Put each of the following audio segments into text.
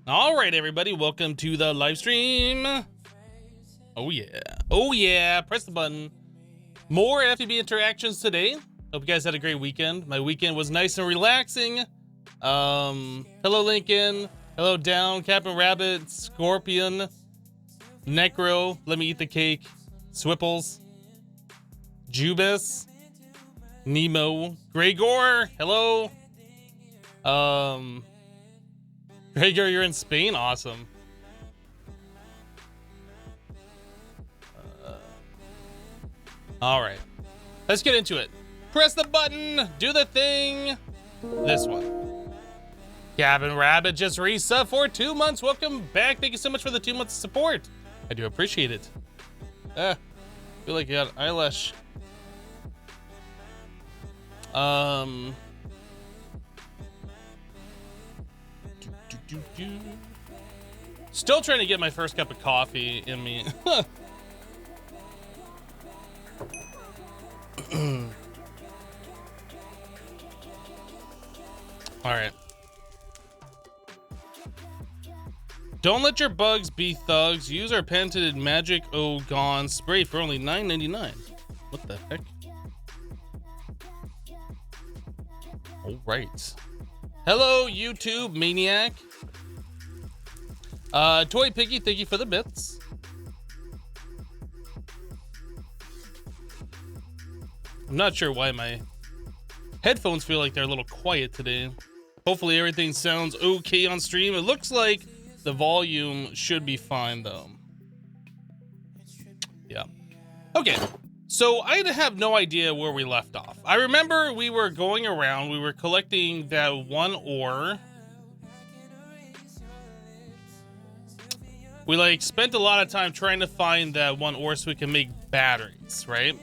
All right, everybody, welcome to the live stream. Oh yeah, oh yeah, press the button. More FTB interactions today. Hope you guys had a great weekend. My weekend was nice and relaxing. Hello Lincoln, hello Down, Captain Rabbit, Scorpion, Necro, Let Me Eat the Cake, Swipples, Jubis, Nemo, Gregor, hello. Gregor, you're in Spain? Awesome. All right, let's get into it. Press the button, do the thing. This one. Captain Rabbit just resub for 2 months. Welcome back. Thank you so much for the 2 months of support. I do appreciate it. Feel like you got eyelash. Still trying to get my first cup of coffee in me. All right. Don't let your bugs be thugs. Use our patented Magic O Gone spray for only $9.99. What the heck? All right. Hello, YouTube maniac. Toy Piggy, thank you for the bits. I'm not sure why my headphones feel like they're a little quiet today. Hopefully everything sounds okay on stream. It looks like the volume should be fine though. Yeah. Okay. So I have no idea where we left off. I remember we were going around, we were collecting that one ore. We like spent a lot of time trying to find that one ore so we can make batteries, right?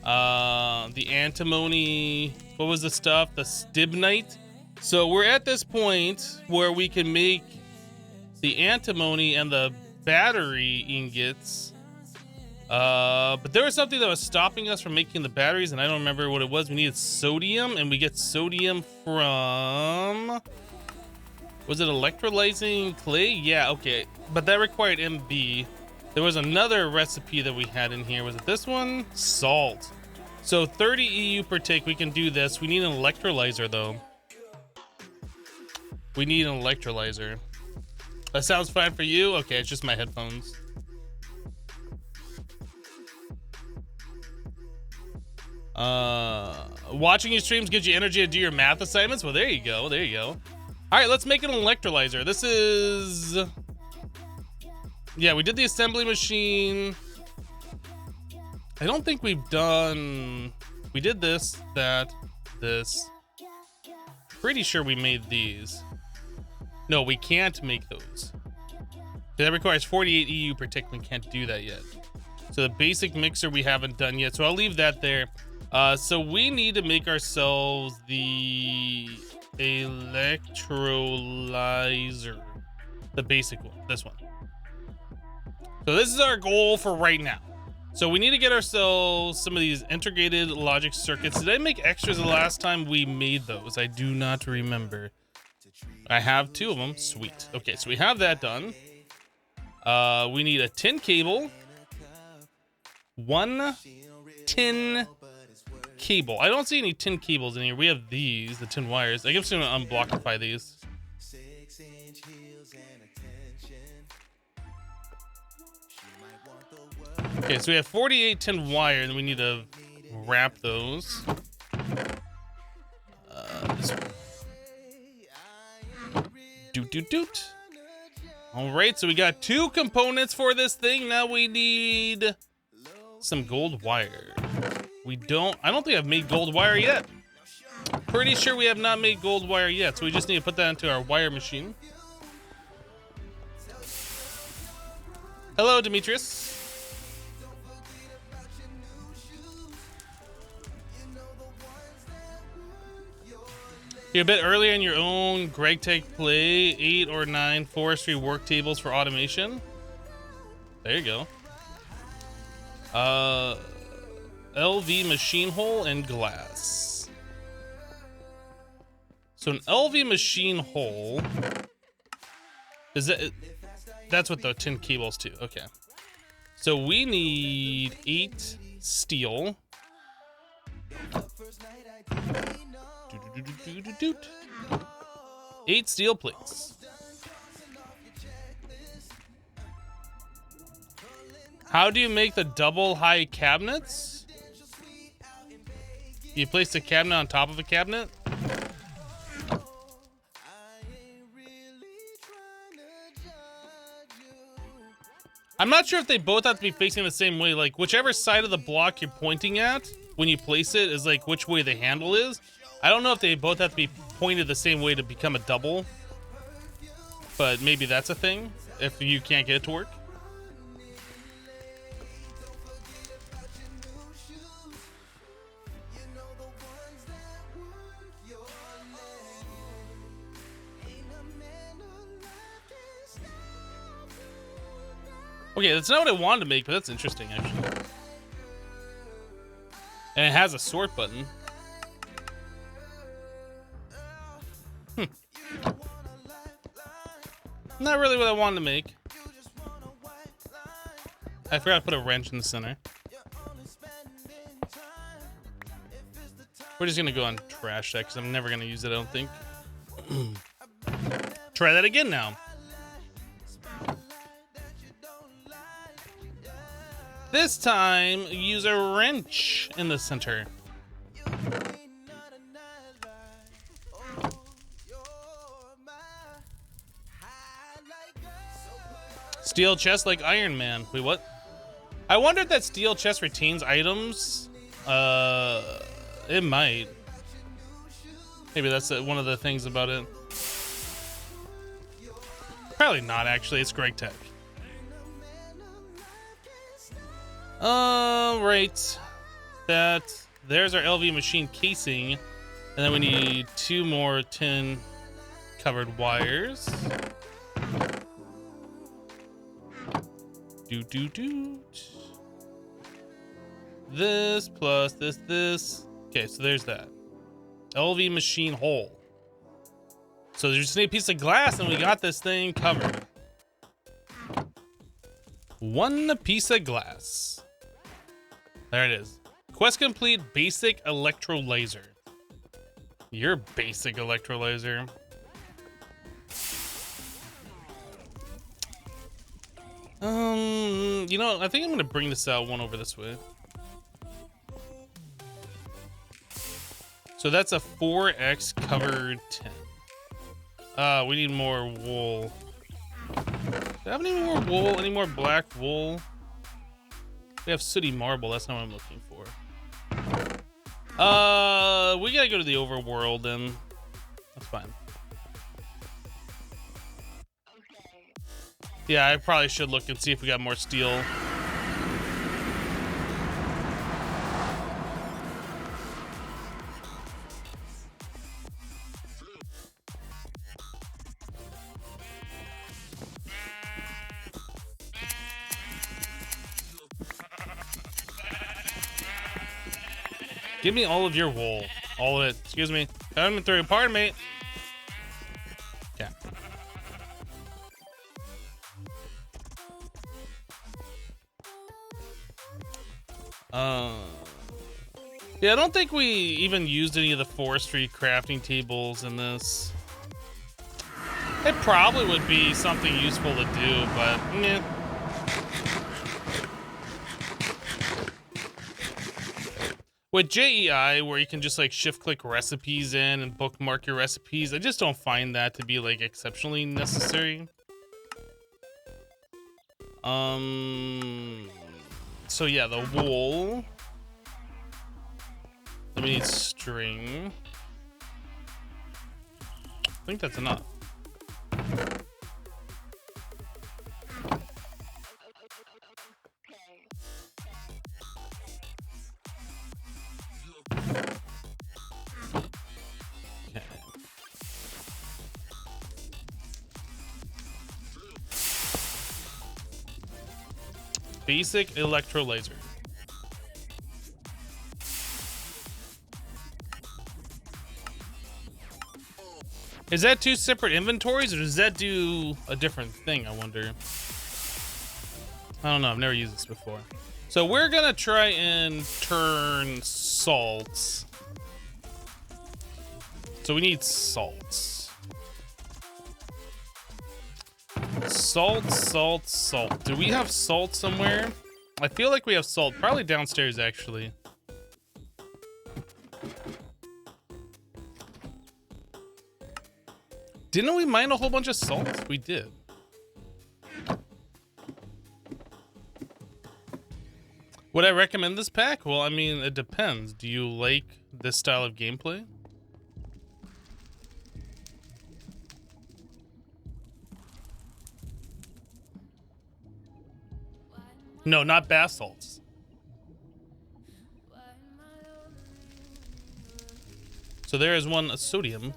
The antimony, what was the stuff? The stibnite. So we're at this point where we can make the antimony and the battery ingots. But there was something that was stopping us from making the batteries, and I don't remember what it was. We needed sodium, and we get sodium from... Was it electrolyzing clay? Yeah, okay. But that required MB. There was another recipe that we had in here. Was it this one? Salt. So 30 EU per tick. We can do this. We need an electrolyzer, though. We need an electrolyzer. That sounds fine for you? Okay, it's just my headphones. Watching your streams gives you energy to do your math assignments? Well, there you go. There you go. All right, let's make an electrolyzer. This is... Yeah, we did the assembly machine. I don't think we've done... We did this, that, this. Pretty sure we made these. No, we can't make those. That requires 48 EU per tick. We can't do that yet. So the basic mixer we haven't done yet. So I'll leave that there. So we need to make ourselves the electrolyzer. The basic one, this one. So this is our goal for right now. So we need to get ourselves some of these integrated logic circuits. Did I make extras the last time we made those? I do not remember. I have 2 of them. Sweet. Okay, so we have that done. We need a tin cable. 1 tin cable. I don't see any tin cables in here. We have these, the tin wires. I guess I'm gonna unblockify these. Okay, so we have 48 tin wire, and we need to wrap those. Doot. All right, so we got 2 components for this thing. Now we need some gold wire. I don't think I've made gold wire yet. Pretty sure we have not made gold wire yet, so we just need to put that into our wire machine. Hello, Demetrius. You're a bit earlier in your own Greg Tech play, 8 or 9 forestry work tables for automation. There you go. LV machine hole and glass. So an LV machine hole Is that? That's what the tin cables too. Okay. So we need 8 steel. 8 steel plates. How do you make the double high cabinets? You place the cabinet on top of a cabinet? I'm not sure if they both have to be facing the same way. Like, whichever side of the block you're pointing at when you place it is like which way the handle is. I don't know if they both have to be pointed the same way to become a double. But maybe that's a thing if you can't get it to work. Okay, that's not what I wanted to make, but that's interesting, actually. And it has a sort button. Not really what I wanted to make. I forgot to put a wrench in the center. We're just gonna go on trash that because I'm never gonna use it, I don't think. Try that again now. This time, use a wrench in the center. Steel chest like Iron Man. Wait, what? I wonder if that steel chest retains items. It might. Maybe that's one of the things about it. Probably not, actually. It's Greg Tech. Right. There's our LV machine casing. And then we need 2 more tin covered wires. This plus this. Okay, so there's that. LV machine hole. So there's just a piece of glass and we got this thing covered. 1 piece of glass. There it is. Quest complete, basic electrolyzer. Your basic electrolyzer. You know, I think I'm gonna bring this out 1 over this way. So that's a 4x covered tin. We need more wool. Do I have any more wool? Any more black wool? We have sooty marble. That's not what I'm looking for. We gotta go to the overworld, and that's fine. Yeah, I probably should look and see if we got more steel. Give me all of your wool. All of it. Excuse me. Inventory. Pardon me. Yeah. Yeah, I don't think we even used any of the forestry crafting tables in this. It probably would be something useful to do, but meh. With JEI, where you can just like shift click recipes in and bookmark your recipes, I just don't find that to be like exceptionally necessary. So yeah, the wool. Then we need string. I think that's enough. Basic electrolyzer. Is that two separate inventories, or does that do a different thing, I wonder? I don't know, I've never used this before. So we're gonna try and turn salts. So we need salts. Salt, salt, salt. Do we have salt somewhere? I feel like we have salt, probably downstairs actually. Didn't we mine a whole bunch of salt? We did. Would I recommend this pack? Well, I mean, it depends. Do you like this style of gameplay? No, not bath salts. So there is one sodium.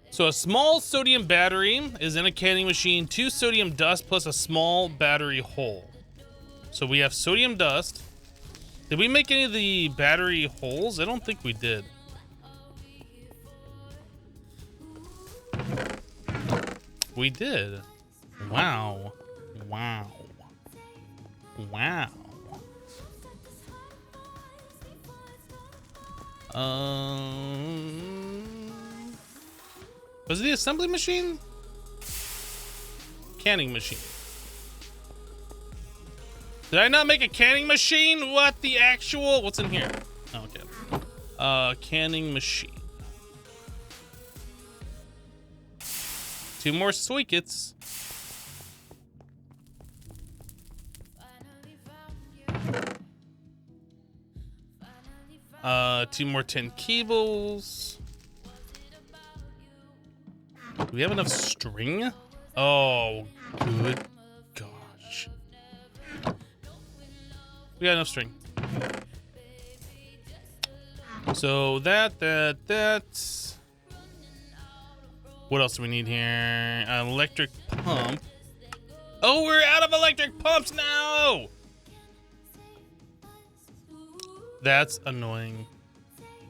So a small sodium battery is in a canning machine, 2 sodium dust plus a small battery hole. So we have sodium dust. Did we make any of the battery holes? I don't think we did. We did. Wow. Wow. Wow. Was it the assembly machine? Canning machine. Did I not make a canning machine? What the actual? What's in here? Oh, okay. Canning machine. 2 more sweekets. 2 more 10 cables. Do we have enough string? Oh, good gosh. We got enough string. So that. What else do we need here? An electric pump. Oh, we're out of electric pumps now! That's annoying.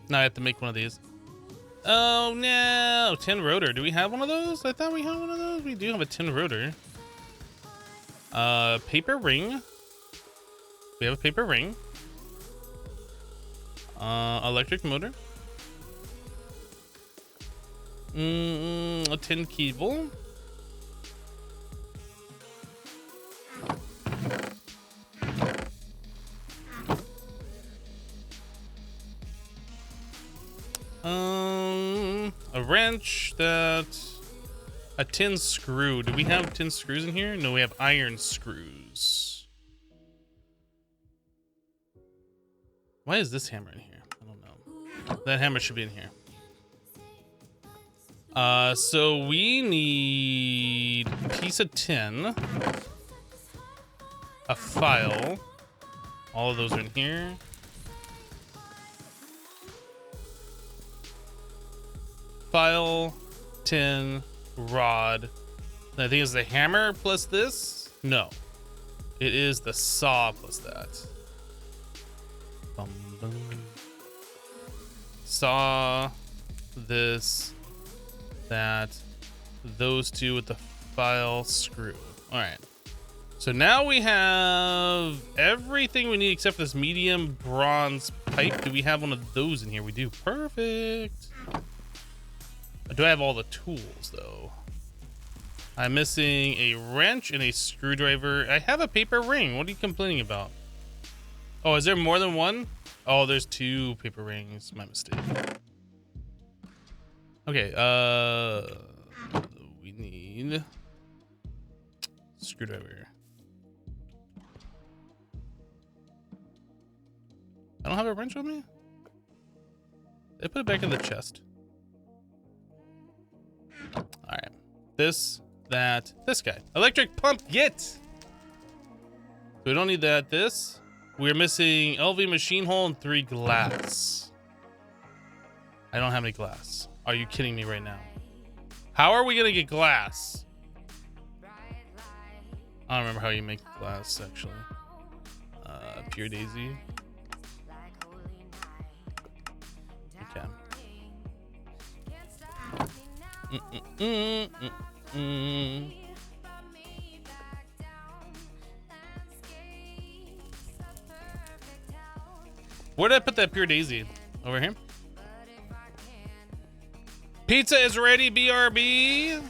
Now I have to make one of these. Oh no, tin rotor. Do we have one of those? I thought we had one of those. We do have a tin rotor. Paper ring. We have a paper ring. Electric motor. A tin cable. A wrench, a tin screw. Do we have tin screws in here? No, we have iron screws. Why is this hammer in here? I don't know. That hammer should be in here. So we need a piece of tin, a file. All of those are in here. File, tin, rod. I think it's the hammer plus this. No, it is the saw plus that. Bum, bum. Saw, this, that, those 2 with the file, screw. All right. So now we have everything we need except for this medium bronze pipe. Do we have one of those in here? We do. Perfect. Do I have all the tools though? I'm missing a wrench and a screwdriver. I have a paper ring. What are you complaining about? Oh, is there more than one? Oh, there's 2 paper rings. My mistake. Okay, we need screwdriver. I don't have a wrench on me? They put it back in the chest. All right, this guy. Electric pump, get! So we don't need that. This. We're missing LV machine hole and 3 glass. I don't have any glass. Are you kidding me right now? How are we gonna get glass? I don't remember how you make glass actually. Pure daisy. Where did I put that pure daisy? Over here. Pizza is ready, BRB.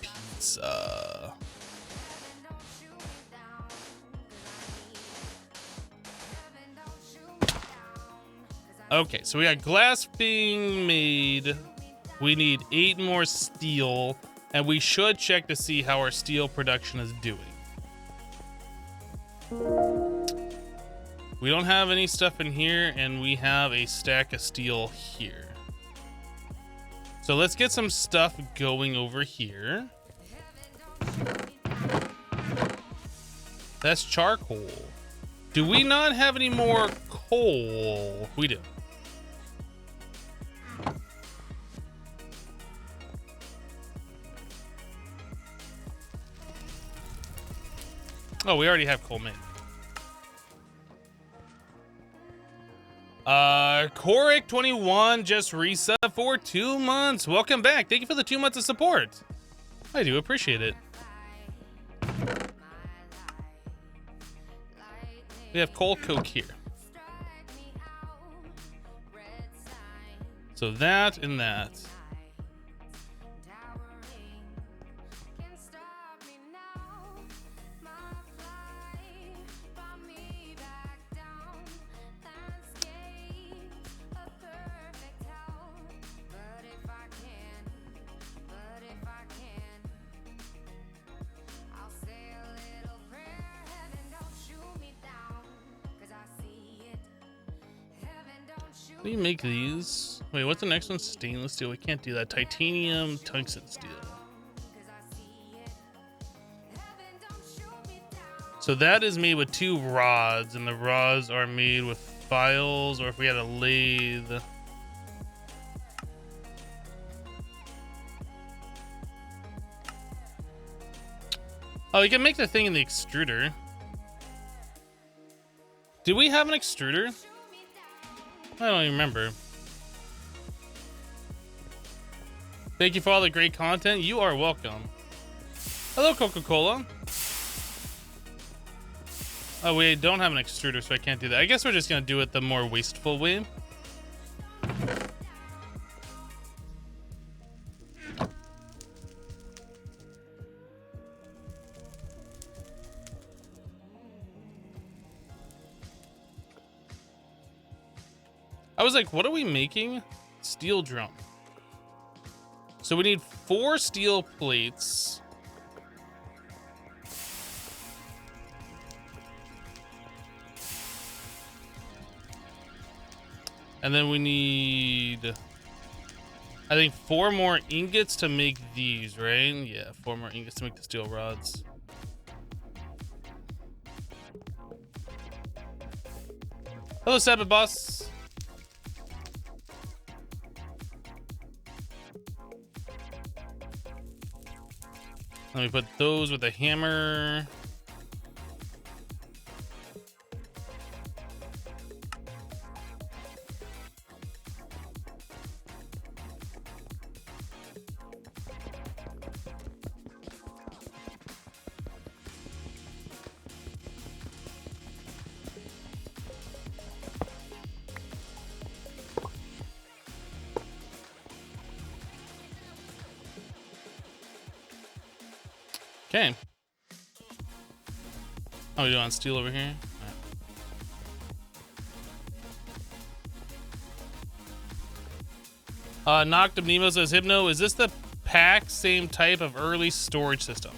Pizza. Okay, so we got glass being made. We need 8 more steel, and we should check to see how our steel production is doing. We don't have any stuff in here, and we have a stack of steel here. So let's get some stuff going over here. That's charcoal. Do we not have any more coal? We do. Oh, we already have coal made. Korik21 just reset for 2 months. Welcome back. Thank you for the 2 months of support. I do appreciate it. We have coal coke here. So that and that. Can we make these? Wait, what's the next one? Stainless steel. We can't do that. Titanium, tungsten steel. So that is made with 2 rods, and the rods are made with files, or if we had a lathe. Oh, you can make the thing in the extruder. Did we have an extruder? I don't even remember. Thank you for all the great content. You are welcome. Hello, Coca-Cola. Oh, we don't have an extruder, so I can't do that. I guess we're just gonna do it the more wasteful way. I was like, what are we making? Steel drum. So we need 4 steel plates. And then we need, I think, 4 more ingots to make these, right? Yeah, 4 more ingots to make the steel rods. Hello, Sabbath Boss. Let me put those with a hammer. Okay. Oh, we do on steel over here? Right. Noctum Nemo says, Hypno, is this the pack same type of early storage system?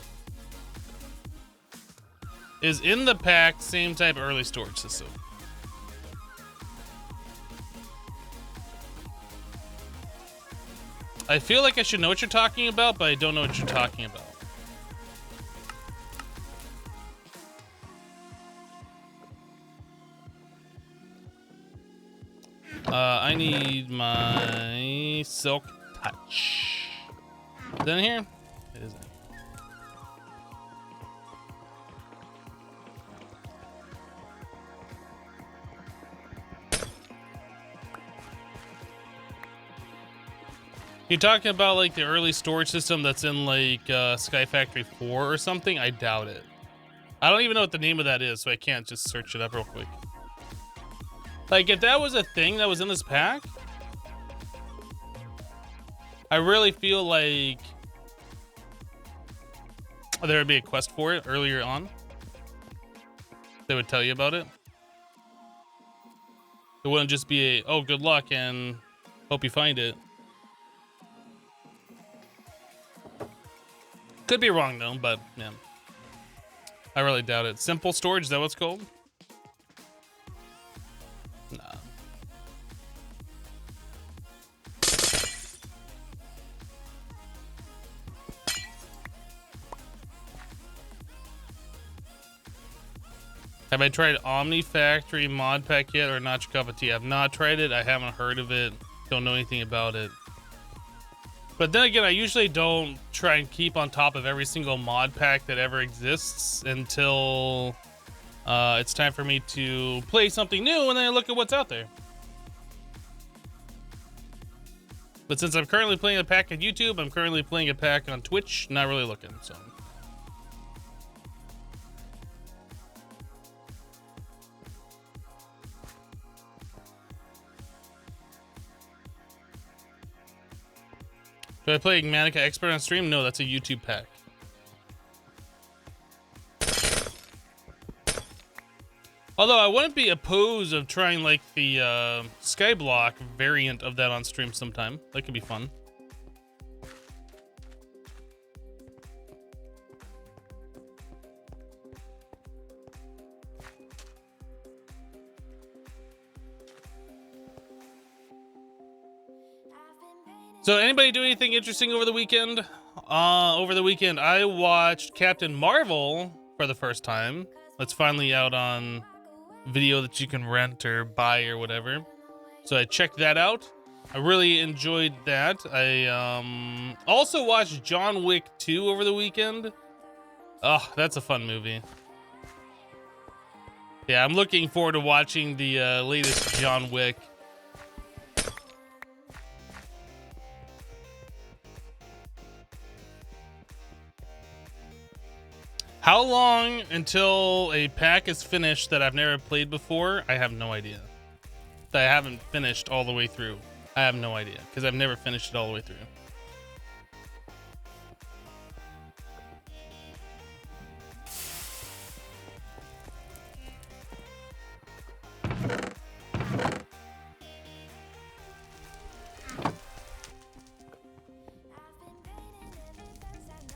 Is in the pack same type of early storage system? I feel like I should know what you're talking about, but I don't know what you're talking about. I need my silk touch. Is that in here? It is in here. You're talking about like the early storage system that's in like Sky Factory 4 or something? I doubt it. I don't even know what the name of that is, so I can't just search it up real quick. Like, if that was a thing that was in this pack, I really feel like there would be a quest for it earlier on. They would tell you about it. It wouldn't just be a, oh, good luck and hope you find it. Could be wrong though, but yeah. I really doubt it. Simple storage, is that what it's called? Nah. Have I tried Omni Factory mod pack yet or not your cup of tea? I've not tried it. I haven't heard of it. Don't know anything about it. But then again, I usually don't try and keep on top of every single mod pack that ever exists until it's time for me to play something new and then I look at what's out there. But since I'm currently playing a pack on YouTube, I'm currently playing a pack on Twitch, not really looking, so. Do I play Manica Expert on stream? No, that's a YouTube pack. Although I wouldn't be opposed of trying like the Skyblock variant of that on stream sometime. That could be fun. So anybody do anything interesting over the weekend? Over the weekend, I watched Captain Marvel for the first time. It's finally out on video that you can rent or buy or whatever. So I checked that out. I really enjoyed that. I also watched John Wick 2 over the weekend. Oh, that's a fun movie. Yeah, I'm looking forward to watching the latest John Wick. How long until a pack is finished that I've never played before? I have no idea. That I haven't finished all the way through. I have no idea, because I've never finished it all the way through.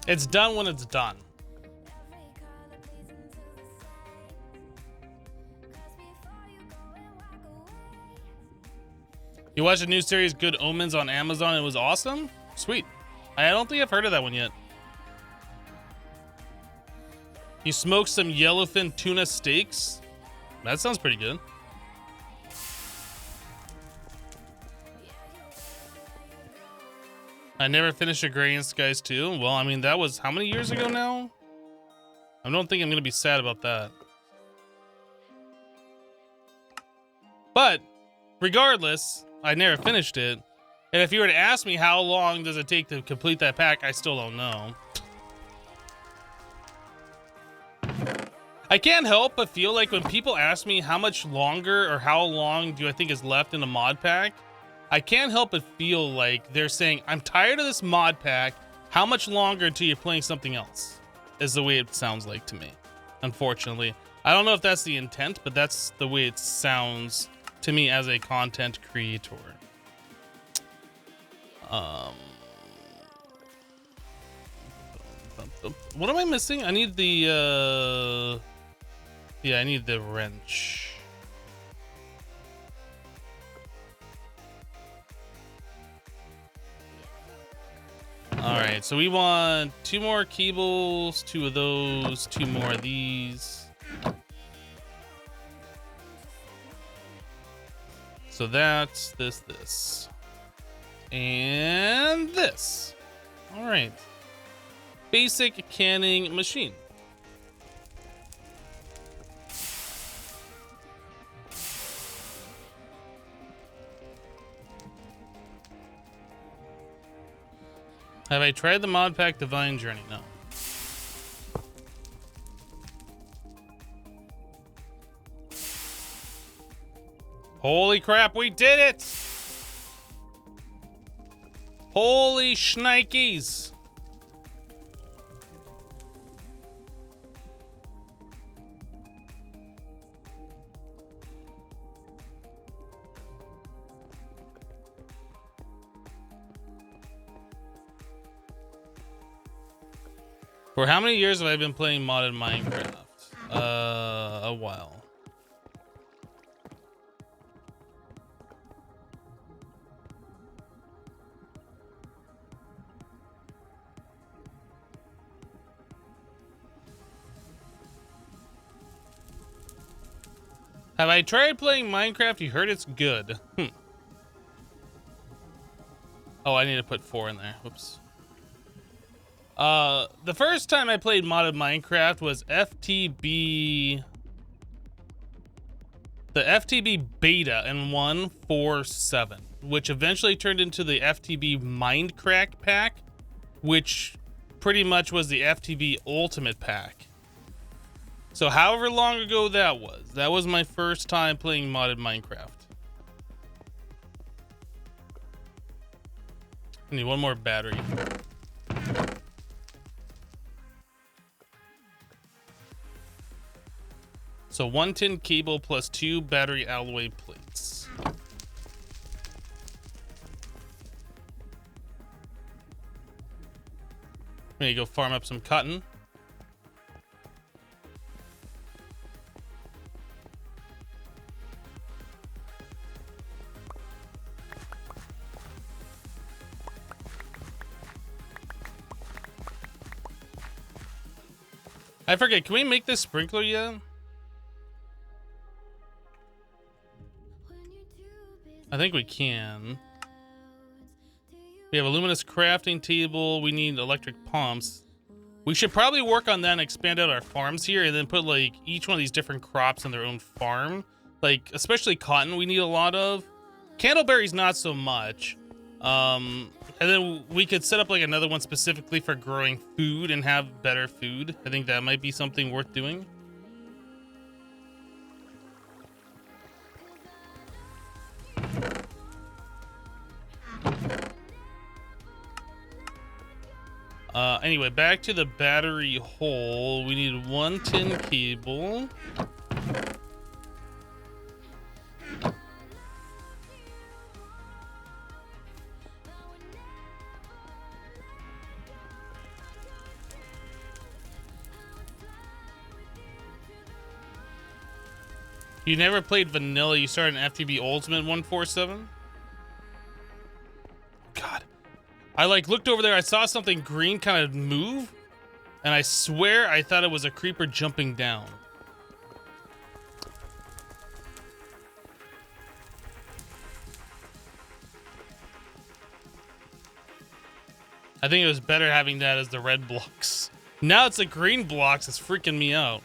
It's done when it's done. You watched a new series, Good Omens, on Amazon. It was awesome? Sweet. I don't think I've heard of that one yet. You smoked some yellowfin tuna steaks? That sounds pretty good. I never finished A Gray in Skies 2. Well, I mean, that was how many years ago now? I don't think I'm going to be sad about that. But, regardless, I never finished it. And if you were to ask me how long does it take to complete that pack, I still don't know. I can't help but feel like when people ask me how much longer or how long do I think is left in a mod pack, I can't help but feel like they're saying, I'm tired of this mod pack. How much longer until you're playing something else? Is the way it sounds like to me, unfortunately. I don't know if that's the intent, but that's the way it sounds to me as a content creator. What am I missing? I need the yeah, I need the wrench. All right, so we want 2 more cables, 2 of those, 2 more of these. So that's this, and this. All right. Basic canning machine. Have I tried the mod pack Divine Journey? No. Holy crap, we did it! Holy shnikes! For how many years have I been playing modded Minecraft? A while. Have I tried playing Minecraft? You heard it's good. Oh, I need to put 4 in there. Whoops. The first time I played modded Minecraft was FTB... The FTB beta in 1.4.7, which eventually turned into the FTB Mindcrack pack, which pretty much was the FTB Ultimate pack. So however long ago that was my first time playing modded Minecraft. I need one more battery. So 1 tin cable plus 2 battery alloy plates. I'm gonna go farm up some cotton. I forget, can we make this sprinkler yet? I think we can. We have a luminous crafting table. We need electric pumps. We should probably work on that and expand out our farms here and then put like each one of these different crops in their own farm. Like especially cotton we need a lot of. Candleberries not so much. And then we could set up like another one specifically for growing food and have better food. I think that might be something worth doing. Anyway, back to the battery hole. We need 1 tin cable. You never played vanilla, you started an FTB Ultimate 1.4.7? God. I like looked over there, I saw something green kind of move, and I swear I thought it was a creeper jumping down. I think it was better having that as the red blocks. Now it's the green blocks, it's freaking me out.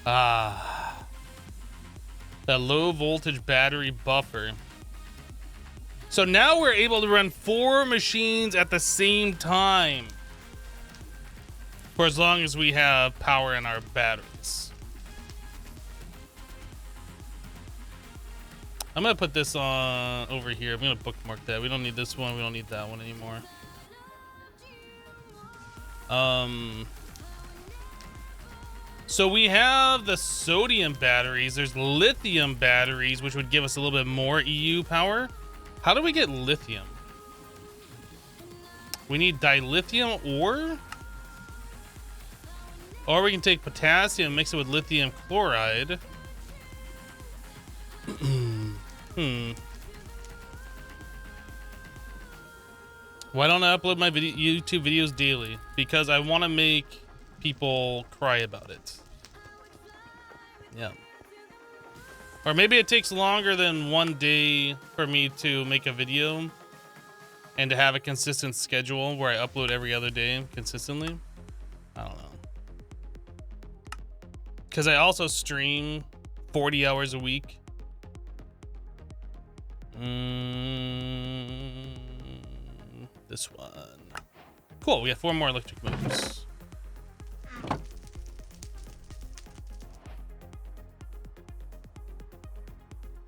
Ah, that low voltage battery buffer. So now we're able to run 4 machines at the same time for as long as we have power in our batteries. I'm gonna put this on over here. I'm gonna bookmark that. We don't need this one. We don't need that one anymore. So we have the sodium batteries. There's lithium batteries, which would give us a little bit more EU power. How do we get lithium? We need dilithium ore? Or we can take potassium and mix it with lithium chloride. Why don't I upload my YouTube videos daily? Because I want to make people cry about it. Yeah. Or maybe it takes longer than 1 day for me to make a video and to have a consistent schedule where I upload every other day consistently. I don't know. because I also stream 40 hours a week. This one. Cool, we have 4 more electric motors.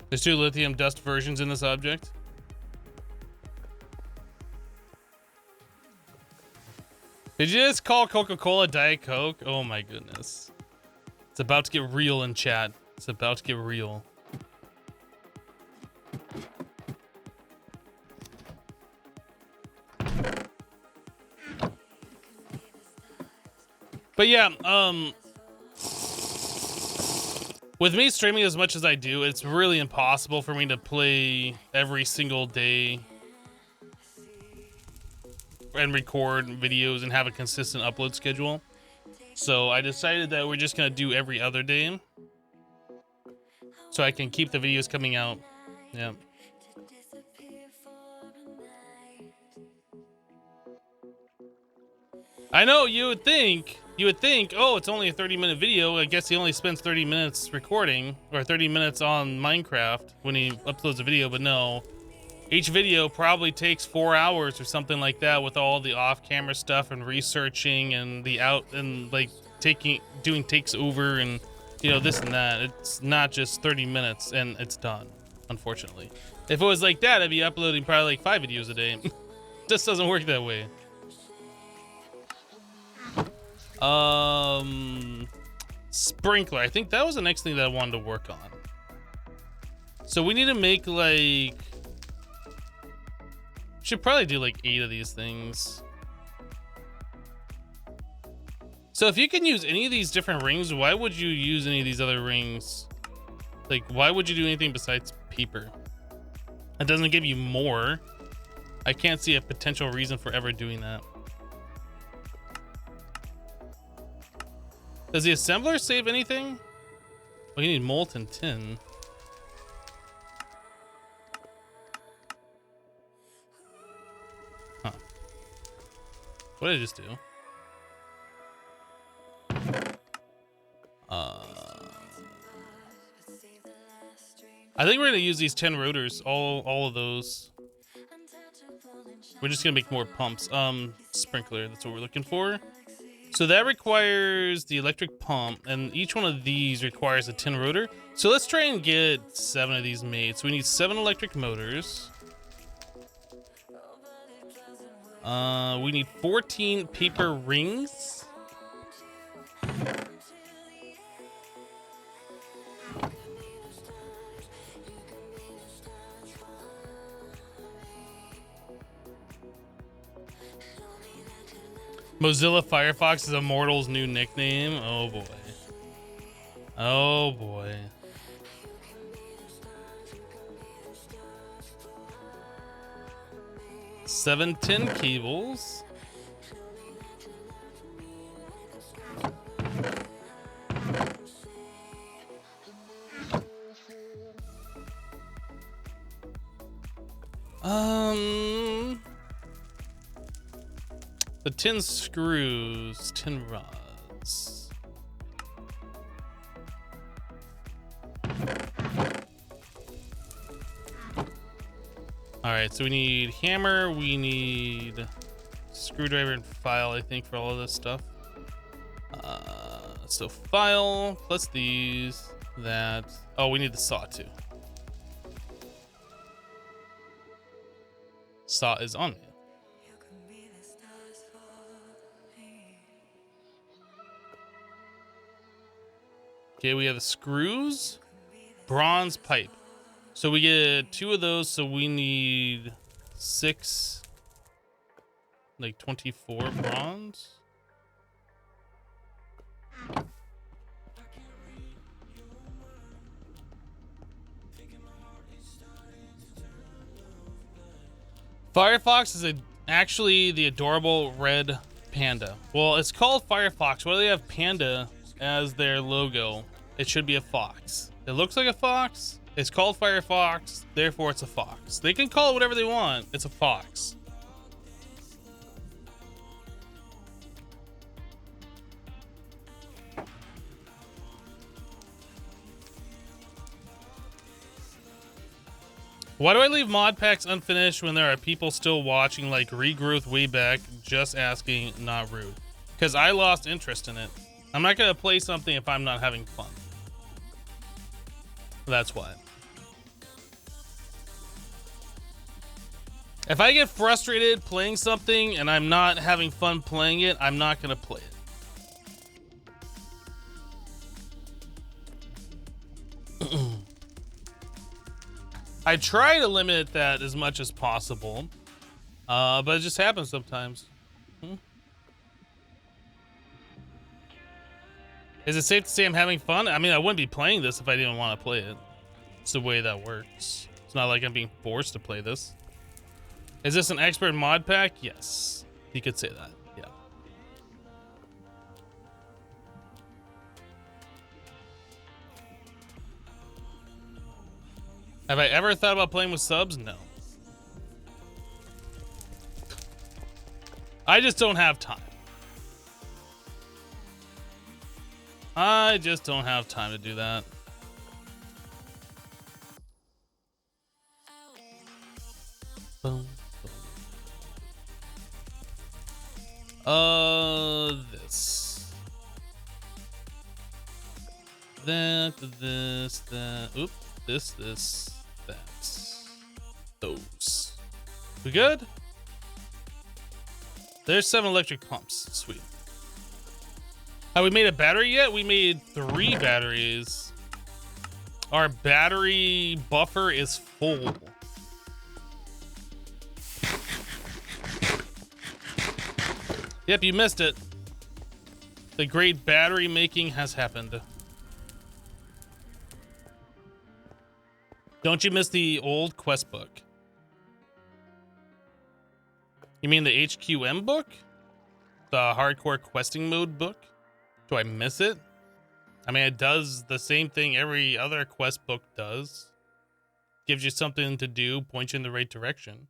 There's 2 lithium dust versions in this object. Did you just call Coca-Cola Diet Coke? Oh my goodness. It's about to get real in chat. It's about to get real. But yeah, with me streaming as much as I do, it's really impossible for me to play every single day and record videos and have a consistent upload schedule. So I decided that we're just gonna do every other day so I can keep the videos coming out. Yeah. I know you would think, oh, it's only a 30-minute video. I guess he only spends 30 minutes recording or 30 minutes on Minecraft when he uploads a video, but no. Each video probably takes 4 hours or something like that with all the off-camera stuff and researching and like doing takes over and, you know, this and that. It's not just 30 minutes and it's done, unfortunately. If it was like that, I'd be uploading probably like 5 videos a day. Just doesn't work that way. Sprinkler. I think that was the next thing that I wanted to work on. So we need to make like, should probably do like 8 of these things. So if you can use any of these different rings, why would you use any of these other rings? Like, why would you do anything besides paper? It doesn't give you more. I can't see a potential reason for ever doing that. Does the assembler save anything? Well, you need molten tin. Huh. What did I just do? I think we're gonna use these 10 rotors, all of those. We're just gonna make more pumps. Sprinkler, that's what we're looking for. So that requires the electric pump, and each one of these requires a 10 rotor. So let's try and get 7 of these made. So we need 7 electric motors. We need 14 paper rings. Mozilla Firefox is Immortal's new nickname. Oh boy. Oh boy. Seven tin cables. The 10 screws, 10 rods. All right, so we need hammer, we need screwdriver and file, I think, for all of this stuff. So file plus these, that. Oh, we need the saw too. Saw is on it. Okay, we have the screws, bronze pipe. So we get 2 of those, so we need 6, like 24 bronze. Firefox is actually the adorable red panda. Well, it's called Firefox. Why do they have panda as their logo? It should be a fox. It looks like a fox. It's called Firefox, therefore it's a fox. They can call it whatever they want. It's a fox. Why do I leave mod packs unfinished when there are people still watching, like Regrowth way back, just asking, not rude? Because I lost interest in it. I'm not going to play something if I'm not having fun. That's why. If I get frustrated playing something and I'm not having fun playing it, I'm not going to play it. I try to limit that as much as possible, but it just happens sometimes. Is it safe to say I'm having fun? I mean, I wouldn't be playing this if I didn't want to play it. It's the way that works. It's not like I'm being forced to play this. Is this an expert mod pack? Yes, you could say that. Yeah. Have I ever thought about playing with subs? No. I just don't have time. I just don't have time to do that. Boom. This. That. Oop. This, that. Those. We good? There's 7 electric pumps. Sweet. Have we made a battery yet? We made 3 batteries. Our battery buffer is full. Yep, you missed it. The great battery making has happened. Don't you miss the old quest book? You mean the HQM book? The hardcore questing mode book? Do I miss it? I mean, it does the same thing every other quest book does. Gives you something to do, points you in the right direction.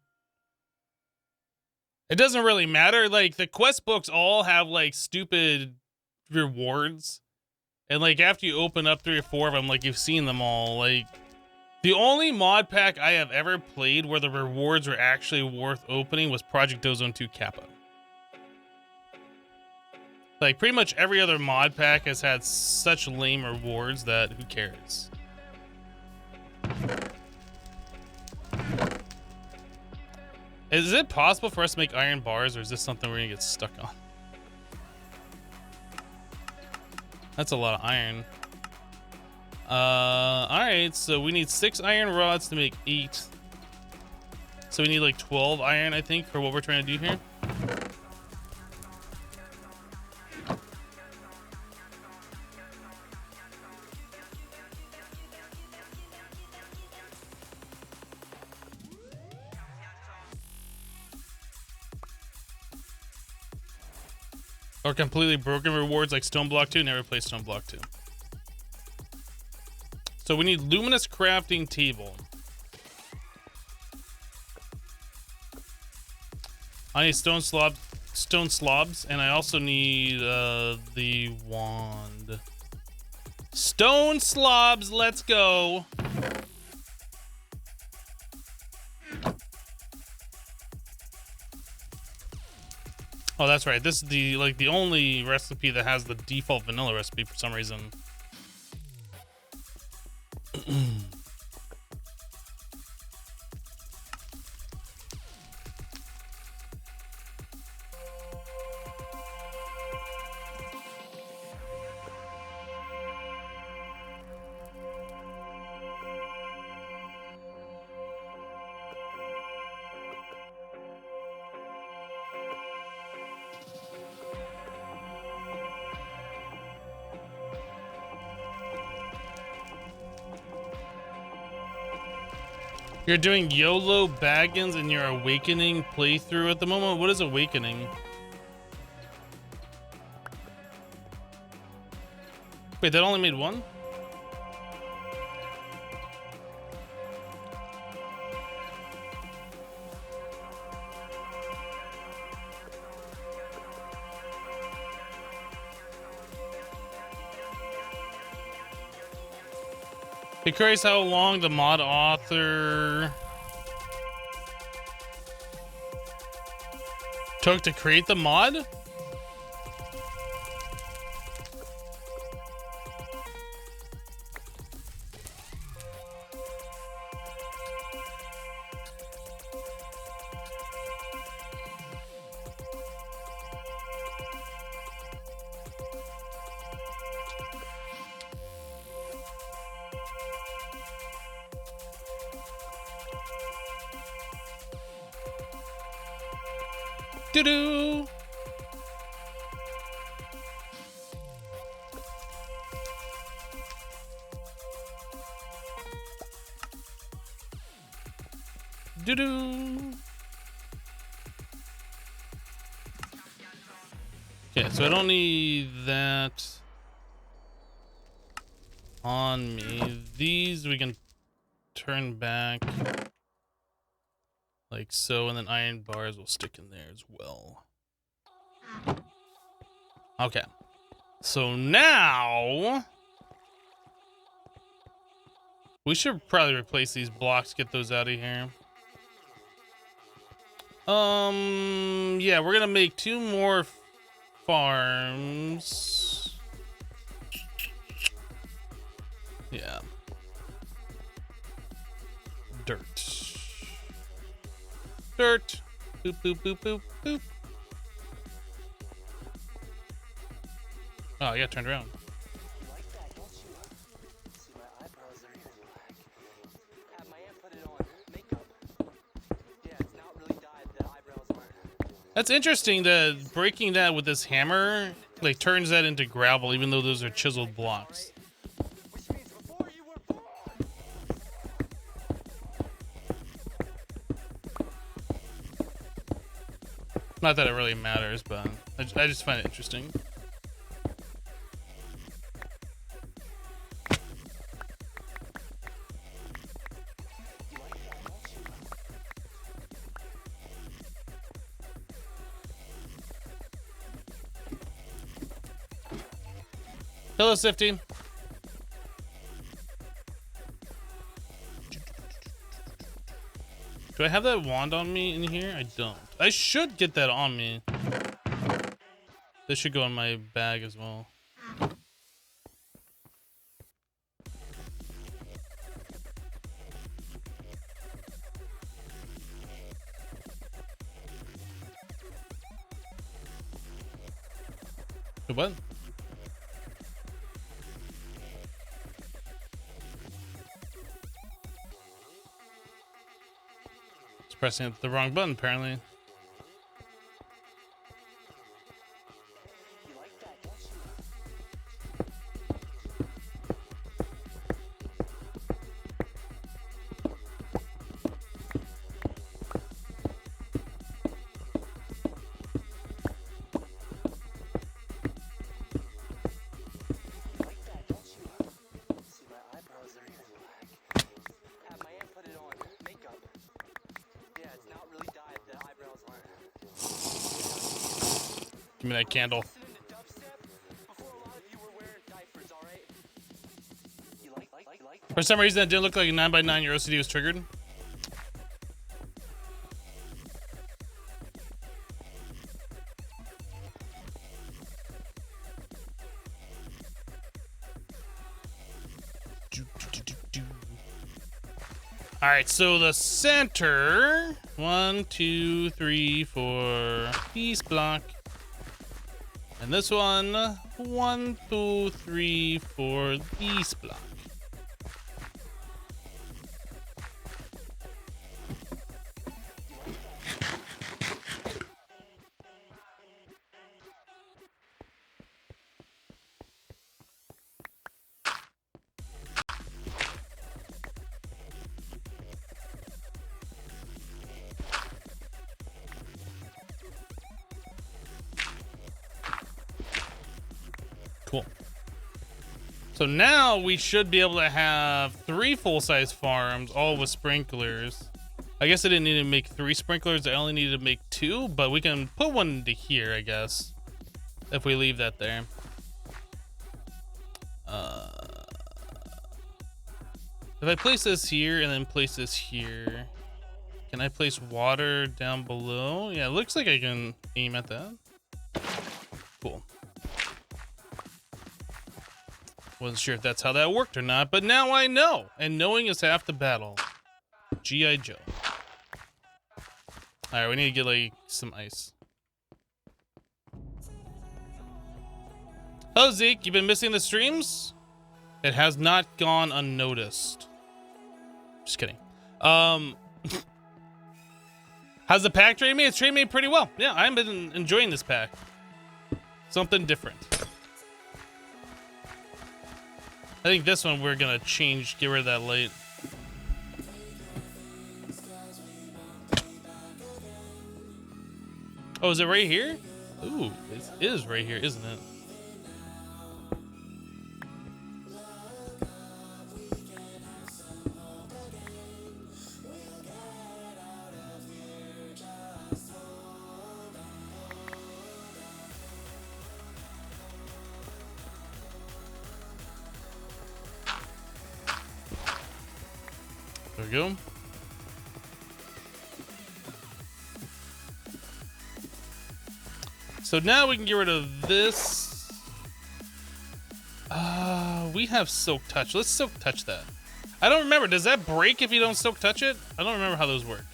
It doesn't really matter. Like, the quest books all have, like, stupid rewards. And, like, after you open up 3 or 4 of them, like, you've seen them all. Like, the only mod pack I have ever played where the rewards were actually worth opening was Project Ozone 2 Kappa. Like, pretty much every other mod pack has had such lame rewards that who cares? Is it possible for us to make iron bars, or is this something we're gonna get stuck on? That's a lot of iron. Alright, so we need 6 iron rods to make 8. So we need like 12 iron, I think, for what we're trying to do here. Or completely broken rewards like Stone Block 2. Never play Stone Block 2. So we need luminous crafting table. I need stone slabs, and I also need the wand. Stone slabs, let's go. Oh, that's right. This is the only recipe that has the default vanilla recipe for some reason. You're doing YOLO Baggins in your Awakening playthrough at the moment? What is Awakening? Wait, that only made 1? Be curious how long the mod author took to create the mod? Doo-doo! Doo-doo! Okay, so I don't need that on me. These we can turn back like so, and then iron bars will stick in there as well. Okay, so now we should probably replace these blocks, get those out of here. Yeah, we're gonna make 2 more farms. Yeah. Dirt. Dirt. Boop, boop, boop, boop, boop. Oh, yeah, turned around. That's interesting that breaking that with this hammer like turns that into gravel, even though those are chiseled blocks. Not that it really matters, but I just find it interesting. Hello, Sifty. Do I have that wand on me in here? I don't. I should get that on me. This should go in my bag as well. What? Pressing the wrong button, apparently. Give me that candle. For some reason, that didn't look like a 9x9. Your OCD was triggered. All right, so the center, 1, 2, 3, 4, piece block. And this one, 1, 2, 3, 4, this block. Cool. So now we should be able to have 3 full-size farms, all with sprinklers. I guess I didn't need to make 3 sprinklers. I only needed to make 2, but we can put one into here, I guess, if we leave that there. If I place this here and then place this here, Can I place water down below? Yeah, it looks like I can aim at that. Cool. Wasn't sure if that's how that worked or not, but now I know. And knowing is half the battle. G.I. Joe. Alright, we need to get like some ice. Hello, Zeke. You been missing the streams? It has not gone unnoticed. Just kidding. How's the pack treating me? It's treating me pretty well. Yeah, I've been enjoying this pack. Something different. I think this one we're gonna change, get rid of that light. Oh, is it right here? Ooh, it is right here, isn't it? There we go. So now we can get rid of this. We have Silk Touch. Let's Silk Touch that. I don't remember. Does that break if you don't Silk Touch it? I don't remember how those work.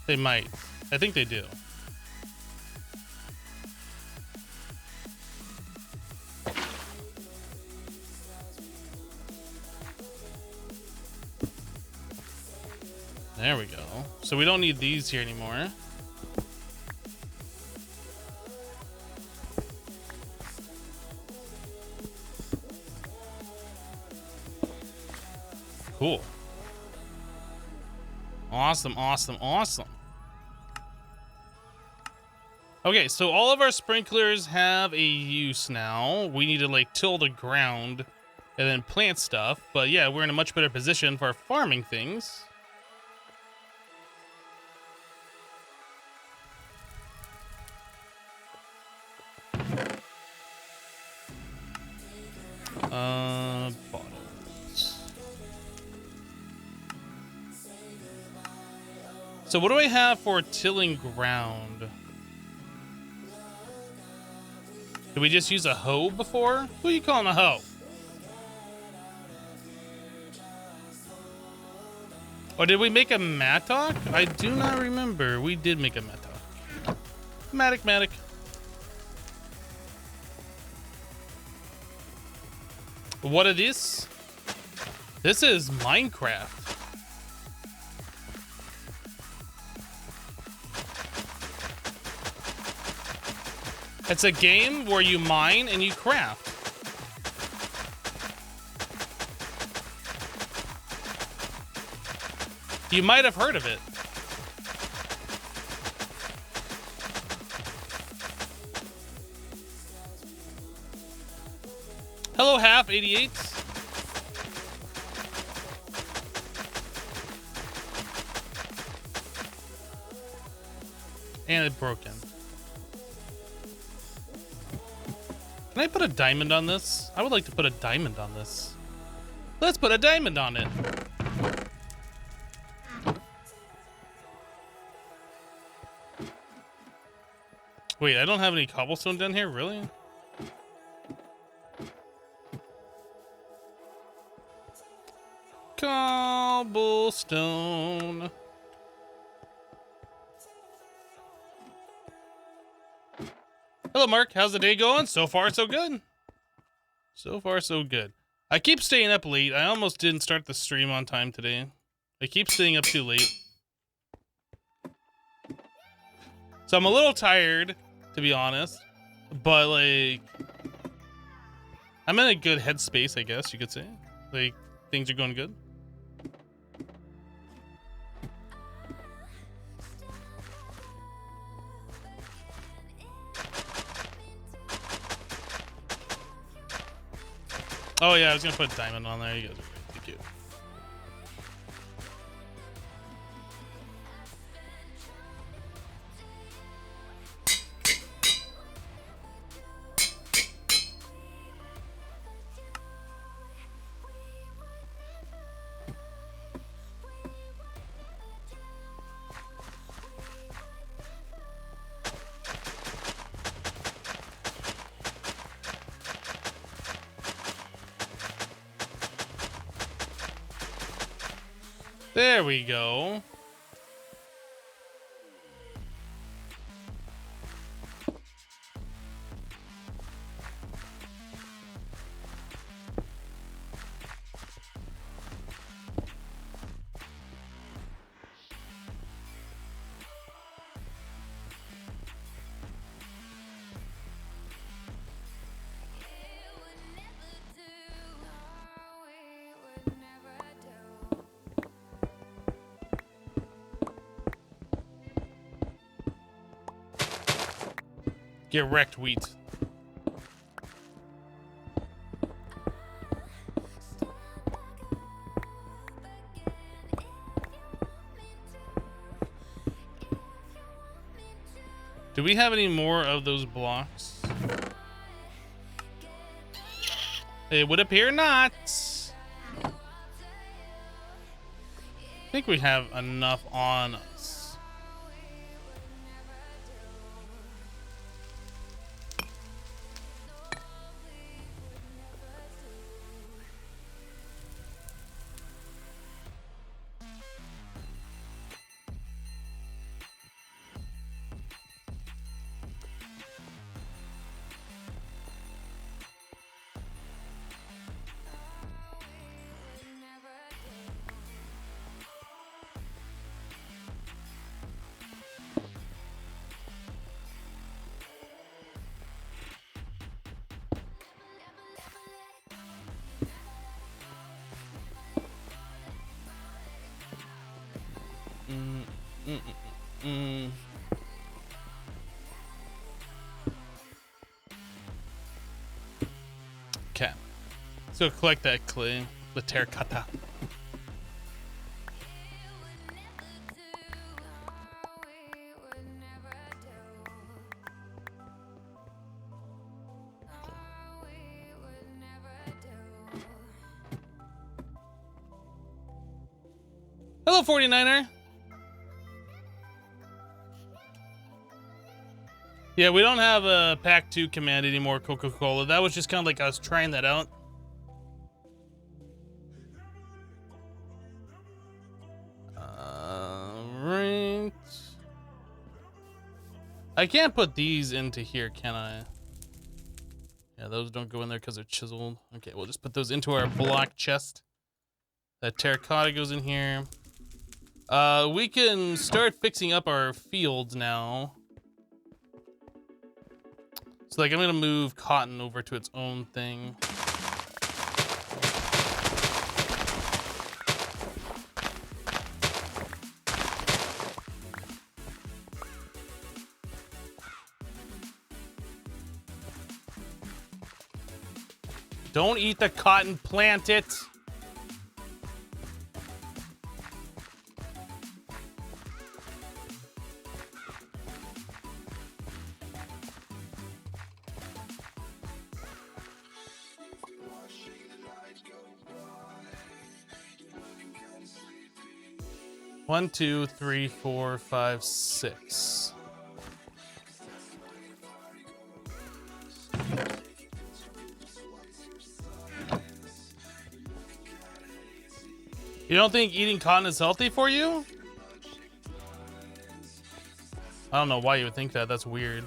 They might. I think they do. There we go. So we don't need these here anymore. Cool. Awesome, awesome, awesome. Okay, so all of our sprinklers have a use now. We need to like till the ground and then plant stuff. But yeah, we're in a much better position for farming things. Bottles. So what do I have for tilling ground? Did we just use a hoe before? Who are you calling a hoe? Or did we make a mattock? I do not remember. We did make a mattock. Matic. What are these? This is Minecraft. It's a game where you mine and you craft. You might have heard of it. Hello, Half 88. And it's broken. Can I put a diamond on this? I would like to put a diamond on this. Let's put a diamond on it. Wait, I don't have any cobblestone down here, really? Cobblestone. Hello, Mark. How's the day going? So far, so good. So far, so good. I keep staying up late. I almost didn't start the stream on time today. I keep staying up too late. So I'm a little tired, to be honest. But, like, I'm in a good headspace, I guess you could say. Like, things are going good. Oh yeah, I was gonna put diamond on there. You guys are great. Thank you. There we go. Get wrecked, wheat. Do we have any more of those blocks? It would appear not. I think we have enough on us. Okay. Let's go collect that clay, the terracotta. Hello, 49er. Yeah, we don't have a Pack 2 command anymore, Coca-Cola. That was just kind of like us trying that out. Right. I can't put these into here, can I? Yeah, those don't go in there because they're chiseled. Okay, we'll just put those into our block chest. That terracotta goes in here. We can start fixing up our fields now. So like I'm gonna move cotton over to its own thing. Don't eat the cotton, plant it. One, two, three, four, five, six. You don't think eating cotton is healthy for you? I don't know why you would think that. That's weird.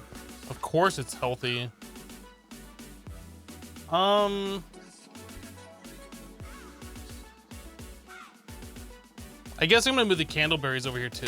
Of course it's healthy. I guess I'm gonna move the candleberries over here too.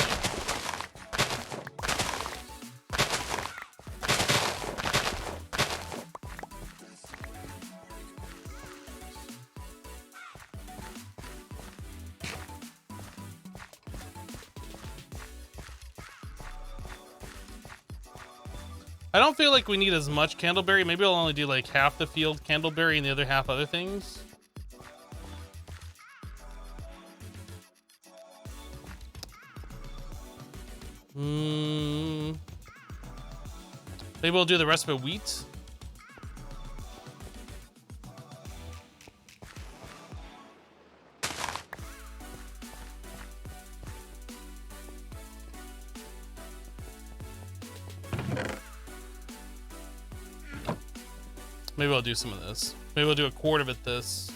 I don't feel like we need as much candleberry. Maybe I'll only do like half the field candleberry and the other half other things. Maybe we'll do the rest of it wheat. Maybe I'll do some of this. Maybe we'll do a quart of it this.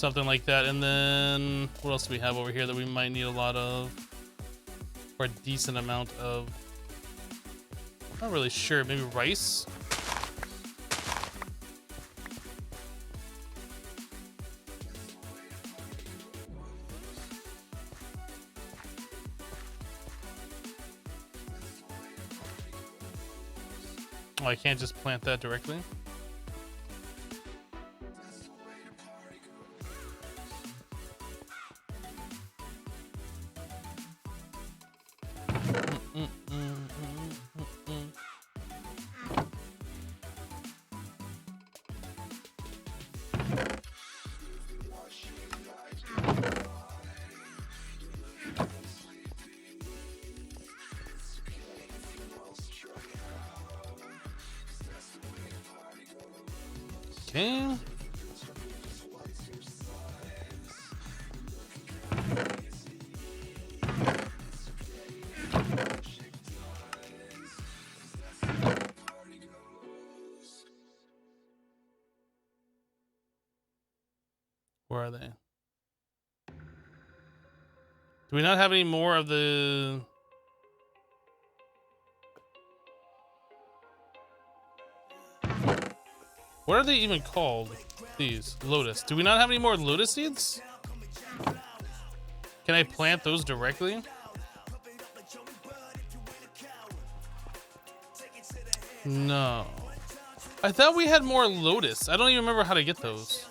something like that. And then what else do we have over here that we might need a lot of, or a decent amount of? I'm not really sure. Maybe rice. Oh, I can't just plant that directly. Okay. Where are they? Do we not have any more of the... What are they even called? These lotus. Do we not have any more lotus seeds? Can I plant those directly? No. I thought we had more lotus. I don't even remember how to get those.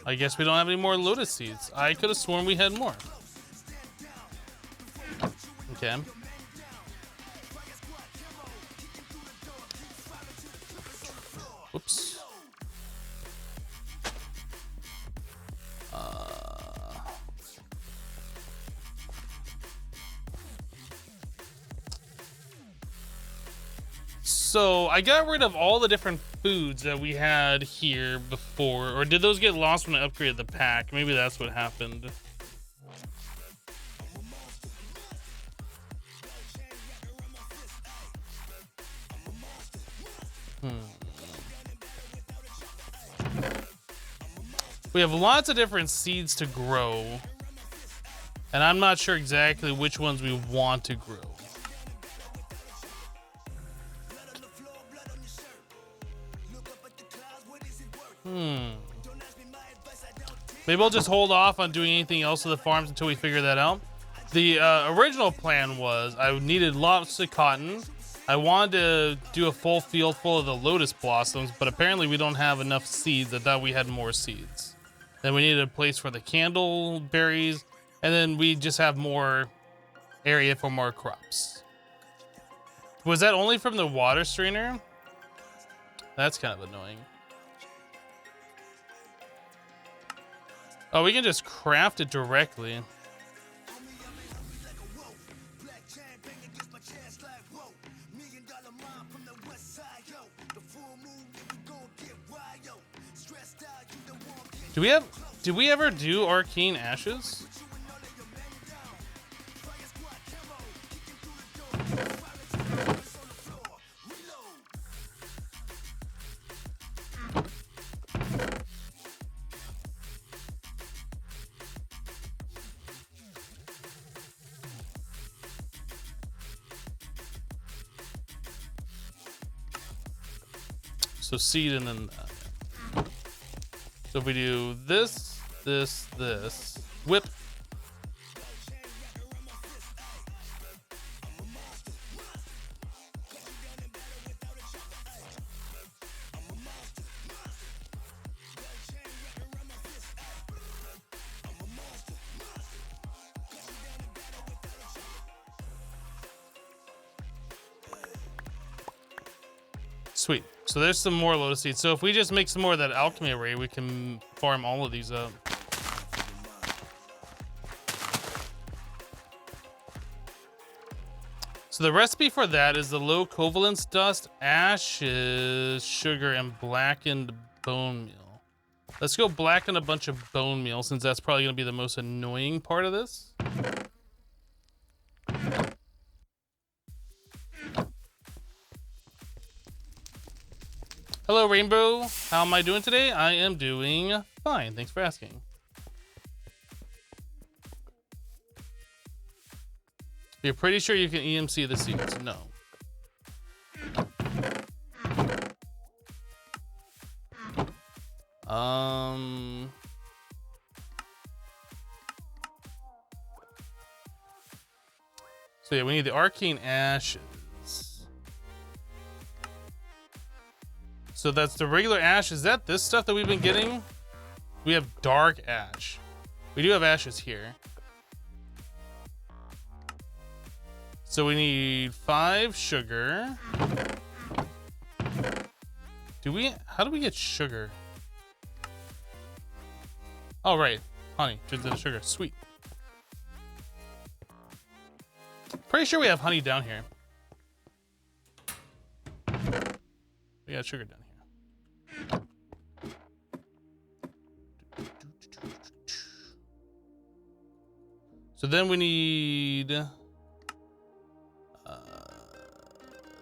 I guess we don't have any more lotus seeds. I could have sworn we had more. Okay. Whoops. So I got rid of all the different foods that we had here before, or did those get lost when I upgraded the pack? Maybe that's what happened. We have lots of different seeds to grow, and I'm not sure exactly which ones we want to grow. Maybe I'll just hold off on doing anything else to the farms until we figure that out. The original plan was I needed lots of cotton. I wanted to do a full field full of the lotus blossoms, but apparently we don't have enough seeds. I thought we had more seeds. Then we needed a place for the candle berries, and then we just have more area for more crops. Was that only from the water strainer? That's kind of annoying. Oh, we can just craft it directly. Did we ever do arcane ashes? So seed and then that. So if we do this, this, this, whip. Sweet. So there's some more lotus seeds. So if we just make some more of that alchemy array, we can farm all of these up. So the recipe for that is the low covalence dust, ashes, sugar, and blackened bone meal. Let's go blacken a bunch of bone meal since that's probably going to be the most annoying part of this. Hello, Rainbow. How am I doing today? I am doing fine. Thanks for asking. You're pretty sure you can EMC the seeds? No. So yeah, we need the arcane ashes. So that's the regular ash. Is that this stuff that we've been getting? We have dark ash. We do have ashes here. So we need 5 sugar. How do we get sugar? Oh, right. Honey, turns into sugar. Sweet. Pretty sure we have honey down here. We got sugar down here. So then we need the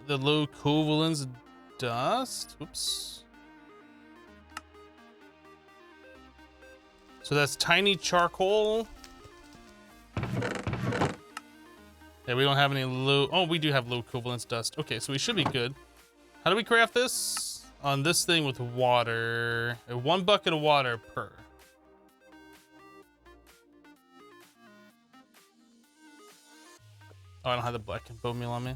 low covalence dust. Oops. So that's tiny charcoal. Yeah, we don't have any low. Oh, we do have low covalence dust. Okay, so we should be good. How do we craft this? On this thing with water. 1 bucket of water per. Oh, I don't have the black bone meal on me.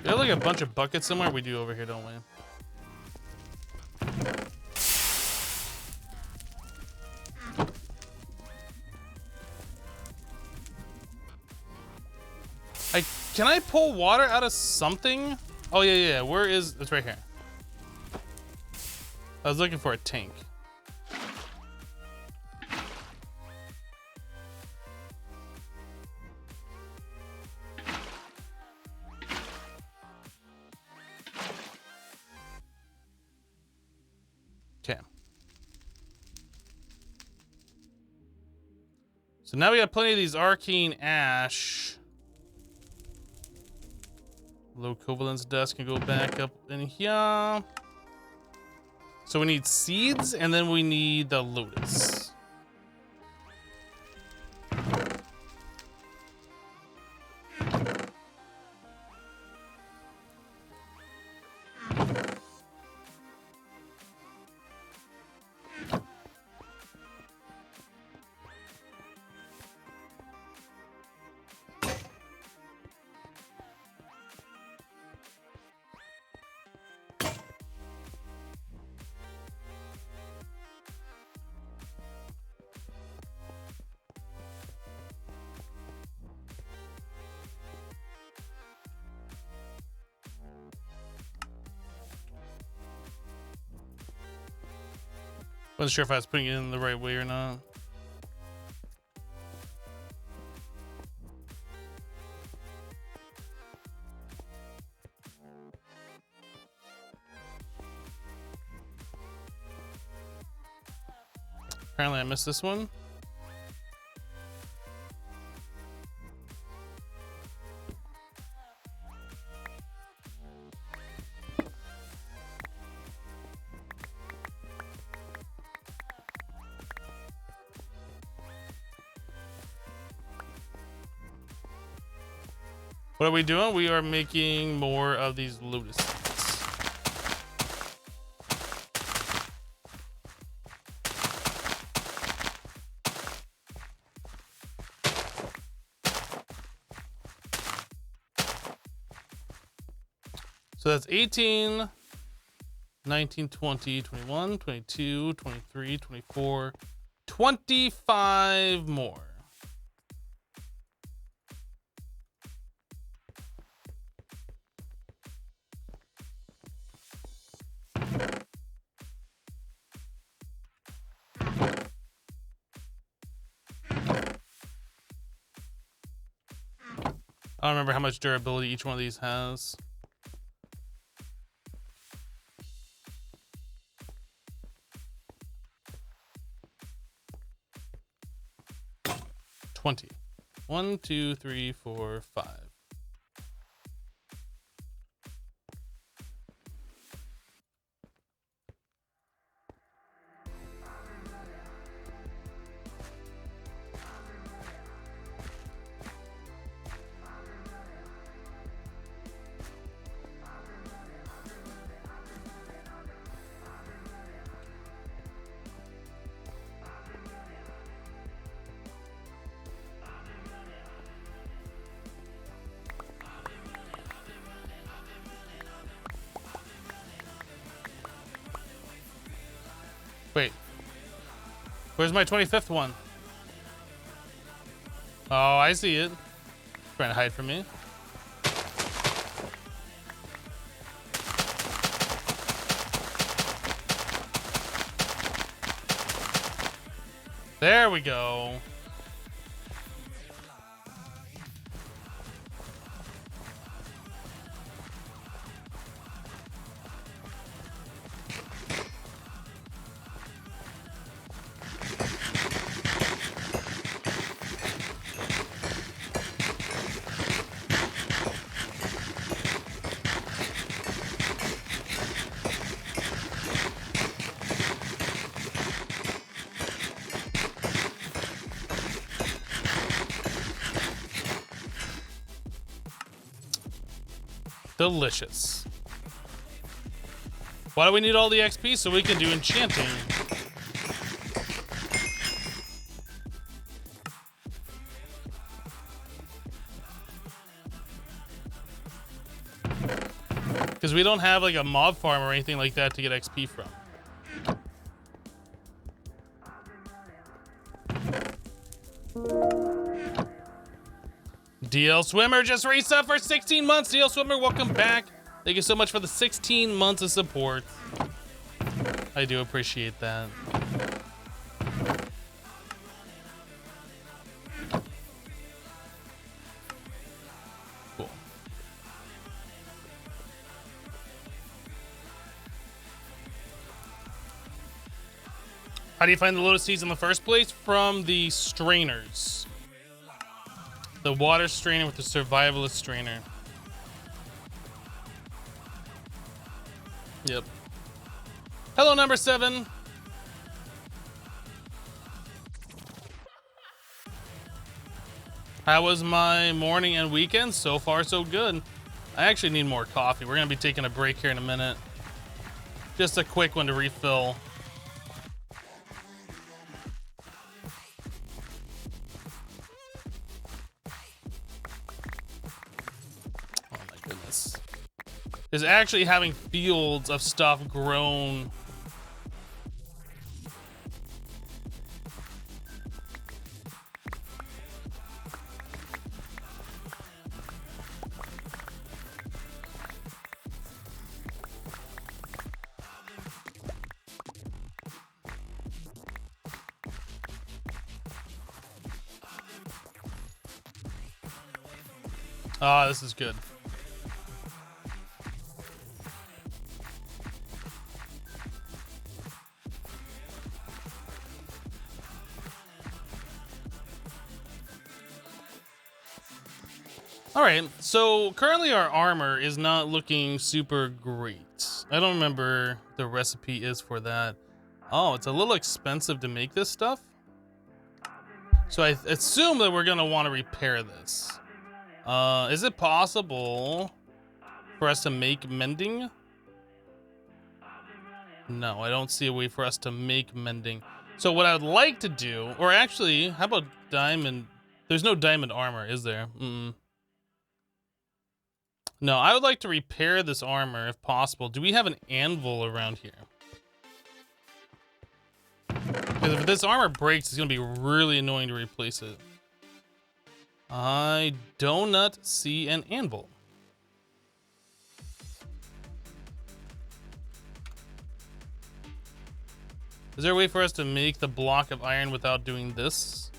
We have like a bunch of buckets somewhere. We do over here, don't we? Can I pull water out of something? Oh yeah. Where is? It's right here. I was looking for a tank. Okay. So now we got plenty of these arcane ash. Low covalence dust can go back up in here. So we need seeds and then we need the lotus. Wasn't sure if I was putting it in the right way or not. Apparently I missed this one. What are we doing? We are making more of these lotus seeds. So that's 18, 19, 20, 21, 22, 23, 24, 25 more. I don't remember how much durability each one of these has. $20. 1, 2, 3, 4, 5. Wait. Where's my 25th one? Oh, I see it. Trying to hide from me. There we go. Delicious. Why do we need all the XP? So we can do enchanting. Because we don't have like a mob farm or anything like that to get XP from. DL Swimmer just resub for 16 months. DL Swimmer, welcome back. Thank you so much for the 16 months of support. I do appreciate that. Cool. How do you find the lotus seeds in the first place? From the strainers. The water strainer with the survivalist strainer. Yep. Hello, number 7. How was my morning and weekend? So far, so good. I actually need more coffee. We're going to be taking a break here in a minute. Just a quick one to refill. Is actually having fields of stuff grown. Ah, this is good. All right, so currently our armor is not looking super great. I don't remember the recipe is for that. Oh, it's a little expensive to make this stuff. So I assume that we're gonna want to repair this. Is it possible for us to make mending? No, I don't see a way for us to make mending. So what I would like to do, or actually, how about diamond? There's no diamond armor, is there? No, I would like to repair this armor if possible. Do we have an anvil around here? Because if this armor breaks, it's going to be really annoying to replace it. I do not see an anvil. Is there a way for us to make the block of iron without doing this?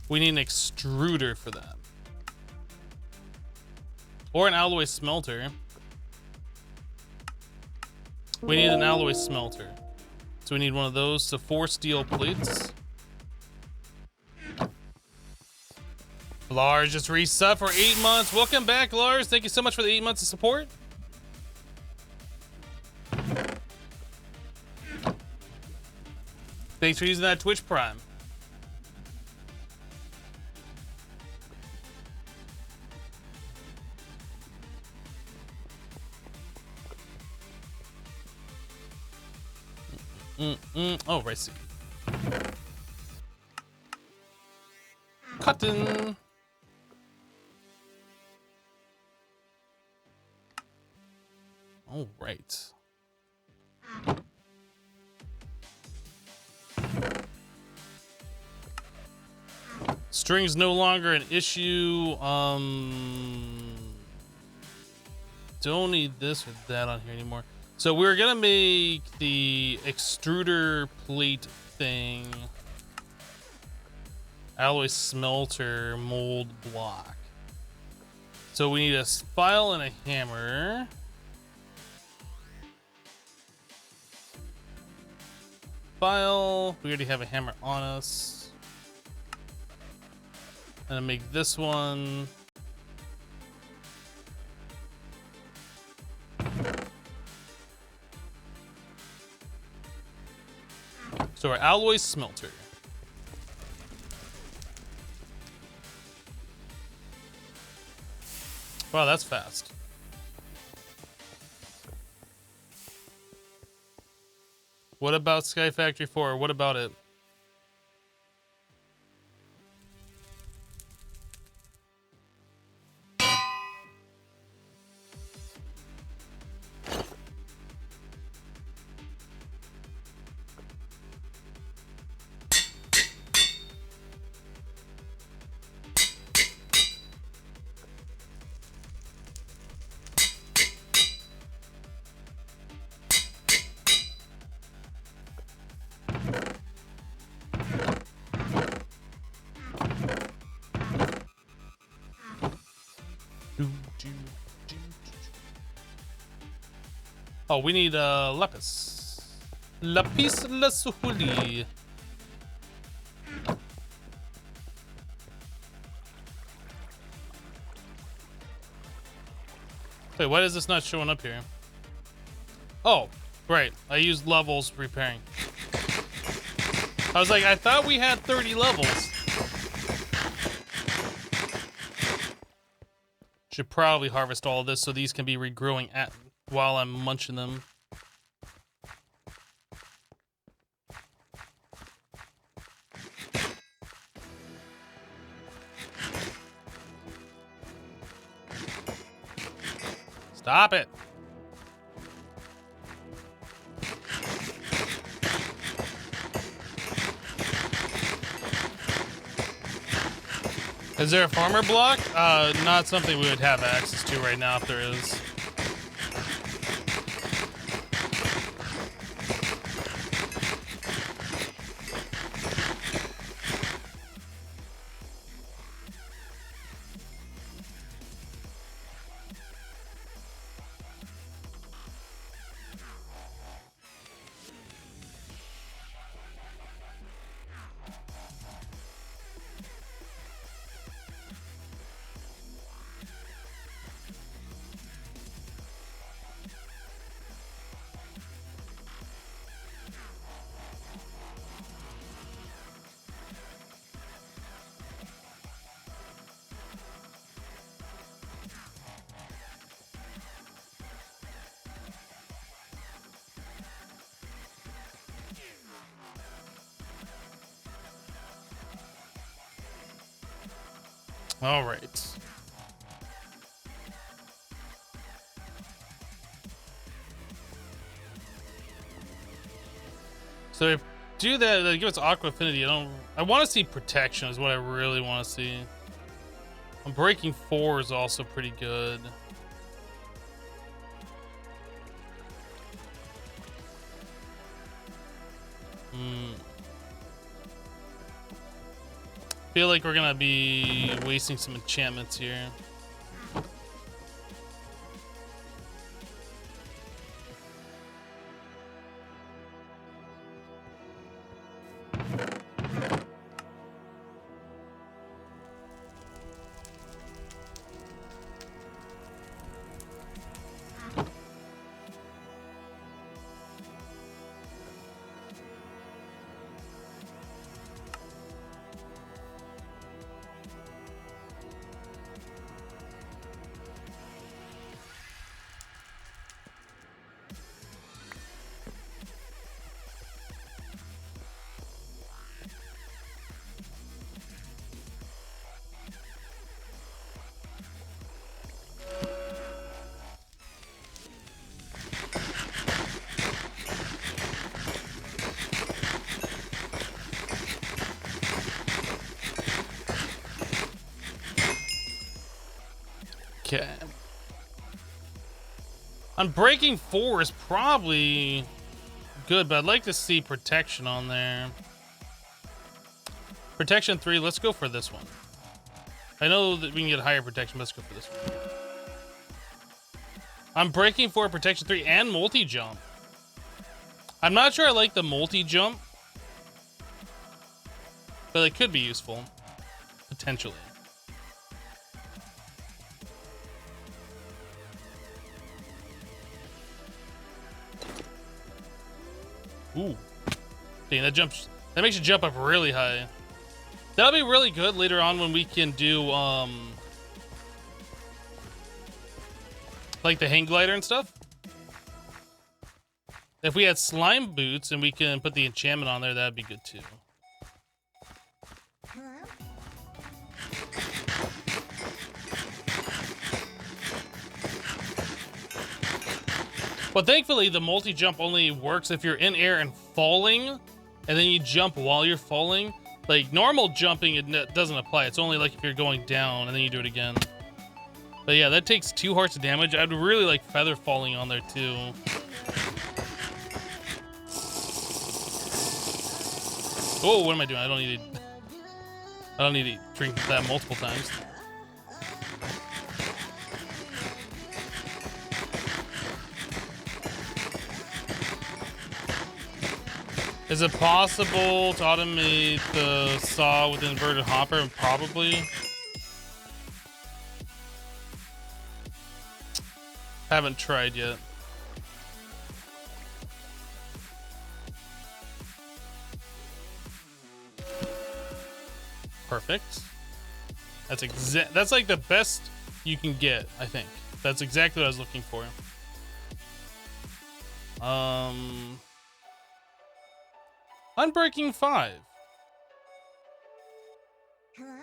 We need an extruder for that. Or an alloy smelter. We need an alloy smelter. So we need one of those. So 4 steel plates. Lars just resub for 8 months. Welcome back, Lars. Thank you so much for the 8 months of support. Thanks for using that Twitch Prime. Oh, right. See. Cotton. All right. String's no longer an issue. Don't need this or that on here anymore. So we're gonna make the extruder plate thing. Alloy smelter mold block. So we need a file and a hammer. File. We already have a hammer on us. I'm gonna make this one. So our alloy smelter. Wow, that's fast. What about Sky Factory 4? What about it? Oh, we need lapis. Lapis lazuli. Wait, why is this not showing up here? Oh, right. I used levels repairing. I was like, I thought we had 30 levels. Should probably harvest all of this so these can be regrowing at while I'm munching them. Stop it. Is there a farmer block? Not something we would have access to right now if there is. All right. So if do that, give us aqua affinity. I want to see protection is what I really want to see. Breaking 4 is also pretty good. feel like we're gonna be wasting some enchantments here. Okay. Unbreaking 4 is probably good, but I'd like to see protection on there. Protection 3, let's go for this one. I know that we can get higher protection, but let's go for this one. Unbreaking 4, protection 3, and multi-jump. I'm not sure I like the multi-jump, but it could be useful, potentially. Ooh. Dang, that makes you jump up really high. That'll be really good later on when we can do like the hang glider and stuff. If we had slime boots and we can put the enchantment on there, that'd be good too. But thankfully, the multi-jump only works if you're in air and falling, and then you jump while you're falling. Like, normal jumping, it doesn't apply. It's only like if you're going down, and then you do it again. But yeah, that takes 2 hearts of damage. I'd really like feather falling on there, too. Oh, what am I doing? I don't need to drink that multiple times. Is it possible to automate the saw with inverted hopper? Probably. Haven't tried yet. Perfect. That's like the best you can get, I think. That's exactly what I was looking for. Unbreaking 5. Hello?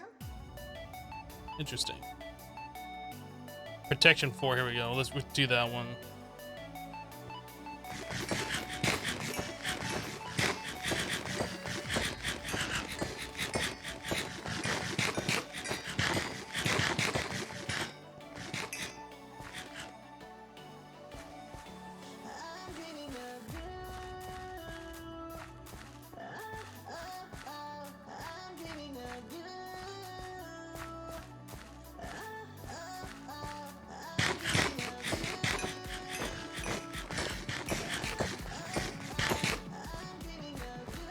Interesting. Protection 4, here we go. Let's do that one.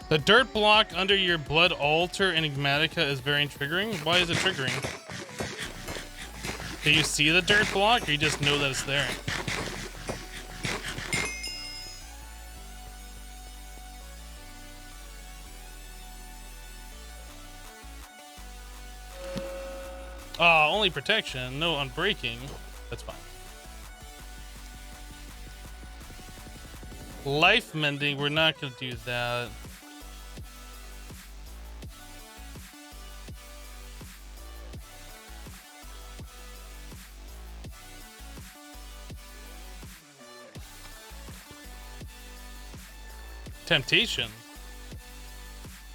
The dirt block under your blood altar Enigmatica is very triggering. Why is it triggering? Do you see the dirt block, or you just know that it's there? Oh, only protection, no unbreaking. That's fine. Life mending, we're not gonna do that. Temptation?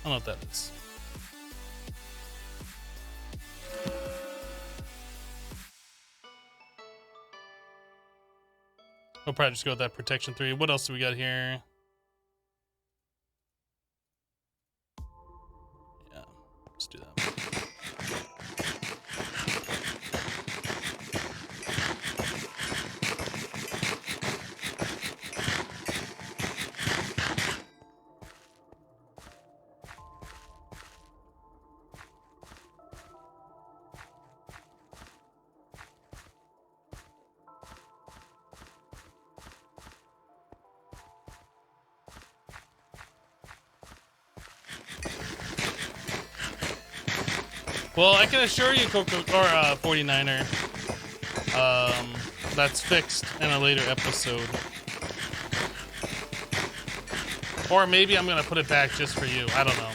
I don't know what that is. We'll probably just go with that protection 3. What else do we got here? Yeah, let's do that. Well, I can assure you, Coco or 49er, that's fixed in a later episode. Or maybe I'm gonna put it back just for you. I don't know.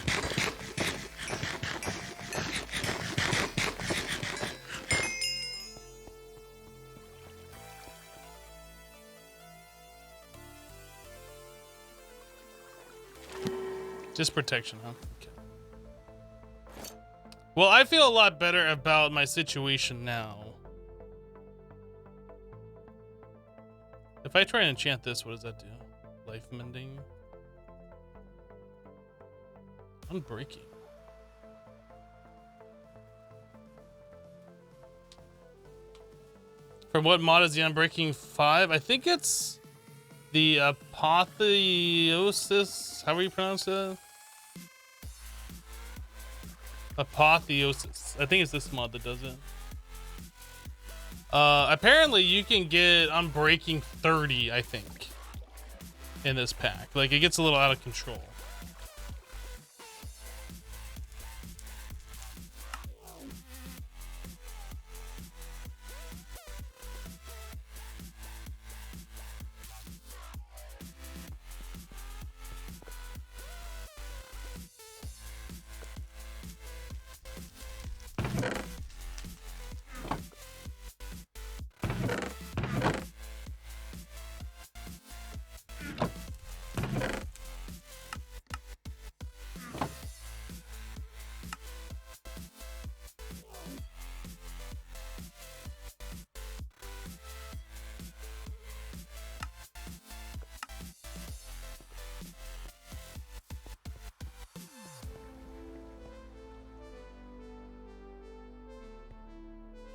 Just protection, huh? Okay. Well, I feel a lot better about my situation now. If I try and enchant this, what does that do? Life mending. Unbreaking. From what mod is the Unbreaking 5? I think it's the Apotheosis. How do you pronounce that? Apotheosis. I think it's this mod that does it. Apparently you can get Unbreaking 30, I think, in this pack. Like, it gets a little out of control.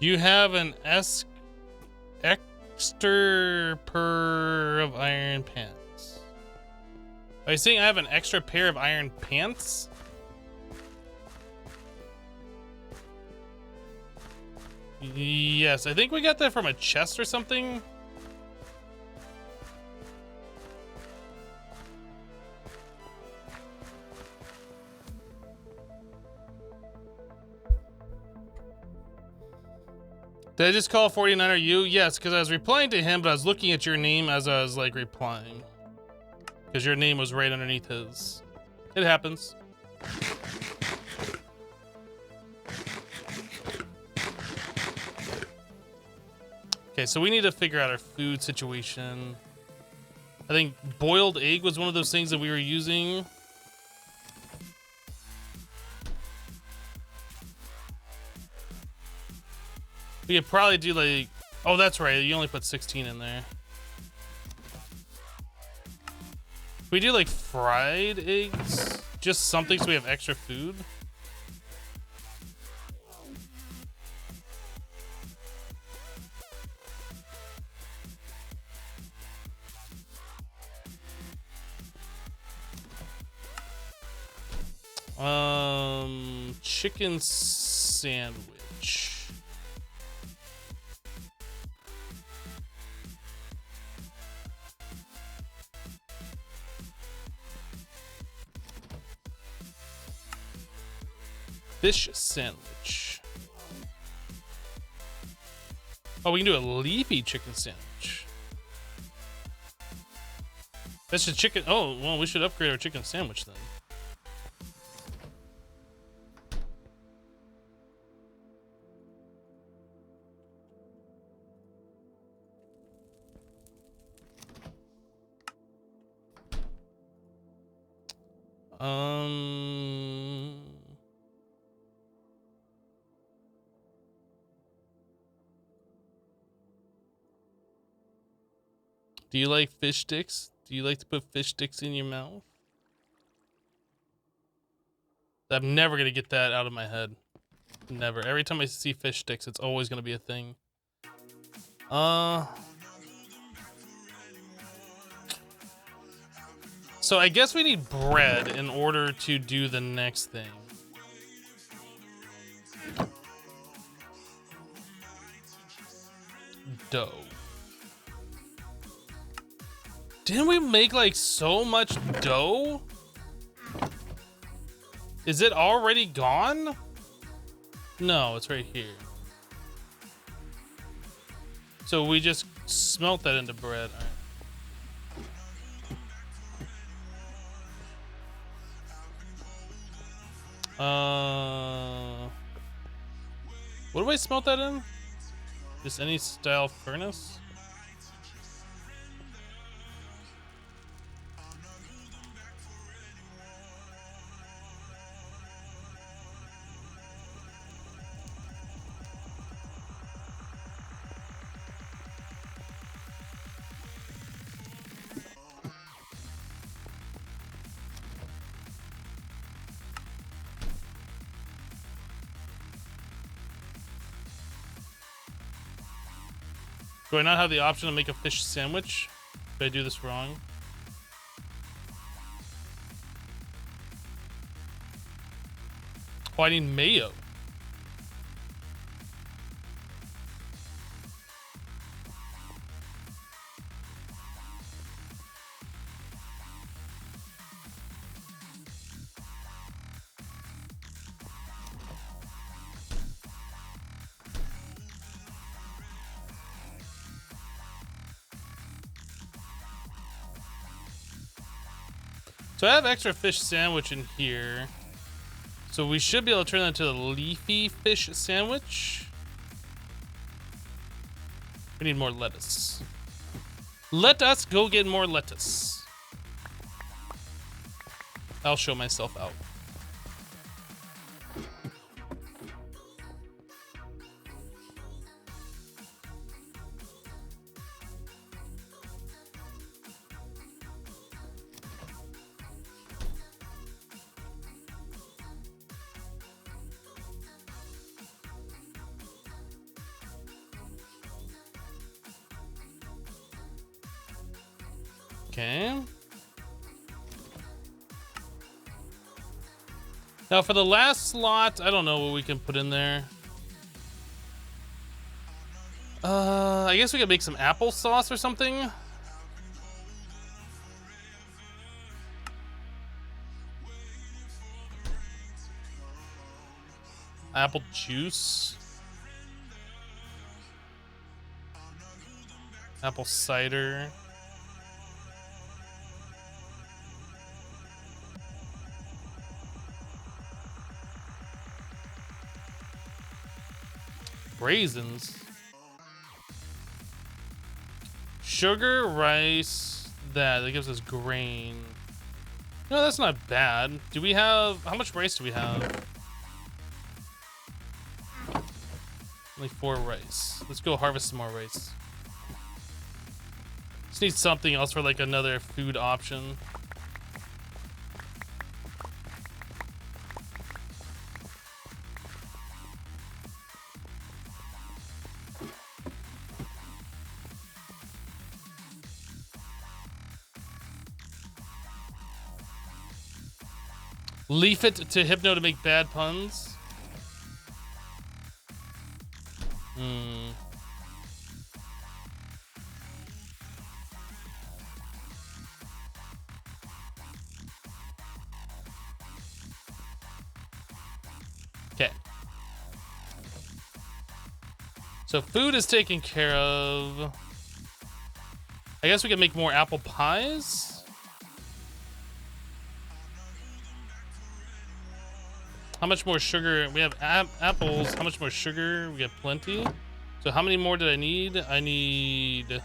You have an extra pair of iron pants. Are you saying I have an extra pair of iron pants? Yes, I think we got that from a chest or something. Did I just call 49er you? Yes, because I was replying to him, but I was looking at your name as I was like replying. Because your name was right underneath his. It happens. Okay, so we need to figure out our food situation. I think boiled egg was one of those things that we were using. We could probably do like, oh, that's right. You only put 16 in there. We do like fried eggs, just something so we have extra food. Chicken sandwich. Fish sandwich. Oh, we can do a leafy chicken sandwich. That's a chicken. Oh, well, we should upgrade our chicken sandwich then. Do you like fish sticks? Do you like to put fish sticks in your mouth? I'm never gonna get that out of my head. Never. Every time I see fish sticks, it's always gonna be a thing. So I guess we need bread in order to do the next thing. Dough. Didn't we make like so much dough? Is it already gone? No, it's right here. So we just smelt that into bread. All right. What do I smelt that in? Just any style furnace? Do I not have the option to make a fish sandwich? Did I do this wrong? Oh, I need mayo. So I have extra fish sandwich in here. So we should be able to turn that into a leafy fish sandwich. We need more lettuce. Let us go get more lettuce. I'll show myself out. Okay. Now for the last slot, I don't know what we can put in there. I guess we could make some applesauce or something. Apple juice. Apple cider. Raisins. Sugar, rice, that gives us grain. No, that's not bad. Do we have, how much rice do we have? Only 4 rice. Let's go harvest some more rice. Just need something else for like another food option. Leaf it to Hypno to make bad puns. Okay. So food is taken care of. I guess we can make more apple pies. How much more sugar? We have apples. How much more sugar? We got plenty. So how many more did I need? I need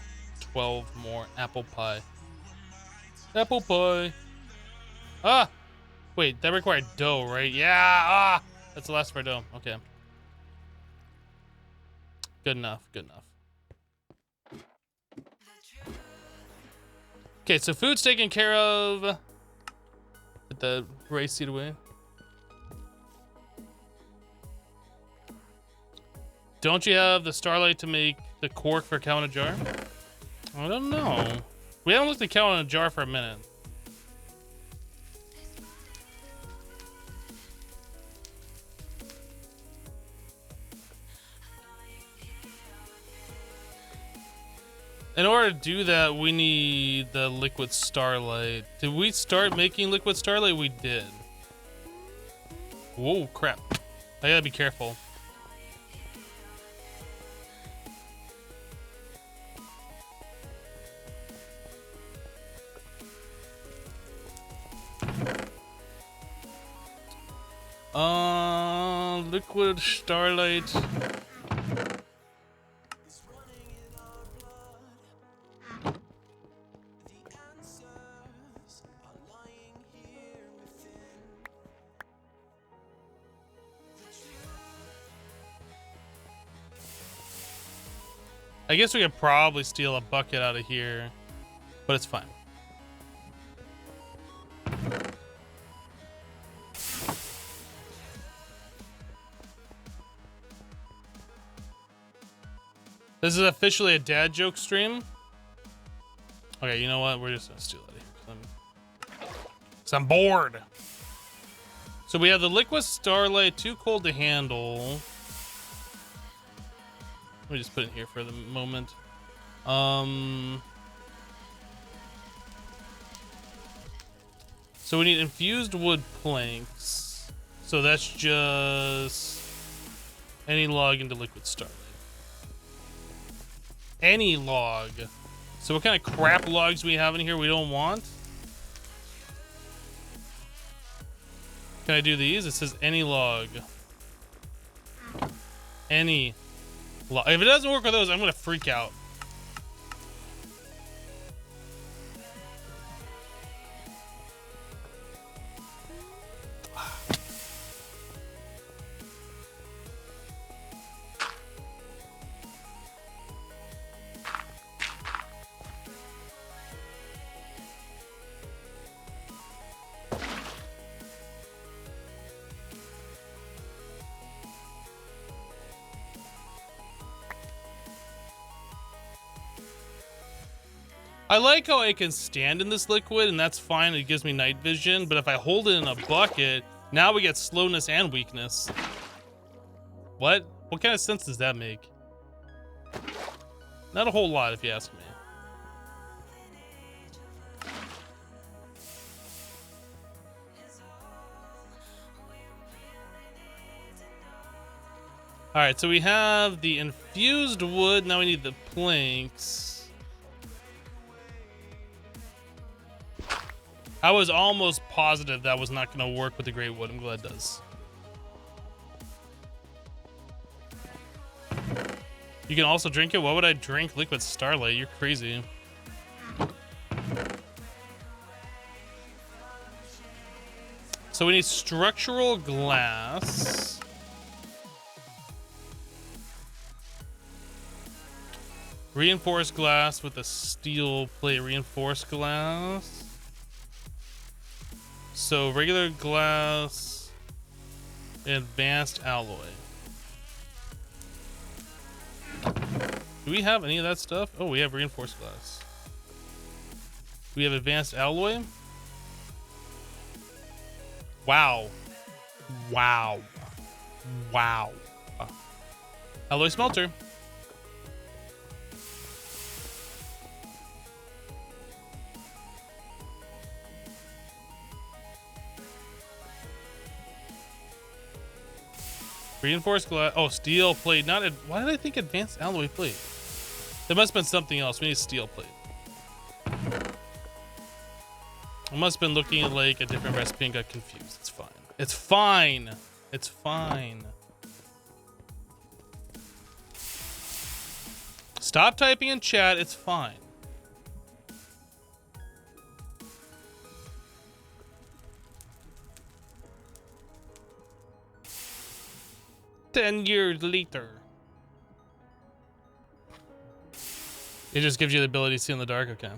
12 more apple pie. Apple pie. Ah! Wait, that required dough, right? Yeah! Ah! That's the last of our dough. Okay. Good enough. Good enough. Okay, so food's taken care of. Put the rice seed away. Don't you have the Starlight to make the cork for cow in a jar? I don't know. We haven't looked at cow in a jar for a minute. In order to do that, we need the liquid Starlight. Did we start making liquid Starlight? We did. Whoa, crap. I gotta be careful. Liquid Starlight. I guess we could probably steal a bucket out of here, but it's fine. This is officially a dad joke stream. Okay, you know what? We're just gonna steal it here. 'Cause I'm bored. So we have the Liquid Starlight, too cold to handle. Let me just put it here for the moment. So we need infused wood planks. So that's just any log into Liquid Starlight. Any log. So what kind of crap logs we have in here we don't want? Can I do these? It says any log. Any log. If it doesn't work with those, I'm gonna freak out. I like how I can stand in this liquid, and that's fine. It gives me night vision. But if I hold it in a bucket, now we get slowness and weakness. What? What kind of sense does that make? Not a whole lot, if you ask me. All right, so we have the infused wood. Now we need the planks. I was almost positive that was not going to work with the great wood. I'm glad it does. You can also drink it. Why would I drink Liquid Starlight? You're crazy. So we need structural glass. Reinforced glass with a steel plate. Reinforced glass. So regular glass, advanced alloy. Do we have any of that stuff? Oh, we have reinforced glass. We have advanced alloy. Wow. Wow. Wow. Alloy smelter. Reinforced glass. Oh, steel plate. Not. Why did I think advanced alloy plate? There must have been something else. We need steel plate. I must have been looking at like a different recipe and got confused. It's fine. It's fine. It's fine. Stop typing in chat. It's fine. Ten years later. It just gives you the ability to see in the dark. Okay.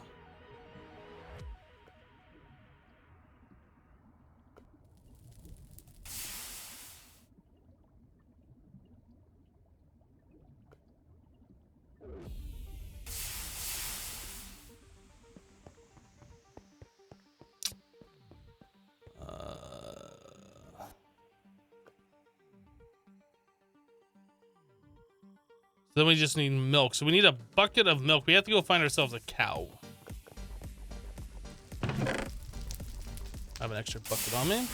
Then we just need milk. So we need a bucket of milk. We have to go find ourselves a cow. I have an extra bucket on me.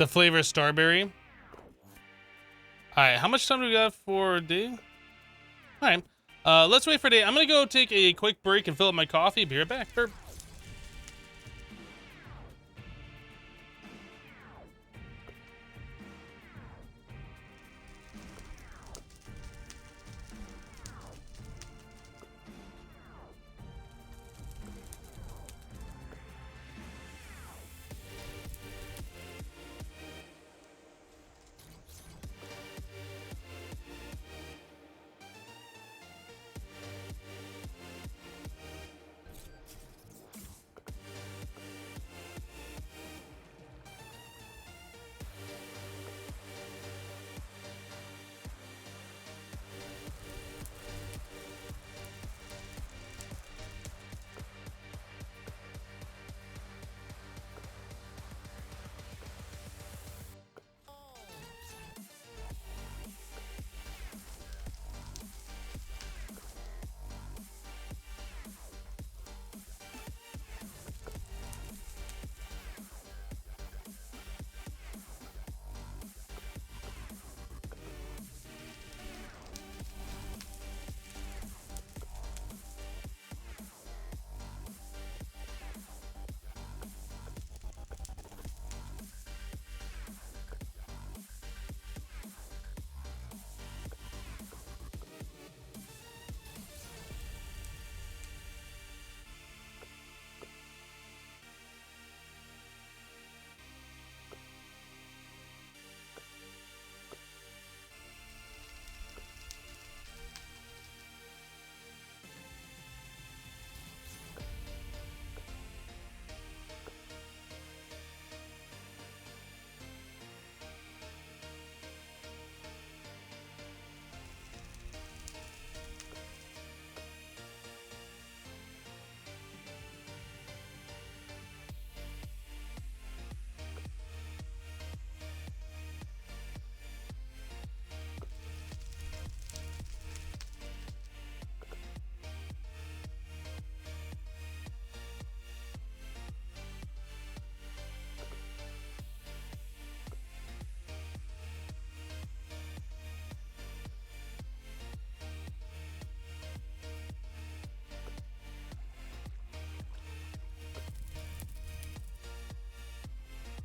The flavor of Starberry. All right, how much time do we got for day? All right, let's wait for day. I'm gonna go take a quick break and fill up my coffee. Be right back. Burp.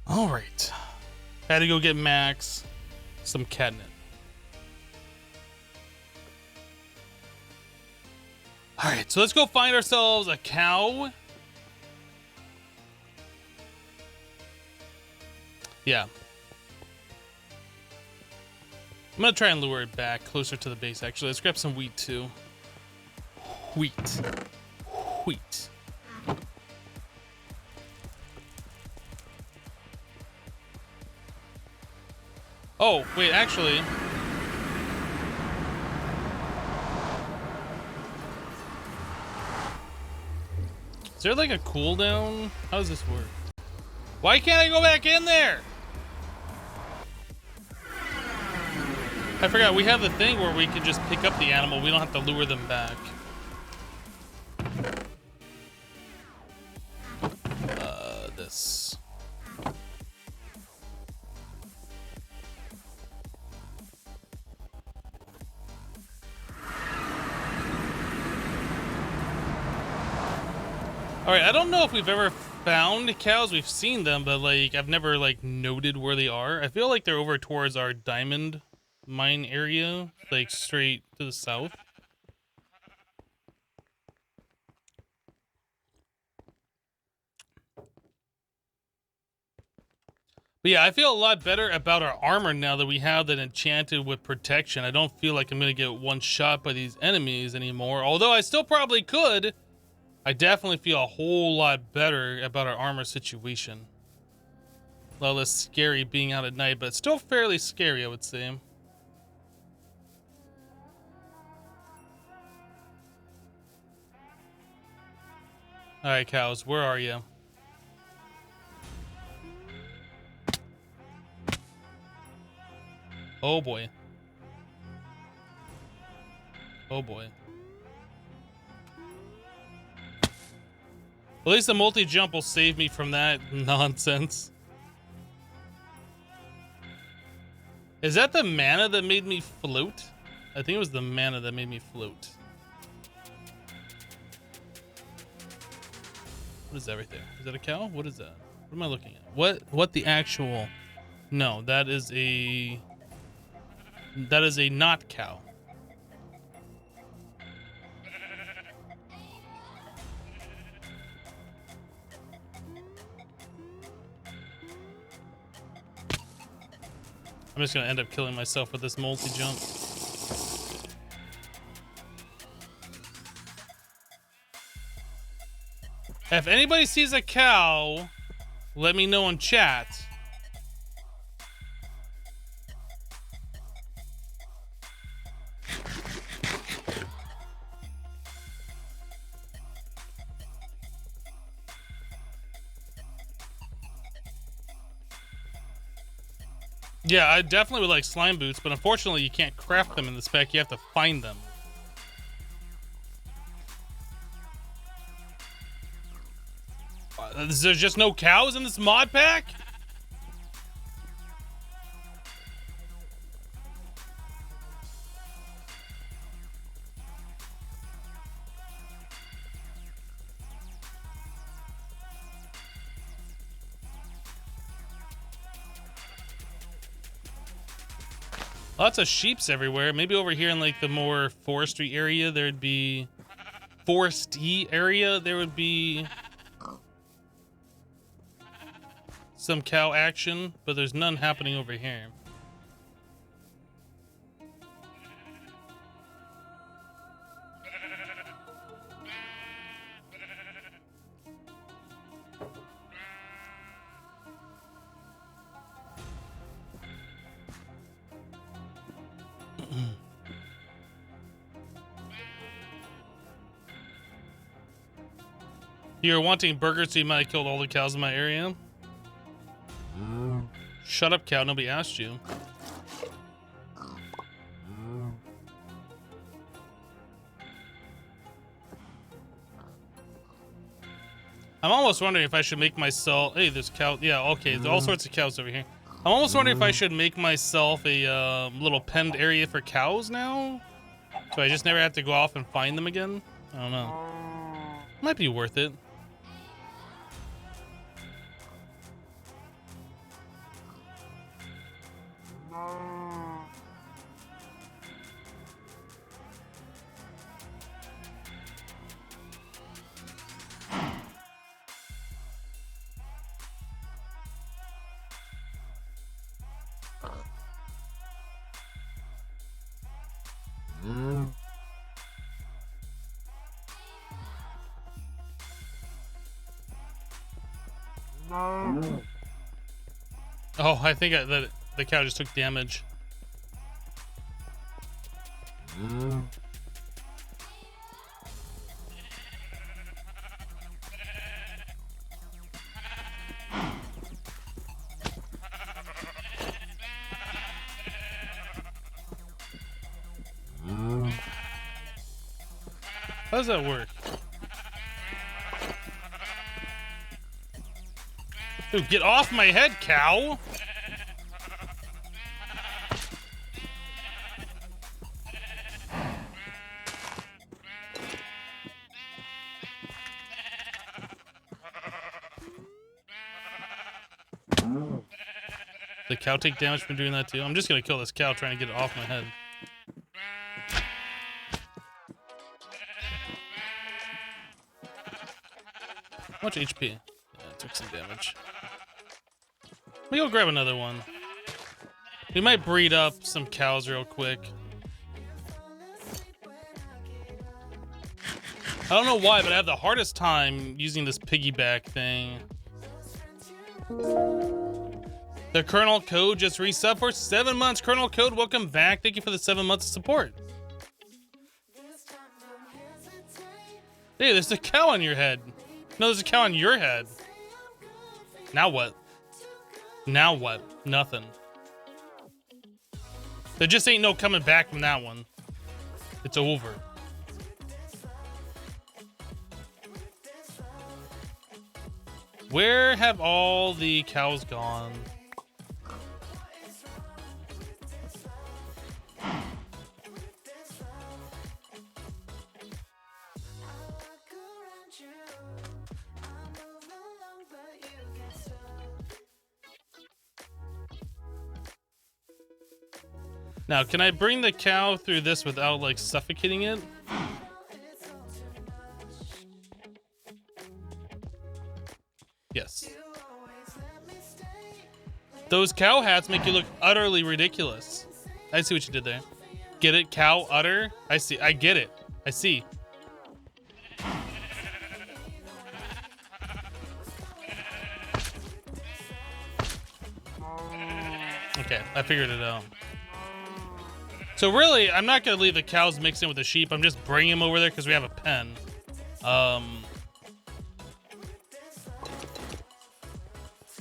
All right, had to go get Max some catnip. All right, so let's go find ourselves a cow. Yeah. I'm gonna try and lure it back closer to the base, actually. Let's grab some wheat, too. Wheat. Wheat. Oh, wait, actually... Is there like a cooldown? How does this work? Why can't I go back in there? I forgot, we have the thing where we can just pick up the animal. We don't have to lure them back. This. All right, I don't know if we've ever found cows. We've seen them, but like I've never like noted where they are. I feel like they're over towards our diamond mine area, like straight to the south. But yeah, I feel a lot better about our armor now that we have that enchanted with protection. I don't feel like I'm gonna get one shot by these enemies anymore, although I still probably could. I definitely feel a whole lot better about our armor situation. A lot less scary being out at night, but still fairly scary, I would say. Alright, cows, where are you? Oh boy. Oh boy. At least the multi-jump will save me from that nonsense. Is that the mana that made me float? I think it was the mana that made me float. What is that right there? Is that a cow? What is that? What am I looking at? What the actual? No, that is a not cow. I'm just gonna end up killing myself with this multi-jump. If anybody sees a cow, let me know in chat. Yeah, I definitely would like slime boots, but unfortunately you can't craft them in the spec. You have to find them. Is there just no cows in this mod pack? Lots of sheeps everywhere. Maybe over here in like the more forestry area, there'd be foresty area. There would be some cow action, but there's none happening over here. You're wanting burgers, so you might have killed all the cows in my area. Shut up, cow. Nobody asked you. I'm almost wondering if I should make myself... Hey, there's cow. Yeah, okay. There's all sorts of cows over here. I'm almost wondering if I should make myself a little penned area for cows now. So I just never have to go off and find them again. I don't know. Might be worth it. Oh, I think the cow just took damage. How does that work? Dude, get off my head, cow! The cow take damage from doing that too? I'm just gonna kill this cow trying to get it off my head. How much HP? Yeah, it took some damage. Let me go grab another one. We might breed up some cows real quick. I don't know why, but I have the hardest time using this piggyback thing. The Colonel Code just resubbed for 7 months. Colonel Code, welcome back. Thank you for the 7 months of support. Hey, there's a cow on your head. No, there's a cow on your head. Now what? Now what? Nothing. There just ain't no coming back from that one. It's over. Where have all the cows gone? Now, can I bring the cow through this without like suffocating it? Yes. Those cow hats make you look utterly ridiculous. I see what you did there. Get it? Cow udder? I see. I get it. I see. Okay, I figured it out. So really, I'm not gonna leave the cows mixed in with the sheep. I'm just bringing them over there because we have a pen.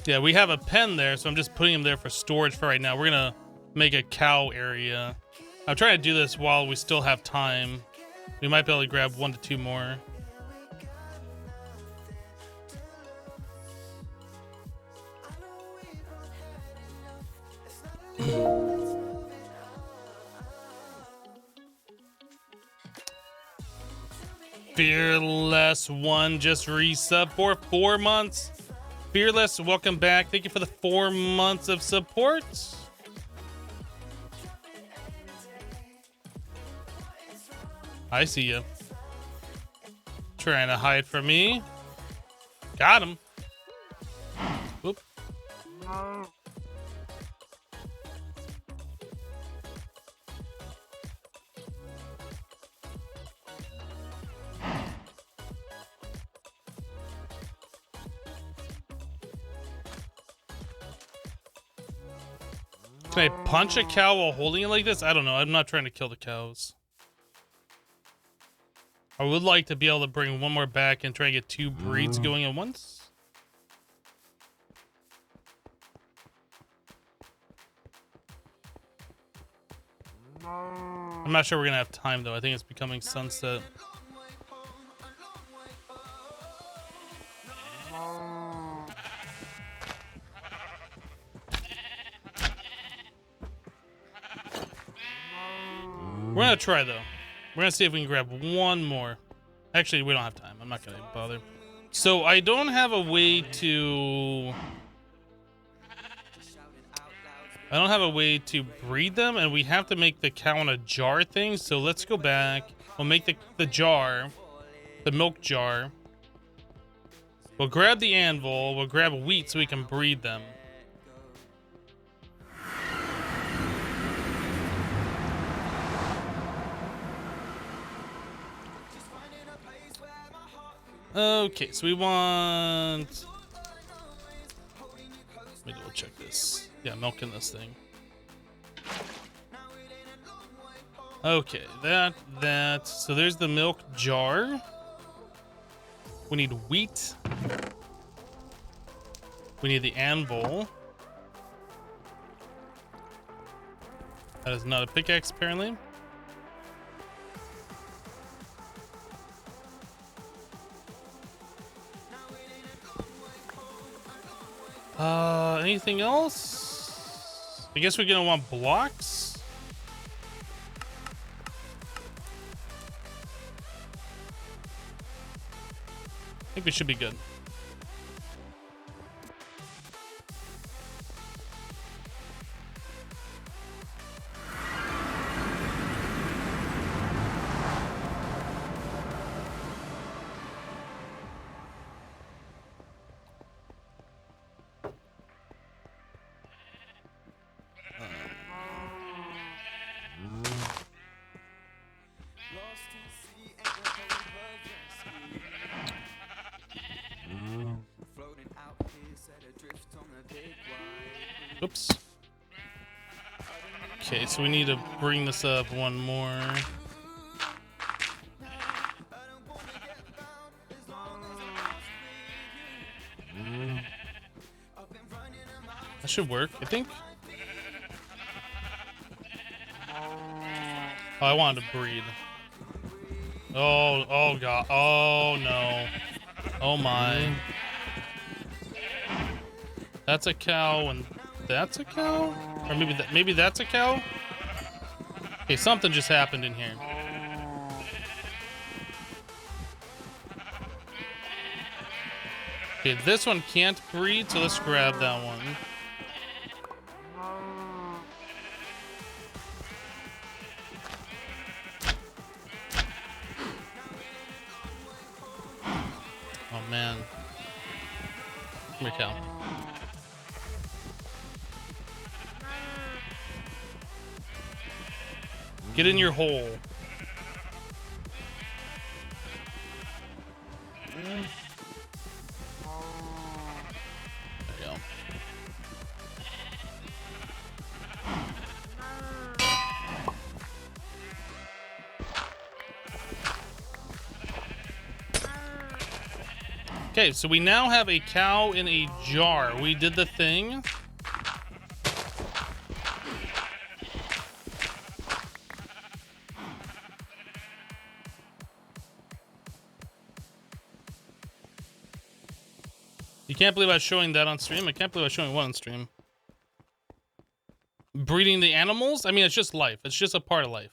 Yeah, we have a pen there, so I'm just putting them there for storage for right now. We're gonna make a cow area. I'm trying to do this while we still have time. We might be able to grab 1 to 2 more. Fearless one just resub for 4 months. Fearless, welcome back. Thank you for the 4 months of support. I see you. Trying to hide from me. Got him. Whoop. Can I punch a cow while holding it like this? I don't know. I'm not trying to kill the cows. I would like to be able to bring one more back and try and get 2 breeds going at once. I'm not sure we're gonna have time though. I think it's becoming sunset. We're gonna try though. We're gonna see if we can grab 1 more. Actually, we don't have time. I'm not gonna bother. So I don't have a way to... I don't have a way to breed them, and we have to make the cow in a jar thing. So let's go back. We'll make the jar, the milk jar. We'll grab the anvil. We'll grab wheat so we can breed them. Okay, so we want... Let me double check this. Yeah, milk in this thing. Okay, that. So there's the milk jar. We need wheat. We need the anvil. That is not a pickaxe, apparently. Anything else? I guess we're gonna want blocks. I think we should be good. Oops. Okay, so we need to bring this up 1 more. That should work, I think. Oh, I wanted to breed. Oh god. Oh no. Oh my. That's a cow and that's a cow? Or maybe that's a cow? Okay, something just happened in here. Okay, this one can't breed, so let's grab that one. Get in your hole. There you go. Okay, so we now have a cow in a jar. We did the thing. You can't believe I was showing that on stream? I can't believe I was showing one on stream. Breeding the animals? I mean, it's just life. It's just a part of life.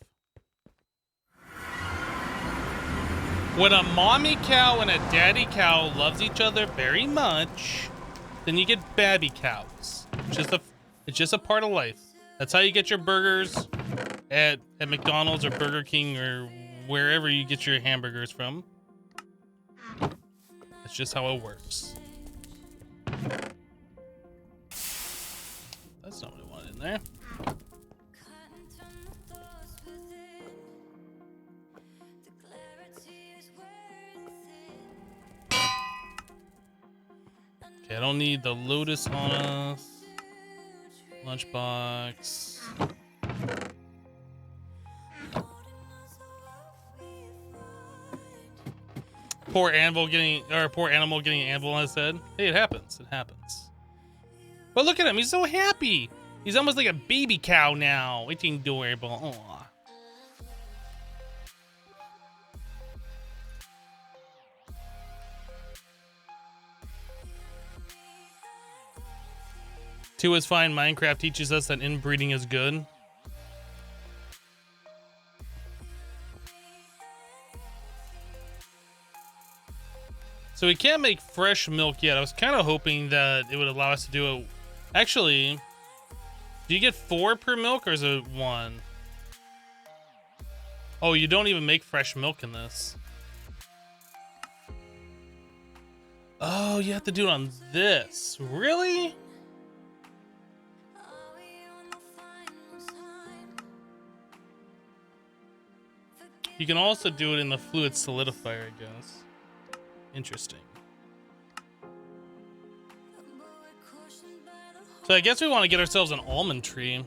When a mommy cow and a daddy cow loves each other very much, then you get babby cows. It's just a part of life. That's how you get your burgers at McDonald's or Burger King or wherever you get your hamburgers from. That's just how it works. That's not what I wanted in there. Okay, I don't need the Lotus on us. Lunchbox. Poor animal getting an anvil on his head. Hey, it happens. It happens. But look at him. He's so happy. He's almost like a baby cow now. It's adorable. Aww. Two is fine. Minecraft teaches us that inbreeding is good. So we can't make fresh milk yet. I was kind of hoping that it would allow us to do it. Actually, do you get 4 per milk or is it 1? Oh, you don't even make fresh milk in this. Oh, you have to do it on this. Really? You can also do it in the fluid solidifier, I guess. Interesting. So I guess we want to get ourselves an almond tree.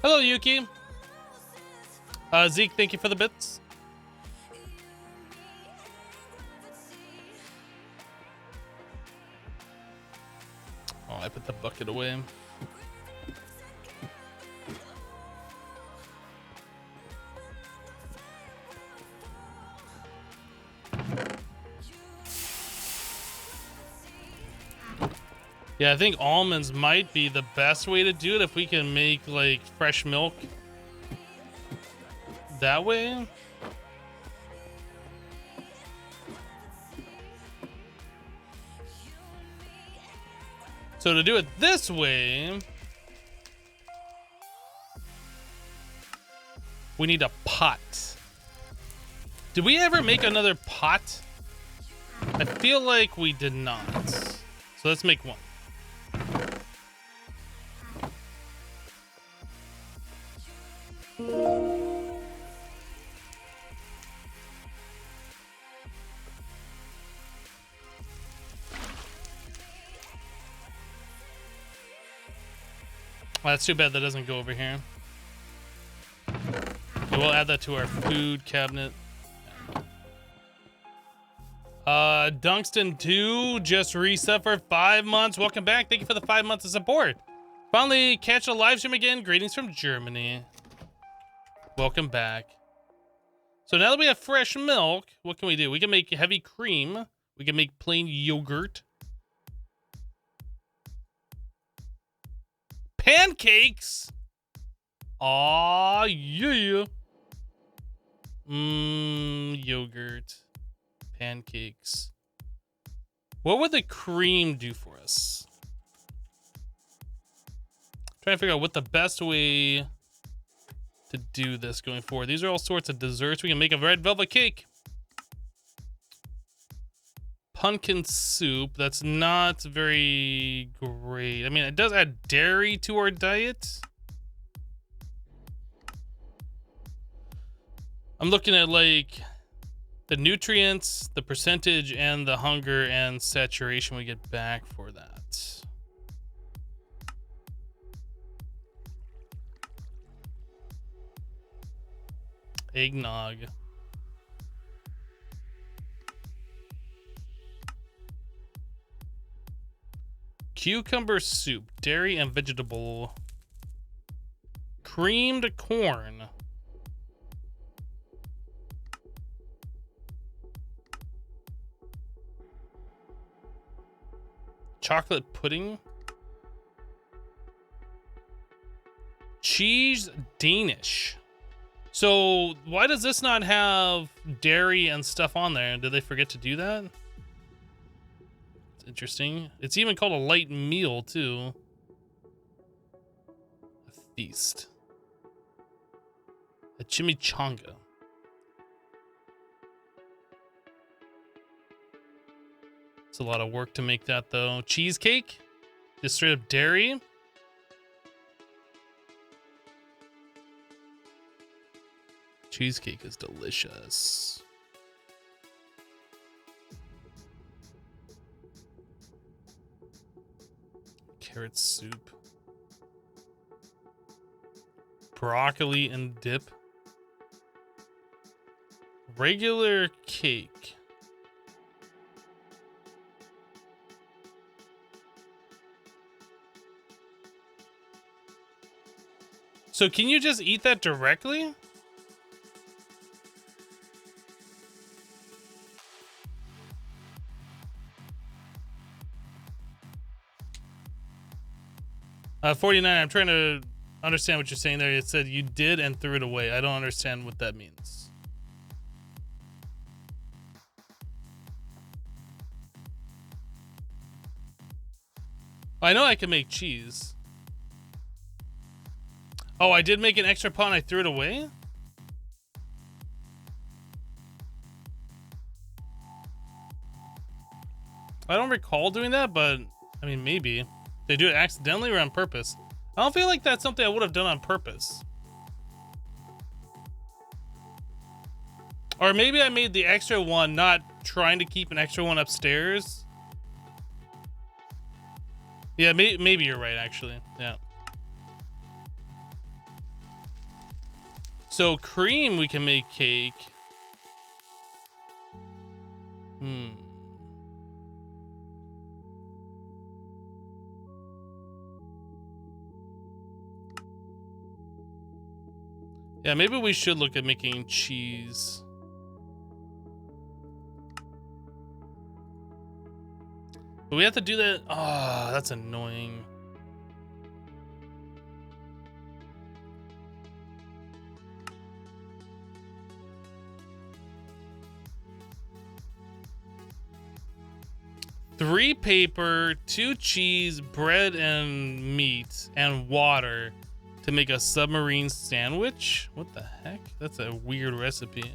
Hello, Yuki. Zeke, thank you for the bits. Oh, I put the bucket away. Yeah, I think almonds might be the best way to do it if we can make like fresh milk that way. So to do it this way, we need a pot. Did we ever make another pot? I feel like we did not. So let's make one. Well, that's too bad that doesn't go over here. We'll add that to our food cabinet. Dunkston2 just reset for 5 months. Welcome back. Thank you for the 5 months of support. Finally catch a live stream again. Greetings from Germany. Welcome back. So now that we have fresh milk, what can we do? We can make heavy cream. We can make plain yogurt. Pancakes. Aw, yeah. Yogurt. Pancakes. What would the cream do for us? Trying to figure out what the best way to do this going forward. These are all sorts of desserts. We can make a red velvet cake. Pumpkin soup. That's not very great. I mean, it does add dairy to our diet. I'm looking at like the nutrients, the percentage, and the hunger and saturation we get back for that. Eggnog. Cucumber soup, dairy and vegetable. Creamed corn. Chocolate pudding. Cheese Danish. So why does this not have dairy and stuff on there? Did they forget to do that? It's interesting. It's even called a light meal too. A feast. A chimichanga. It's a lot of work to make that though. Cheesecake? Just straight up dairy? Cheesecake is delicious. Carrot soup. Broccoli and dip. Regular cake. So can you just eat that directly? Uh, 49, I'm trying to understand what you're saying there. It said you did and threw it away. I don't understand what that means. I know I can make cheese. Oh, I did make an extra pot and I threw it away? I don't recall doing that, but I mean, maybe. They do it accidentally or on purpose. I don't feel like that's something I would have done on purpose. Or maybe I made the extra one not trying to keep an extra one upstairs. Yeah, maybe you're right, actually. Yeah. So cream, we can make cake. Yeah, maybe we should look at making cheese. But we have to do that. Oh, that's annoying. Three paper, 2 cheese, bread and meat, and water to make a submarine sandwich? What the heck? That's a weird recipe.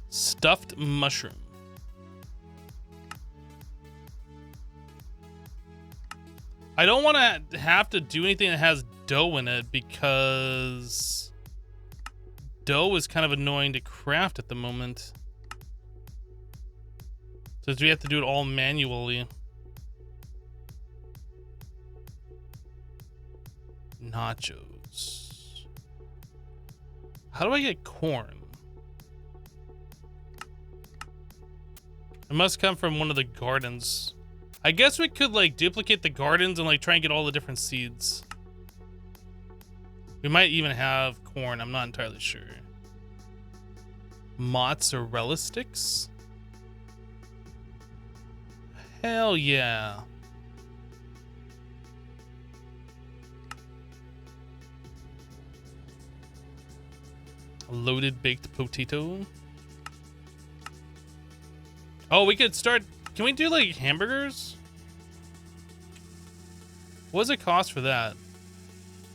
Stuffed mushroom. I don't want to have to do anything that has dough in it because dough is kind of annoying to craft at the moment. So we have to do it all manually. Nachos. How do I get corn? It must come from one of the gardens. I guess we could like duplicate the gardens and like try and get all the different seeds. We might even have corn. I'm not entirely sure. Mozzarella sticks? Hell yeah. Loaded baked potato. Oh, we could start Can we do like hamburgers? What does it cost for that?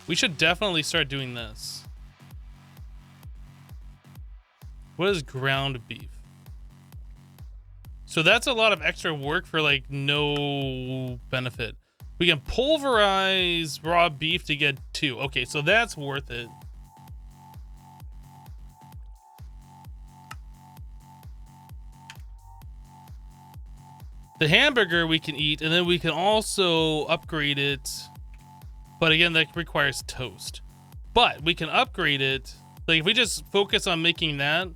We should definitely start doing this. What is ground beef? So that's a lot of extra work for like no benefit. We can pulverize raw beef to get 2. Okay, so that's worth it. The hamburger we can eat, and then we can also upgrade it. But again, that requires toast. But we can upgrade it. Like if we just focus on making that.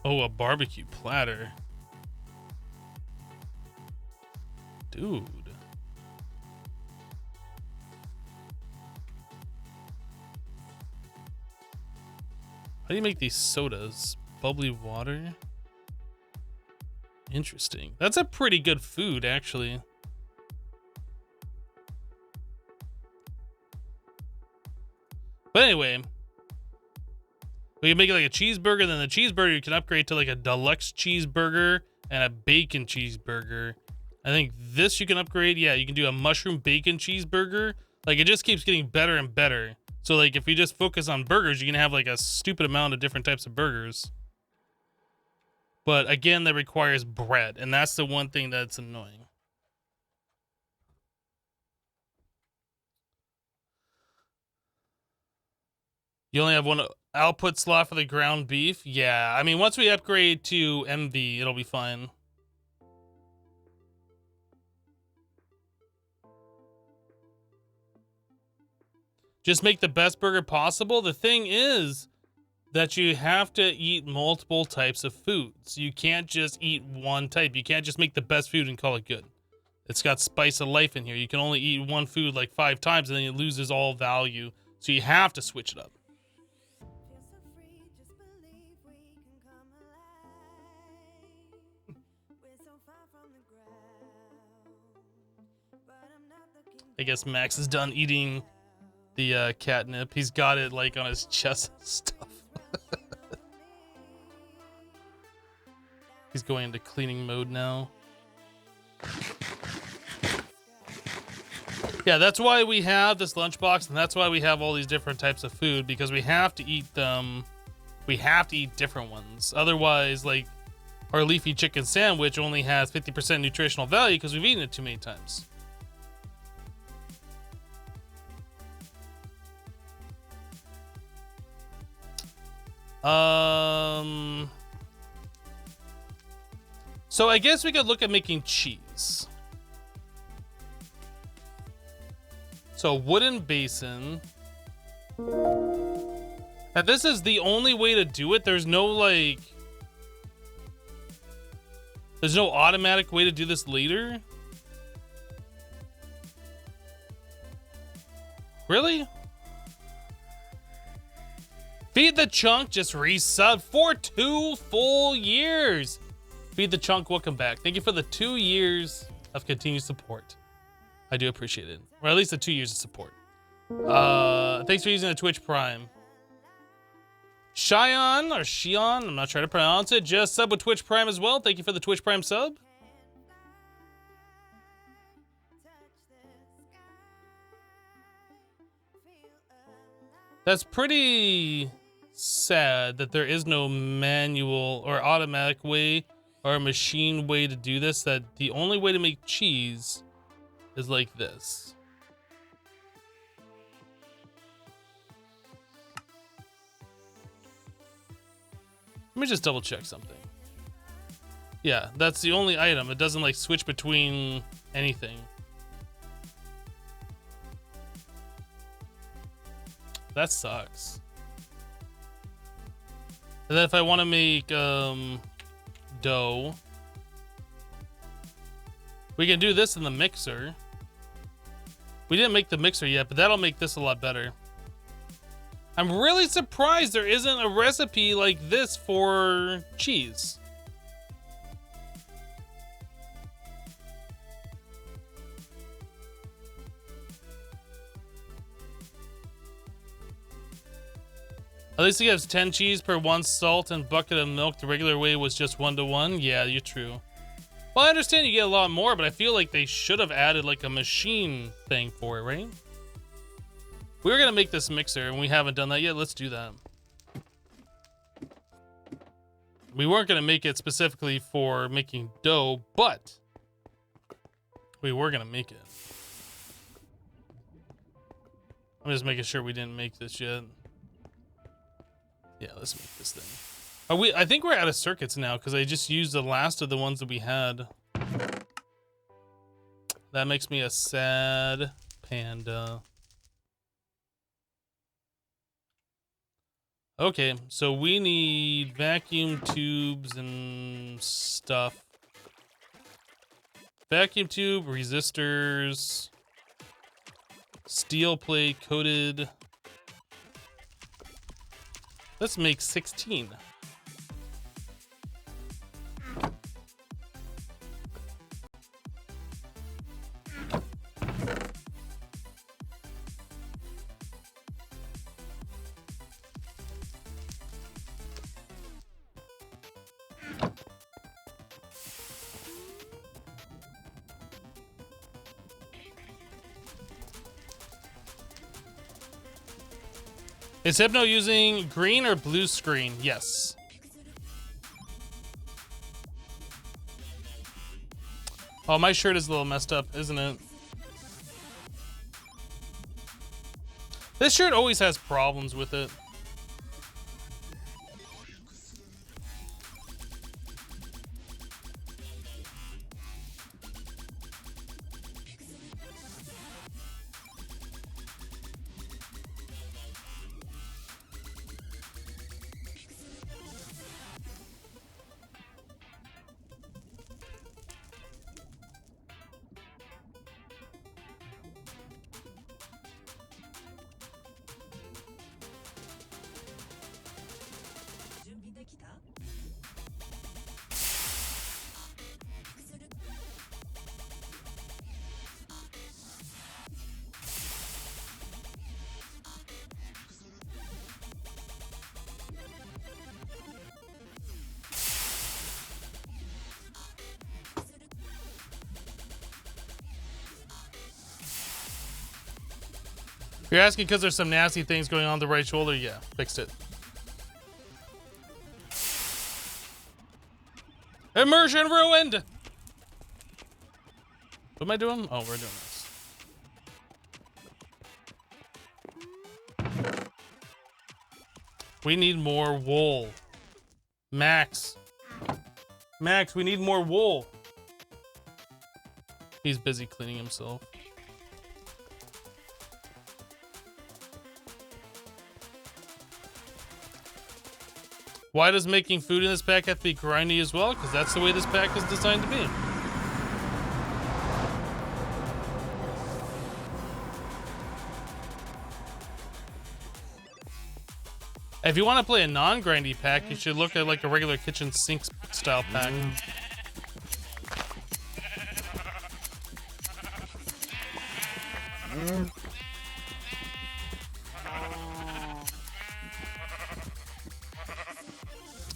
Oh, a barbecue platter. Dude. How do you make these sodas? Bubbly water? Interesting. That's a pretty good food, actually. But anyway, we can make it like a cheeseburger. Then the cheeseburger you can upgrade to like a deluxe cheeseburger and a bacon cheeseburger. I think this you can upgrade. Yeah, you can do a mushroom bacon cheeseburger. Like it just keeps getting better and better. So like if we just focus on burgers, you can have like a stupid amount of different types of burgers. But again, that requires bread, and that's the one thing that's annoying. You only have one output slot for the ground beef? Yeah, I mean, once we upgrade to MV, it'll be fine. Just make the best burger possible. The thing is that you have to eat multiple types of foods. You can't just eat one type. You can't just make the best food and call it good. It's got spice of life in here. You can only eat one food like 5 times and then it loses all value. So you have to switch it up. I guess Max is done eating the catnip. He's got it like on his chest and stuff. He's going into cleaning mode now. Yeah, that's why we have this lunchbox, and that's why we have all these different types of food, because we have to eat them. We have to eat different ones. Otherwise, like, our leafy chicken sandwich only has 50% nutritional value because we've eaten it too many times. So I guess we could look at making cheese. So wooden basin. And this is the only way to do it. There's no like... There's no automatic way to do this later? Really? Feed the Chunk just resubbed for 2 full years. Feed the Chunk, welcome back. Thank you for the 2 years of continued support. I do appreciate it. Or at least the 2 years of support. Thanks for using the Twitch Prime. Shion, or Shion, I'm not trying to pronounce it, just sub with Twitch Prime as well. Thank you for the Twitch Prime sub. That's pretty sad that there is no manual or automatic way or a machine way to do this, that the only way to make cheese is like this. Let me just double check something. Yeah, that's the only item. It doesn't like switch between anything. That sucks. And then if I want to make dough, we can do this in the mixer. We didn't make the mixer yet, but that'll make this a lot better. I'm really surprised there isn't a recipe like this for cheese. At least he gives 10 cheese per 1 salt and bucket of milk. The regular way was just 1 to 1. Yeah, you're true. Well, I understand you get a lot more, but I feel like they should have added like a machine thing for it, right? We were gonna make this mixer and we haven't done that yet. Let's do that. We weren't gonna make it specifically for making dough, but we were gonna make it. I'm just making sure we didn't make this yet. Yeah, let's make this thing. I think we're out of circuits now because I just used the last of the ones that we had. That makes me a sad panda. Okay, so we need vacuum tubes and stuff. Vacuum tube, resistors, steel plate coated. Let's make 16. Is Hypno using green or blue screen? Yes. Oh, my shirt is a little messed up, isn't it? This shirt always has problems with it. You're asking because there's some nasty things going on the right shoulder? Yeah, fixed it. Immersion ruined! What am I doing? Oh, we're doing this. We need more wool. Max. Max, we need more wool. He's busy cleaning himself. Why does making food in this pack have to be grindy as well? Because that's the way this pack is designed to be. If you want to play a non-grindy pack, you should look at like a regular kitchen sink style pack.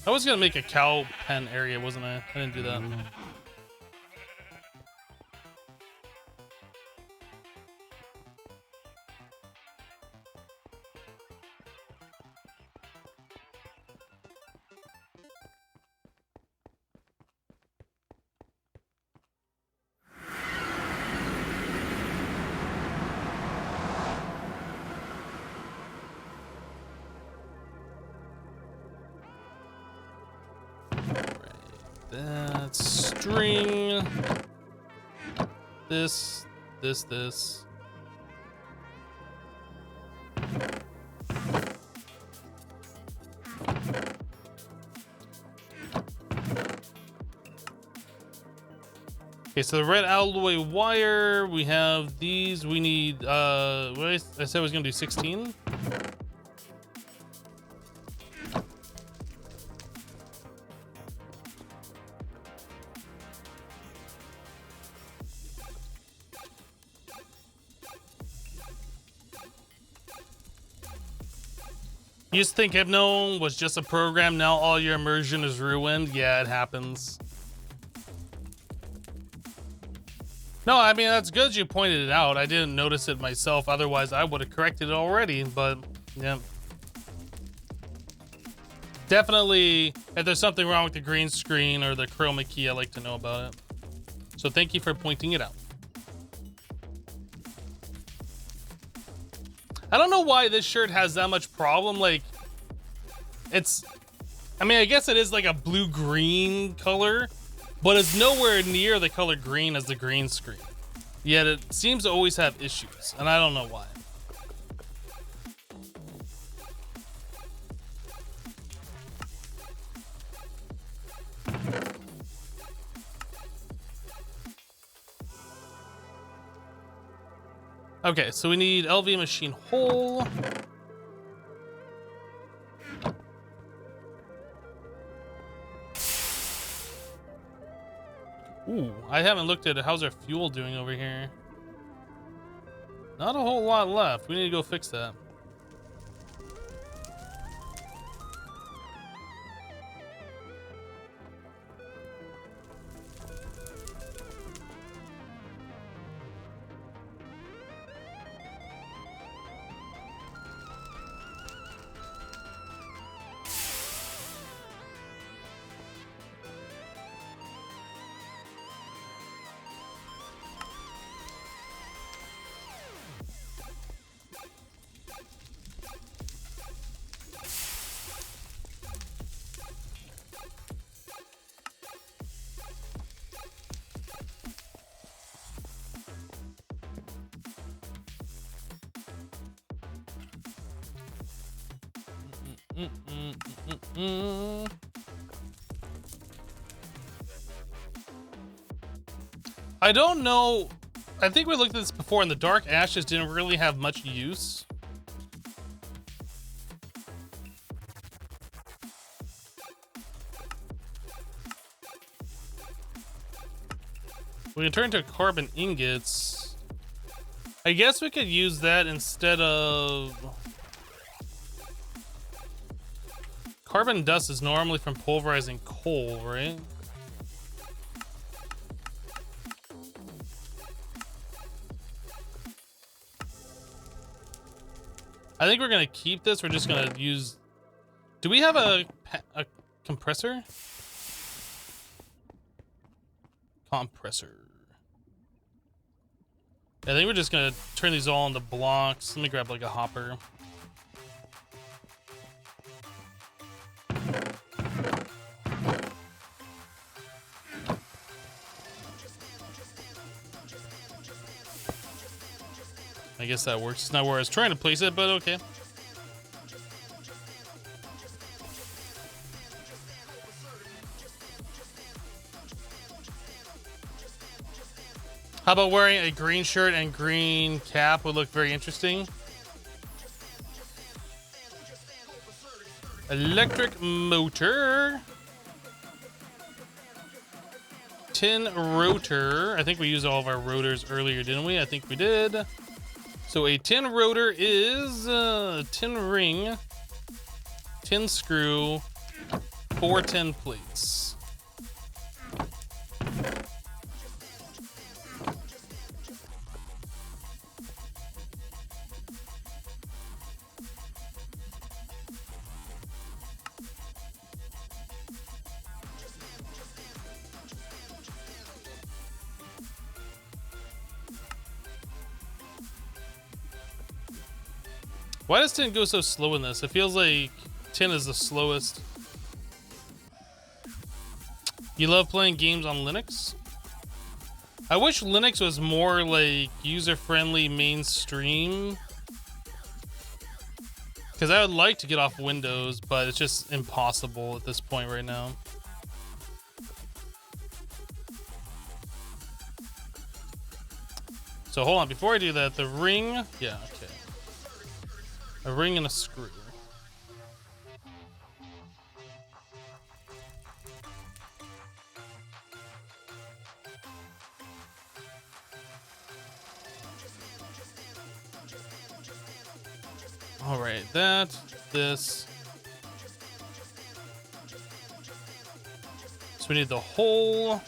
I was gonna make a cow pen area, wasn't I? I didn't do that. That string. This. Okay, so the red alloy wire, we have these. We need, what I said I was gonna do 16. You used to think Hypno was just a program, now all your immersion is ruined? Yeah, it happens. No, I mean, that's good you pointed it out. I didn't notice it myself, otherwise I would have corrected it already, but yeah. Definitely, if there's something wrong with the green screen or the chroma key, I like to know about it. So thank you for pointing it out. I don't know why this shirt has that much problem. Like, it's, I mean, I guess it is like a blue-green color, but it's nowhere near the color green as the green screen. Yet it seems to always have issues, and I don't know why. Okay, so we need LV machine hole. Ooh, I haven't looked at it. How's our fuel doing over here? Not a whole lot left. We need to go fix that. I don't know. I think we looked at this before, and the dark ashes didn't really have much use. We can turn to carbon ingots. I guess we could use that instead of... Carbon dust is normally from pulverizing coal, right? I think we're gonna keep this. We're just gonna use... Do we have a compressor? Compressor. I think we're just gonna turn these all into blocks. Let me grab like a hopper. I guess that works. It's not where I was trying to place it, but okay. How about wearing a green shirt and green cap would look very interesting. Electric motor. Tin rotor. I think we used all of our rotors earlier, didn't we? I think we did. So a tin rotor is a tin ring, tin screw, 4 tin plates. Why does tin go so slow in this? It feels like tin is the slowest. You love playing games on Linux? I wish Linux was more like user-friendly mainstream. Because I would like to get off Windows, but it's just impossible at this point right now. So hold on, before I do that, the ring, yeah, okay. A ring and a screw. All right, that. this. So we need the whole.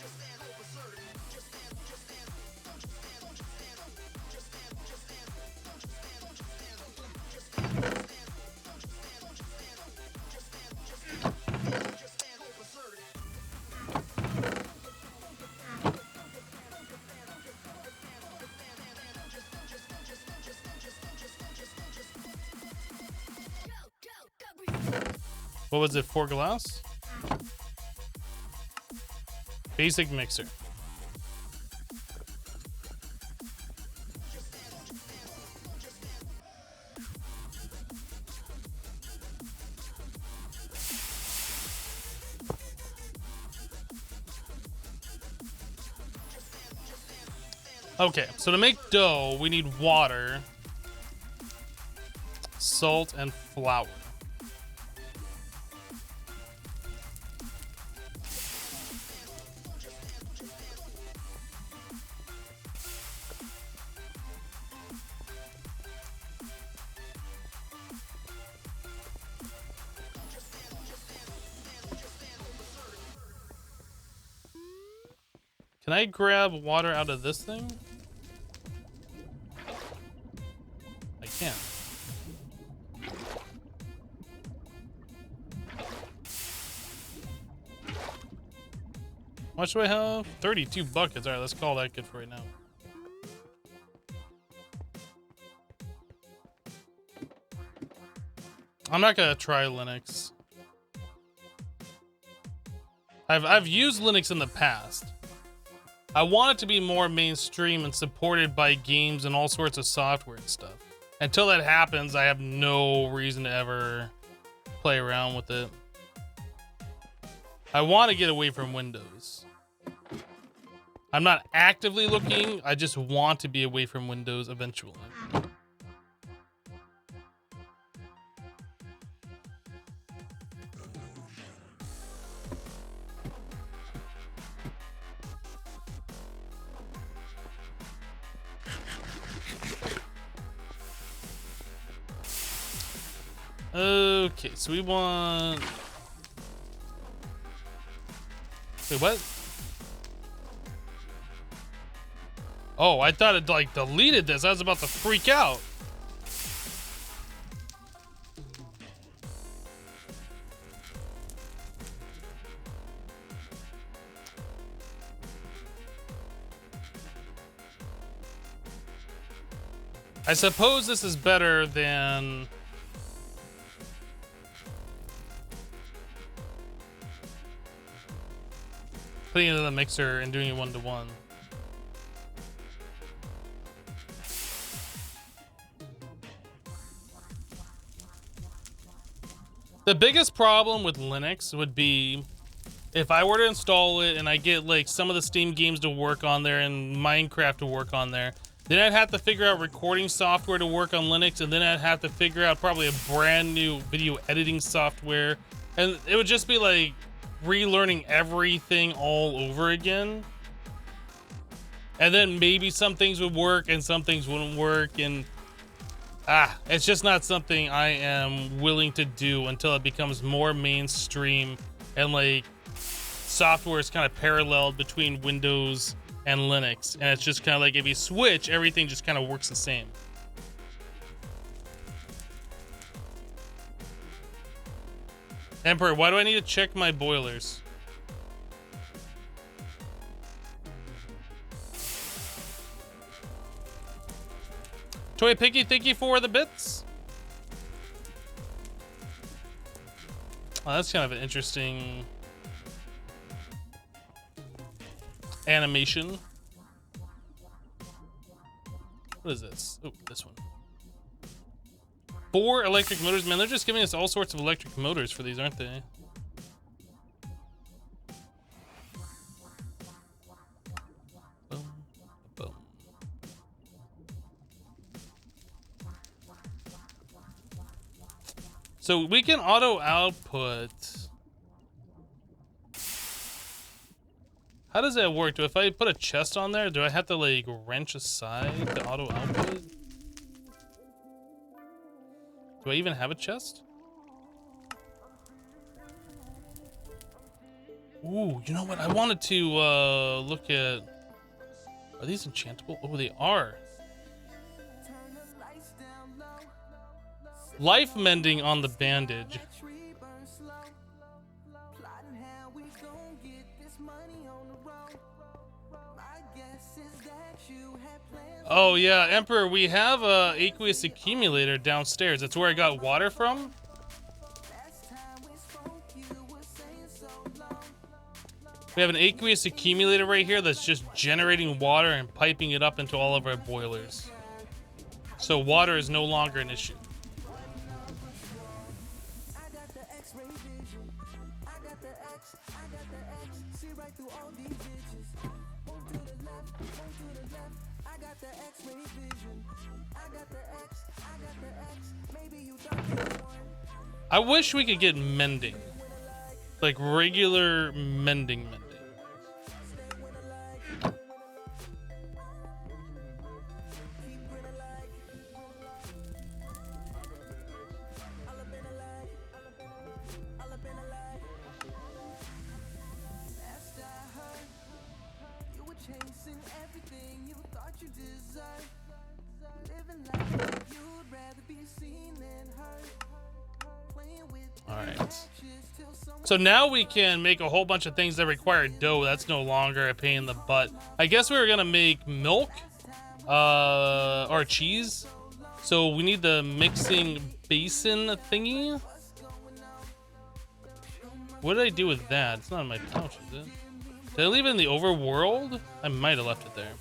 What was it, 4 glass? Basic mixer. Okay, so to make dough, we need water, salt, and flour. Can I grab water out of this thing? I can. How much do I have? 32 buckets. All right, let's call that good for right now. I'm not gonna try Linux. I've used Linux in the past. I want it to be more mainstream and supported by games and all sorts of software and stuff. Until that happens, I have no reason to ever play around with it. I want to get away from Windows. I'm not actively looking, I just want to be away from Windows eventually. Okay, so we want... Wait, what? Oh, I thought it like deleted this. I was about to freak out. I suppose this is better than... putting it in the mixer and doing it one-to-one. The biggest problem with Linux would be if I were to install it and I get like some of the Steam games to work on there and Minecraft to work on there, then I'd have to figure out recording software to work on Linux, and then I'd have to figure out probably a brand new video editing software, and it would just be like relearning everything all over again. And then maybe some things would work and some things wouldn't work, and it's just not something I am willing to do until it becomes more mainstream and like software is kind of paralleled between Windows and Linux, and it's just kind of like if you switch, everything just kind of works the same. Emperor, why do I need to check my boilers? Toy Piggy, thank you for the bits. Oh, that's kind of an interesting animation. What is this? Oh, this one. 4 electric motors. Man, they're just giving us all sorts of electric motors for these, aren't they? Boom, boom. So we can auto output. How does that work? If I put a chest on there, do I have to like wrench aside the auto output? Do I even have a chest? Ooh, you know what? I wanted to look at. Are these enchantable? Oh, they are. Life mending on the bandage. Oh yeah, Emperor, we have a aqueous accumulator downstairs. That's where I got water from. We have an aqueous accumulator right here that's just generating water and piping it up into all of our boilers. So water is no longer an issue. I wish we could get mending. Like regular mending. So now we can make a whole bunch of things that require dough. That's no longer a pain in the butt. I guess we were gonna make milk, or cheese. So we need the mixing basin thingy. What did I do with that? It's not in my pouch, is it? Did I leave it in the overworld? I might have left it there.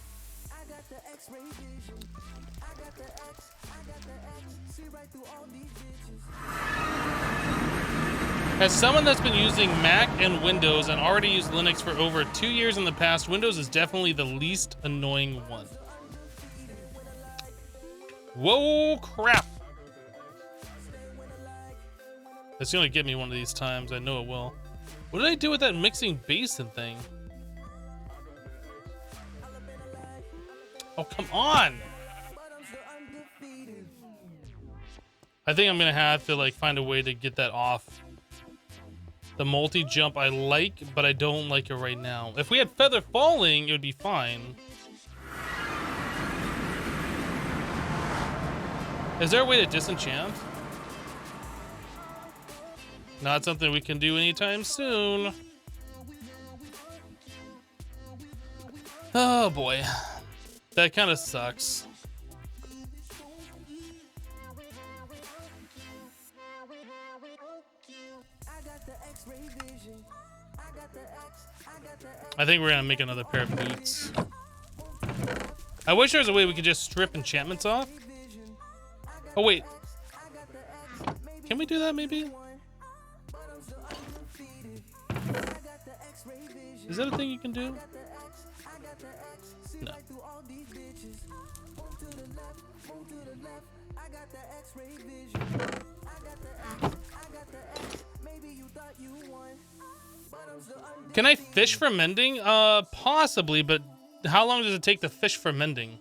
As someone that's been using Mac and Windows and already used Linux for over 2 years in the past, Windows is definitely the least annoying one. Whoa, crap. It's gonna get me one of these times. I know it will. What did I do with that mixing basin thing? Oh, come on. I think I'm gonna have to like find a way to get that off. The multi-jump I like, but I don't like it right now. If we had feather falling, it would be fine. Is there a way to disenchant? Not something we can do anytime soon. Oh boy. That kind of sucks. I think we're gonna make another pair of boots. I wish there was a way we could just strip enchantments off. Oh wait, can we do that maybe? Is that a thing you can do? No. Can I fish for mending? Possibly, but how long does it take to fish for mending?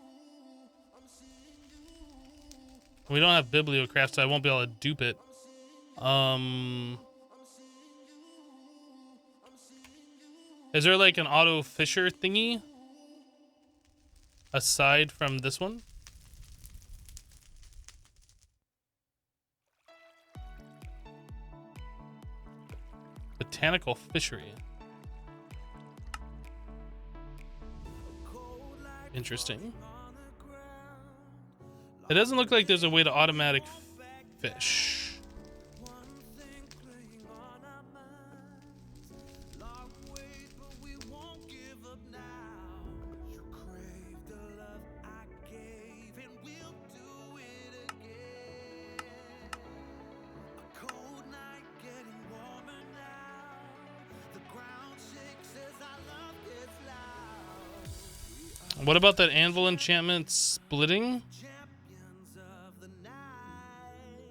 We don't have bibliocraft, so I won't be able to dupe it. Is there like an auto fisher thingy aside from this one? Botanical fishery. Interesting. It doesn't look like there's a way to automatic fish. What about that anvil enchantment splitting?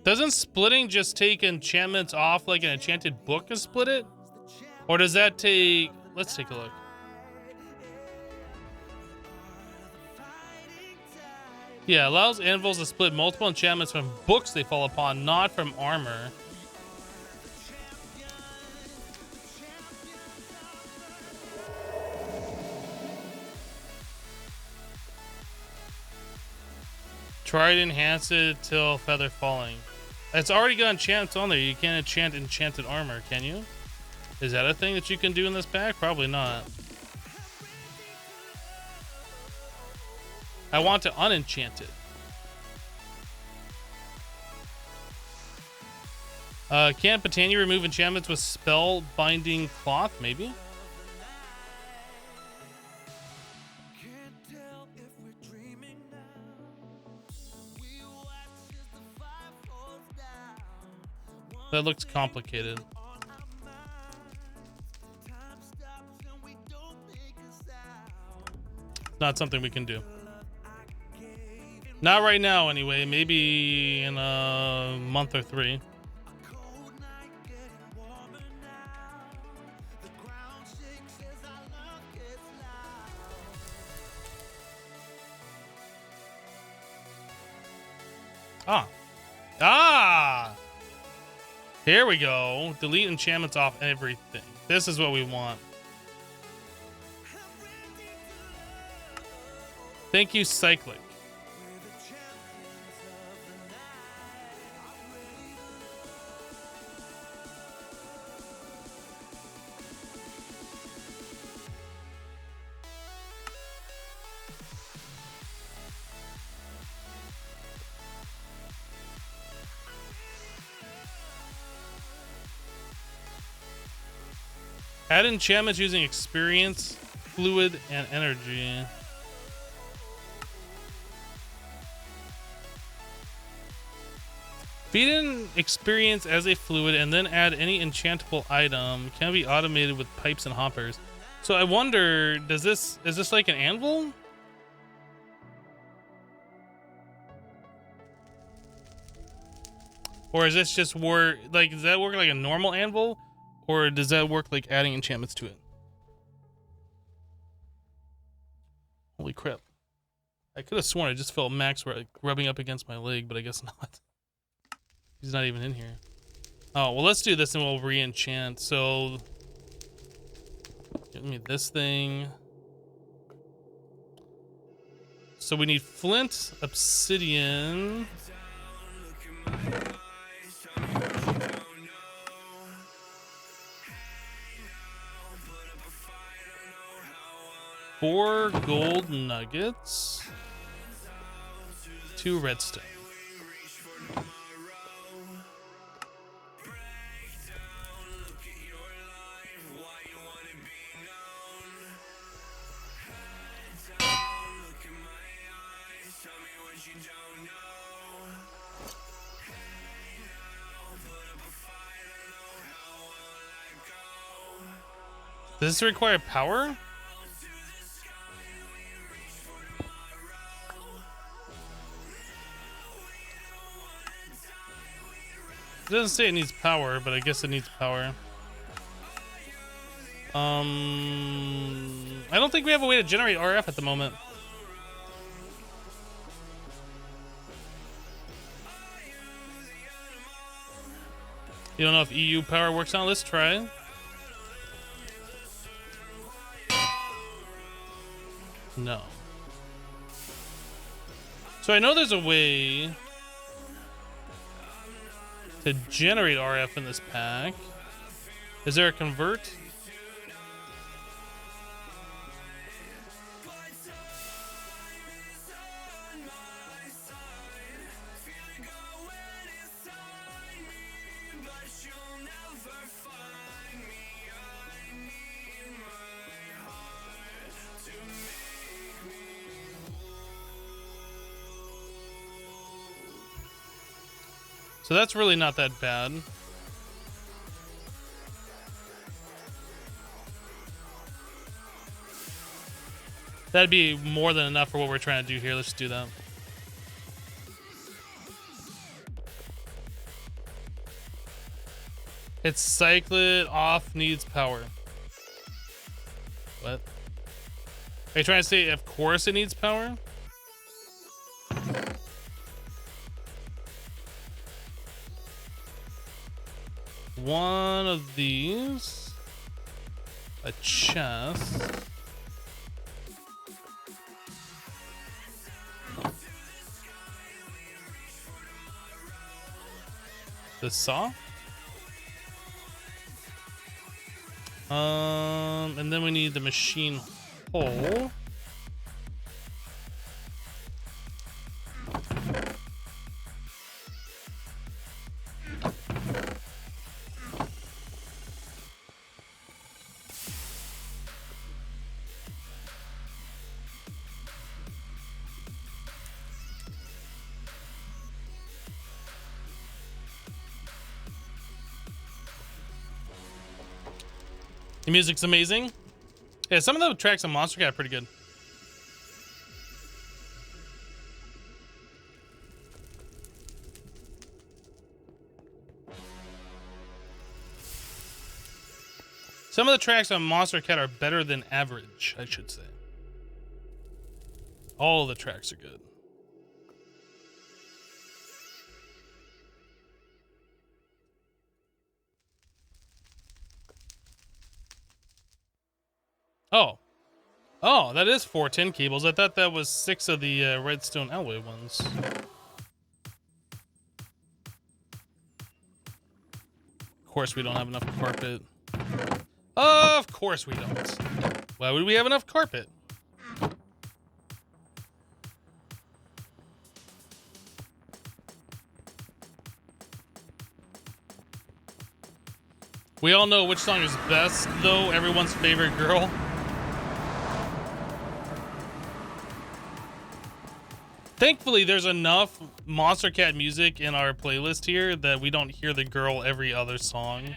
Doesn't splitting just take enchantments off like an enchanted book and split it? Or does that take... Let's take a look. Yeah, allows anvils to split multiple enchantments from books they fall upon, not from armor. Try to enhance it till feather falling. It's already got enchants on there. You can't enchant enchanted armor, can you? Is that a thing that you can do in this pack? Probably not. I want to unenchant it. Can't Botania remove enchantments with spell binding cloth? Maybe. That looks complicated. Not something we can do. Not right now, anyway. Maybe in a month or 3. Ah! Here we go. Delete enchantments off everything. This is what we want. Thank you, Cyclic. Add enchantments using experience, fluid, and energy. Feed in experience as a fluid and then add any enchantable item. Can be automated with pipes and hoppers. So I wonder, is this like an anvil? Or is this just work like, does that work like a normal anvil? Or does that work like adding enchantments to it? Holy crap. I could have sworn I just felt Max rubbing up against my leg, but I guess not. He's not even in here. Oh, well, let's do this and we'll re-enchant. So, give me this thing. So we need flint, obsidian. Four gold nuggets. 2 redstone. Does this require power? It doesn't say it needs power, but I guess it needs power. I don't think we have a way to generate RF at the moment. You don't know if EU power works on it? Let's try. No. So I know there's a way to generate RF in this pack. Is there a convert? So that's really not that bad. That'd be more than enough for what we're trying to do here. Let's do that. It's cycled off, needs power. What? Are you trying to say, of course it needs power? One of these, a chest, The saw. And then we need the machine hole. The music's amazing. Yeah, some of the tracks on Monster Cat are pretty good. Some of the tracks on Monster Cat are better than average, I should say. All the tracks are good. Oh, that is 4 tin cables. I thought that was 6 of the redstone alloy ones. Of course we don't have enough carpet. Of course we don't. Why would we have enough carpet? We all know which song is best, though. Everyone's favorite girl. Thankfully, there's enough Monster Cat music in our playlist here that we don't hear the girl every other song.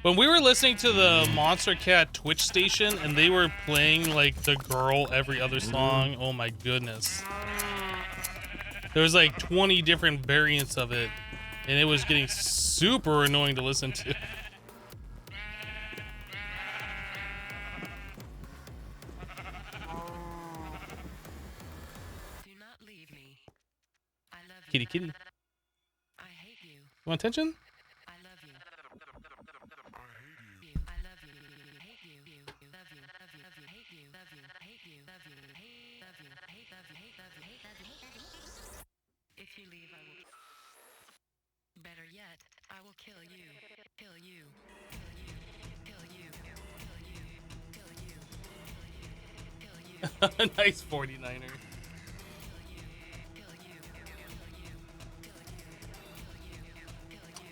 When we were listening to the Monster Cat Twitch station and they were playing like the girl every other song, oh my goodness. There was like 20 different variants of it, and it was getting super annoying to listen to. Kitty, kitty. I hate you. You want attention? I love you. I hate you. I love you. Hate you. Love you. Love you. Hate you. Love you. Hate you. Love you. Hate. Love you. Hate. Love you. Hate. Love you. Hate. Love you. Hate. If you leave, I will. Better yet, I will kill you. Kill you. Kill you. Kill you. Kill you. Kill you. Kill you. Nice 49er.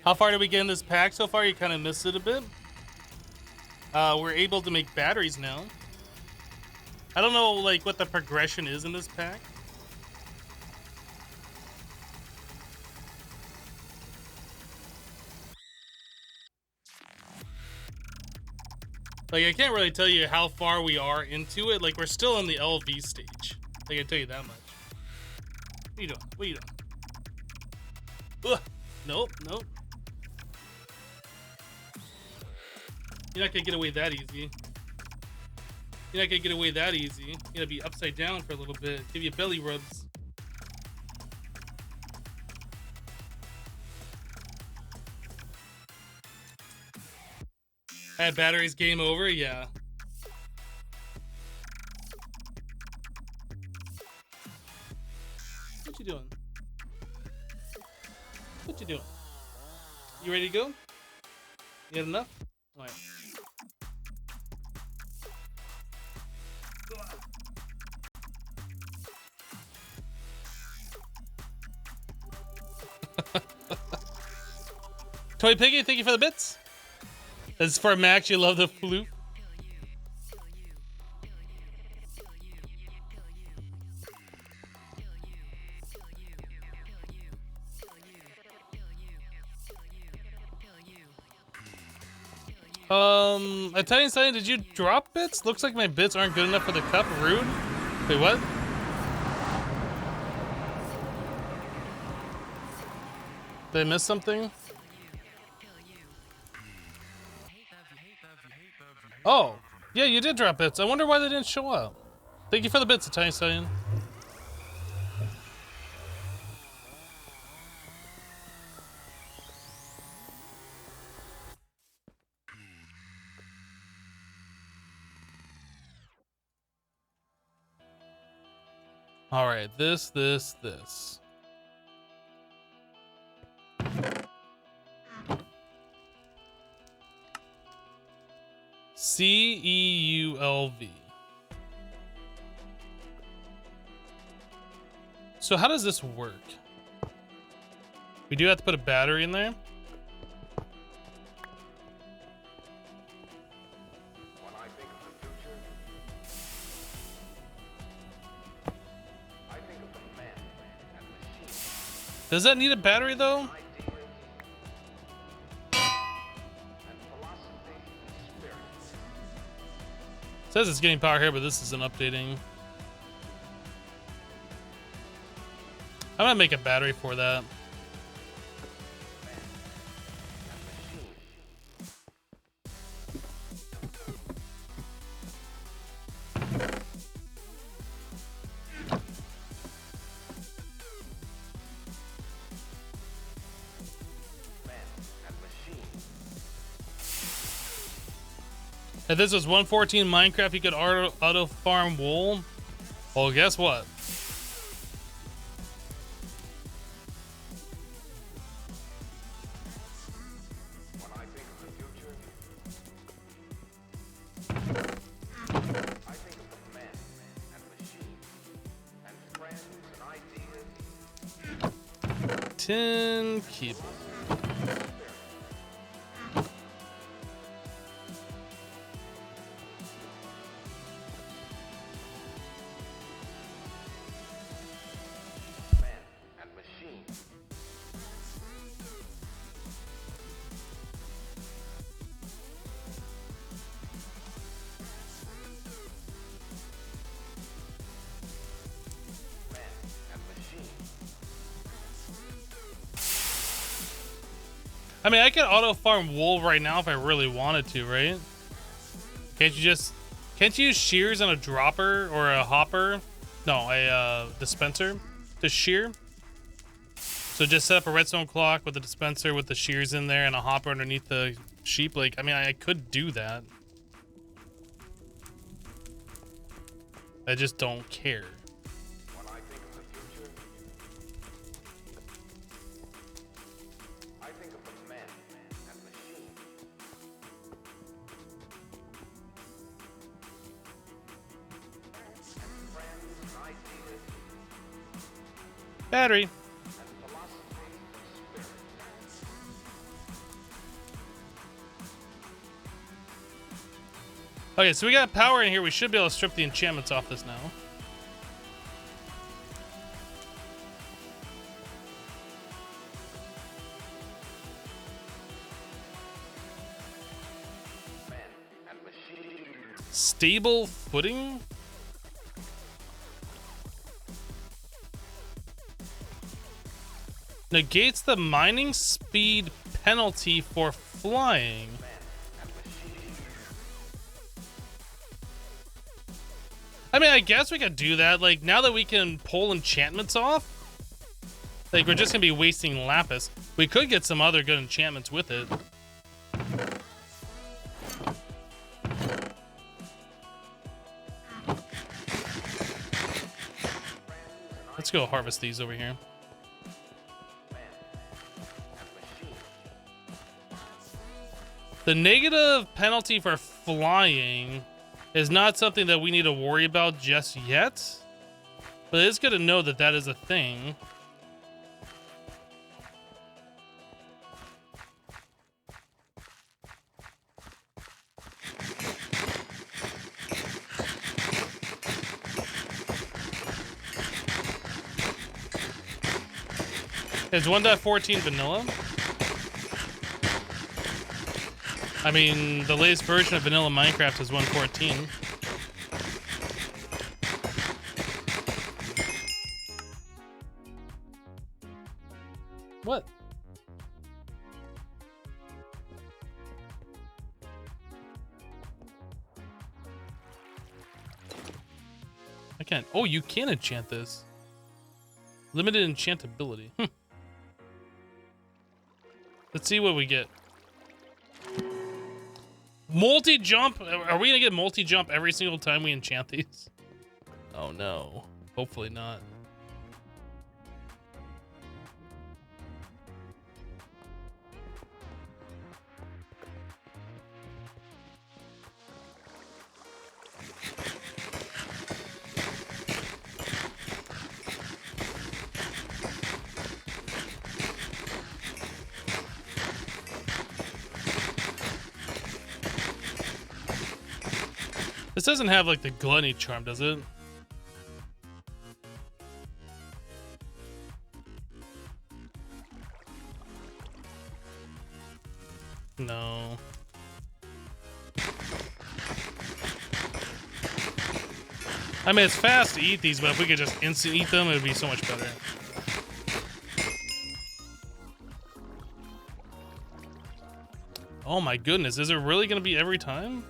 How far did we get in this pack so far? You kind of missed it a bit. We're able to make batteries now. I don't know like what the progression is in this pack. Like, I can't really tell you how far we are into it. Like, we're still in the LV stage. I can tell you that much. What are you doing? What are you doing? Ugh. Nope, nope. You're not gonna get away that easy. You're not gonna get away that easy. You're gonna be upside down for a little bit. Give you belly rubs. Add batteries, game over? Yeah. What you doing? What you doing? You ready to go? You had enough? Alright. Toy Piggy, thank you for the bits. As for Max, you love the flute. Italian Stallion, did you drop bits? Looks like my bits aren't good enough for the cup. Rude. Wait, what? Did I miss something? Oh, yeah, you did drop bits. I wonder why they didn't show up. Thank you for the bits, Italian Stallion. All right, this. CEULV. So how does this work? We do have to put a battery in there. When I think of the future, I think of the men and machines, Does that need a battery though? ideas, and philosophy and spirit. It says it's getting power here, but this isn't updating. I'm gonna make a battery for that. If this was 1.14 Minecraft, you could auto farm wool. Well, guess what? When I think of the future, I think of the men and machines, and friends and ideas. 10 cable. Men and machines. Men and machines. I mean, I could auto farm wool right now if I really wanted to, right? Can't you use shears on a dropper or a hopper? No, a dispenser to shear. So just set up a redstone clock with a dispenser with the shears in there and a hopper underneath the sheep. Like, I mean, I could do that. I just don't care. When I think of the future, I think of the men and machines. And friends and ideas Battery. and philosophy and spirit. Okay, so we got power in here. We should be able to strip the enchantments off this now. Men and machines. Stable footing? Negates the mining speed penalty for flying. I mean, I guess we could do that. Like, now that we can pull enchantments off, like, we're just gonna be wasting lapis. We could get some other good enchantments with it. Let's go harvest these over here. The negative penalty for flying is not something that we need to worry about just yet, but it's good to know that that is a thing. Is 1.14 vanilla? I mean, the latest version of vanilla Minecraft is 1.14. What? I can't. Oh, you can enchant this. Limited enchantability. Let's see what we get. Multi-jump? Are we gonna get multi-jump every single time we enchant these? Oh no. Hopefully not. This doesn't have like the gluttony charm, does it? No. I mean, it's fast to eat these, but if we could just instant eat them, it would be so much better. Oh my goodness, is it really gonna be every time?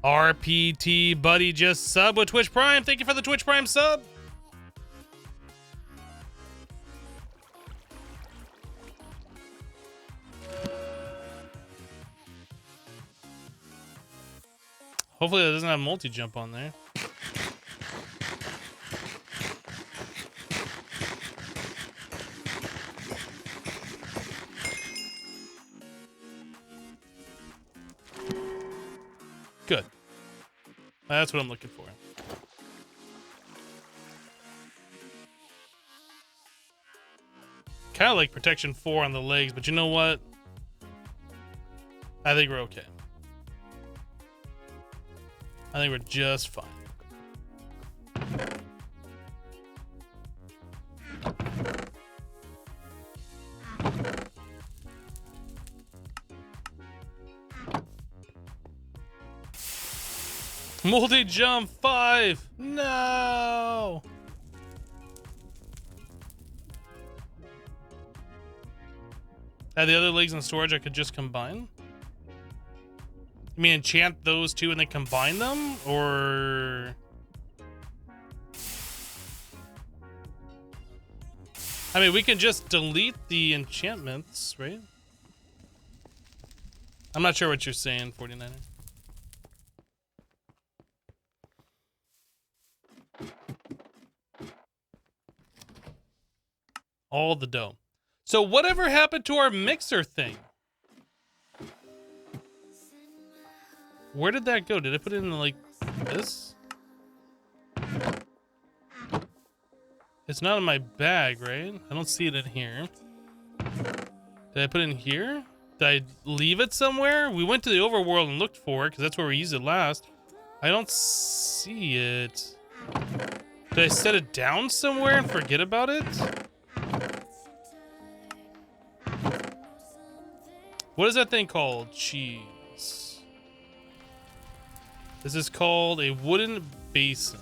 RPT buddy just sub with Twitch Prime. Thank you for the Twitch Prime sub. Hopefully that doesn't have multi-jump on there. Good. That's what I'm looking for. Kind of like protection 4 on the legs, but you know what? I think we're okay. I think we're just fine. Multi-jump 5! No! Add the other legs in storage I could just combine? You mean enchant those two and then combine them? Or... I mean, we can just delete the enchantments, right? I'm not sure what you're saying, 49er. All the dough. So whatever happened to our mixer thing? Where did that go? Did I put it in like this? It's not in my bag, right? I don't see it in here. Did I put it in here? Did I leave it somewhere? We went to the overworld and looked for it because that's where we used it last. I don't see it. Did I set it down somewhere and forget about it? What is that thing called? Cheese. This is called a wooden basin.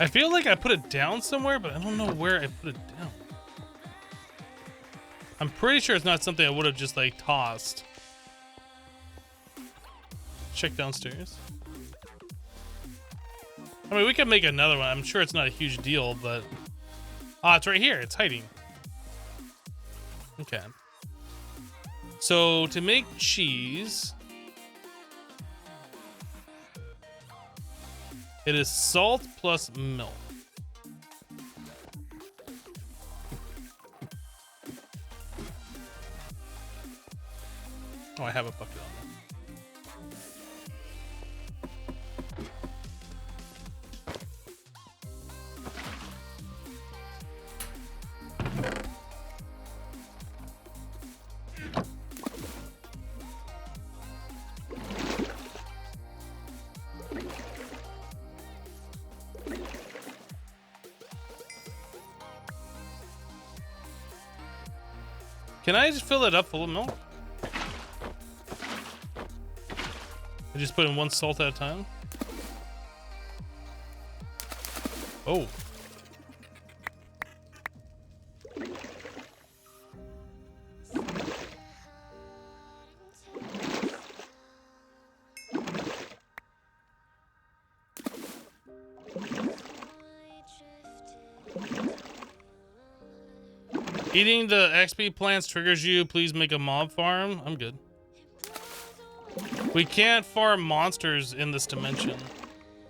I feel like I put it down somewhere, but I don't know where I put it down. I'm pretty sure it's not something I would have just like tossed. Check downstairs. I mean, we could make another one. I'm sure it's not a huge deal, but... Ah, it's right here. It's hiding. Okay. So, to make cheese... It is salt plus milk. Oh, I have a bucket on Can I just fill it up full of milk? I just put in one salt at a time? Oh. Eating the XP plants triggers you. Please make a mob farm. I'm good. We can't farm monsters in this dimension.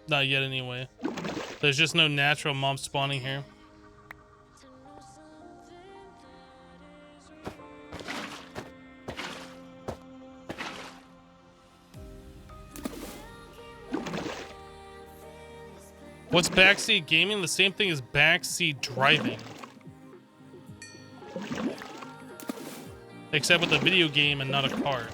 Not yet, anyway. There's just no natural mob spawning here. What's backseat gaming? The same thing as backseat driving. Except with a video game and not a car.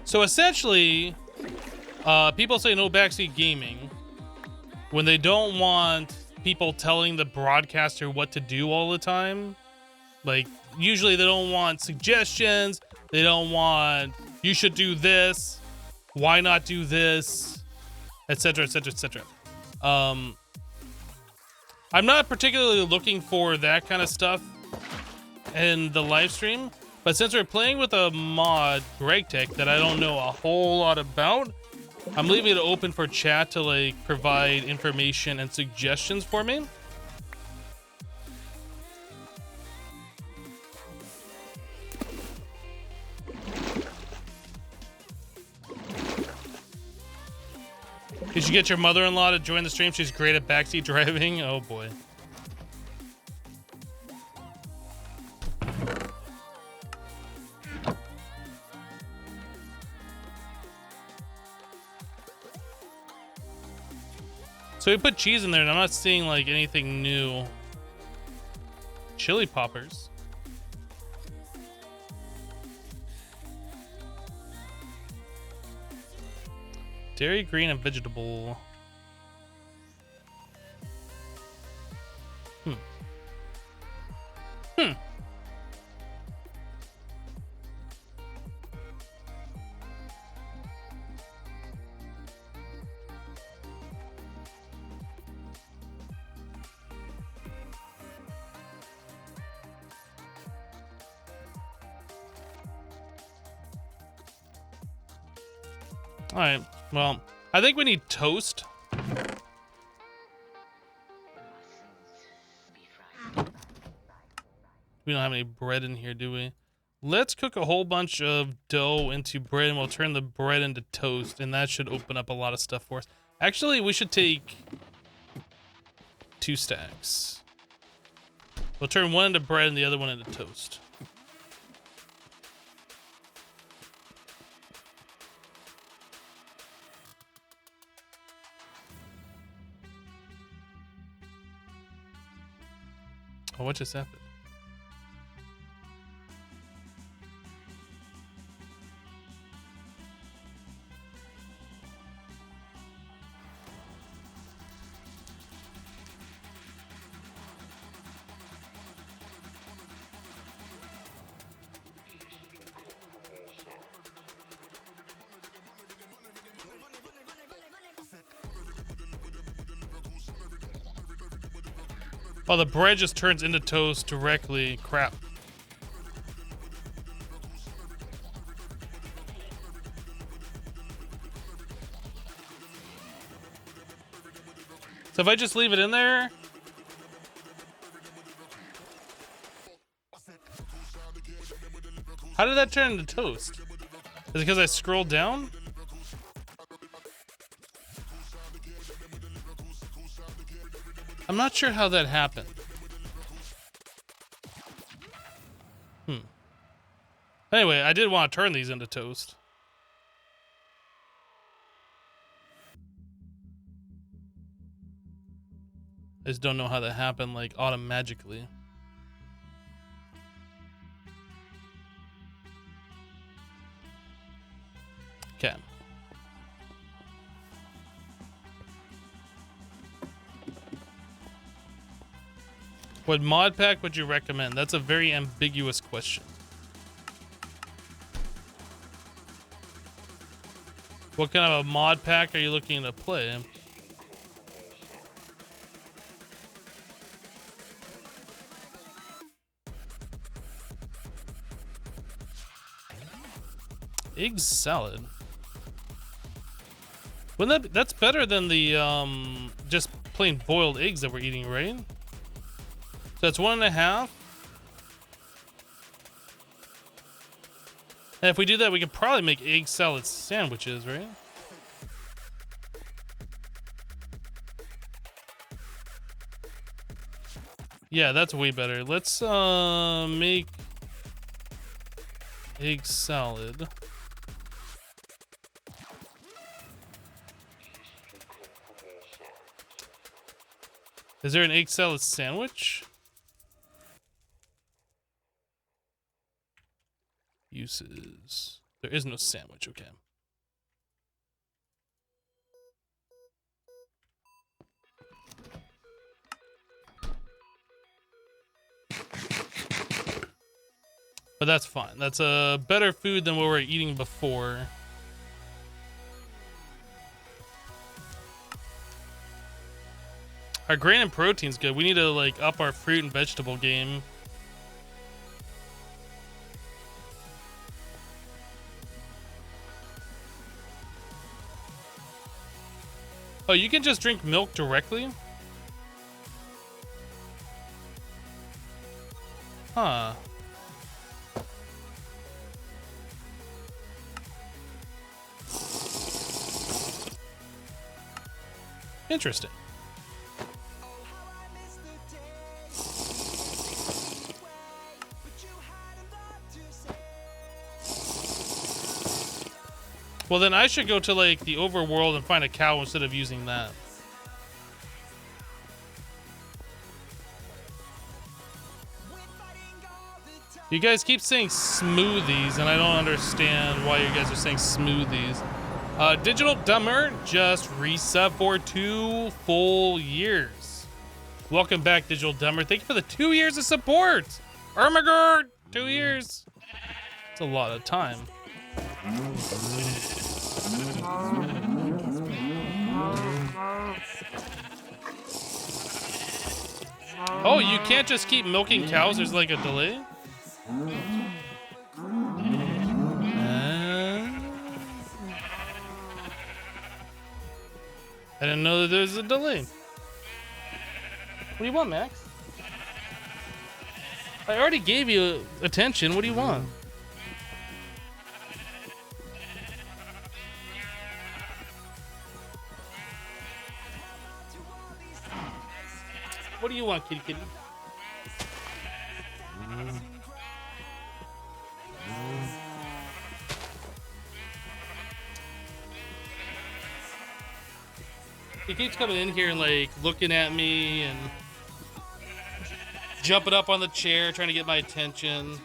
So essentially, people say no backseat gaming when they don't want people telling the broadcaster what to do all the time. Like, usually they don't want suggestions. They don't want, you should do this. Why not do this? Etc., etc., etc. I'm not particularly looking for that kind of stuff in the live stream. But since we're playing with a mod, GregTech, that I don't know a whole lot about, I'm leaving it open for chat to, like, provide information and suggestions for me. Did you get your mother-in-law to join the stream? She's great at backseat driving. Oh boy. So we put cheese in there and I'm not seeing like anything new. Chili poppers. Dairy, green, and vegetable. All right. Well, I think we need toast. We don't have any bread in here, do we? Let's cook a whole bunch of dough into bread and we'll turn the bread into toast, and that should open up a lot of stuff for us. Actually, we should take 2 stacks. We'll turn one into bread and the other one into toast. Oh, what just happened? Oh, the bread just turns into toast directly. Crap. So if I just leave it in there... How did that turn into toast? Is it because I scrolled down? I'm not sure how that happened. Anyway, I did want to turn these into toast. I just don't know how that happened, like, automatically. Okay. What mod pack would you recommend? That's a very ambiguous question. What kind of a mod pack are you looking to play? Egg salad. Wouldn't that's better than the just plain boiled eggs that we're eating, right? So that's 1.5. And if we do that, we could probably make egg salad sandwiches, right? Yeah, that's way better. Let's make egg salad. Is there an egg salad sandwich? Uses. There is no sandwich, okay. But that's fine. That's a better food than what we were eating before. Our grain and protein's good. We need to like up our fruit and vegetable game. Oh, you can just drink milk directly? Huh. Interesting. Well, then I should go to like the overworld and find a cow instead of using that. You guys keep saying smoothies, and I don't understand why you guys are saying smoothies. Digital Dumber just reset for 2 full years. Welcome back, Digital Dumber. Thank you for the 2 years of support. Oh my god, 2 years. It's a lot of time. Oh, you can't just keep milking cows. There's like a delay. I didn't know that there was a delay. What do you want, Max? I already gave you attention. What do you want? What do you want, kitty kitty? He keeps coming in here and like looking at me and jumping up on the chair, trying to get my attention.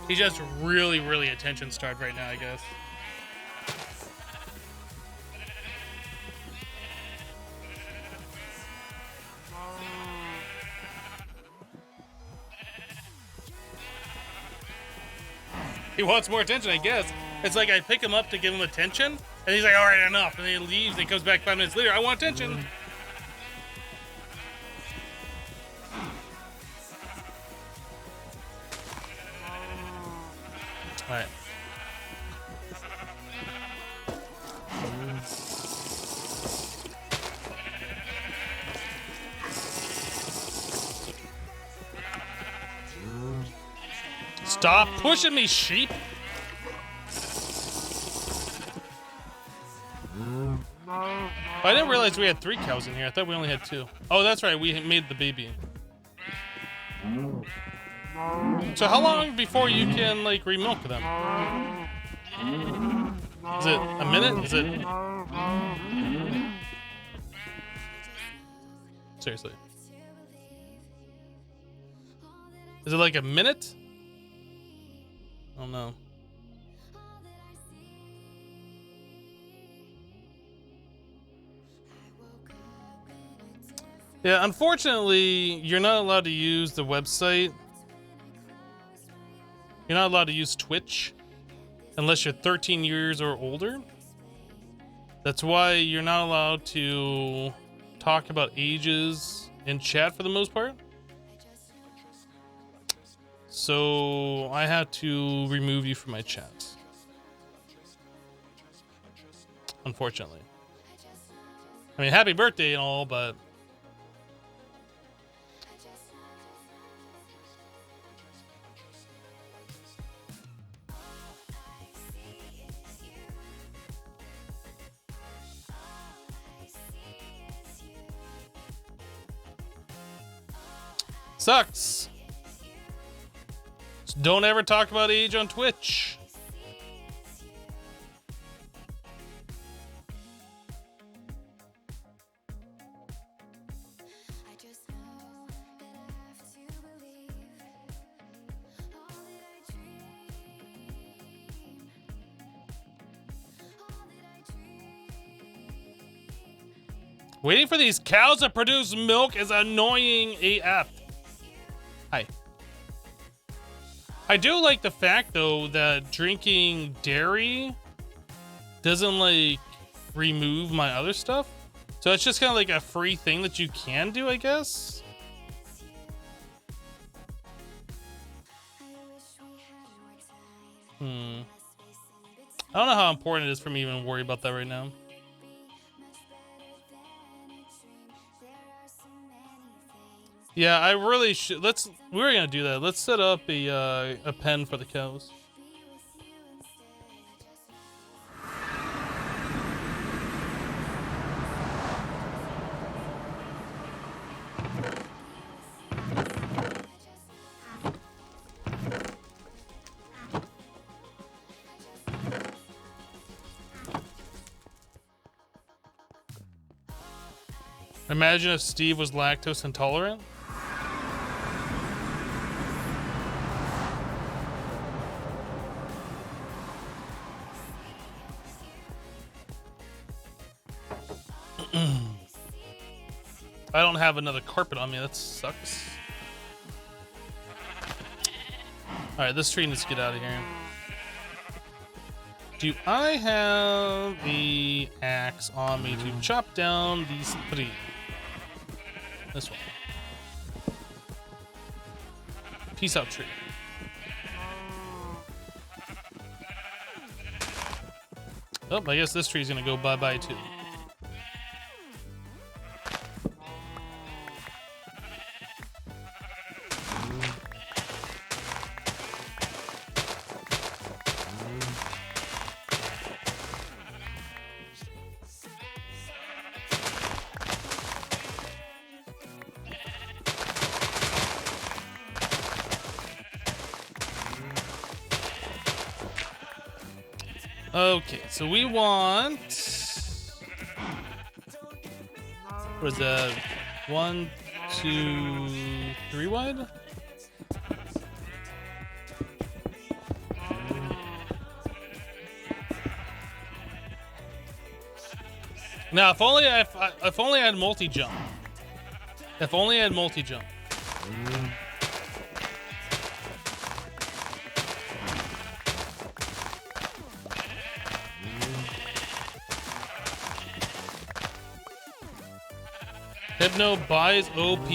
He's just really, really attention starved right now, I guess. He wants more attention, I guess. It's like I pick him up to give him attention, and he's like, all right, enough. And then he leaves, and he comes back 5 minutes later. I want attention. All right. Stop pushing me, sheep. I didn't realize we had 3 cows in here. I thought we only had 2. Oh, that's right. We made the baby. So how long before you can, like, remilk them? Is it a minute? Is it... Seriously. Is it like a minute? I don't know. Yeah, unfortunately, you're not allowed to use the website. You're not allowed to use Twitch unless you're 13 years or older. That's why you're not allowed to talk about ages in chat for the most part. So I had to remove you from my chat. Unfortunately. I mean, happy birthday and all, but sucks. Just don't ever talk about age on Twitch. Waiting for these cows to produce milk is annoying AF. Hi. I do like the fact, though, that drinking dairy doesn't, like, remove my other stuff. So it's just kind of like a free thing that you can do, I guess. I don't know how important it is for me to even worry about that right now. Yeah, I really should. We're gonna do that. Let's set up a pen for the cows. Imagine if Steve was lactose intolerant. I don't have another carpet on me. That sucks. All right, this tree needs to get out of here. Do I have a axe on me to chop down these three? This one. Peace out, tree. Oh, I guess this tree's gonna go bye-bye too. Okay, so we want... What is that? 1, 2, 3 wide? Now, if only I had multi-jump. If only I had multi-jump. Hypno buys OP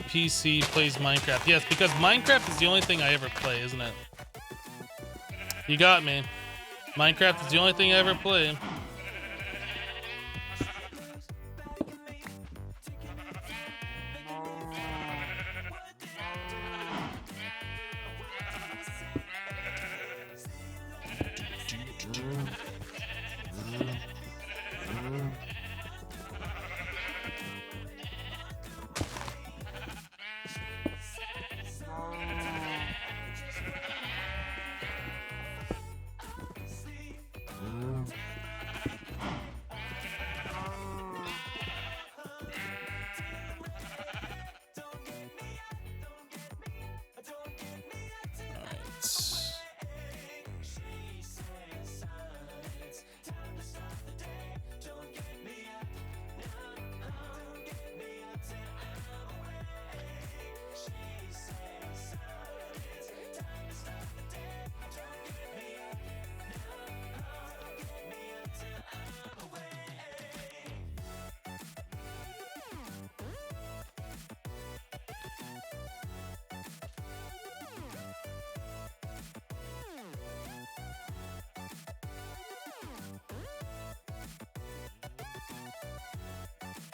PC, plays Minecraft. Yes, because Minecraft is the only thing I ever play, isn't it? You got me. Minecraft is the only thing I ever play.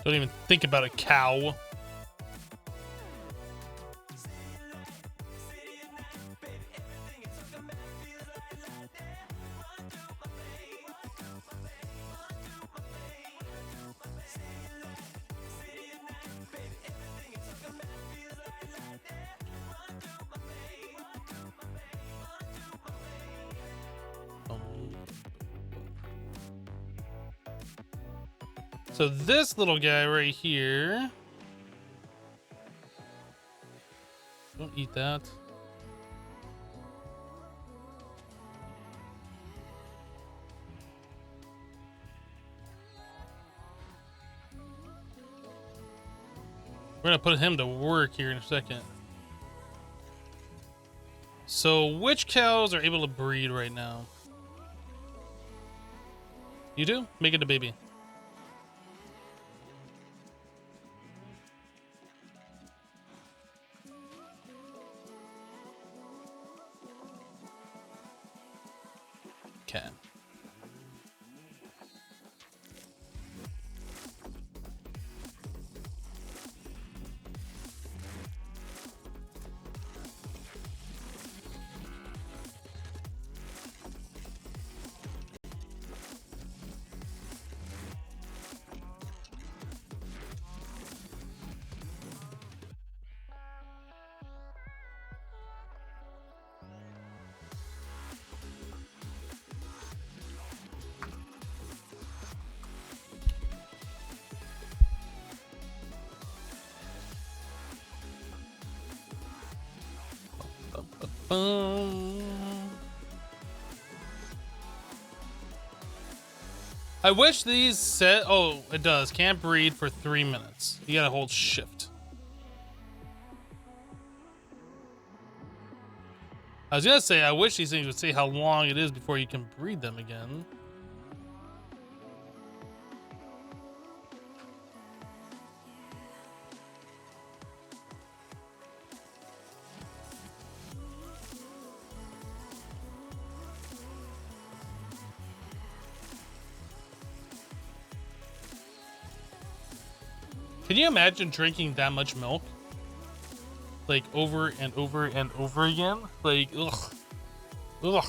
Don't even think about a cow. So this little guy right here. Don't eat that. We're gonna put him to work here in a second. So which cows are able to breed right now? You do? Make it a baby. Okay. I wish these said. Oh, it does. Can't breed for 3 minutes. You gotta hold shift. I was gonna say, I wish these things would say how long it is before you can breed them again. Can you imagine drinking that much milk? Like over and over and over again? Like, ugh. Ugh.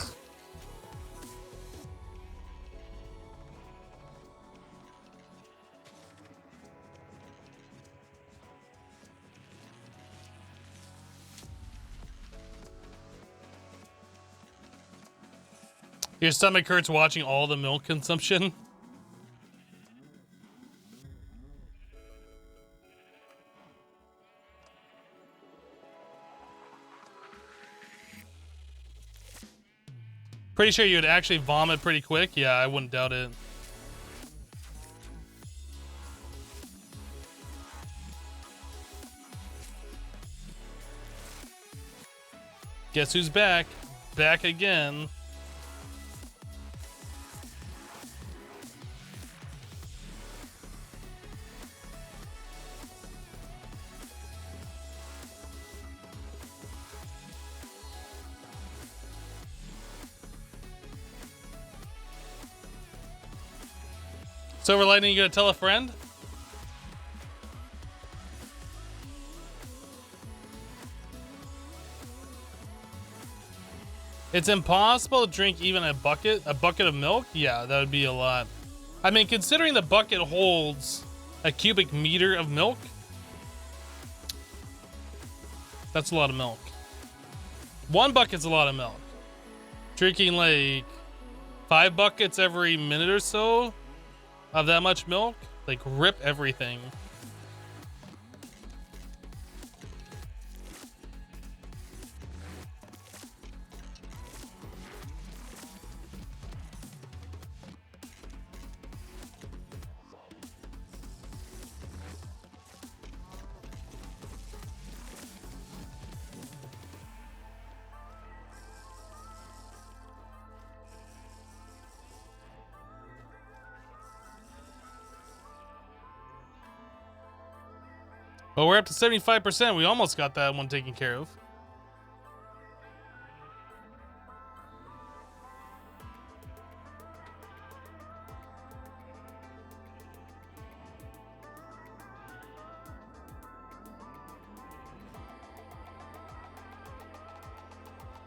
Your stomach hurts watching all the milk consumption? Pretty sure you would actually vomit pretty quick. Yeah, I wouldn't doubt it. Guess who's back? Back again. Silver Lightning, you gonna tell a friend? It's impossible to drink even a bucket of milk? Yeah, that would be a lot. I mean, considering the bucket holds a cubic meter of milk, that's a lot of milk. 1 bucket's a lot of milk. Drinking like 5 buckets every minute or so of that much milk, like rip everything. Well, we're up to 75%. We almost got that one taken care of.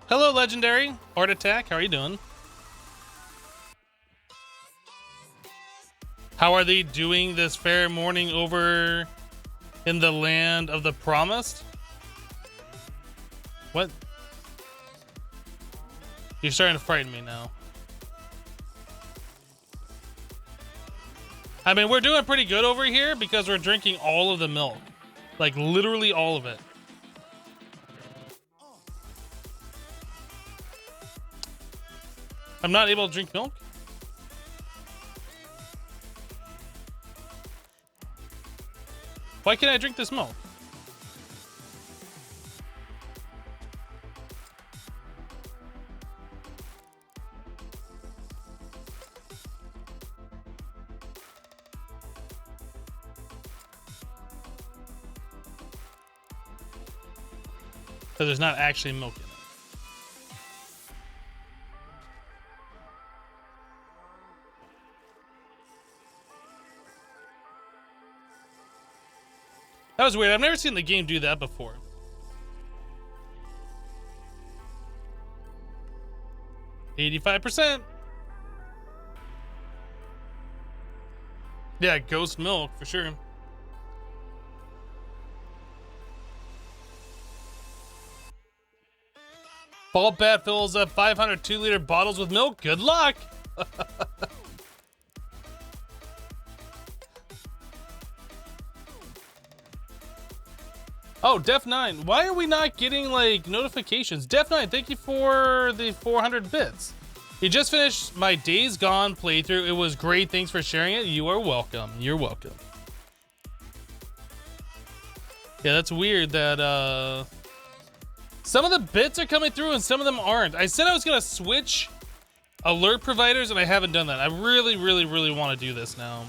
Hello, Legendary. Heart Attack, how are you doing? How are they doing this fair morning over in the land of the promised? What? You're starting to frighten me now. I mean, we're doing pretty good over here because we're drinking all of the milk. Like, literally all of it. I'm not able to drink milk? Why can't I drink this milk? Because there's not actually milk in it. That was weird. I've never seen the game do that before. %. Yeah, ghost milk for sure. Ball Bat fills up 500 2-liter bottles with milk. Good luck. Oh, Def9. Why are we not getting like notifications? Def9, thank you for the 400 bits. You just finished my Days Gone playthrough. It was great. Thanks for sharing it. You are welcome. You're welcome. Yeah, that's weird that some of the bits are coming through and some of them aren't. I said I was gonna switch alert providers and I haven't done that. I really, really, really want to do this now.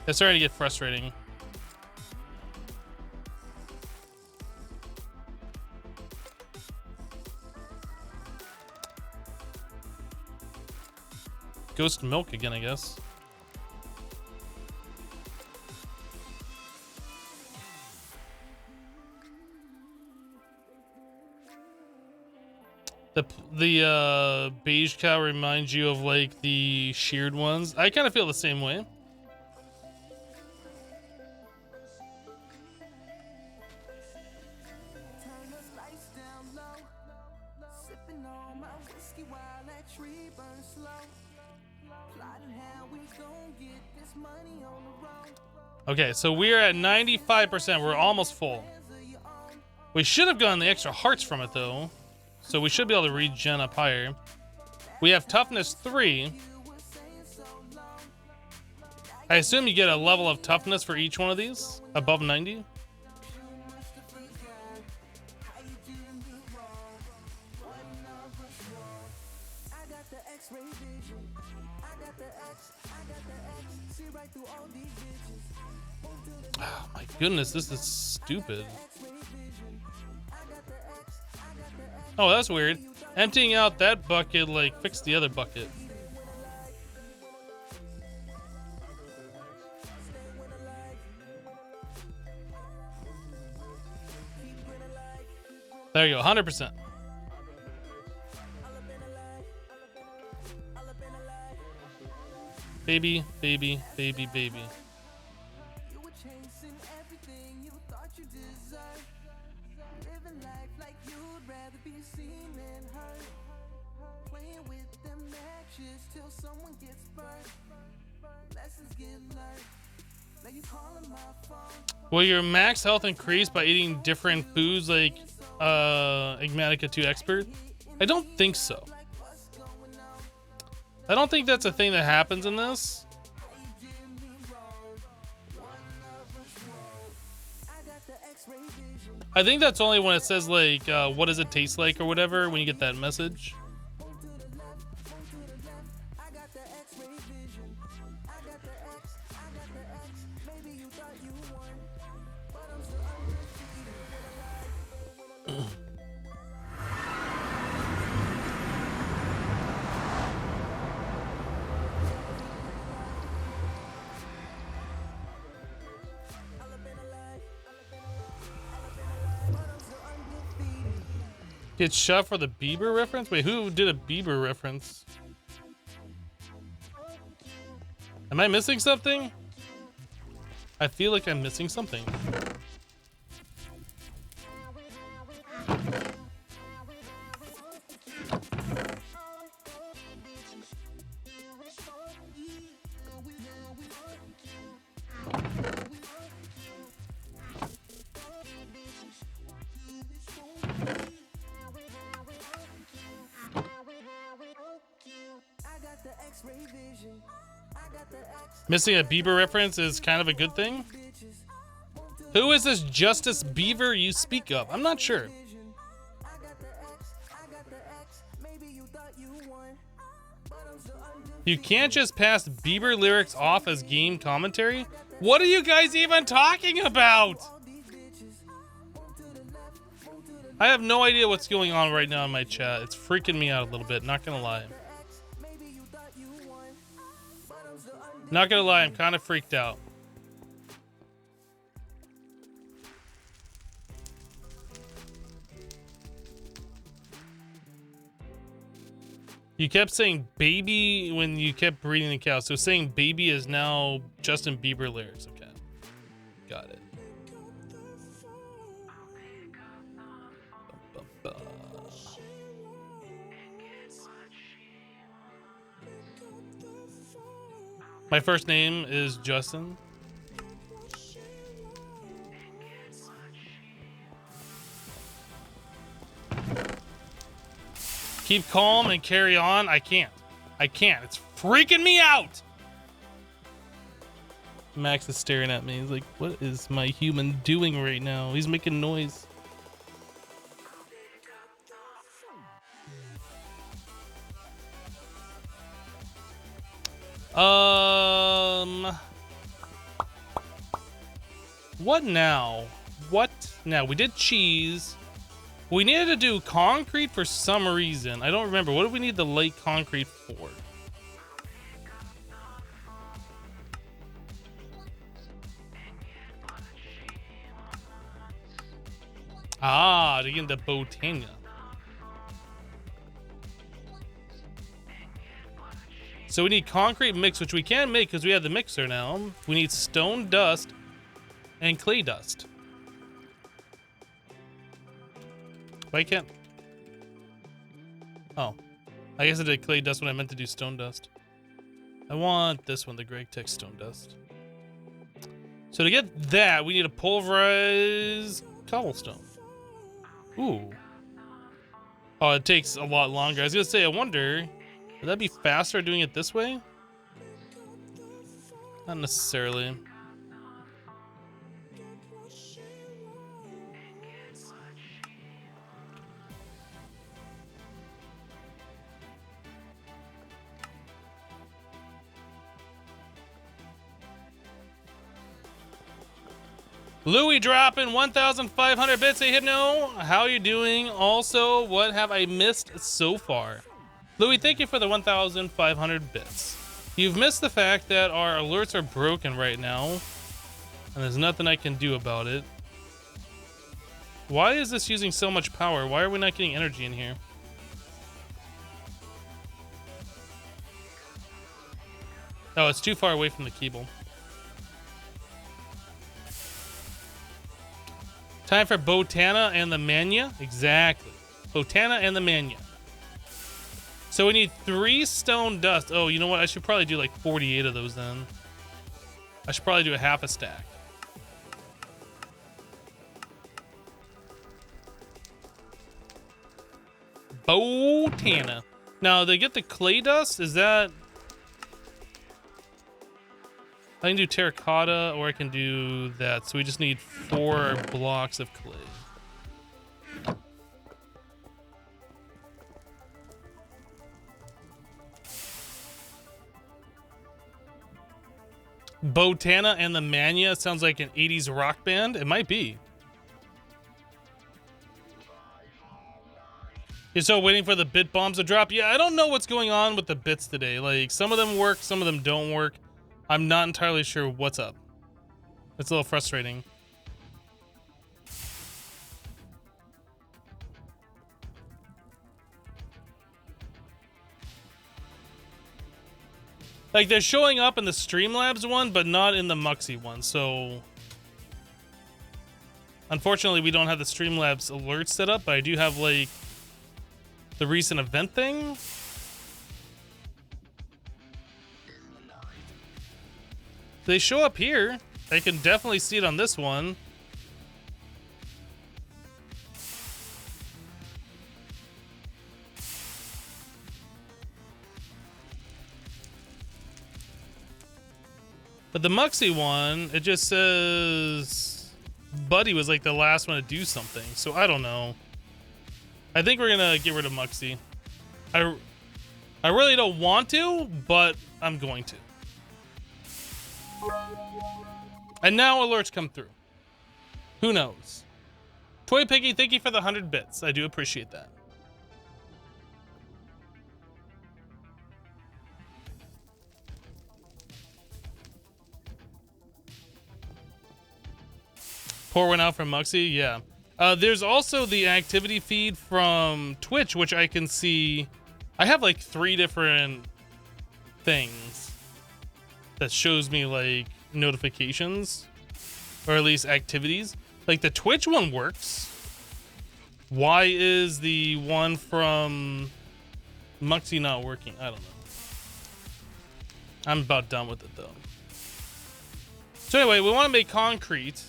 It's starting to get frustrating. Ghost milk again, I guess. The beige cow reminds you of like the sheared ones. I kind of feel the same way. Okay, so we're at 95%. We're almost full. We should have gotten the extra hearts from it though. So we should be able to regen up higher. We have toughness 3. I assume you get a level of toughness for each one of these above 90. Oh my goodness, this is stupid. Oh, that's weird. Emptying out that bucket, like, fixed the other bucket. There you go, 100%. Baby, baby, baby, baby. Will your max health increase by eating different foods like Igmatica 2 Expert? I don't think so. I don't think that's a thing that happens in this. I think that's only when it says like, what does it taste like or whatever, when you get that message. Get shot for the Bieber reference? Wait, who did a Bieber reference? Am I missing something? I feel like I'm missing something. Missing a Bieber reference is kind of a good thing. Who is this Justice Beaver you speak of? I'm not sure. You can't just pass Bieber lyrics off as game commentary? What are you guys even talking about? I have no idea what's going on right now in my chat. It's freaking me out a little bit, not gonna lie. Not gonna lie, I'm kind of freaked out. You kept saying baby when you kept breeding the cow. So saying baby is now Justin Bieber lyrics. Okay. Got it. My first name is Justin. Keep calm and carry on. I can't. It's freaking me out. Max is staring at me. He's like, what is my human doing right now? He's making noise. What now? What now? We did cheese. We needed to do concrete for some reason. I don't remember. What do we need the light concrete for? Ah, to get into Botania. So we need concrete mix, which we can make because we have the mixer now. We need stone dust and clay dust. Why can't... Oh. I guess I did clay dust when I meant to do stone dust. I want this one, the Greg Tech stone dust. So to get that, we need to pulverize cobblestone. Ooh. Oh, it takes a lot longer. I was gonna say, I wonder, would that be faster doing it this way? Not necessarily. Louis dropping 1,500 bits. Hey, Hypno, how are you doing? Also, what have I missed so far? Louis, thank you for the 1,500 bits. You've missed the fact that our alerts are broken right now, and there's nothing I can do about it. Why is this using so much power? Why are we not getting energy in here? Oh, it's too far away from the cable. Time for Botana and the Mania? Exactly. Botana and the Mania. So we need 3 stone dust. Oh, you know what? I should probably do like 48 of those then. I should probably do a half a stack. Botana. Now, they get the clay dust? Is that... I can do terracotta, or I can do that. So we just need 4 blocks of clay. Botana and the Mania sounds like an 80s rock band. It might be. You're still waiting for the bit bombs to drop? Yeah, I don't know what's going on with the bits today. Like, some of them work, some of them don't work. I'm not entirely sure what's up. It's a little frustrating. Like, they're showing up in the Streamlabs one, but not in the Muxy one. So, unfortunately, we don't have the Streamlabs alert set up, but I do have, like, the recent event thing. They show up here. I can definitely see it on this one. But the Muxy one, it just says Buddy was like the last one to do something. So I don't know. I think we're gonna get rid of Muxy. I really don't want to, but I'm going to. And now alerts come through. Who knows? Toy Piggy, thank you for the 100 bits. I do appreciate that. Pour one out from Muxy, yeah. There's also the activity feed from Twitch, which I can see. I have like 3 different things that shows me like notifications, or at least activities. Like the Twitch one works. Why is the one from Muxy not working? I don't know. I'm about done with it though. So anyway, we want to make concrete.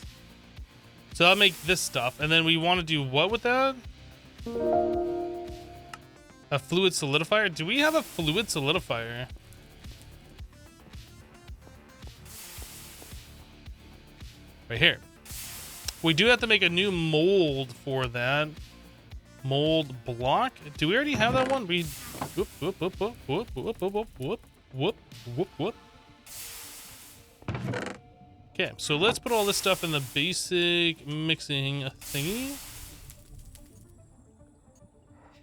So I'll make this stuff, and then we want to do what with that? A fluid solidifier? Do we have a fluid solidifier? Right here. We do have to make a new mold for that. Mold block? Do we already have that one? We whoop whoop whoop whoop whoop whoop whoop whoop whoop whoop whoop. Okay, so let's put all this stuff in the basic mixing thingy.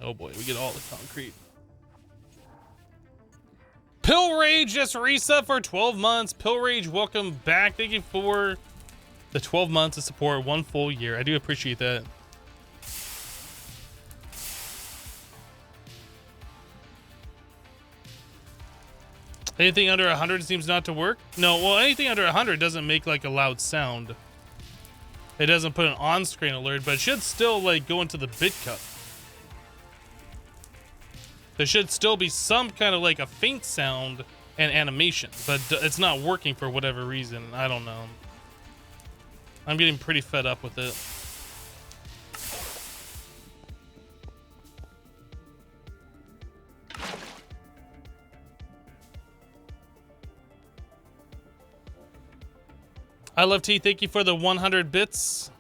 Oh boy, we get all the concrete. Pill Rage just reset for 12 months. Pill Rage, welcome back. Thank you for the 12 months of support, 1 full year. I do appreciate that. Anything under 100 seems not to work? No, well, anything under 100 doesn't make like a loud sound. It doesn't put an on-screen alert, but it should still like go into the bit cup. There should still be some kind of like a faint sound and animation, but it's not working for whatever reason. I don't know. I'm getting pretty fed up with it. I love T. Thank you for the 100 bits.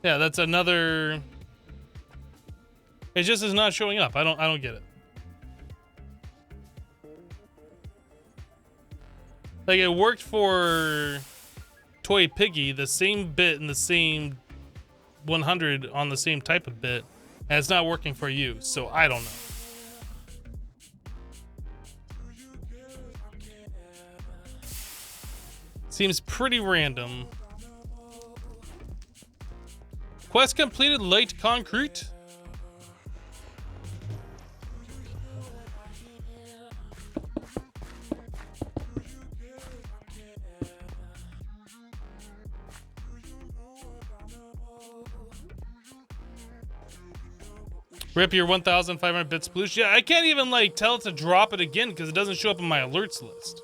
Yeah, that's another. It just is not showing up. I don't get it. Like it worked for Toy Piggy, the same bit and the same 100 on the same type of bit, and it's not working for you. So I don't know. Seems pretty random. Quest completed, light concrete. Rip your 1,500 bits sploosh. Yeah, I can't even like tell it to drop it again because it doesn't show up in my alerts list.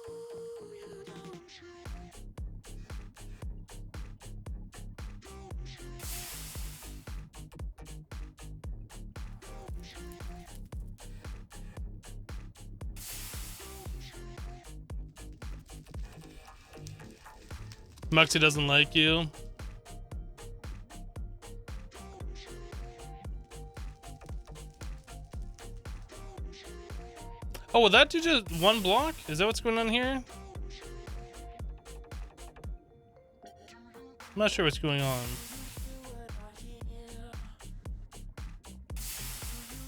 Muxy doesn't like you. Oh, will that do just one block? Is that what's going on here? I'm not sure what's going on.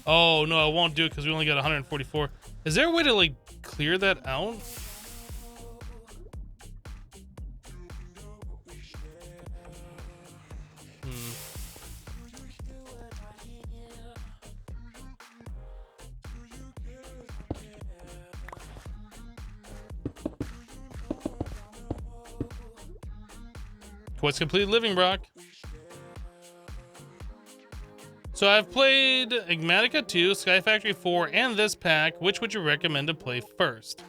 Oh, no, I won't do it because we only got 144. Is there a way to, like, clear that out? Quest complete, Living Rock. So I've played Igmatica 2, Sky Factory 4, and this pack. Which would you recommend to play first?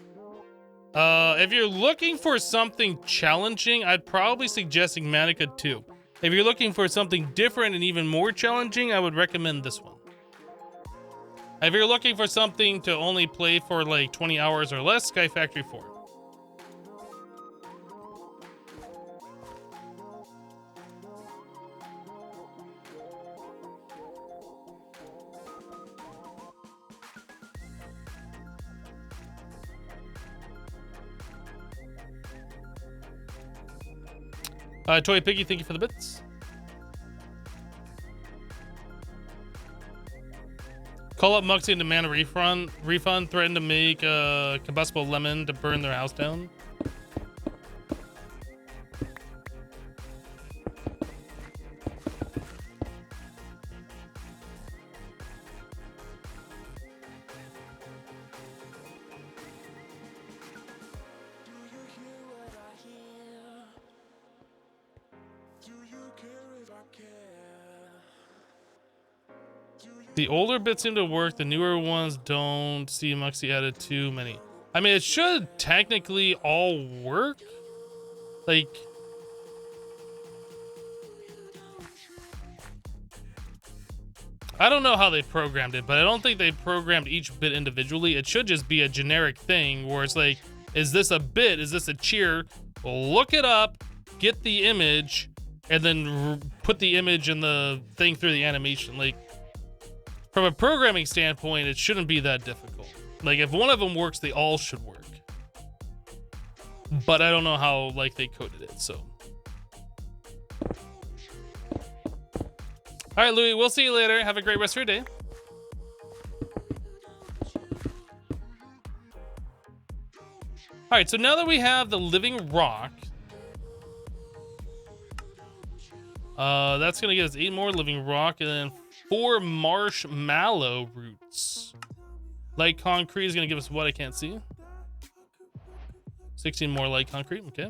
If you're looking for something challenging, I'd probably suggest Igmatica 2. If you're looking for something different and even more challenging, I would recommend this one. If you're looking for something to only play for like 20 hours or less, Sky Factory 4. Toy Piggy, thank you for the bits. Call up Muxie and demand a refund. Threaten to make a combustible lemon to burn their house down. The older bits seem to work. The newer ones don't. See Muxie added too many. I mean, it should technically all work. Like, I don't know how they programmed it, but I don't think they programmed each bit individually. It should just be a generic thing where it's like, is this a bit? Is this a cheer? Look it up, get the image, and then put the image and the thing through the animation. Like, from a programming standpoint, it shouldn't be that difficult. Like, if one of them works, they all should work. But I don't know how, like, they coded it, so. All right, Louis, we'll see you later. Have a great rest of your day. All right, so now that we have the Living Rock, that's gonna get us 8 more Living Rock and then 4 Marshmallow Roots. Light Concrete is gonna give us what? I can't see. 16 more Light Concrete, okay.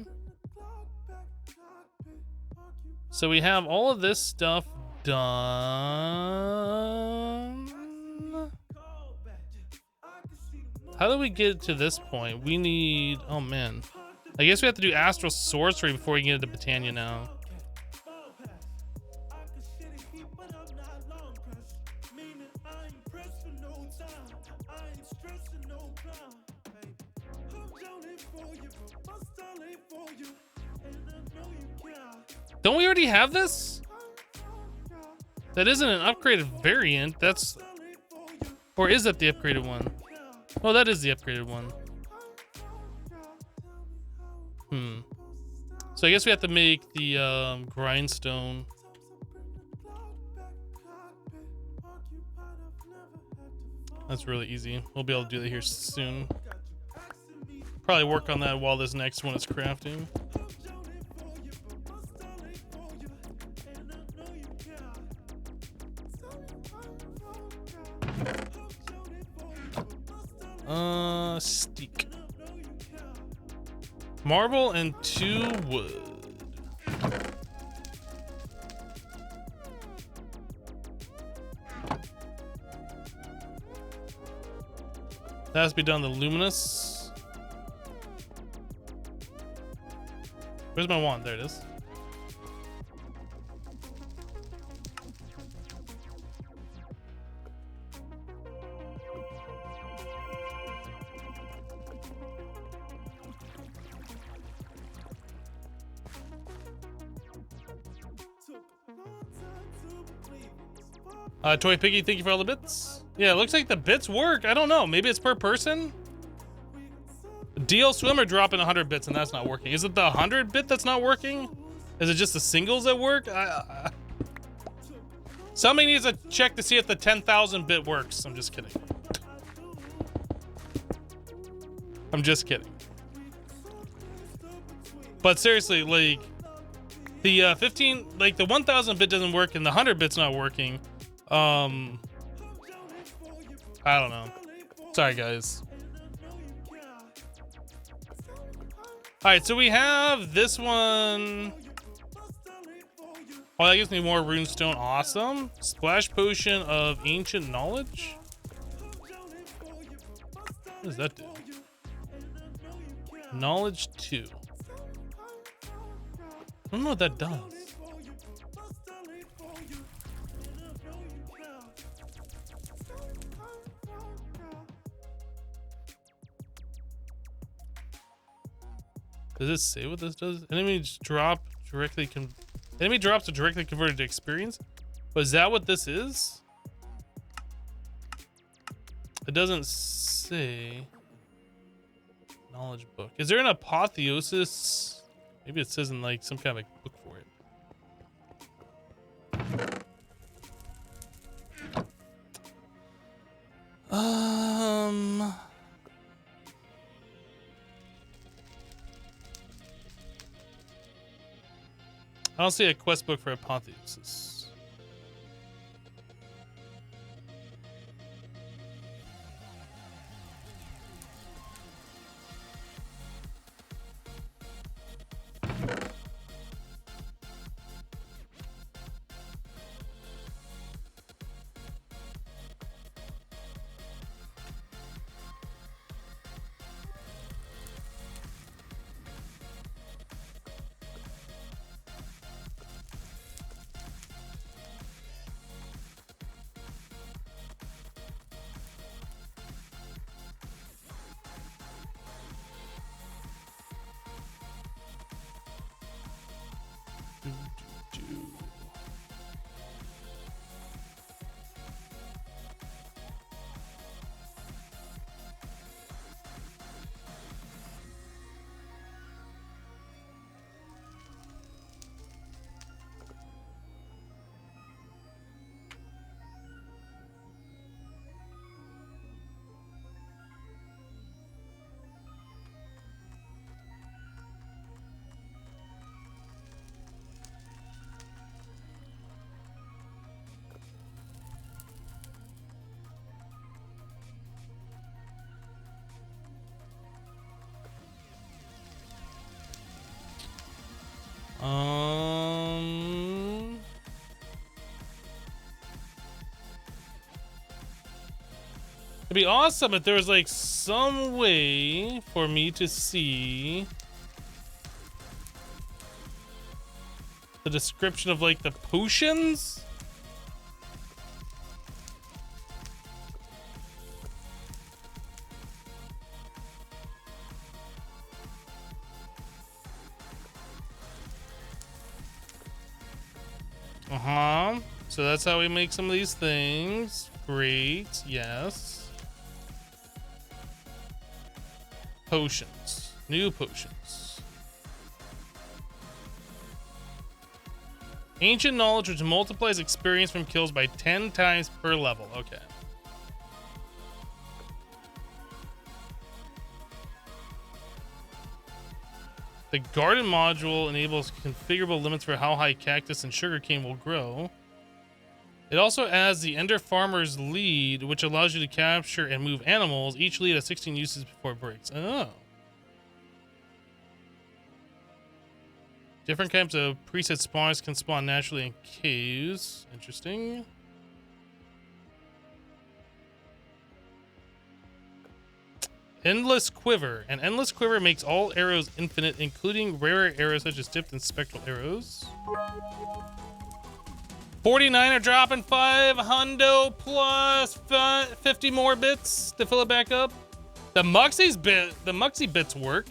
So we have all of this stuff done. How do we get to this point? We need, oh man. I guess we have to do Astral Sorcery before we can get into Britannia now. Don't we already have this? That isn't an upgraded variant. That's, or is that the upgraded one? Oh, that is the upgraded one. So I guess we have to make the grindstone. That's really easy. We'll be able to do that here soon. Probably work on that while this next one is crafting. Steak. Marble and 2 wood. That has to be done the luminous. Where's my wand? There it is. Toy Piggy, thank you for all the bits. Yeah, it looks like the bits work. I don't know. Maybe it's per person. DL Swimmer dropping 100 bits and that's not working. Is it the 100 bit that's not working? Is it just the singles that work? Somebody needs to check to see if the 10,000 bit works. I'm just kidding. I'm just kidding. But seriously, like the 15, like the 1,000 bit doesn't work and the 100 bit's not working. I don't know. Sorry, guys. All right, so we have this one. Oh, that gives me more runestone. Awesome. Splash potion of ancient knowledge. What does that do? Knowledge 2. I don't know what that does. Does it say what this does? Enemies drop directly. Enemy drops are directly converted to experience. But is that what this is? It doesn't say. Knowledge book. Is there an apotheosis? Maybe it says in like some kind of like book for it. I don't see a quest book for apotheosis. It'd be awesome if there was like some way for me to see the description of like the potions. So that's how we make some of these things. Great, yes. Potions. New potions. Ancient knowledge, which multiplies experience from kills by 10 times per level. Okay. The garden module enables configurable limits for how high cactus and sugarcane will grow. It also adds the Ender Farmer's lead, which allows you to capture and move animals. Each lead has 16 uses before it breaks. Oh. Different types of preset spawns can spawn naturally in caves. Interesting. Endless Quiver. An endless quiver makes all arrows infinite, including rarer arrows such as tipped and spectral arrows. 49 are dropping 5 hundo plus 50 more bits to fill it back up. The Muxie bits work.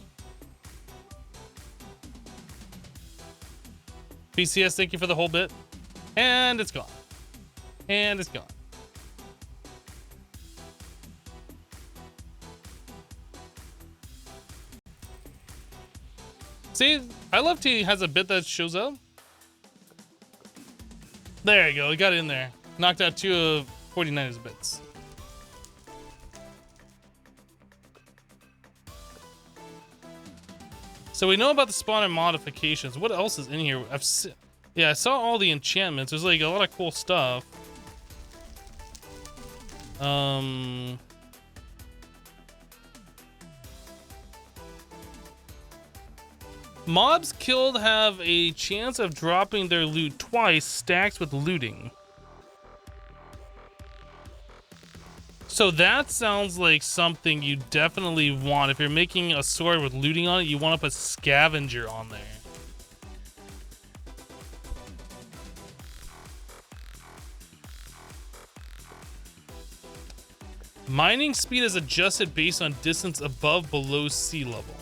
PCS, thank you for the whole bit. And it's gone. And it's gone. See, I love T has a bit that shows up. There you go, we got it in there. Knocked out 2 of 49's bits. So we know about the spawn and modifications. What else is in here? Yeah, I saw all the enchantments. There's like a lot of cool stuff. Mobs killed have a chance of dropping their loot twice, stacked with looting. So that sounds like something you definitely want. If you're making a sword with looting on it, you want to put scavenger on there. Mining speed is adjusted based on distance above below sea level.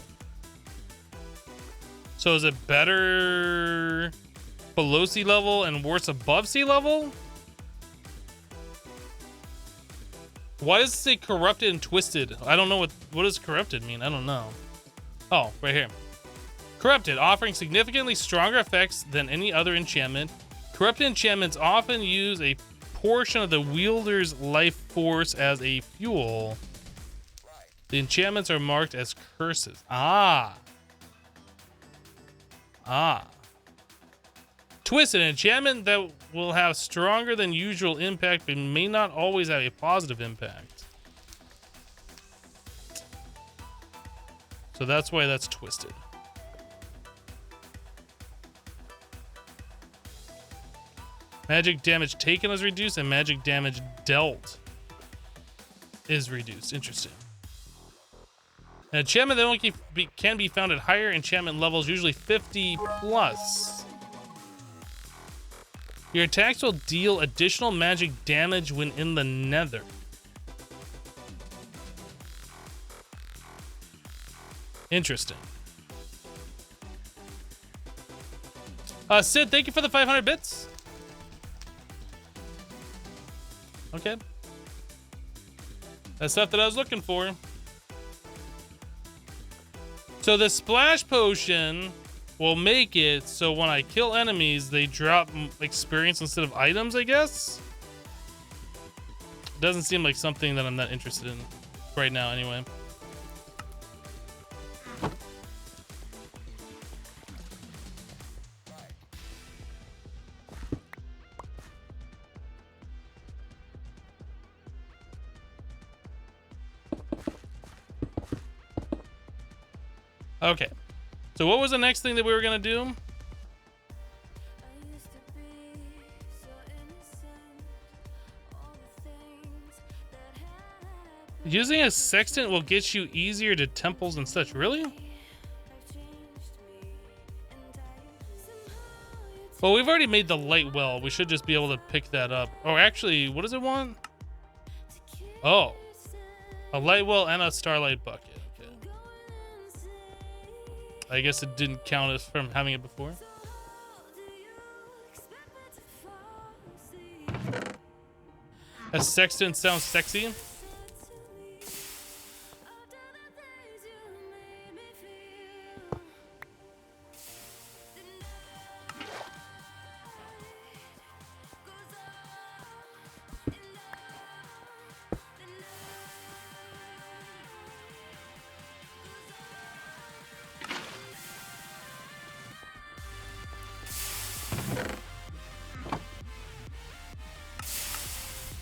So is it better below sea level and worse above sea level? Why does it say corrupted and twisted? I don't know what does corrupted mean? I don't know. Oh, right here. Corrupted, offering significantly stronger effects than any other enchantment. Corrupted enchantments often use a portion of the wielder's life force as a fuel. The enchantments are marked as curses. Ah. Twisted, an enchantment that will have stronger than usual impact but may not always have a positive impact. So that's why that's twisted. Magic damage taken is reduced and magic damage dealt is reduced. Interesting. An enchantment that only can be found at higher enchantment levels, usually 50 plus. Your attacks will deal additional magic damage when in the nether. Interesting. Sid, thank you for the 500 bits. Okay. That's stuff that I was looking for. So the splash potion will make it so when I kill enemies, they drop experience instead of items, I guess? Doesn't seem like something that I'm that interested in right now anyway. Okay. So what was the next thing that we were gonna do? Using a sextant will get you easier to temples and such. Really? Well, we've already made the light well. We should just be able to pick that up. Oh, actually, what does it want? Oh, a light well and a starlight bucket. Okay. I guess it didn't count as from having it before. A sextant sounds sexy.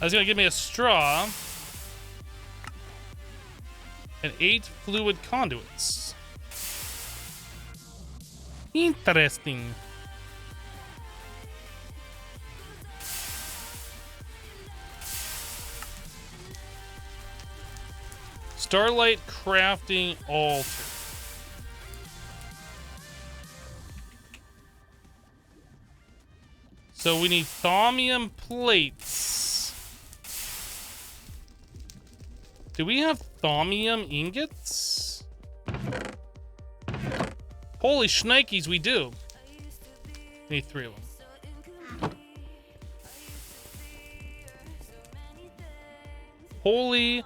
That's gonna give me a straw and 8 fluid conduits. Interesting. Starlight crafting altar. So we need thaumium plates. Do we have thaumium ingots? Holy shnikes, we do. Need 3 of them. Holy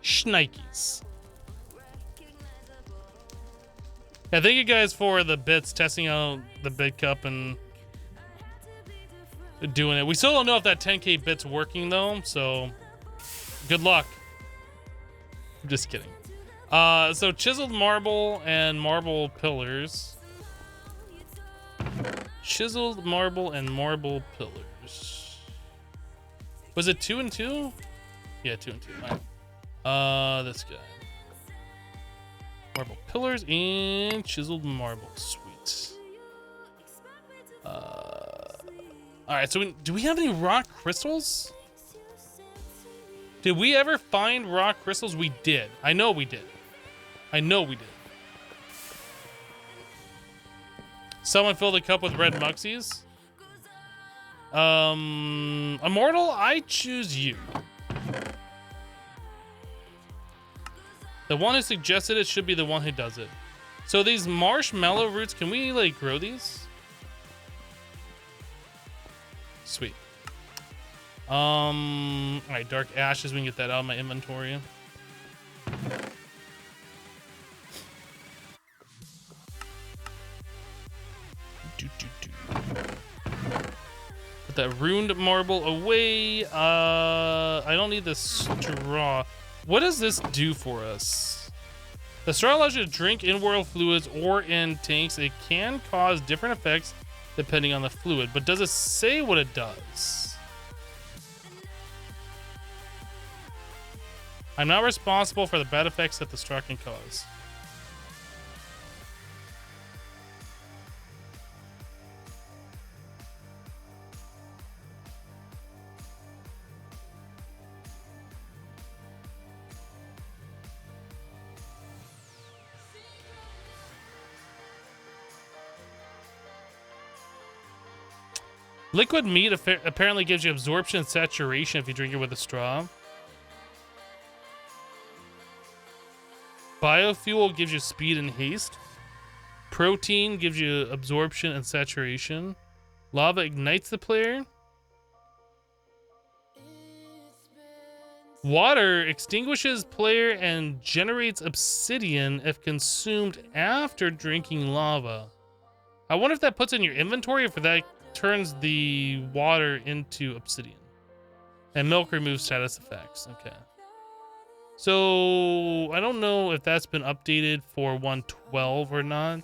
shnikes. Yeah, thank you guys for the bits, testing out the bit cup and doing it. We still don't know if that 10k bit's working though, so good luck. I'm just kidding. So chiseled marble and marble pillars. Chiseled marble and marble pillars. Was it 2 and 2? Yeah, 2 and 2. Fine. This guy. Marble pillars and chiseled marble. Sweet. out. All right, so do we have any rock crystals? Did we ever find rock crystals? We did. I know we did. I know we did. Someone filled a cup with red muxies. Immortal, I choose you. The one who suggested it should be the one who does it. So these marshmallow roots, can we like grow these? Sweet. All right, dark ashes, we can get that out of my inventory. Put that ruined marble away. I don't need the straw. What does this do for us? The straw allows you to drink in world fluids or in tanks. It can cause different effects depending on the fluid, but does it say what it does? I'm not responsible for the bad effects that the straw can cause. Liquid meat apparently gives you absorption and saturation if you drink it with a straw. Biofuel gives you speed and haste. Protein gives you absorption and saturation. Lava ignites the player. Water extinguishes player and generates obsidian if consumed after drinking lava. I wonder if that puts in your inventory or if that turns the water into obsidian. And milk removes status effects. Okay. So I don't know if that's been updated for 112 or not.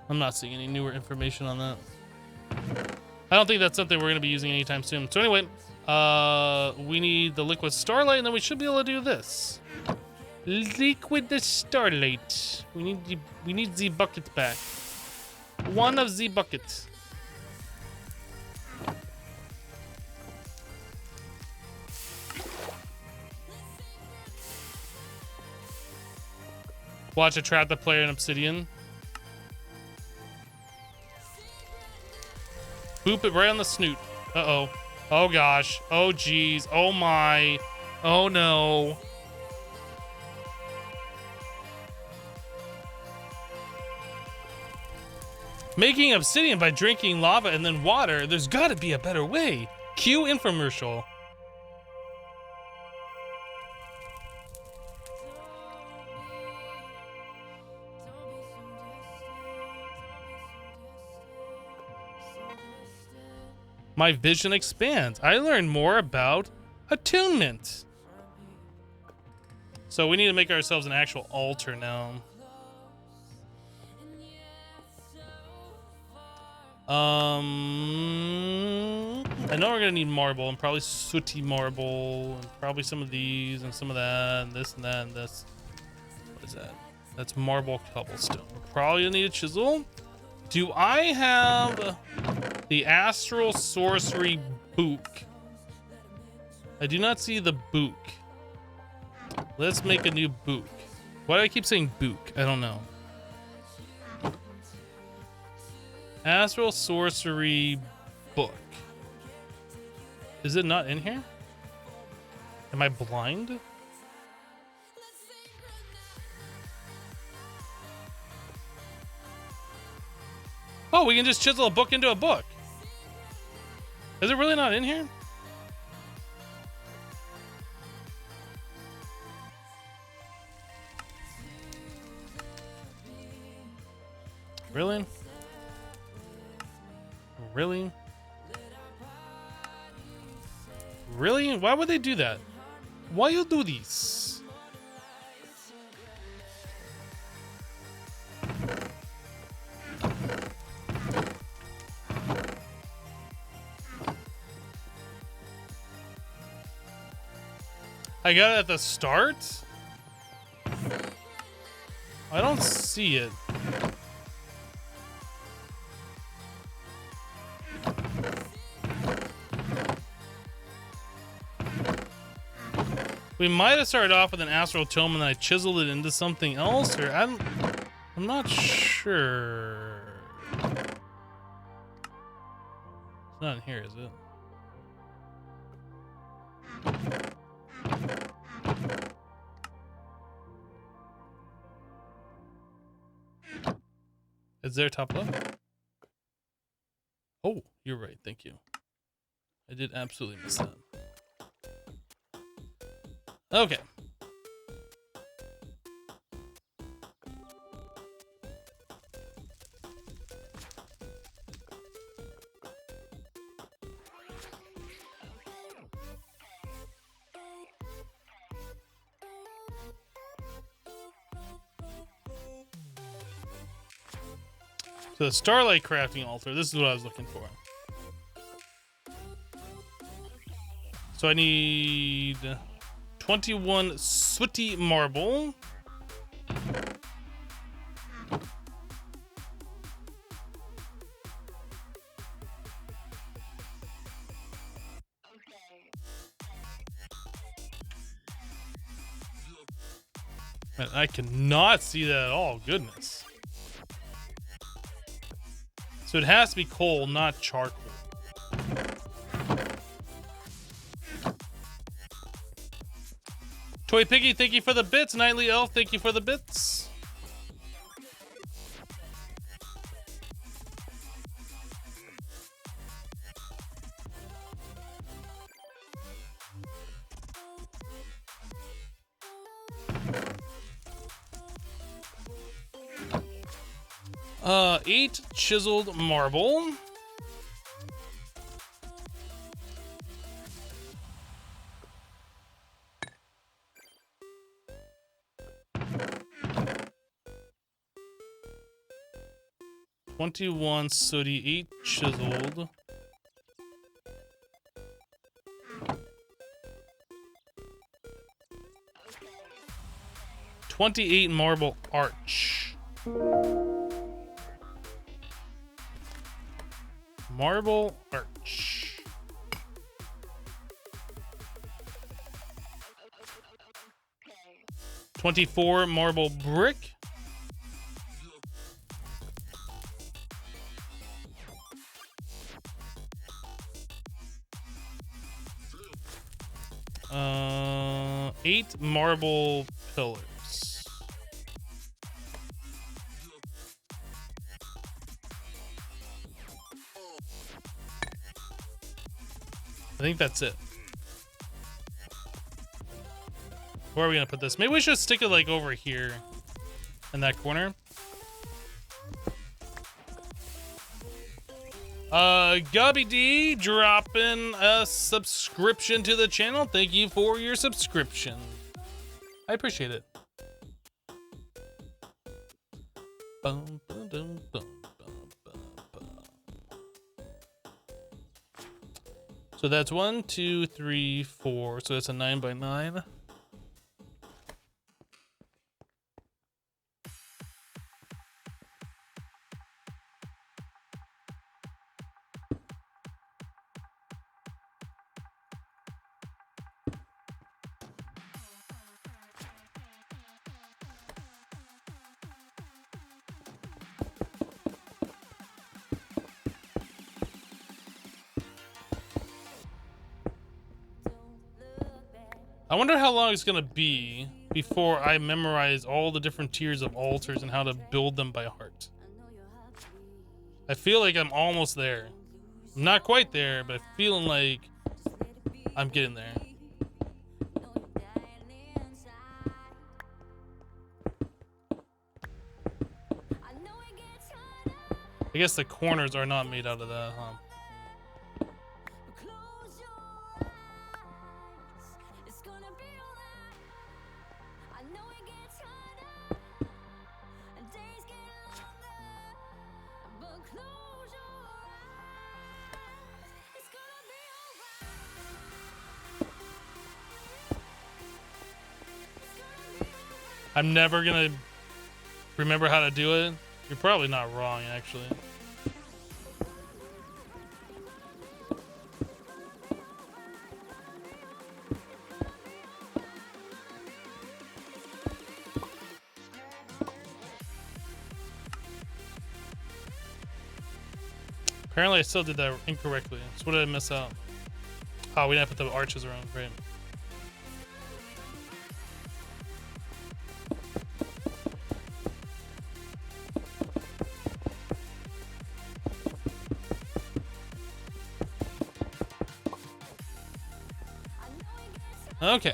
I'm not seeing any newer information on that. I don't think that's something we're going to be using anytime soon. So anyway, we need the liquid starlight, and then we should be able to do this. Liquid the starlight. We need the bucket back. One of the buckets. Watch it trap the player in obsidian. Boop it right on the snoot. Uh-oh. Oh, gosh. Oh, geez. Oh, my. Oh, no. Making obsidian by drinking lava and then water. There's got to be a better way. Cue infomercial. My vision expands. I learned more about attunement. So we need to make ourselves an actual altar now. I know we're gonna need marble and probably sooty marble and probably some of these and some of that and this and that and this. What is that? That's marble cobblestone. Probably gonna need a chisel. Do I have the astral sorcery book? I do not see the book. Let's make a new book. Why do I keep saying book? I don't know. Astral sorcery book. Is it not in here? Am I blind? Oh, we can just chisel a book into a book. Is it really not in here? Really? Really? Really? Why would they do that? Why you do this? I got it at the start? I don't see it. We might have started off with an astral tome and then I chiseled it into something else, or I'm not sure. It's not in here, is it? Is there top left? Oh, you're right. Thank you. I did absolutely miss that. Okay. So the Starlight Crafting Altar, this is what I was looking for. So I need 21 sooty marble. Man, I cannot see that at all. Goodness. So it has to be coal, not charcoal. Toy Piggy, thank you for the bits. Nightly Elf, thank you for the bits. Uh, 8 chiseled marble. $21 sooty, 8 chiseled. $28 marble arch. Marble arch. $24 marble brick. Uh, 8 marble pillars. I think that's it. Where are we gonna put this? Maybe we should stick it like over here in that corner. Gubby D dropping a subscription to the channel. Thank you for your subscription. I appreciate it. Bum, bum, dum, bum, bum, bum, bum. So that's 1, 2, 3, 4. So that's a 9x9. I wonder how long it's gonna be before I memorize all the different tiers of altars and how to build them by heart. I feel like I'm almost there. I'm not quite there, but I'm feeling like I'm getting there. I guess the corners are not made out of that, huh? I'm never gonna remember how to do it. You're probably not wrong, actually. Apparently I still did that incorrectly. So what did I miss out? Oh, we didn't put the arches around. Great. Okay.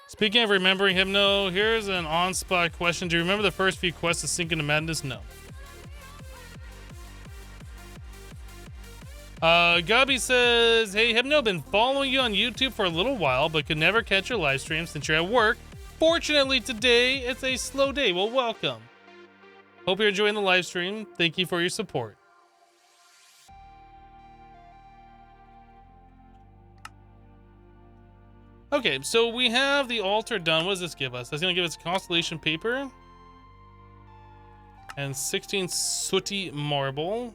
Speaking of remembering Hypno, here's an on-spot question. Do you remember the first few quests of Sink into Madness? No. Gubby says, hey, Hypno, been following you on YouTube for a little while, but could never catch your live stream since you're at work. Fortunately, today, it's a slow day. Well, welcome. Hope you're enjoying the live stream. Thank you for your support. Okay, so we have the altar done. What does this give us? That's going to give us constellation paper and 16 sooty marble.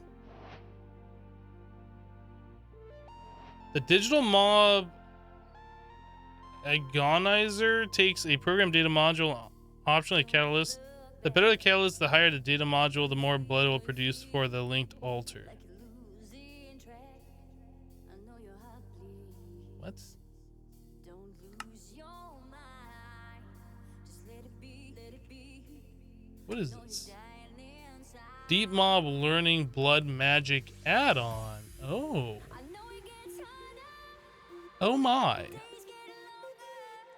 The digital mob agonizer takes a program data module, optionally a catalyst. The better the catalyst, the higher the data module, the more blood it will produce for the linked altar. What? What is this? Deep Mob Learning Blood Magic add-on. Oh. Oh my.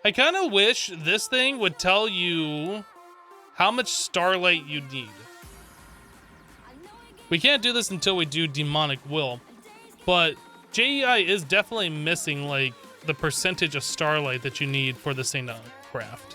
I kind of wish this thing would tell you how much starlight you need. We can't do this until we do Demonic Will, but JEI is definitely missing like the percentage of starlight that you need for this thing to craft.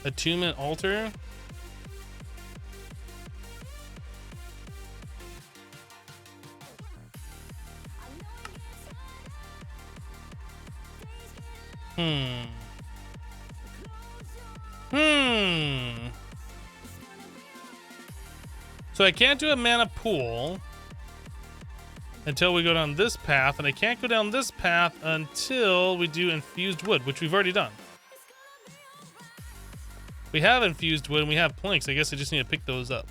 Attunement altar. So I can't do a mana pool until we go down this path, and I can't go down this path until we do infused wood, which we've already done. We have infused wood and we have planks. I guess I just need to pick those up.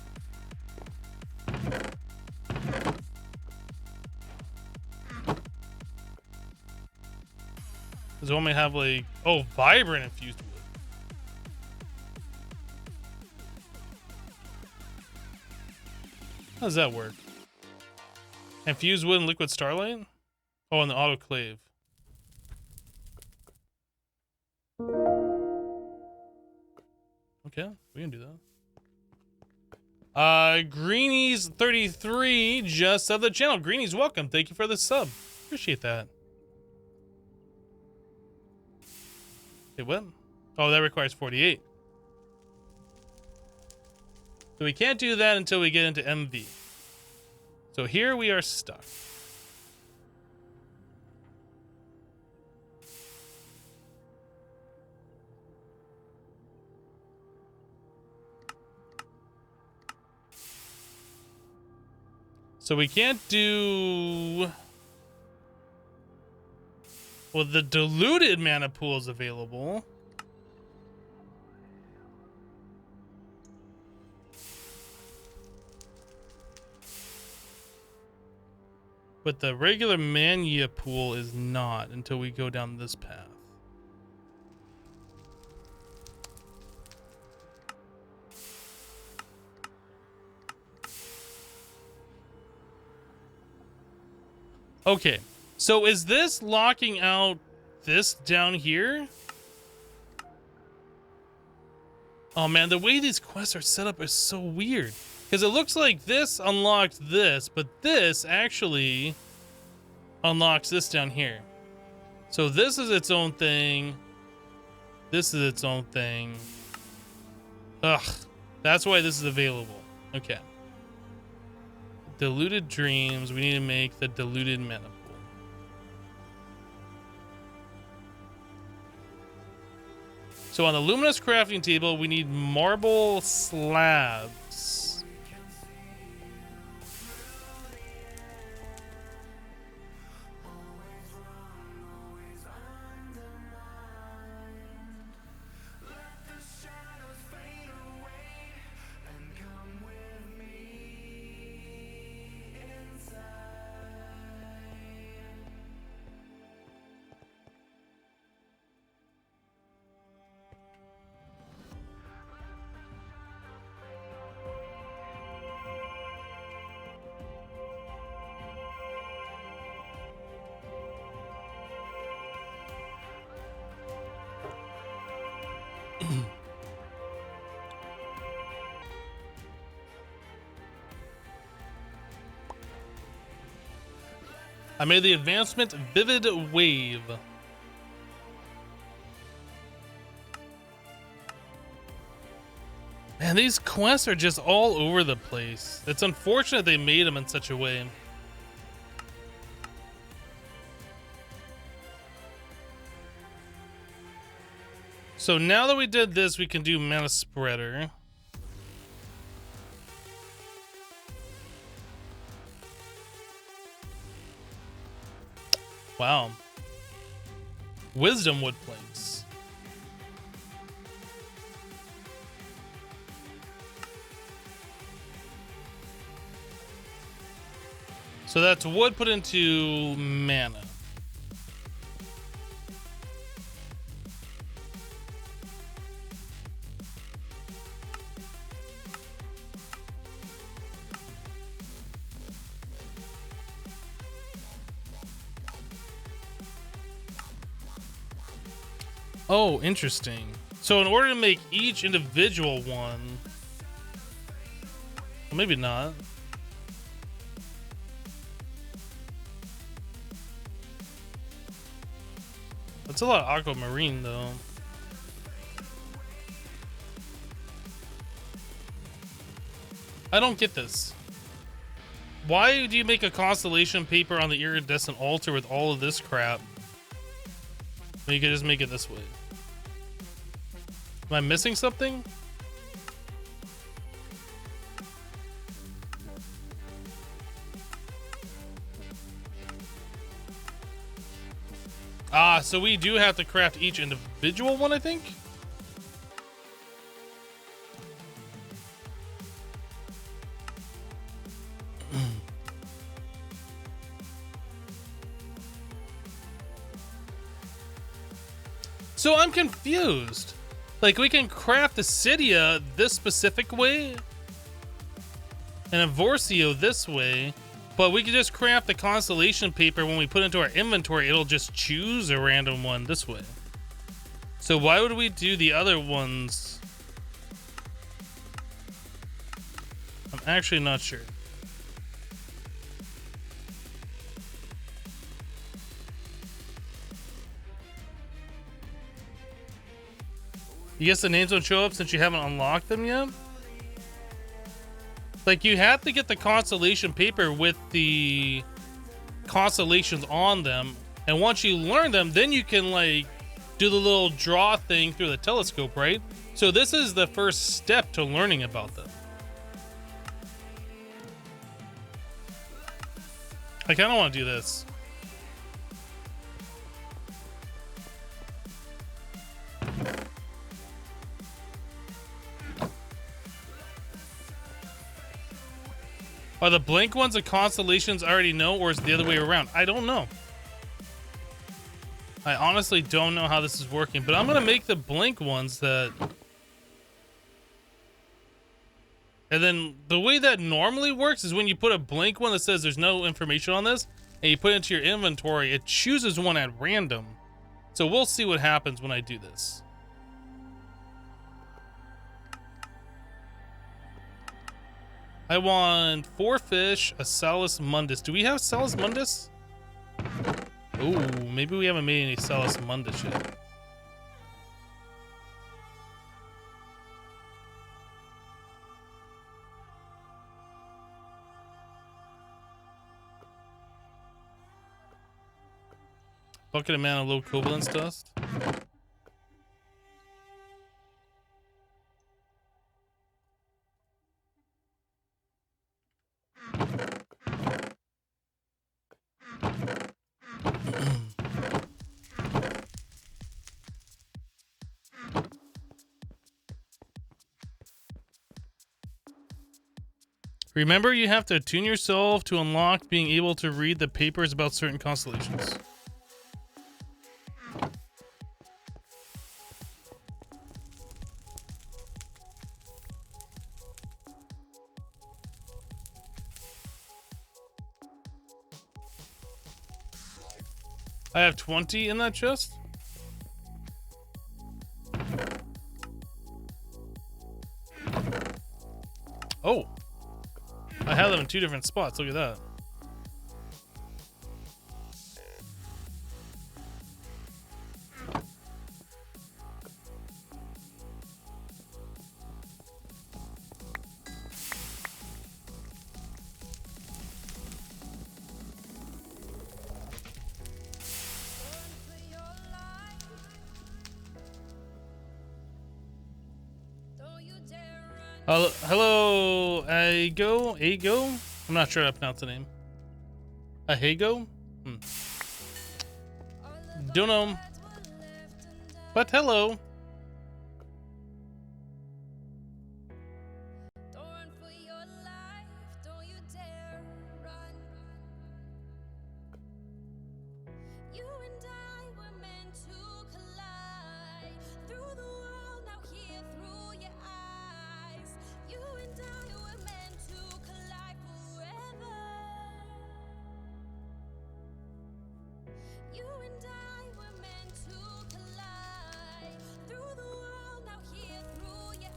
Does one may have like, oh, vibrant infused wood. How does that work? Infused wood and liquid starlight? Oh, and the autoclave. Okay, we can do that. Greenies 33 just subbed the channel. Greenies, welcome. Thank you for the sub. Appreciate that. Hey, what? Oh, that requires 48. So we can't do that until we get into MV. So here we are stuck. So we can't do... Well, the diluted mana pool is available. But the regular Mania pool is not until we go down this path. Okay, so is this locking out this down here? Oh man, the way these quests are set up is so weird. Because it looks like this unlocked this, but this actually unlocks this down here. So this is its own thing. This is its own thing. Ugh. That's why this is available. Okay. Diluted dreams. We need to make the diluted mana pool. So on the luminous crafting table, we need marble slabs. I made the advancement Vivid Wave. Man, these quests are just all over the place. It's unfortunate they made them in such a way. So now that we did this, we can do Mana Spreader. Wow. Wisdom wood planks. So that's wood put into mana. Oh, interesting. So in order to make each individual one, well, maybe not. That's a lot of aquamarine though. I don't get this. Why do you make a constellation paper on the iridescent altar with all of this crap? You could just make it this way. Am I missing something? Ah, so we do have to craft each individual one, I think? So I'm confused. Like, we can craft the Cydia this specific way and Avorcio this way, but we can just craft the constellation paper when we put it into our inventory. It'll just choose a random one this way. So why would we do the other ones? I'm actually not sure. You guess the names don't show up since you haven't unlocked them yet? Like, you have to get the constellation paper with the constellations on them, and once you learn them, then you can, like, do the little draw thing through the telescope, right? So this is the first step to learning about them. I kind of want to do this. Are the blank ones the constellations I already know, or is it the other way around? I don't know. I honestly don't know how this is working, but I'm going to make the blank ones that... And then the way that normally works is when you put a blank one that says there's no information on this, and you put it into your inventory, it chooses one at random. So we'll see what happens when I do this. I want 4 fish, a Salus Mundus. Do we have Salus Mundus? Oh, maybe we haven't made any Salus Mundus yet. Bucket of mana, low covalence dust. Remember, you have to attune yourself to unlock being able to read the papers about certain constellations. I have 20 in that chest. Oh, I have them in 2 different spots. Look at that. Hello, Ago? I'm not sure how to pronounce the name. Ahego? Don't know. But hello.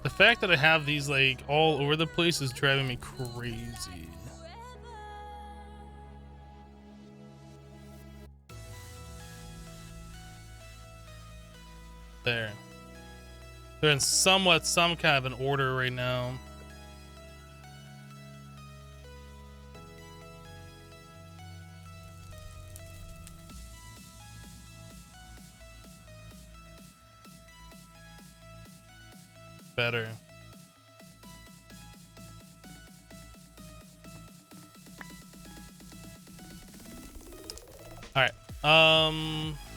The fact that I have these like all over the place is driving me crazy. There. They're in some kind of an order right now. Better. All right.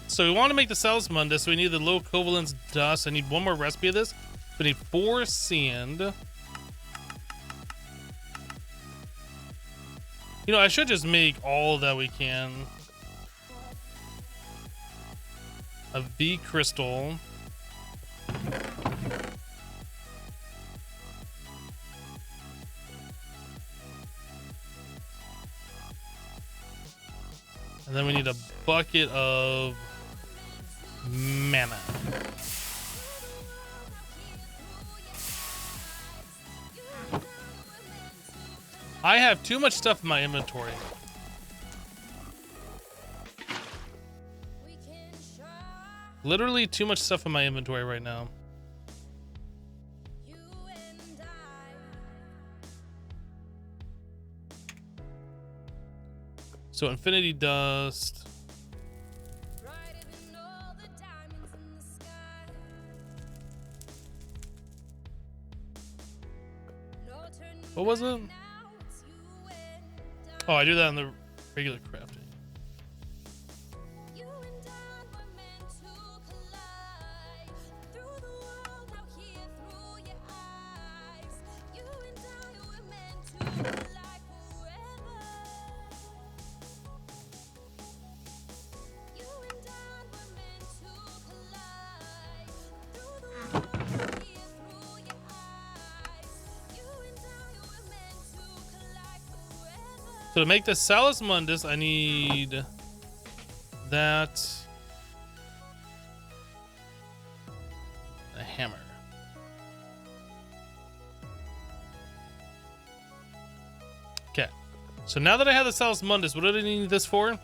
So we want to make the Salus Mundus. So we need the low covalence dust. I need 1 more recipe of this. We need 4 sand. You know, I should just make all that we can. A V crystal. And then we need a bucket of mana. I have too much stuff in my inventory. Literally too much stuff in my inventory right now. So infinity dust. What was it? Oh, I do that in the regular crafting. So to make the Salus Mundus, I need that. So now that I have the Salus Mundus, what do I need this for?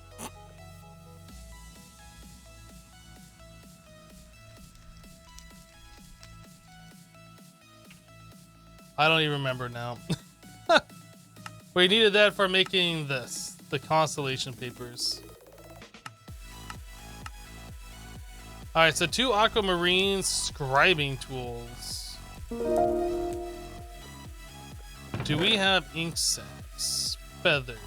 I don't even remember now. We needed that for making this, the constellation papers. Alright, so 2 aquamarine scribing tools. Do we have ink sacs? Feathers.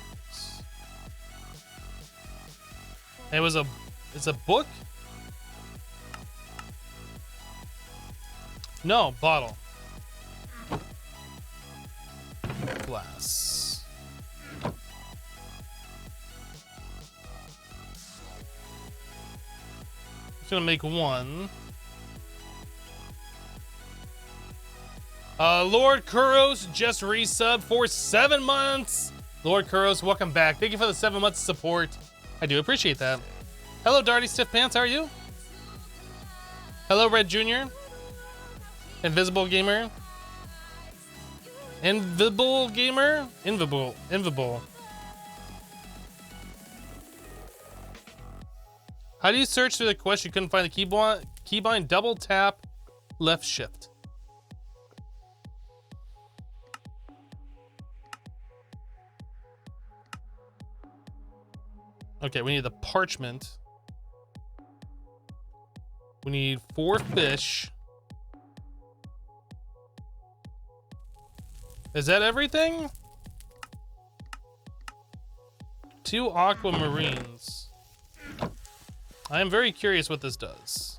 It's a book? No, bottle. Glass. Just gonna make one. Lord Kuros just resub for 7 months. Lord Kuros, welcome back. Thank you for the 7 months of support. I do appreciate that. Hello, Darty Stiff Pants. How are you? Hello, Red Jr. Invisible Gamer. Invisible Gamer? Invisible. How do you search through the quest you couldn't find the keybind? Double tap, left shift. Okay, we need the parchment. We need 4 fish. Is that everything? 2 aquamarines. I am very curious what this does.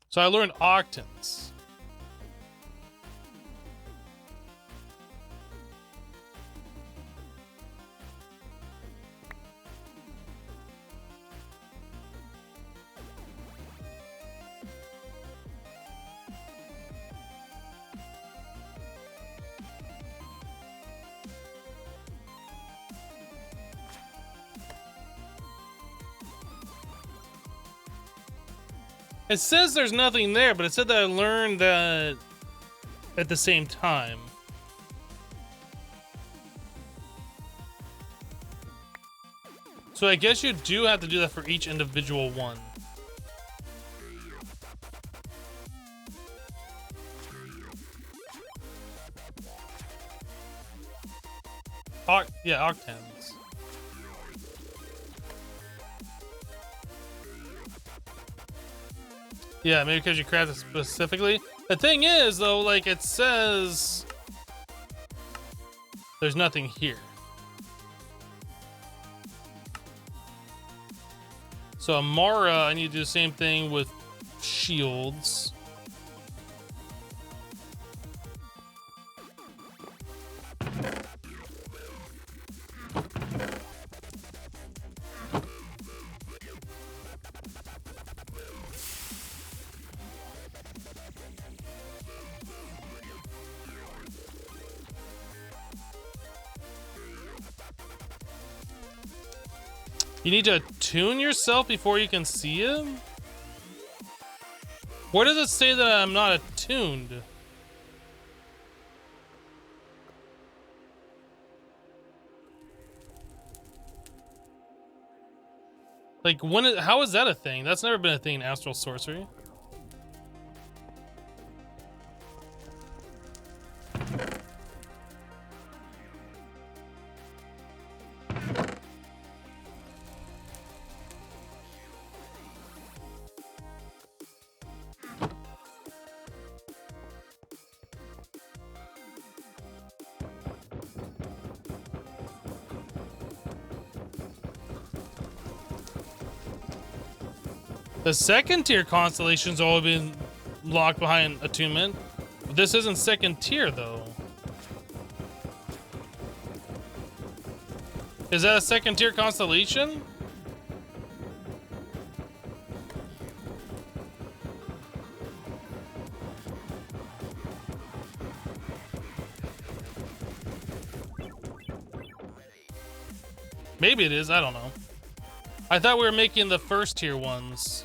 So I learned octans. It says there's nothing there, but it said that I learned that at the same time. So I guess you do have to do that for each individual one. Yeah, octans. Yeah, maybe because you crafted it specifically. The thing is, though, like it says, there's nothing here. So Amara, I need to do the same thing with shields. You need to attune yourself before you can see him? Where does it say that I'm not attuned? Like, how is that a thing? That's never been a thing in Astral Sorcery. The second tier constellation's all been locked behind attunement. But this isn't second tier though. Is that a second tier constellation? Maybe it is. I don't know. I thought we were making the first tier ones.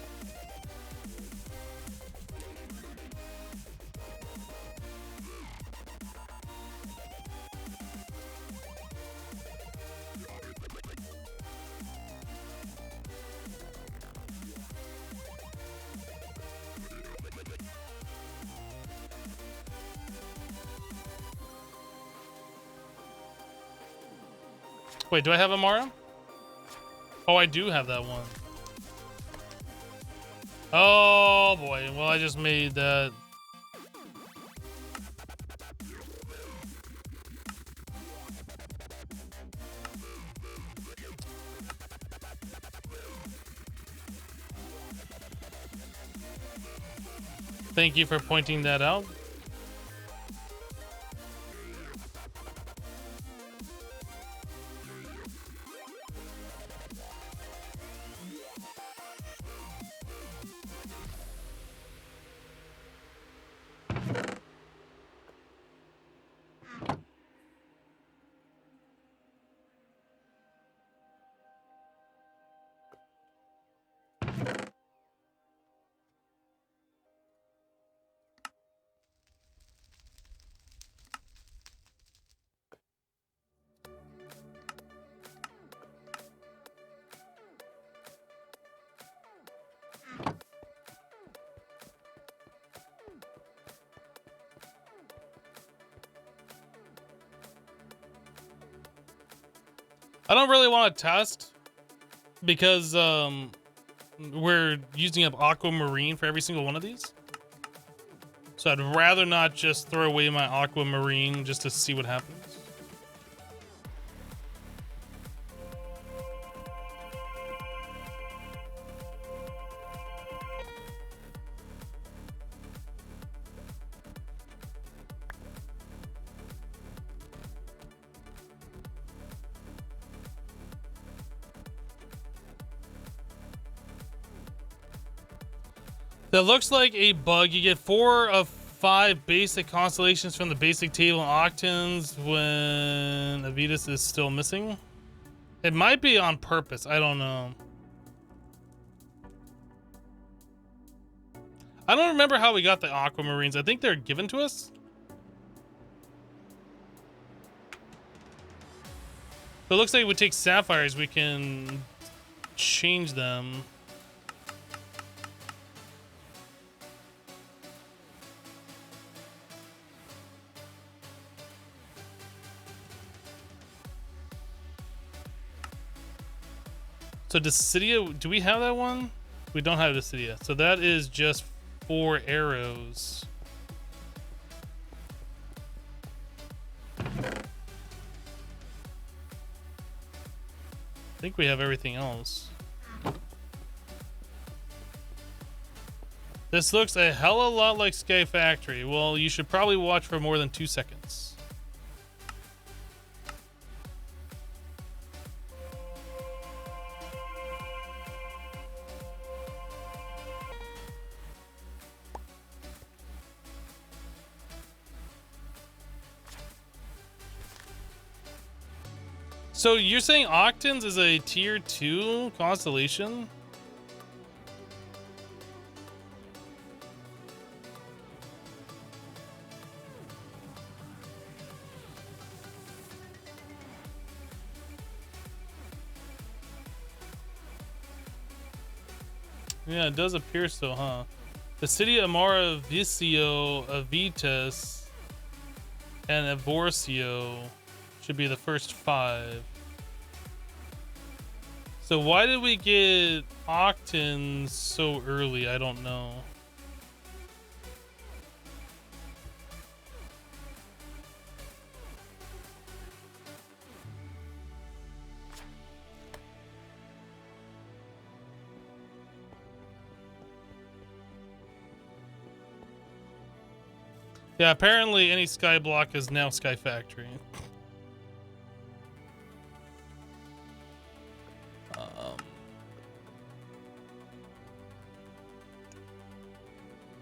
Wait, do I have Amara? Oh, I do have that one. Oh boy, well I just made that. Thank you for pointing that out. I don't really want to test because we're using up aquamarine for every single one of these. So I'd rather not just throw away my aquamarine just to see what happens. That looks like a bug. You get 4 of 5 basic constellations from the basic table in Octans when Avitus is still missing. It might be on purpose. I don't know. I don't remember how we got the aquamarines. I think they're given to us. But it looks like we take sapphires. We can change them. So Dissidia, do we have that one? We don't have Dissidia. So that is just 4 arrows. I think we have everything else. This looks a hell of a lot like Sky Factory. Well, you should probably watch for more than 2 seconds. So you're saying Octans is a tier 2 constellation? Yeah, it does appear so, huh? The city of Amara, Vicio, Avitas, and Avorcio should be the first 5. So why did we get Octans so early? I don't know. Yeah, apparently any sky block is now Sky Factory.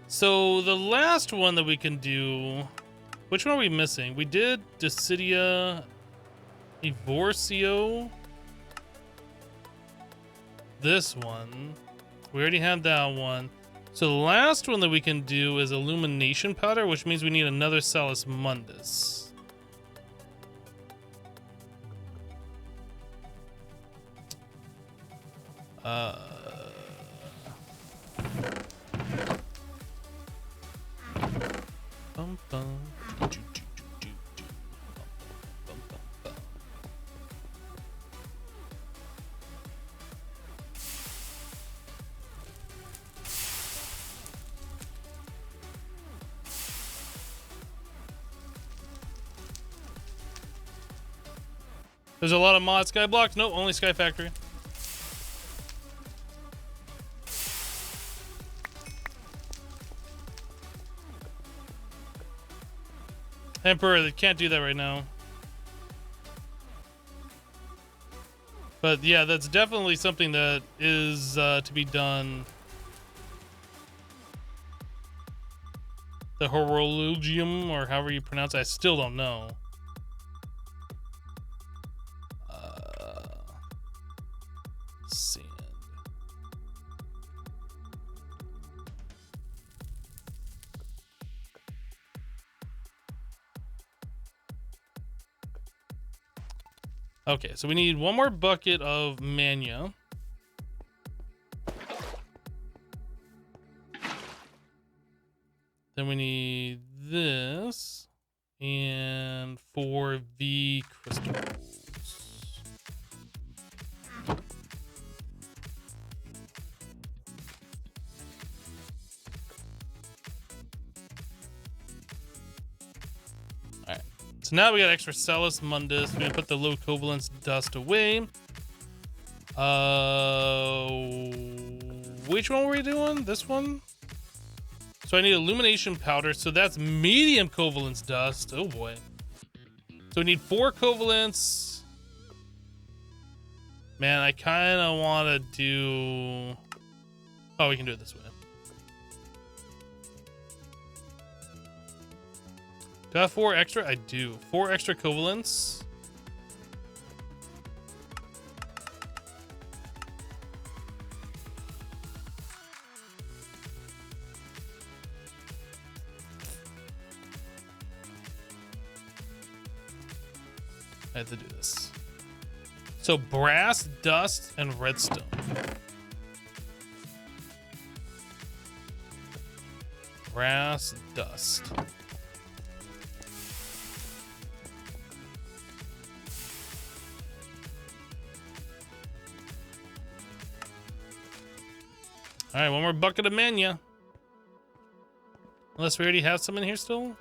So the last one that we can do, which one are we missing? We did Dissidia, Evorcio. this one. We already had that one. So the last one that we can do is illumination powder, which means we need another Salus Mundus. Bum, bum. Do, do, do, do, do. Bum, bum, bum. There's a lot of mod sky blocks. No, only Sky Factory. Emperor, they can't do that right now. But yeah, that's definitely something that is to be done. The Horologium, or however you pronounce it, I still don't know. Sand. Okay, so we need one more bucket of Mania. Then we need this and 4 V crystals. Alright. So now we got extra Salus Mundus. We're gonna put the low covalence dust away. Which one were we doing? This one? So I need illumination powder. So that's medium covalence dust. Oh boy. So we need 4 covalence. Man, I kind of want to do... Oh, we can do it this way. Do I have 4 extra? I do. 4 extra covalence. I have to do this. So brass, dust, and redstone. Brass, dust. All right, one more bucket of Mania. Unless we already have some in here still. No,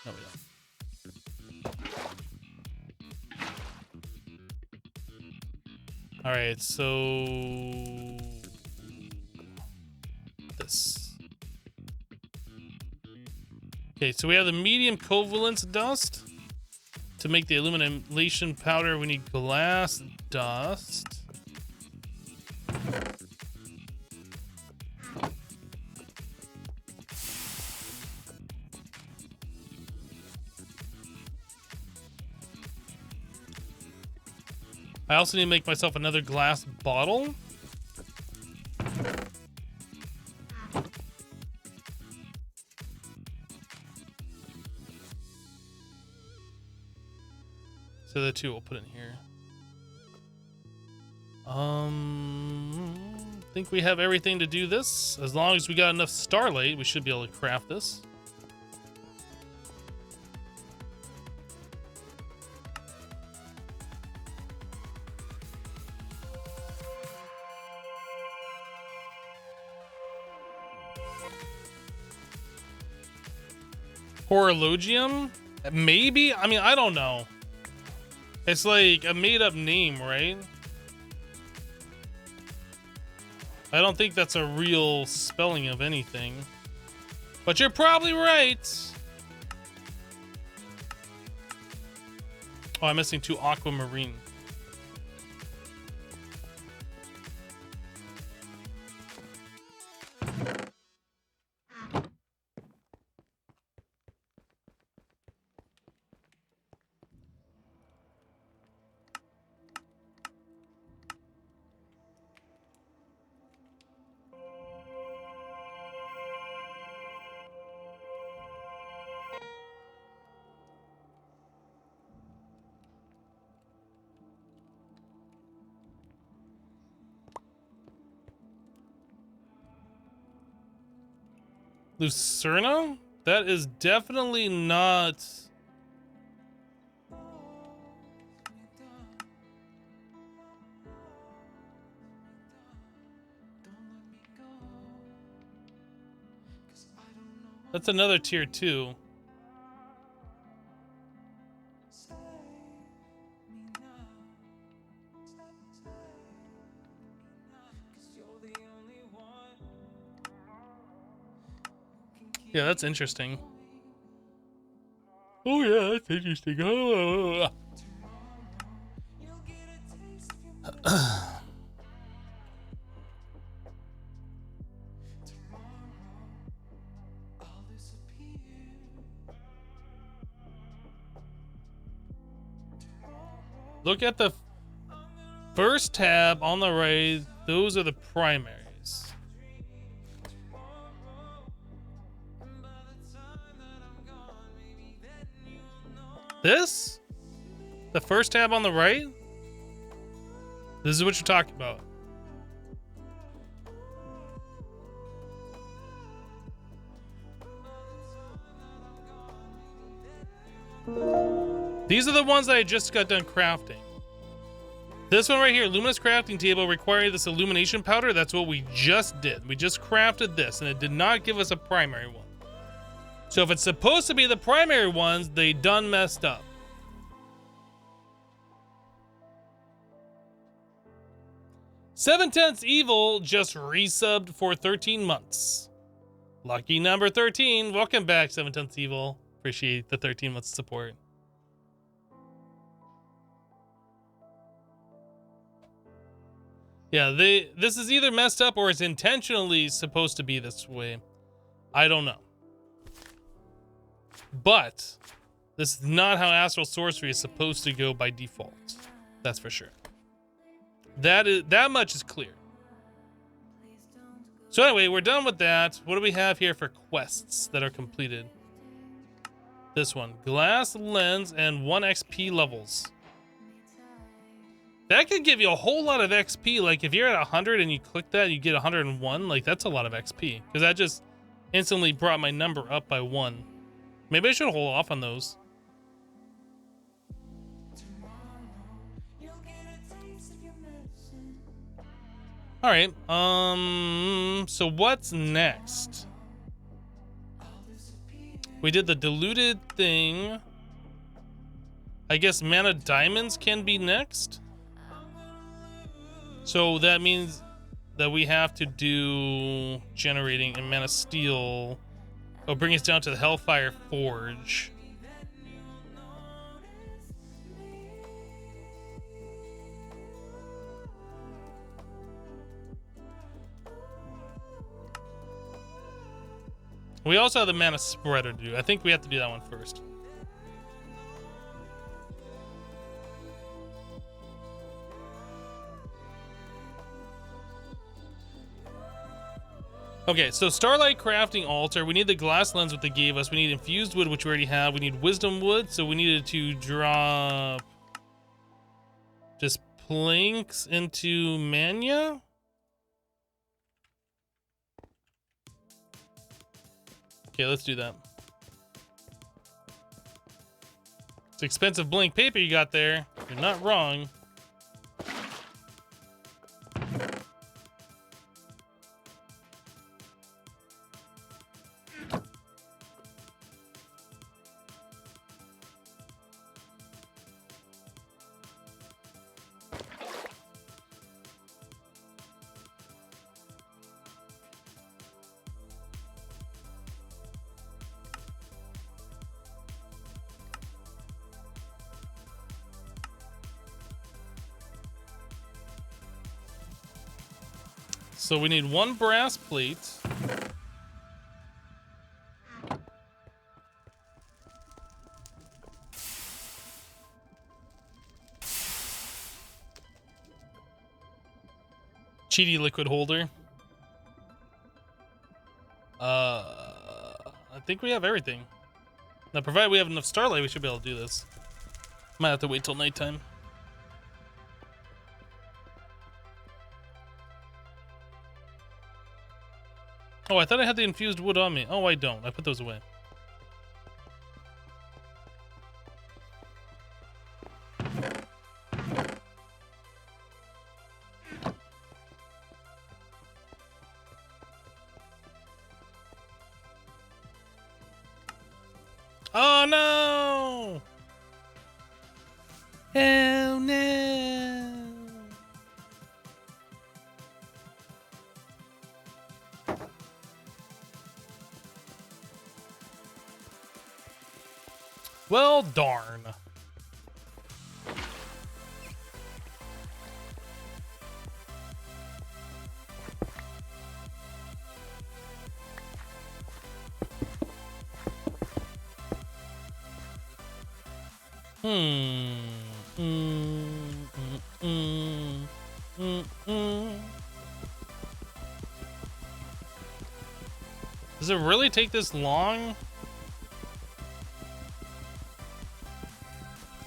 we don't. All right, so this. Okay, so we have the medium covalence dust. To make the illumination powder, we need glass dust. I also need to make myself another glass bottle. So the 2 we'll put in here. Think we have everything to do this. As long as we got enough starlight, we should be able to craft this. Horologium? Maybe? I mean, I don't know. It's like a made-up name, right? I don't think that's a real spelling of anything. But you're probably right. Oh, I'm missing 2 aquamarine. Lucerna? That is definitely not... That's another tier 2. Yeah, that's interesting. Oh yeah, that's interesting. Oh. Look at the first tab on the right. Those are the primaries. This? The first tab on the right? This is what you're talking about. These are the ones that I just got done crafting. This one right here, Luminous Crafting Table, requiring this illumination powder. That's what we just did. We just crafted this, and it did not give us a primary one. So if it's supposed to be the primary ones, they done messed up. Seven Tenths Evil just resubbed for 13 months. Lucky number 13. Welcome back, 7 Tenths Evil. Appreciate the 13 months support. Yeah, this is either messed up or it's intentionally supposed to be this way. I don't know. But this is not how Astral Sorcery is supposed to go by default. That's for sure. That much is clear. So anyway, we're done with that. What do we have here for quests that are completed? This one, glass lens and 1 XP levels. That could give you a whole lot of XP. Like if you're at 100 and you click that, you get 101. Like that's a lot of XP because that just instantly brought my number up by 1. Maybe I should hold off on those. All right. So what's next? We did the diluted thing. I guess mana diamonds can be next. So that means that we have to do generating and mana steel. Oh, bring us down to the Hellfire Forge. We also have the mana spreader to do. I think we have to do that one first. Okay, so Starlight Crafting Altar. We need the glass lens, what they gave us. We need infused wood, which we already have. We need wisdom wood, so we needed to drop just planks into Mania. Okay, let's do that. It's expensive blank paper you got there. You're not wrong. So we need 1 brass plate. Cheaty liquid holder. I think we have everything. Now, provided we have enough starlight, we should be able to do this. Might have to wait till nighttime. Oh, I thought I had the infused wood on me. Oh, I don't. I put those away. Oh no! Oh no! Well, darn. Does it really take this long?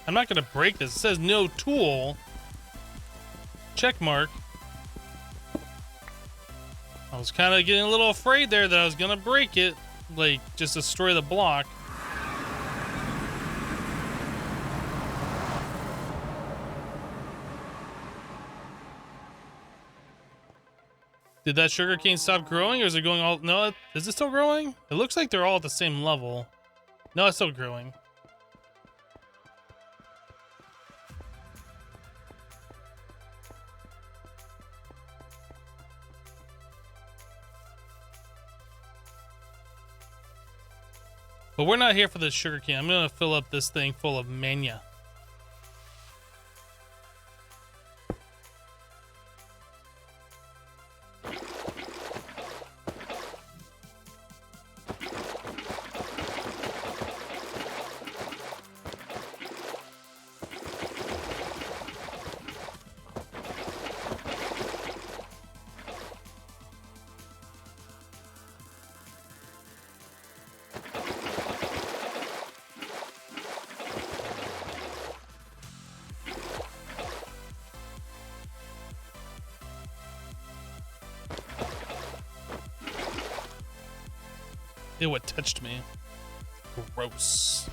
I'm not gonna break this. It says no tool. Check mark. I was kind of getting a little afraid there that I was gonna break it, like just destroy the block. Did that sugarcane stop growing, or is it going all? No, is it still growing? It looks like they're all at the same level. No, it's still growing. But we're not here for the sugarcane. I'm gonna fill up this thing full of mania. Ew, it touched me. Gross.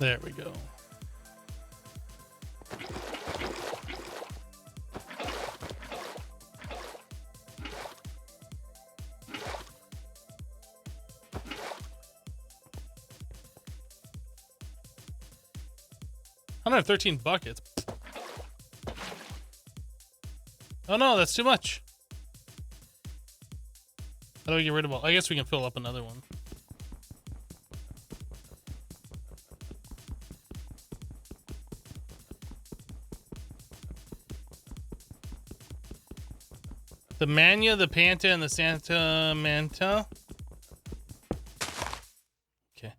There we go. I don't have 13 buckets. Oh no, that's too much. How do we get rid of all? I guess we can fill up another one. The Mania, the Panta, and the Santa Manta. Okay.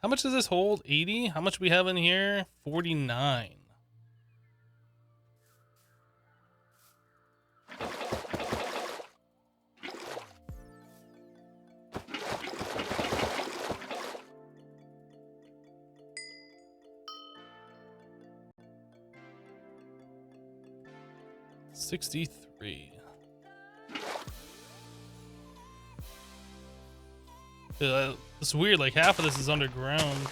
How much does this hold? 80? How much we have in here? 49. $63. It's weird, like half of this is underground.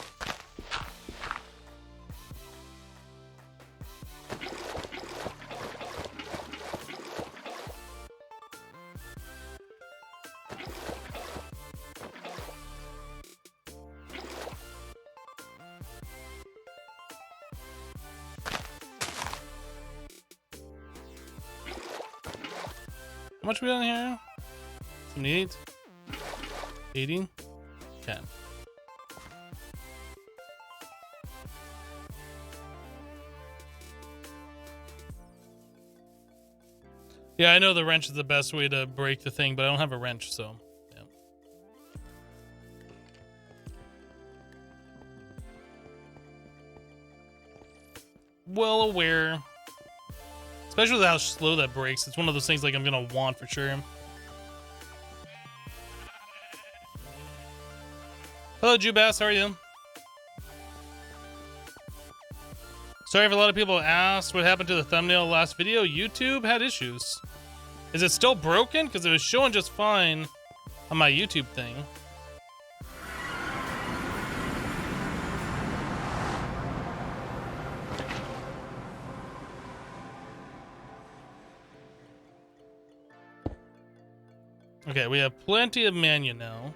How much we got in here? 78? 80? Okay. Yeah, I know the wrench is the best way to break the thing, but I don't have a wrench, so yeah. Well aware. Especially with how slow that breaks. It's one of those things like I'm gonna want for sure. Hello, Jubass, how are you? Sorry if a lot of people asked what happened to the thumbnail last video. YouTube had issues. Is it still broken? Because it was showing just fine on my YouTube thing. Okay, we have plenty of manu now.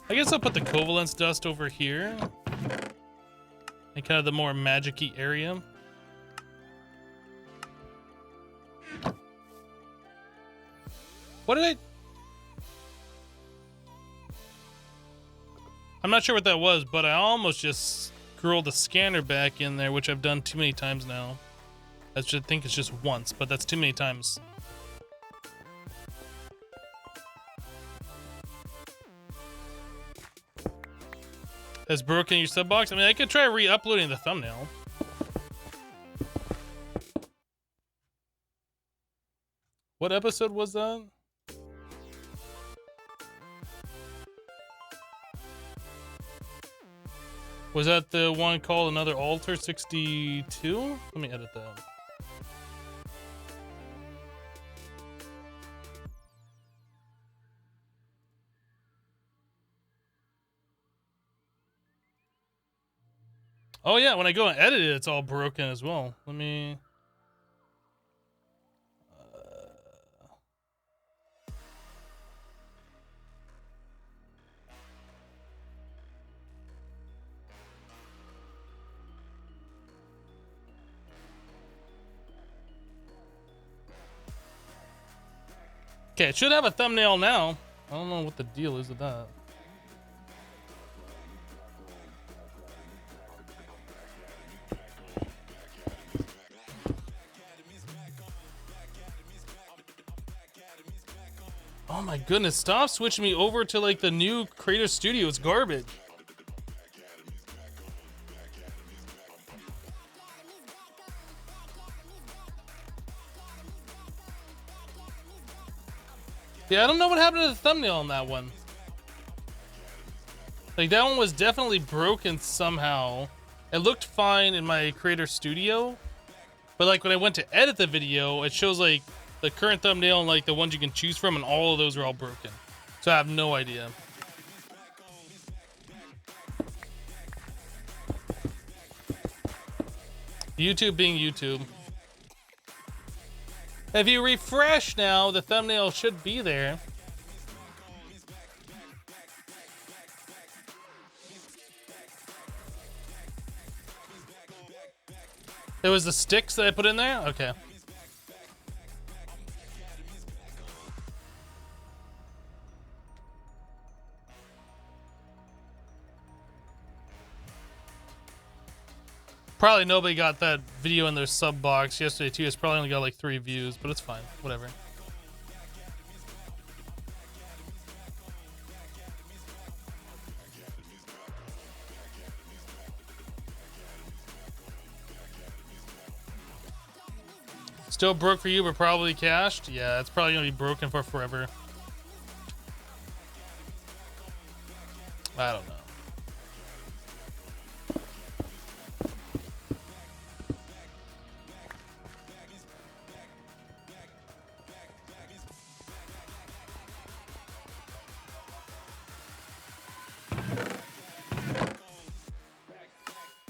I guess I'll put the covalence dust over here. In kind of the more magic-y area. What did I... I'm not sure what that was, but I almost just scrolled the scanner back in there, which I've done too many times now. I should think it's just once, but that's too many times. Has broken your sub box? I mean, I could try re-uploading the thumbnail. What episode was that? Was that the one called Another Altar 62? Let me edit that. Oh yeah, when I go and edit it, it's all broken as well. Let me... Okay, it should have a thumbnail now. I don't know what the deal is with that. Oh my goodness, stop switching me over to like the new Creator Studio. It's garbage. Yeah, I don't know what happened to the thumbnail on that one. Like, that one was definitely broken somehow. It looked fine in my Creator Studio, but like when I went to edit the video, it shows like the current thumbnail and like the ones you can choose from, and all of those are all broken. So I have no idea. YouTube being YouTube. If you refresh now, the thumbnail should be there. It was the sticks that I put in there? Okay. Probably nobody got that video in their sub box yesterday too. It's probably only got like 3 views, but it's fine. Whatever. Still broke for you, but probably cached? Yeah, it's probably gonna be broken for forever. I don't know.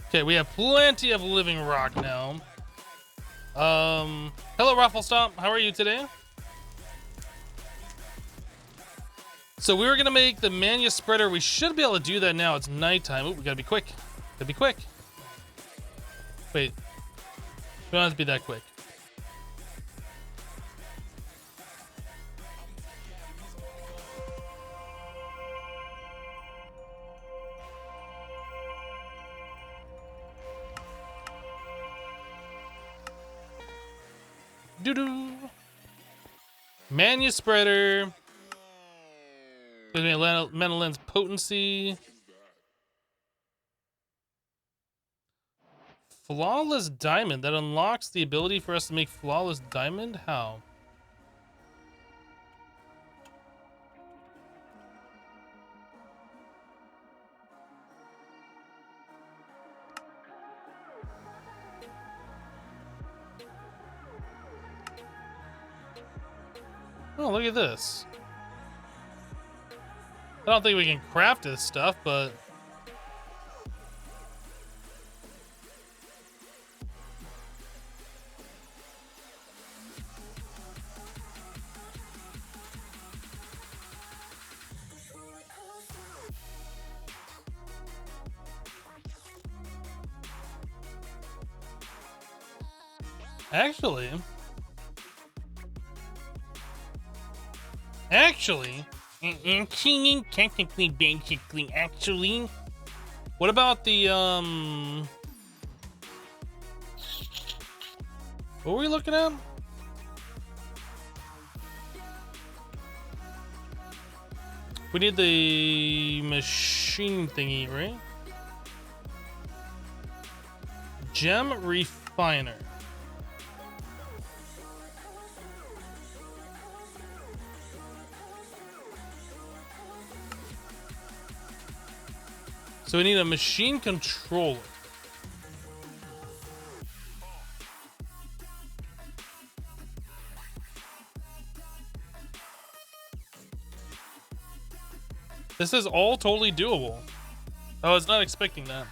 Okay, we have plenty of living rock now. Hello, Rafflestomp. How are you today? So we were gonna make the manu spreader. We should be able to do that now. It's nighttime. Ooh, we gotta be quick. Gotta be quick. Wait. We don't have to be that quick. Doo-doo. Manu spreader. Gives me a metal lens potency. Flawless diamond. That unlocks the ability for us to make flawless diamond? How? Oh, look at this. I don't think we can craft this stuff, but... Actually, technically, basically, actually, what about the, what were we looking at? We need the machine thingy, right? Gem refiner. So we need a machine controller. This is all totally doable. I was not expecting that.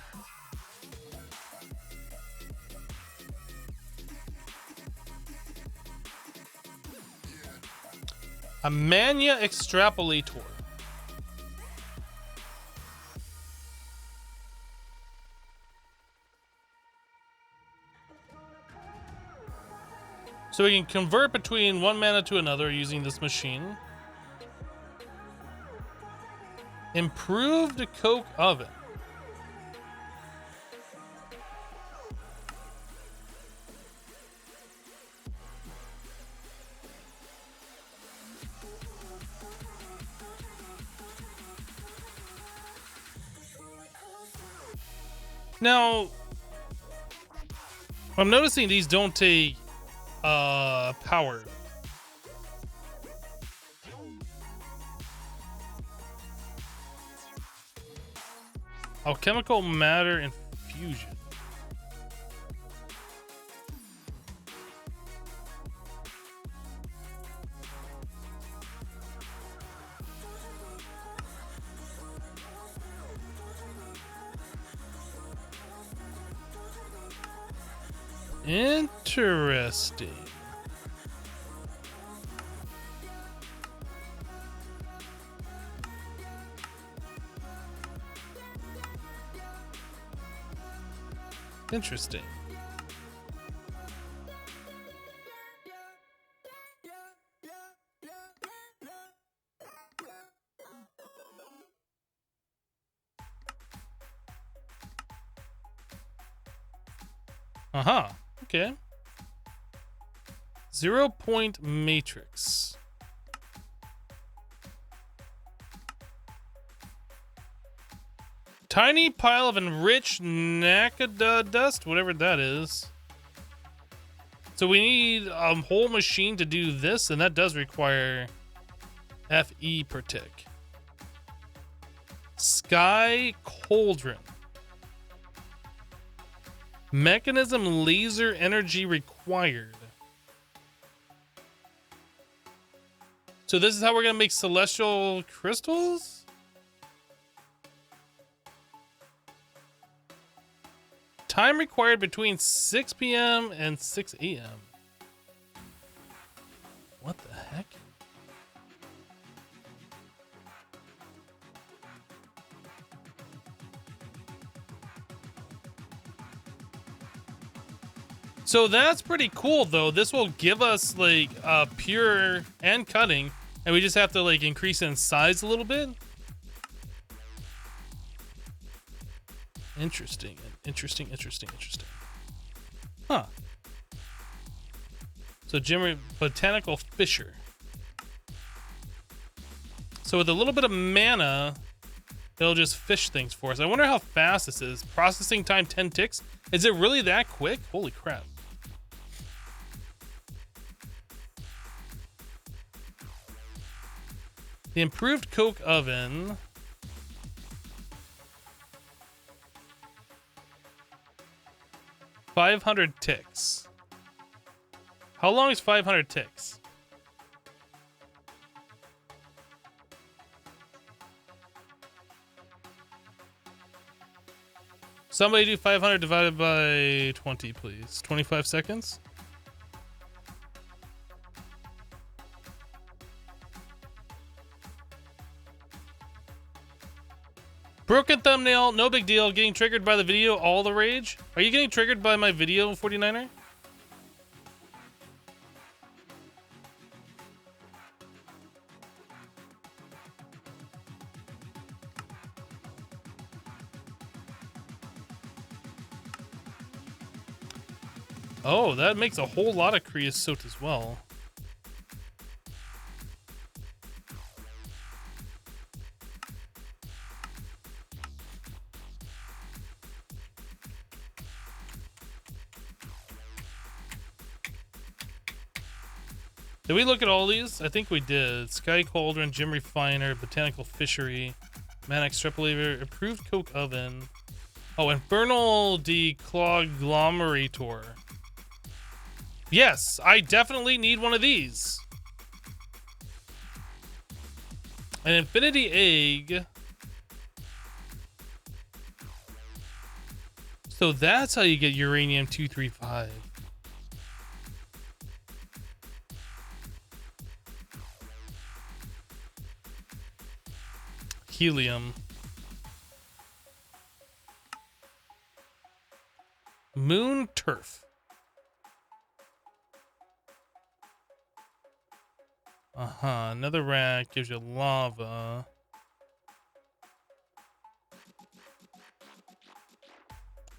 A Mania extrapolator. So we can convert between one mana to another using this machine. Improved coke oven. Now, I'm noticing these don't take power. Alchemical matter infusion. Interesting. Interesting. Uh-huh. Okay. 0-point matrix. Tiny pile of enriched Nakada dust, whatever that is. So we need a whole machine to do this, and that does require FE per tick. Sky Cauldron. Mechanism laser energy required. So this is how we're gonna make celestial crystals? Time required between 6 p.m. and 6 a.m. What the heck? So that's pretty cool, though. This will give us like pure and cutting, and we just have to like increase it in size a little bit. Interesting. So So Jimmy, botanical fisher. So with a little bit of mana, it'll just fish things for us. I wonder how fast this is. Processing time 10 ticks. Is it really that quick? Holy crap. The improved coke oven. $500 ticks. How long is 500 ticks? Somebody do 500 divided by 20, please. 25 seconds. Broken thumbnail, no big deal. Getting triggered by the video, all the rage. Are you getting triggered by my video, 49er? Oh, that makes a whole lot of creosote as well. Did we look at all these? I think we did. Sky Cauldron, Gem Refiner, Botanical Fishery, Man Extrapolator, Improved Coke Oven. Oh, Infernal Declagglomerator. Yes, I definitely need one of these. An Infinity Egg. So that's how you get Uranium-235. Helium. Moon Turf. Another rack gives you lava.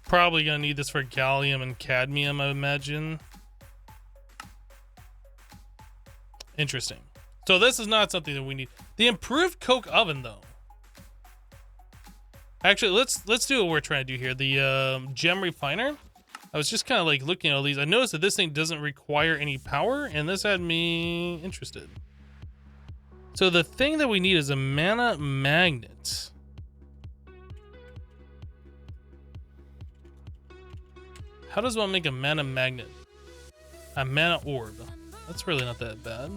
Probably gonna need this for gallium and cadmium, I imagine. Interesting. So this is not something that we need. The improved coke oven, though. Actually, let's do what we're trying to do here. The gem refiner. I was just kind of like looking at all these. I noticed that this thing doesn't require any power, and this had me interested. So the thing that we need is a mana magnet. How does one make a mana magnet? A mana orb. That's really not that bad.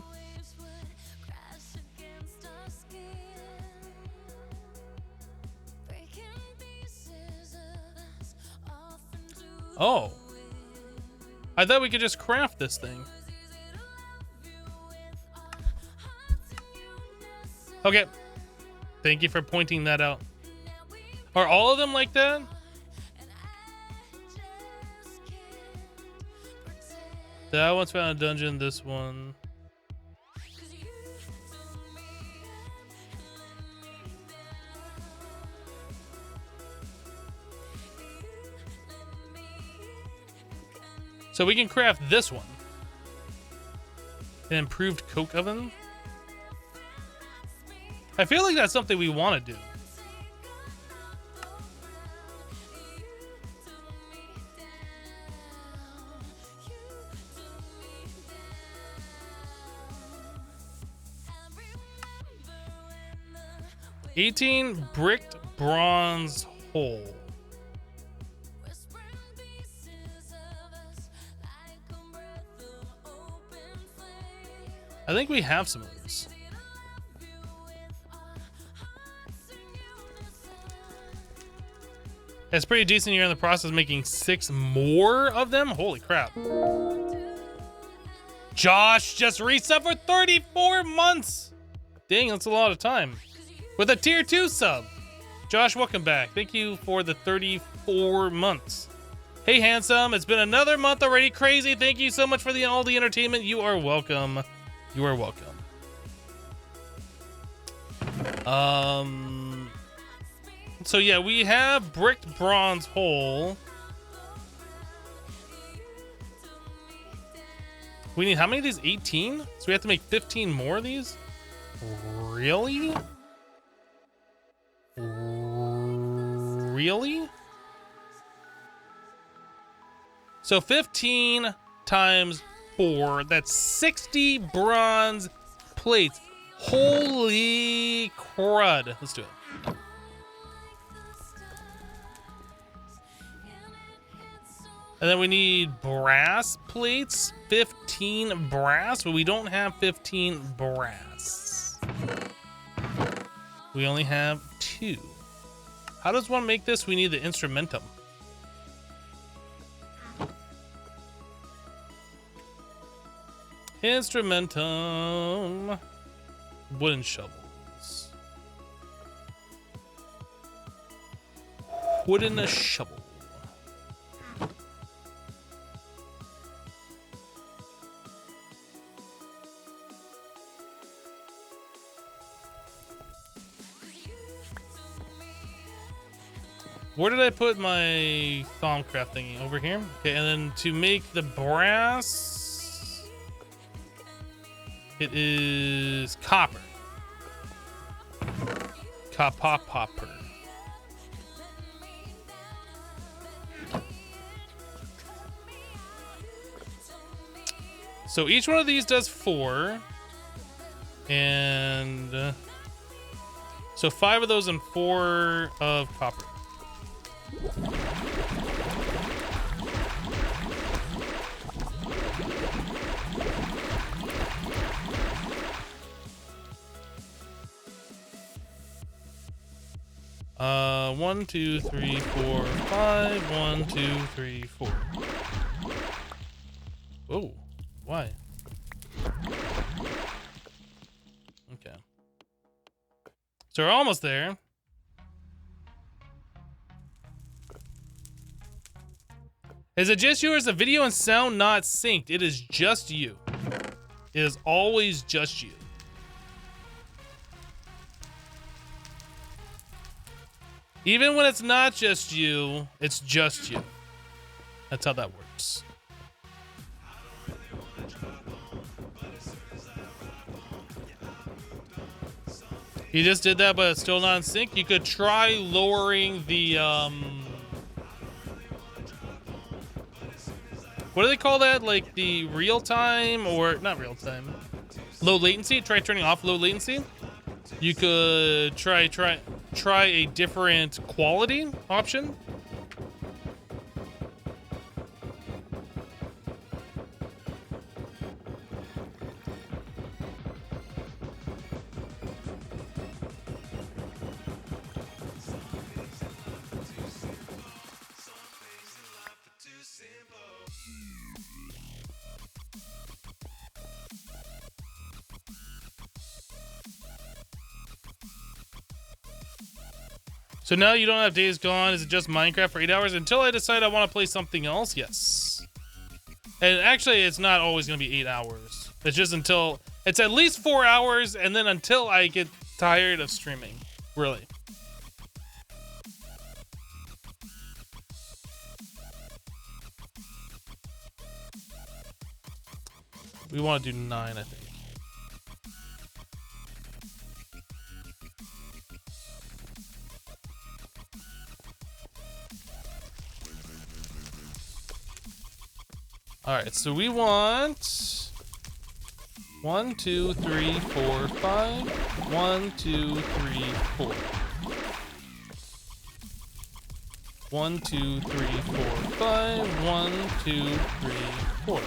Oh. I thought we could just craft this thing. Okay. Thank you for pointing that out. Are all of them like that? That one's found a dungeon, this one. So we can craft this one. An improved coke oven. I feel like that's something we want to do. $18 bricked bronze hole. I think we have some of those. It's pretty decent. You're in the process of making 6 more of them. Holy crap. Josh just resubbed for 34 months. Dang, that's a lot of time. With a tier 2 sub. Josh, welcome back. Thank you for the 34 months. Hey, handsome. It's been another month already. Crazy. Thank you so much for all the entertainment. You are welcome. You are welcome. So yeah, we have bricked bronze hole. We need how many of these? 18? So we have to make 15 more of these? Really? Really? So 15 times 4, that's 60 bronze plates. Holy crud. Let's do it. And then we need brass plates, 15 brass, but we don't have 15 brass. We only have 2. How does one make this? We need the instrumentum. Instrumentum. Wooden shovels. Wooden shovel. Where did I put my Thaumcraft thingy? Over here? Okay, and then to make the brass, it is copper. Copper. So each one of these does 4. And so 5 of those and 4 of copper. One, 2, 3, 4, 5. 1, 2, 3, 4. Oh, why? Okay. So we're almost there. Is it just you or is the video and sound not synced? It is just you. It is always just you. Even when it's not just you, it's just you. That's how that works. You just did that, but it's still not in sync. You could try lowering the, what do they call that? Like the real time, or not real time, low latency. Try turning off low latency. You could try a different quality option. So now you don't have Days Gone. Is it just Minecraft for 8 hours? Until I decide I want to play something else, yes. And actually, it's not always going to be 8 hours. It's just until... It's at least 4 hours, and then until I get tired of streaming. Really. We want to do 9, I think. All right, so we want 1, 2, 3, 4, 5. 1, 2, 3, 4. 1, 2, 3, 4, 5. 1, 2, 3, 4.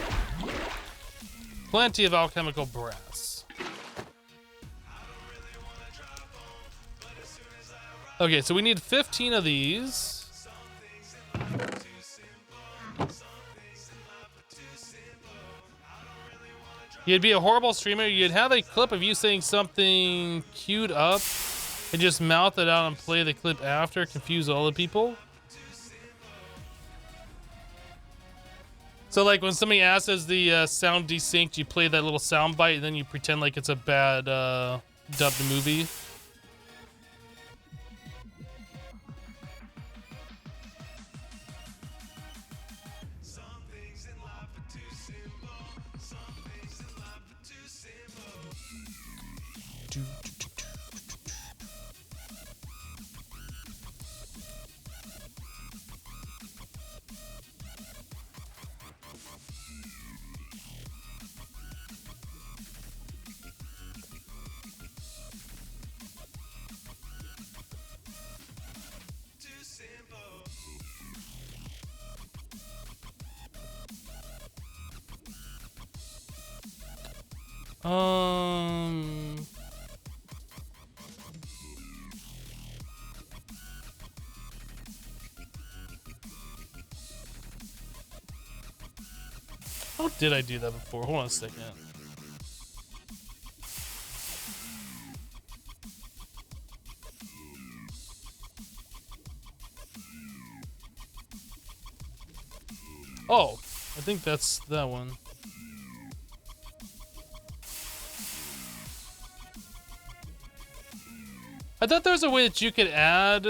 Plenty of alchemical brass. Okay, so we need 15 of these. You'd be a horrible streamer. You'd have a clip of you saying something queued up and just mouth it out and play the clip after, confuse all the people. So like when somebody asks, is the sound desynced, you play that little sound bite and then you pretend like it's a bad dubbed movie. Um. How did I do that before? Hold on a second. Oh, I think that's that one. I thought there was a way that you could add.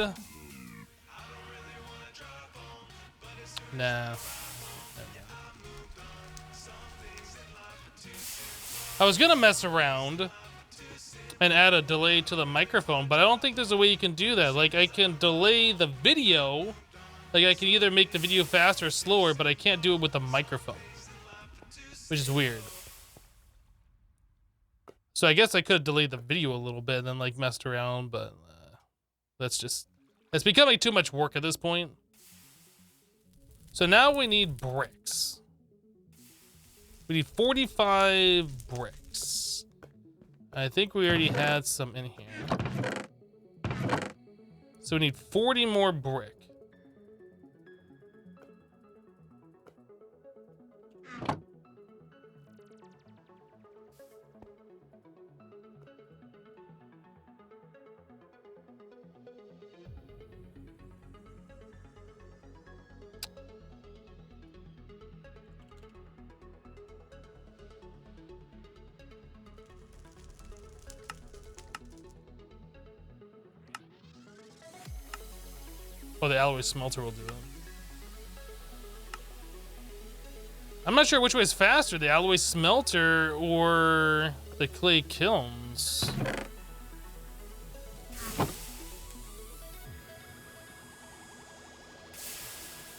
Nah. I was gonna mess around and add a delay to the microphone, but I don't think there's a way you can do that. Like, I can delay the video. Like, I can either make the video faster or slower, but I can't do it with the microphone, which is weird. So I guess I could have delayed the video a little bit and then, like, messed around, but that's just... It's becoming too much work at this point. So now we need bricks. We need 45 bricks. I think we already had some in here. So we need 40 more brick. Oh, the alloy smelter will do it. I'm not sure which way is faster, the alloy smelter or the clay kilns.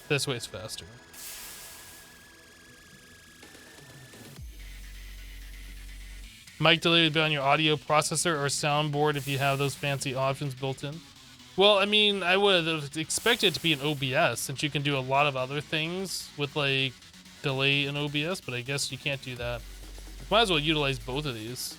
This way is faster. Mic delay would be on your audio processor or soundboard if you have those fancy options built in. Well, I mean, I would have expected it to be an OBS since you can do a lot of other things with like delay in OBS, but I guess you can't do that. Might as well utilize both of these.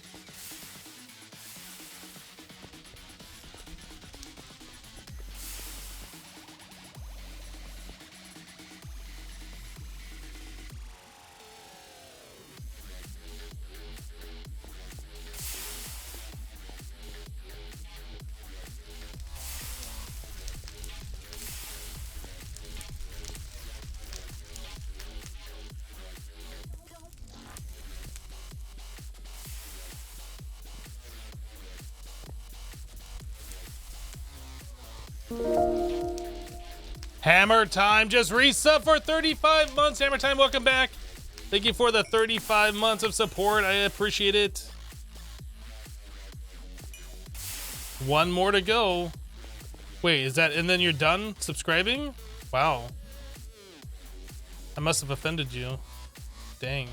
Hammer Time just resub for 35 months. Hammer Time, welcome back. Thank you for the 35 months of support. I appreciate it. One more to go. Wait, is that, and then you're done subscribing? Wow. I must have offended you. Dang.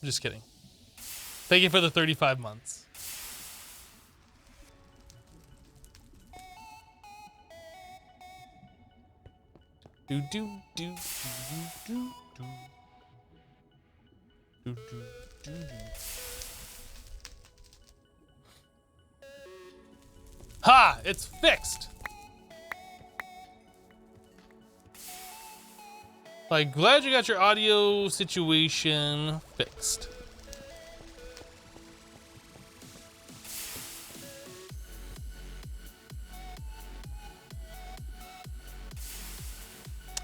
I'm just kidding. Thank you for the 35 months. Do do do do do do do do do do. Ha! It's fixed. Like, glad you got your audio situation fixed.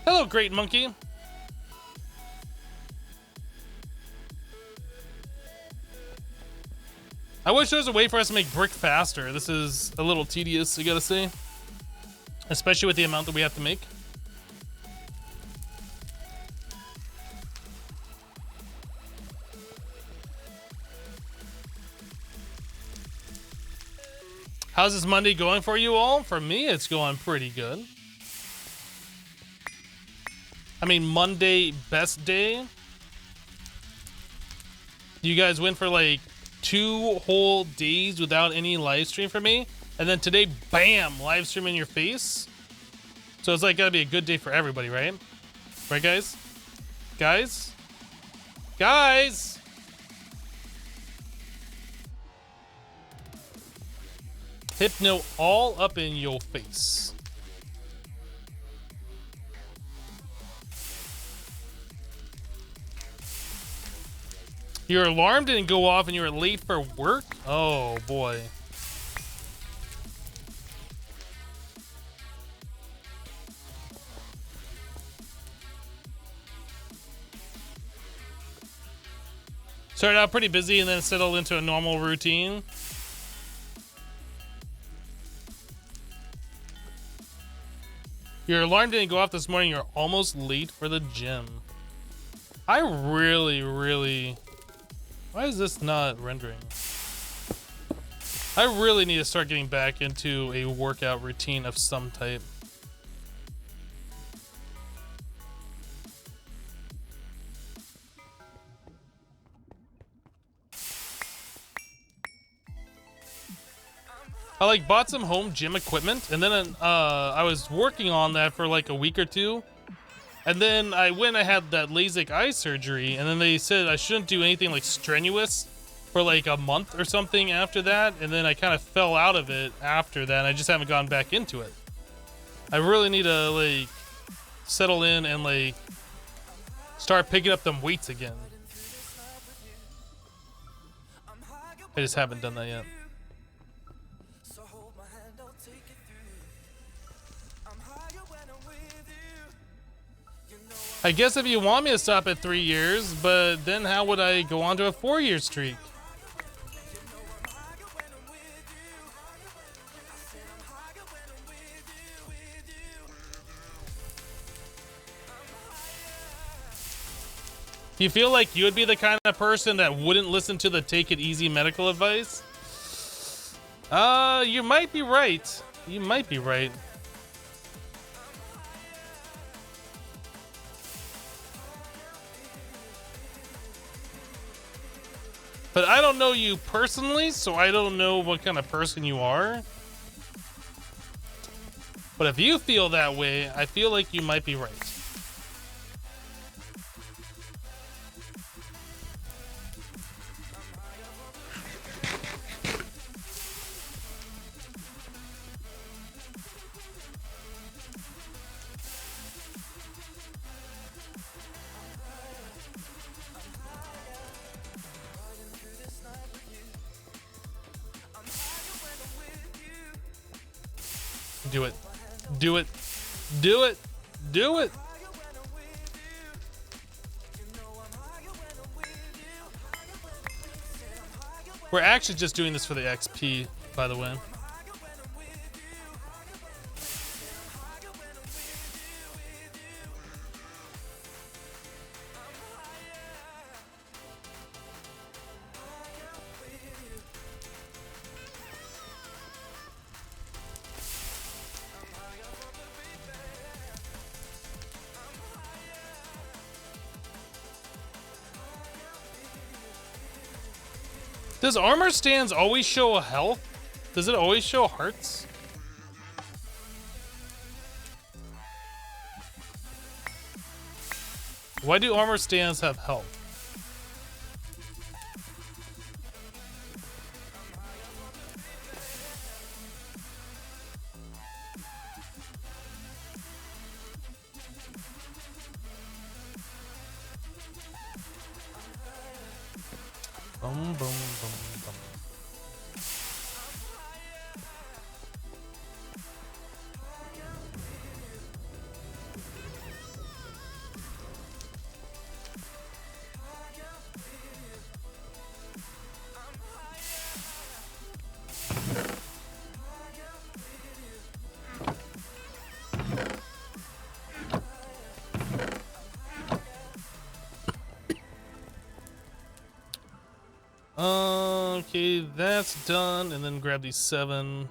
Hello, Great Monkey. I wish there was a way for us to make brick faster. This is a little tedious, I gotta say. Especially with the amount that we have to make. How's this Monday going for you all? For me, it's going pretty good. I mean, Monday, best day. You guys went for like 2 whole days without any live stream for me. And then today, bam, live stream in your face. So it's like gotta be a good day for everybody, right? Right, guys? Guys? Guys! Hypno all up in your face. Your alarm didn't go off and you were late for work? Oh boy. Started out pretty busy and then settled into a normal routine. Your alarm didn't go off this morning. You're almost late for the gym. I really... Why is this not rendering? I really need to start getting back into a workout routine of some type. I like bought some home gym equipment and then I was working on that for like a week or two. And then I had that LASIK eye surgery and then they said I shouldn't do anything like strenuous for like a month or something after that. And then I kind of fell out of it after that and I just haven't gone back into it. I really need to like settle in and like start picking up them weights again. I just haven't done that yet. I guess if you want me to stop at 3 years, but then how would I go on to a 4-year streak? Do you feel like you would be the kind of person that wouldn't listen to the take it easy medical advice? You might be right. You might be right. But I don't know you personally, so I don't know what kind of person you are. But if you feel that way, I feel like you might be right. Do it. Do it. Do it. Do it. We're actually just doing this for the XP, by the way. Does armor stands always show health? Does it always show hearts? Why do armor stands have health? Boom, boom, boom, boom. Okay, that's done, and then grab these 7.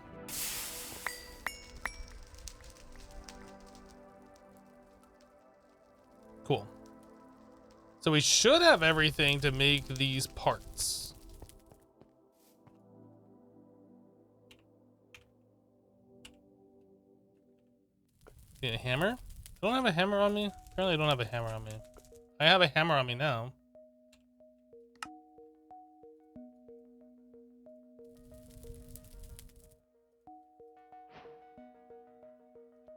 Cool. So we should have everything to make these parts. Need a hammer? I don't have a hammer on me? Apparently I don't have a hammer on me. I have a hammer on me now.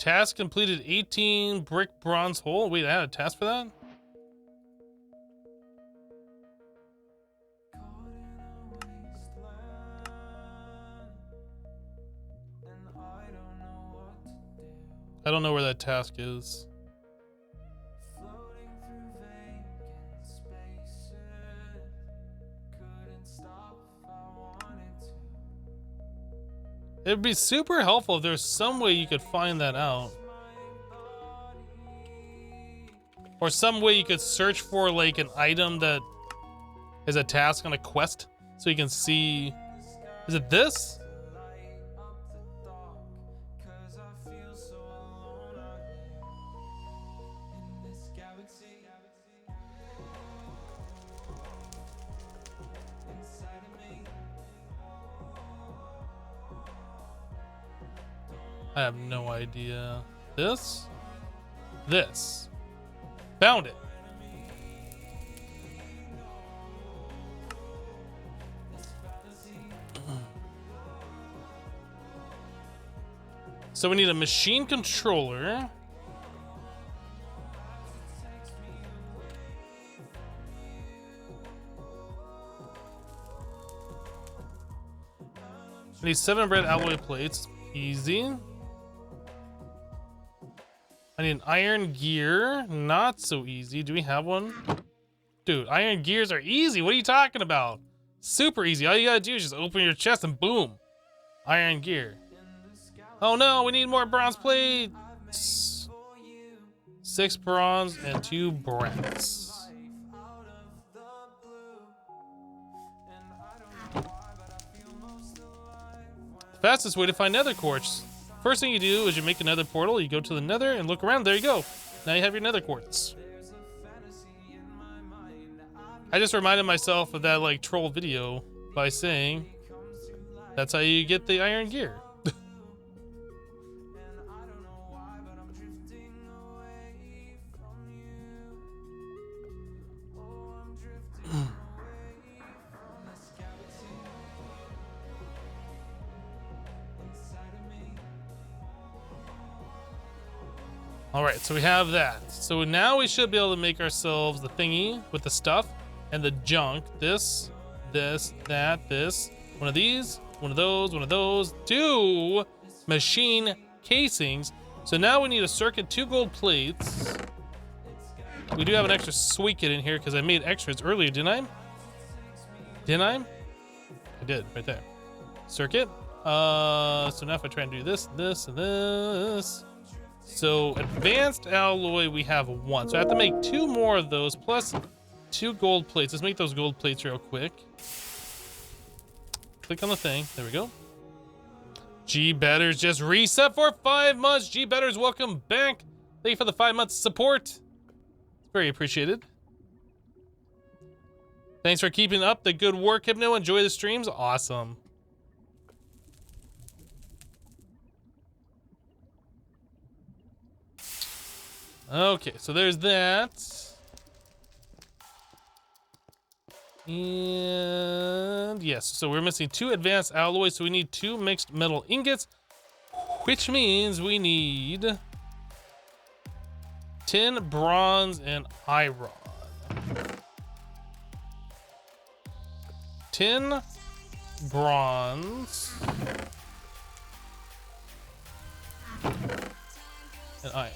Task completed 18 brick bronze hole. Wait, I had a task for that? I don't know where that task is. It'd be super helpful if there's some way you could find that out. Or some way you could search for like an item that is a task on a quest so you can see. Is it this? I have no idea. This? This. Found it. So we need a machine controller. We need 7 red alloy plates. Easy. I need an iron gear. Not so easy. Do we have one? Dude, iron gears are easy. What are you talking about? Super easy. All you gotta do is just open your chest and boom. Iron gear. Oh no, we need more bronze plates. 6 bronze and 2 brass. The fastest way to find nether quartz. First thing you do is you make a nether portal, you go to the nether and look around, there you go. Now you have your nether quartz. I just reminded myself of that like troll video by saying that's how you get the iron gear. All right, so we have that. So now we should be able to make ourselves the thingy with the stuff and the junk. This, that, this. One of these, one of those, 2 machine casings. So now we need a circuit, 2 gold plates. We do have an extra sweet kit in here because I made extras earlier, didn't I? Didn't I? I did, right there. Circuit. So now if I try and do this, this, and this. So advanced alloy, we have 1. So I have to make 2 more of those plus 2 gold plates. Let's make those gold plates real quick. Click on the thing. There we go. G Betters just reset for 5 months. G Betters, welcome back. Thank you for the 5 months support. It's very appreciated. Thanks for keeping up the good work, Hypno. Enjoy the streams. Awesome. Okay, so there's that. And yes, so we're missing 2 advanced alloys, so we need 2 mixed metal ingots, which means we need 10 bronze and iron. 10 bronze and iron.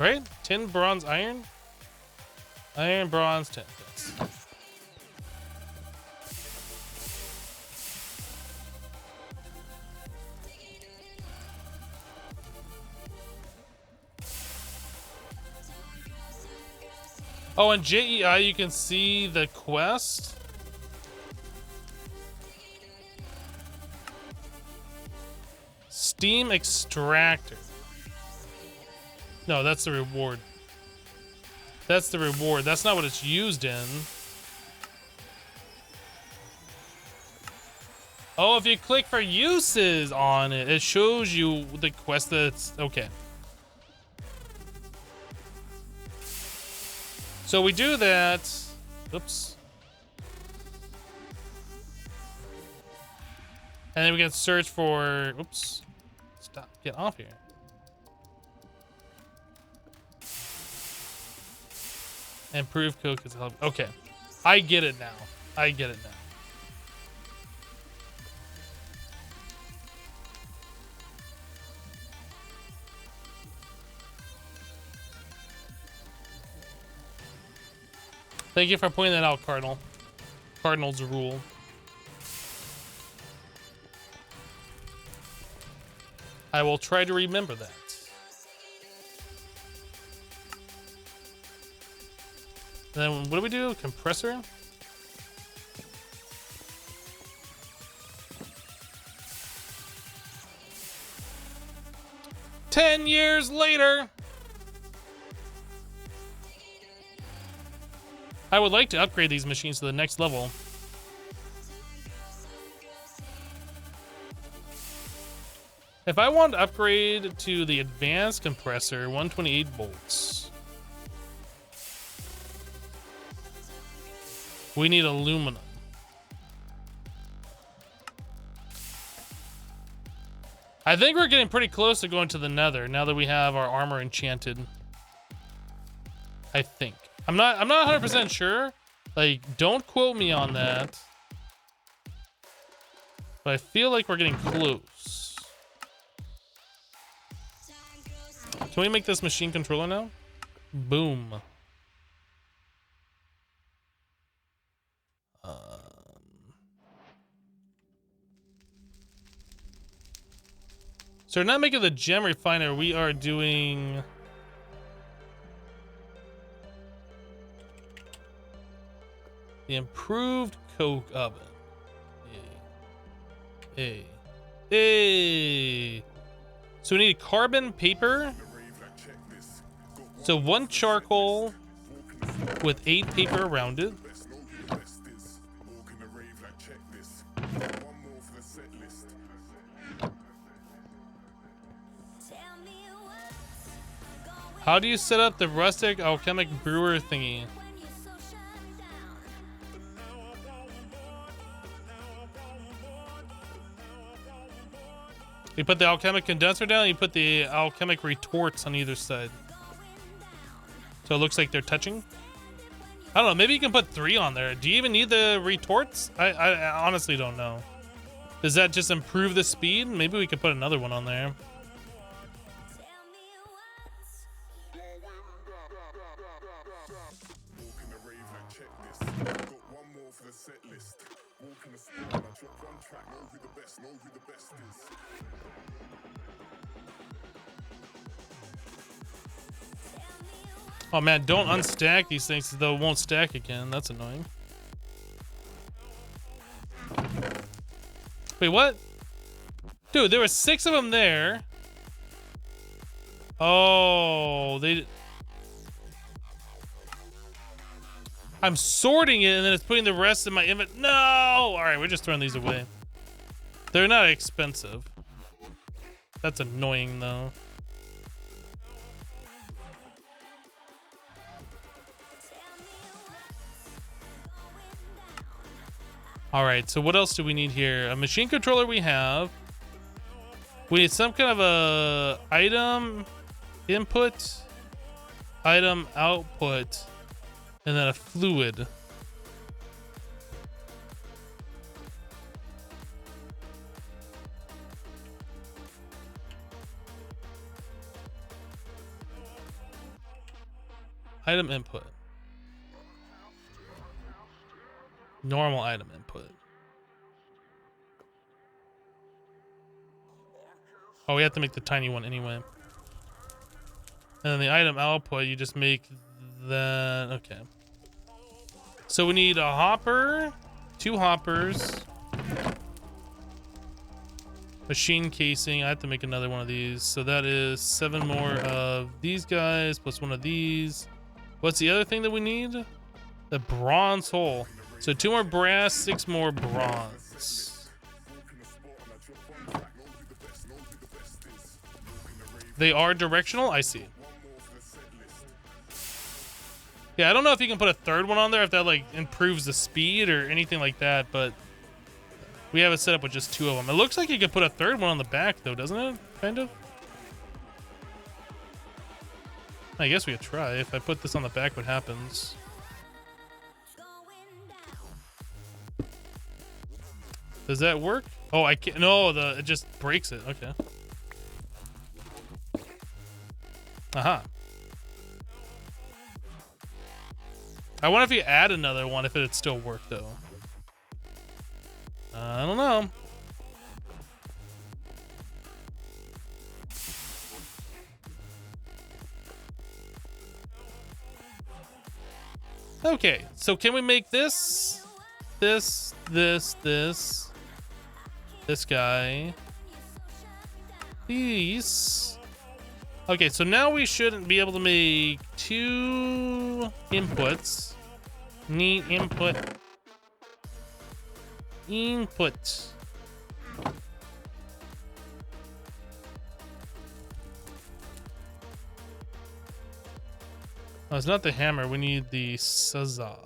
Right? 10 bronze iron? Iron, bronze, 10. Yes. Oh, and JEI, you can see the quest. Steam extractor. No, that's the reward. That's the reward. That's not what it's used in. Oh, if you click for uses on it, it shows you the quest that's... Okay. So we do that. Oops. And then we can search for... Oops. Stop. Get off here. Improved coke is help. Okay, I get it now. I get it now. Thank you for pointing that out, Cardinal. Cardinals rule. I will try to remember that. Then what do we do? Compressor? "10 years later." I would like to upgrade these machines to the next level. If I want to upgrade to the advanced compressor, 128 volts. We need aluminum. I think we're getting pretty close to going to the nether now that we have our armor enchanted. I think. I'm not 100% sure. Like, don't quote me on that. But I feel like we're getting close. Can we make this machine controller now? Boom. So we're not making the gem refiner. We are doing... the improved coke oven. Hey. So we need carbon paper. So 1 charcoal with 8 paper around it. How do you set up the rustic alchemic brewer thingy? You put the alchemic condenser down, and you put the alchemic retorts on either side. So it looks like they're touching. I don't know, maybe you can put 3 on there. Do you even need the retorts? I honestly don't know. Does that just improve the speed? Maybe we could put another one on there. Oh man, don't unstack these things though it won't stack again. That's annoying. Wait, what? Dude, there were 6 of them there. Oh, I'm sorting it and then it's putting the rest in my inventory. No! Alright, we're just throwing these away. They're not expensive. That's annoying though. Alright, so what else do we need here? A machine controller we have. We need some kind of a item input, item output, and then a fluid. Item input. Normal item input. Oh, we have to make the tiny one anyway. And then the item output, you just make that. Okay. So we need a hopper, 2 hoppers, machine casing. I have to make another one of these. So that is 7 more of these guys plus 1 of these. What's the other thing that we need? The bronze hole. So 2 more brass, 6 more bronze. They are directional? I see. Yeah, I don't know if you can put a 3rd one on there, if that like improves the speed or anything like that, but we have it set up with just 2 of them. It looks like you could put a 3rd one on the back though, doesn't it? Kind of. I guess we could try. If I put this on the back, what happens? Does that work? Oh, I can't. No, it just breaks it. Okay. Aha. I wonder if you add another one, if it'd still work though. I don't know. Okay, so can we make this guy, these? Okay, so now we shouldn't be able to make 2 inputs. Need input. Oh, it's not the hammer. We need the saza.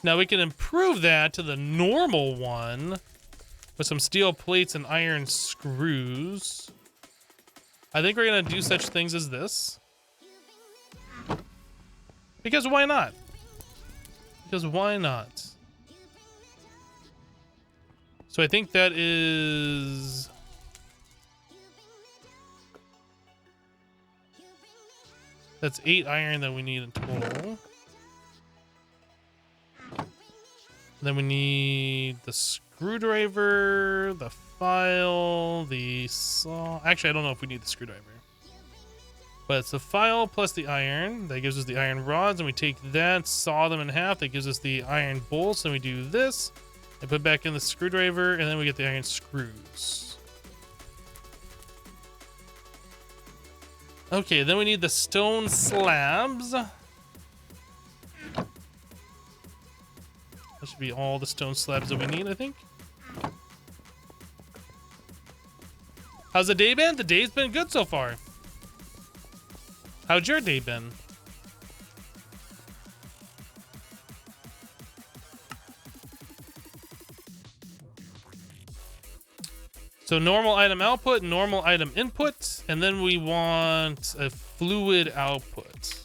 Now we can improve that to the normal one with some steel plates and iron screws. I think we're gonna do such things as this. Because why not? Because why not? So I think that is... That's 8 iron that we need in total. Then we need the screwdriver, the file, the saw. Actually, I don't know if we need the screwdriver. But it's the file plus the iron. That gives us the iron rods. And we take that, saw them in half. That gives us the iron bolts. And we do this. And put back in the screwdriver. And then we get the iron screws. Okay, then we need the stone slabs. That should be all the stone slabs that we need, I think. How's the day been? The day's been good so far. How's your day been? So normal item output, normal item input, and then we want a fluid output.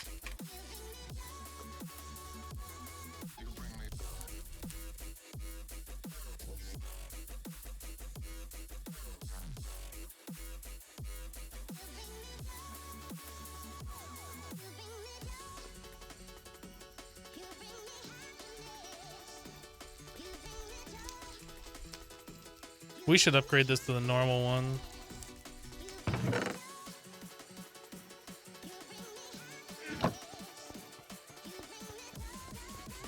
We should upgrade this to the normal one.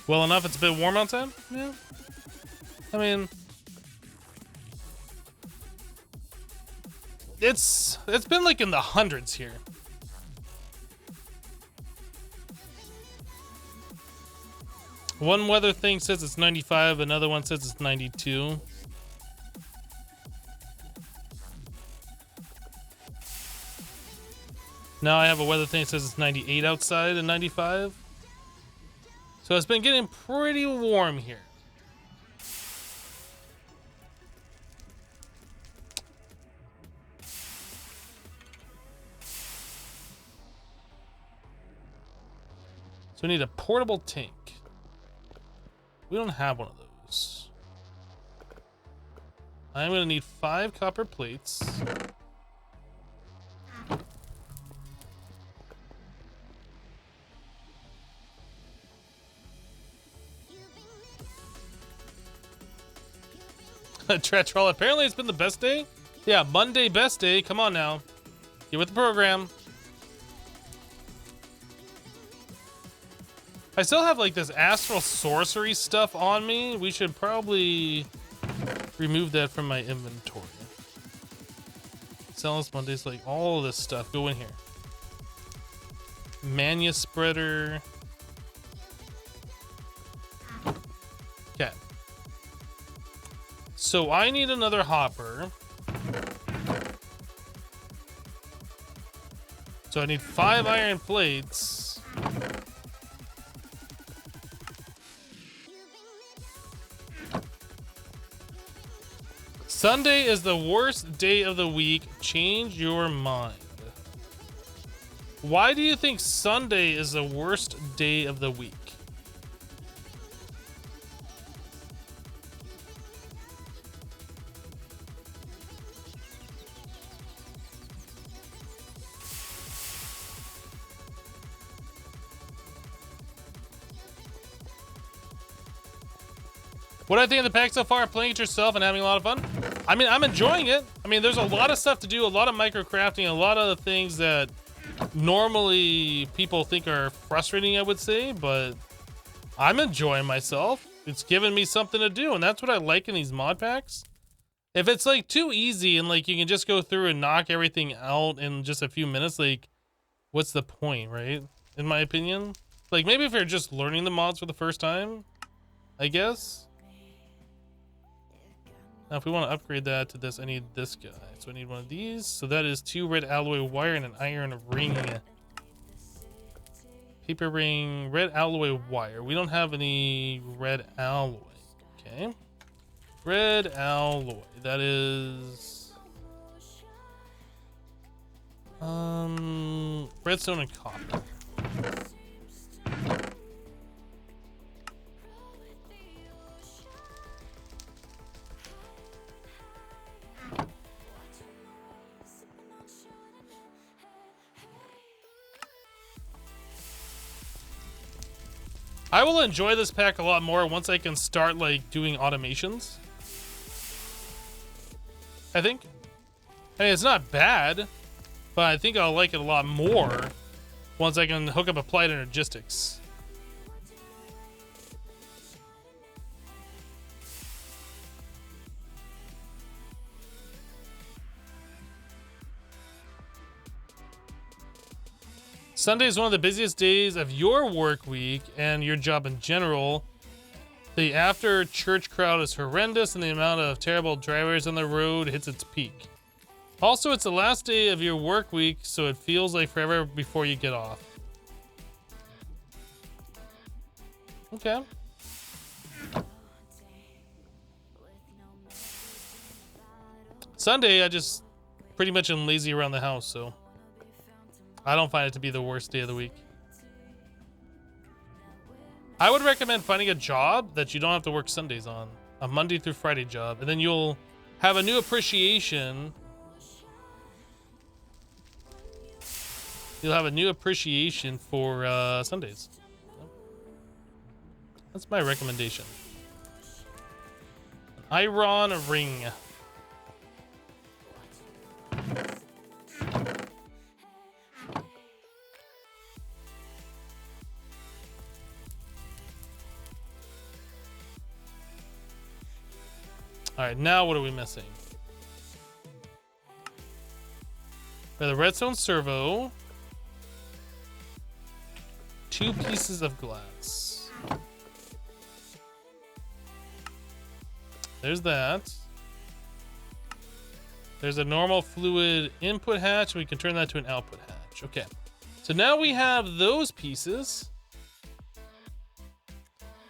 Well enough, it's a bit warm outside? Yeah. I mean... It's been like in the hundreds here. One weather thing says it's 95, another one says it's 92. Now I have a weather thing that says it's 98 outside and 95. So it's been getting pretty warm here. So we need a portable tank. We don't have one of those. I'm gonna need 5 copper plates. Troll, apparently it's been the best day. Yeah, Monday best day. Come on now. Get with the program. I still have like this astral sorcery stuff on me. We should probably remove that from my inventory. Sellers Mondays, like all of this stuff. Go in here. Mania spreader. Okay. So I need another hopper. So I need 5 iron plates. Sunday is the worst day of the week. Change your mind. Why do you think Sunday is the worst day of the week? What do I think of the pack so far? Playing it yourself and having a lot of fun? I mean, I'm enjoying it. I mean, there's a lot of stuff to do, a lot of micro crafting, a lot of the things that normally people think are frustrating, I would say, but I'm enjoying myself. It's giving me something to do, and that's what I like in these mod packs. If it's like too easy and like you can just go through and knock everything out in just a few minutes, like what's the point, right? In my opinion. Like maybe if you're just learning the mods for the first time, I guess. Now, if we want to upgrade that to this, I need this guy. So I need one of these. So that is 2 red alloy wire and an iron ring. Paper ring, red alloy wire. We don't have any red alloy. Okay. Red alloy. That is... redstone and copper. I will enjoy this pack a lot more once I can start like doing automations. I think. I mean, it's not bad, but I think I'll like it a lot more once I can hook up applied energistics. Sunday is one of the busiest days of your work week and your job in general. The after church crowd is horrendous and the amount of terrible drivers on the road hits its peak. Also, it's the last day of your work week, so it feels like forever before you get off. Okay. Sunday, I just pretty much am lazy around the house, so I don't find it to be the worst day of the week. I would recommend finding a job that you don't have to work Sundays on. A Monday through Friday job. And then you'll have a new appreciation. You'll have a new appreciation for Sundays. That's my recommendation. Iron ring. All right, now what are we missing? We have the redstone servo. 2 pieces of glass. There's that. There's a normal fluid input hatch. We can turn that to an output hatch. Okay. So now we have those pieces.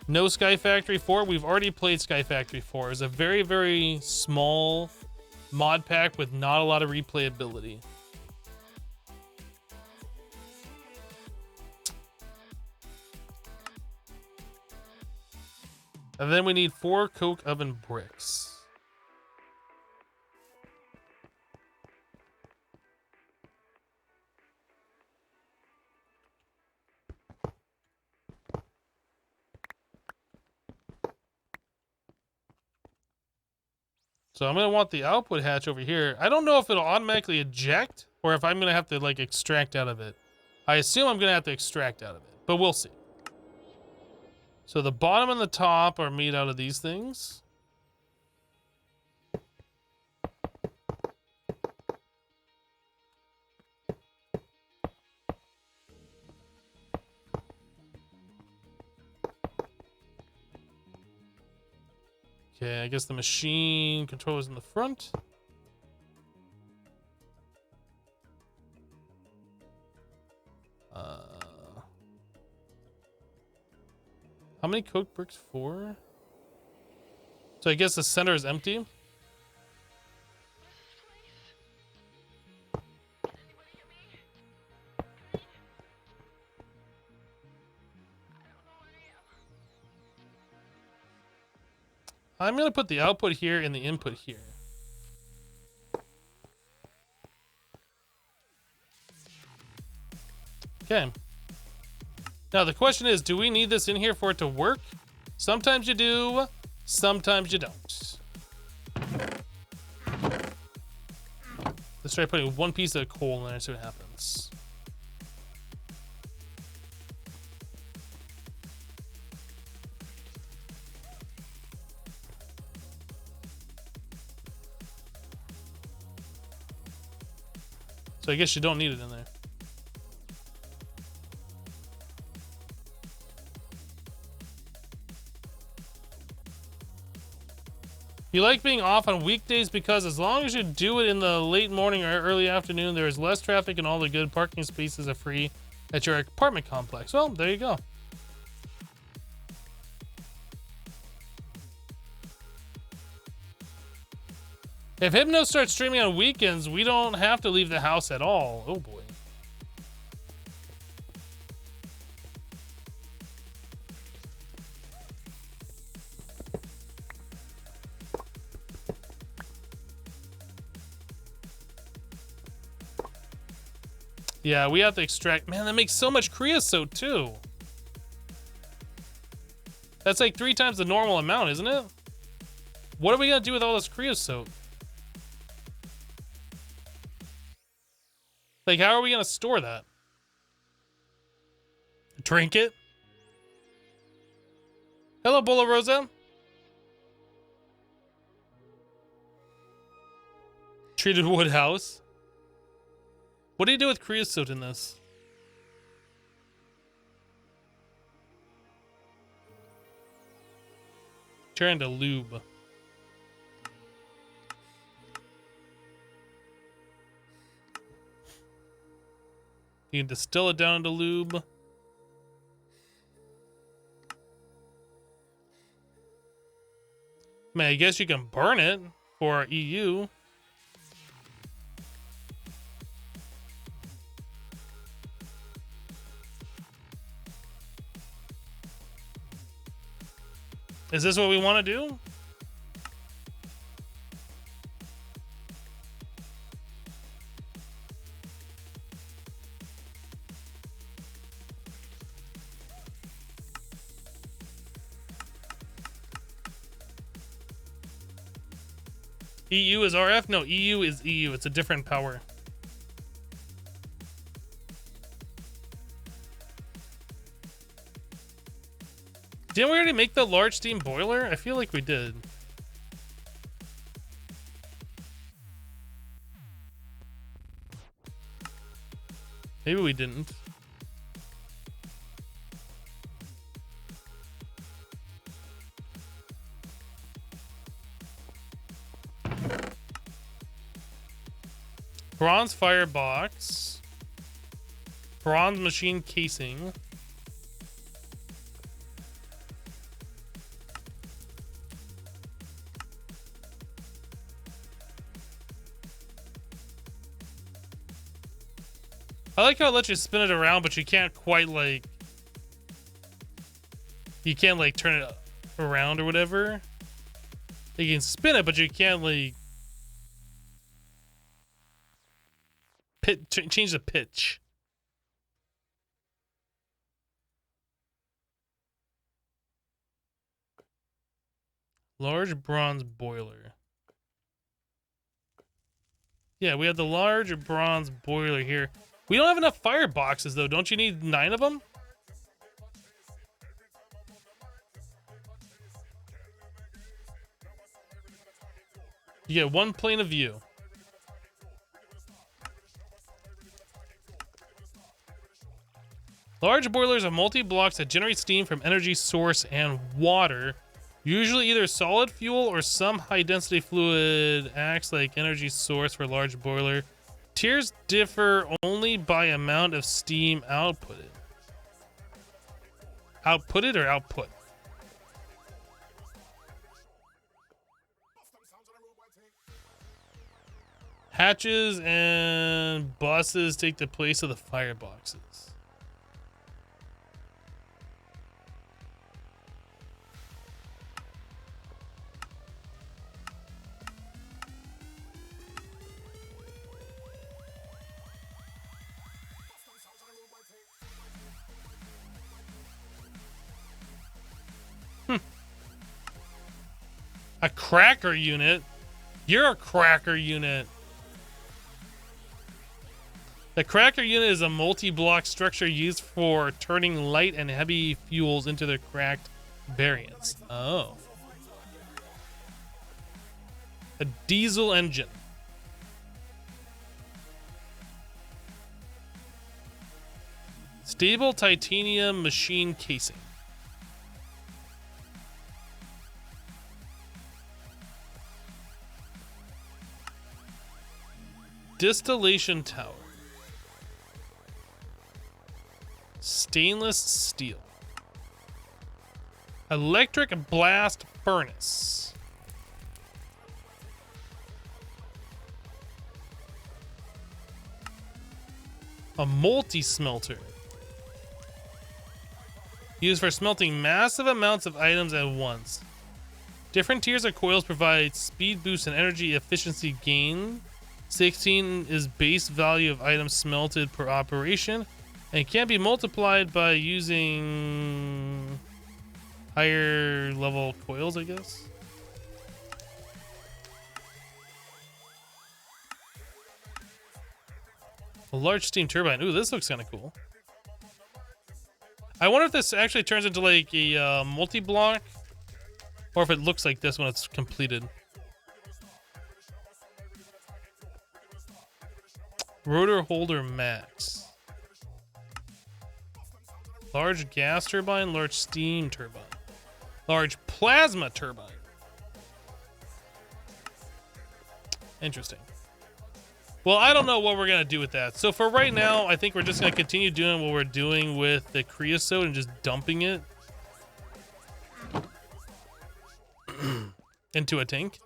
No Sky Factory 4. We've already played Sky Factory 4. It's a very, very small mod pack with not a lot of replayability. And then we need 4 coke oven bricks. So I'm going to want the output hatch over here. I don't know if it'll automatically eject or if I'm going to have to like extract out of it. I assume I'm going to have to extract out of it, but we'll see. So the bottom and the top are made out of these things. Okay, I guess the machine controller's in the front. How many coke bricks? 4? So I guess the center is empty. I'm gonna put the output here and the input here. Okay. Now the question is, do we need this in here for it to work? Sometimes you do, sometimes you don't. Let's try putting one piece of coal in there and see what happens. So I guess you don't need it in there. You like being off on weekdays because as long as you do it in the late morning or early afternoon, there is less traffic and all the good parking spaces are free at your apartment complex. Well, there you go. If Hypno starts streaming on weekends, we don't have to leave the house at all. Oh boy. Yeah, we have to extract. Man, that makes so much creosote too. That's like 3 times the normal amount, isn't it? What are we gonna do with all this creosote? Like, how are we gonna store that? Drink it? Hello, Bola Rosa. Treated wood house. What do you do with creosote in this? Turn into lube. You can distill it down into lube. I mean, I guess you can burn it for EU. Is this what we want to do? EU is RF? No, EU is EU. It's a different power. Didn't we already make the large steam boiler? I feel like we did. Maybe we didn't. Bronze firebox. Bronze machine casing. I like how it lets you spin it around, but you can't quite like... You can't like turn it around or whatever. You can spin it, but you can't like... change the pitch. Large bronze boiler. Yeah, we have the large bronze boiler here. We don't have enough fireboxes though. Don't you need 9 of them? You get 1 plane of view. Large boilers are multi-blocks that generate steam from energy source and water. Usually either solid fuel or some high-density fluid acts like energy source for large boiler. Tiers differ only by amount of steam outputted. Outputted or output? Hatches and buses take the place of the fireboxes. A cracker unit? You're a cracker unit. The cracker unit is a multi-block structure used for turning light and heavy fuels into their cracked variants. Oh. A diesel engine. Stable titanium machine casing. Distillation tower. Stainless steel. Electric blast furnace. A multi-smelter. Used for smelting massive amounts of items at once. Different tiers of coils provide speed boost and energy efficiency gain. 16 is base value of items smelted per operation and can be multiplied by using higher level coils, I guess. A large steam turbine. Ooh, this looks kind of cool. I wonder if this actually turns into like a multi-block, or if it looks like this when it's completed. Rotor holder max. Large gas turbine, large steam turbine. Large plasma turbine. Interesting. Well, I don't know what we're going to do with that. So for right now, I think we're just going to continue doing what we're doing with the creosote and just dumping it into a tank.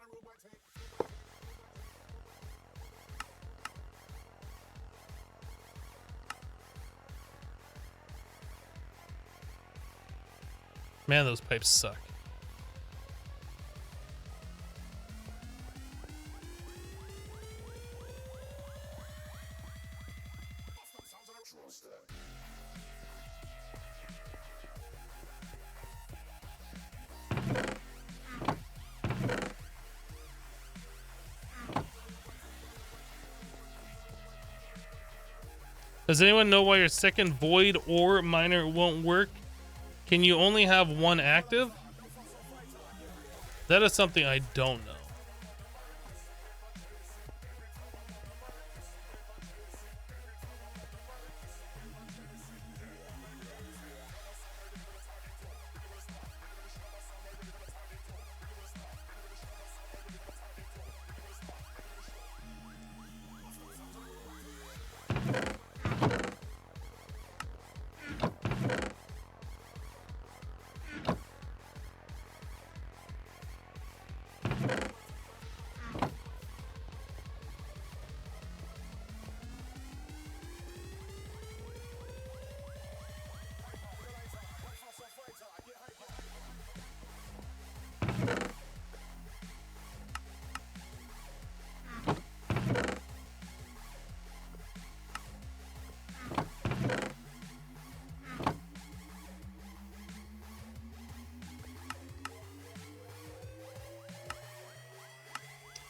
Man, those pipes suck. Does anyone know why your second void ore miner won't work? Can you only have one active? That is something I don't know.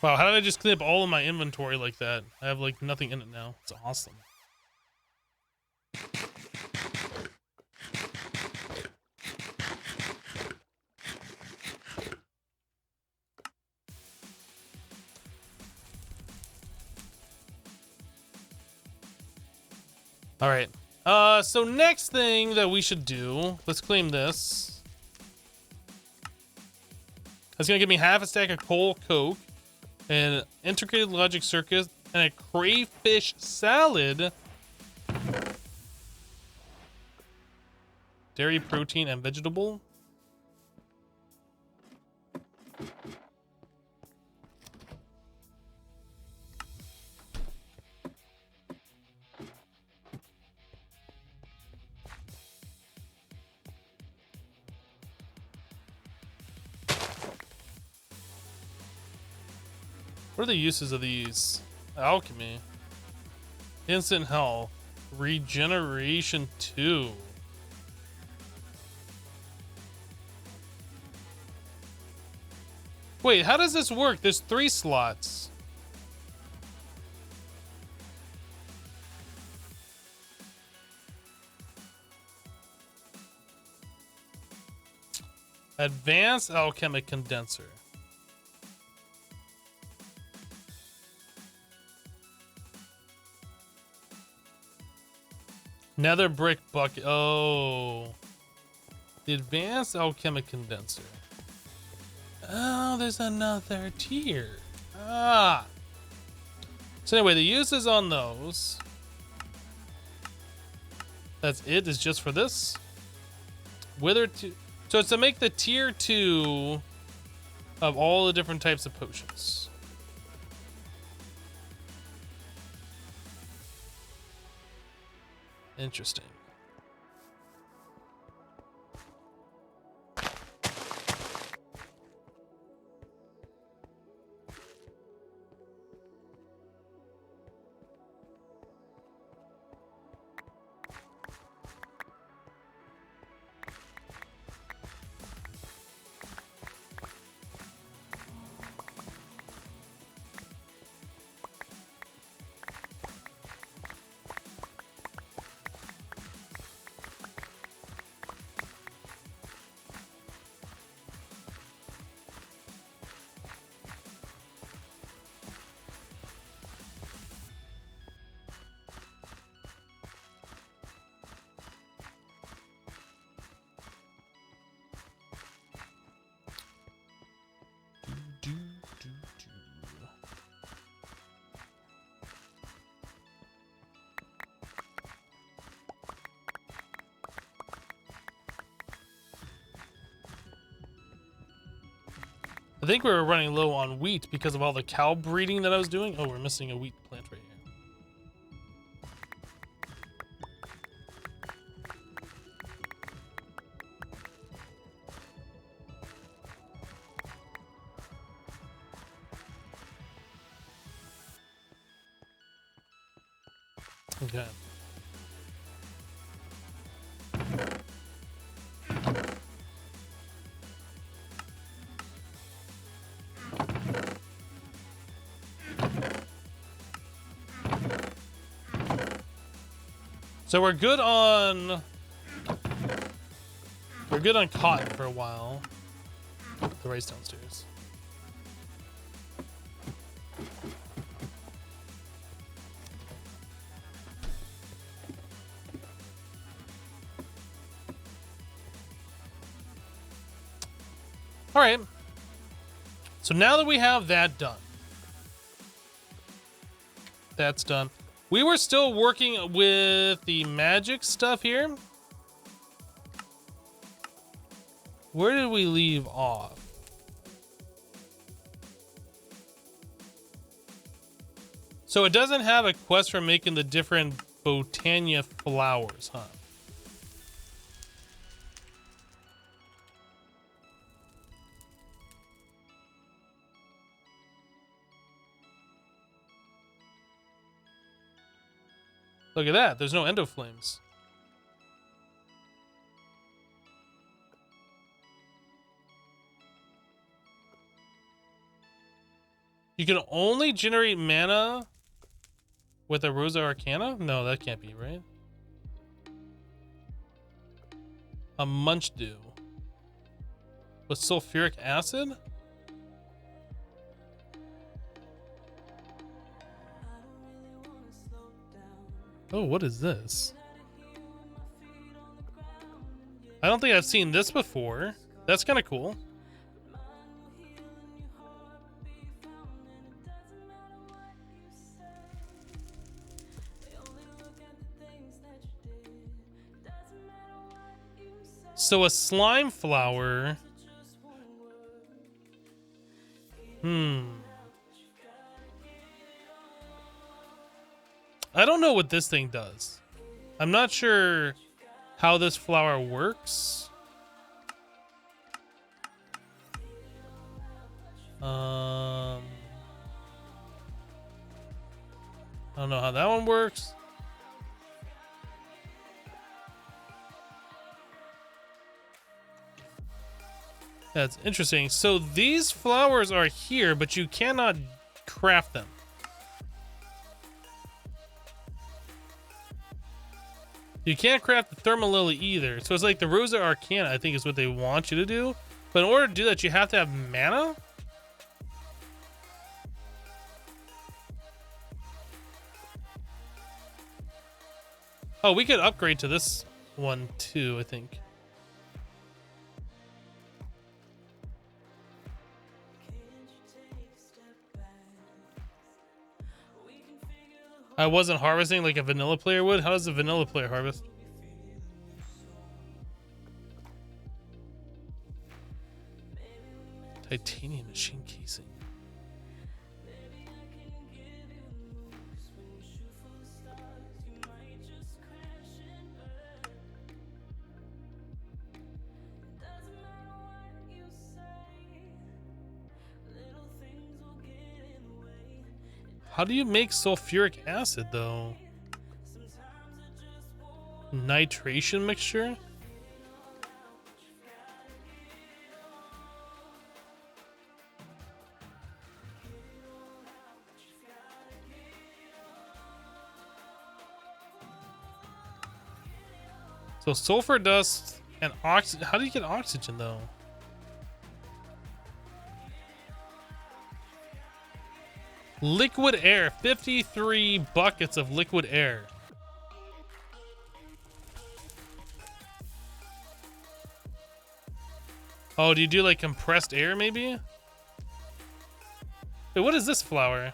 Wow, how did I just clean up all of my inventory like that? I have like nothing in it now. It's awesome. All right. So next thing that we should do, let's claim this. That's gonna give me half a stack of coal coke, an integrated logic circuit, and a crayfish salad, dairy protein and vegetable. What are the uses of these? Alchemy. Instant health. Regeneration 2. Wait, how does this work? There's 3 slots. Advanced alchemic condenser. Nether brick bucket. Oh. The advanced alchemic condenser. Oh, there's another tier. Ah. So anyway, the uses on those. That's it. Is just for this. Wither to. So it's to make the tier 2 of all the different types of potions. Interesting. I think we were running low on wheat because of all the cow breeding that I was doing. Oh, we're missing a wheat plant right here. Okay. So we're good on cotton for a while. The rice downstairs. All right. So now that we have that done, that's done. We were still working with the magic stuff here. Where did we leave off? So it doesn't have a quest for making the different Botania flowers, huh? Look at that. There's no endo flames. You can only generate mana with a Rosa Arcana? No, that can't be, right? A Munch Dew. With sulfuric acid? Oh, what is this? I don't think I've seen this before. That's kind of cool. So a slime flower. I don't know what this thing does. I'm not sure how this flower works. I don't know how that one works. That's interesting. So these flowers are here, but you cannot craft them. You can't craft the thermal lily either. So it's like the Rosa Arcana, I think, is what they want you to do. But in order to do that, you have to have mana. Oh, we could upgrade to this one too, I think. I wasn't harvesting like a vanilla player would. How does a vanilla player harvest? Titanium machine casing. How do you make sulfuric acid though? Nitration mixture? So sulfur dust and oxygen. How do you get oxygen though? Liquid air, 53 buckets of liquid air. Oh, do you do like compressed air maybe? Wait, what is this flower?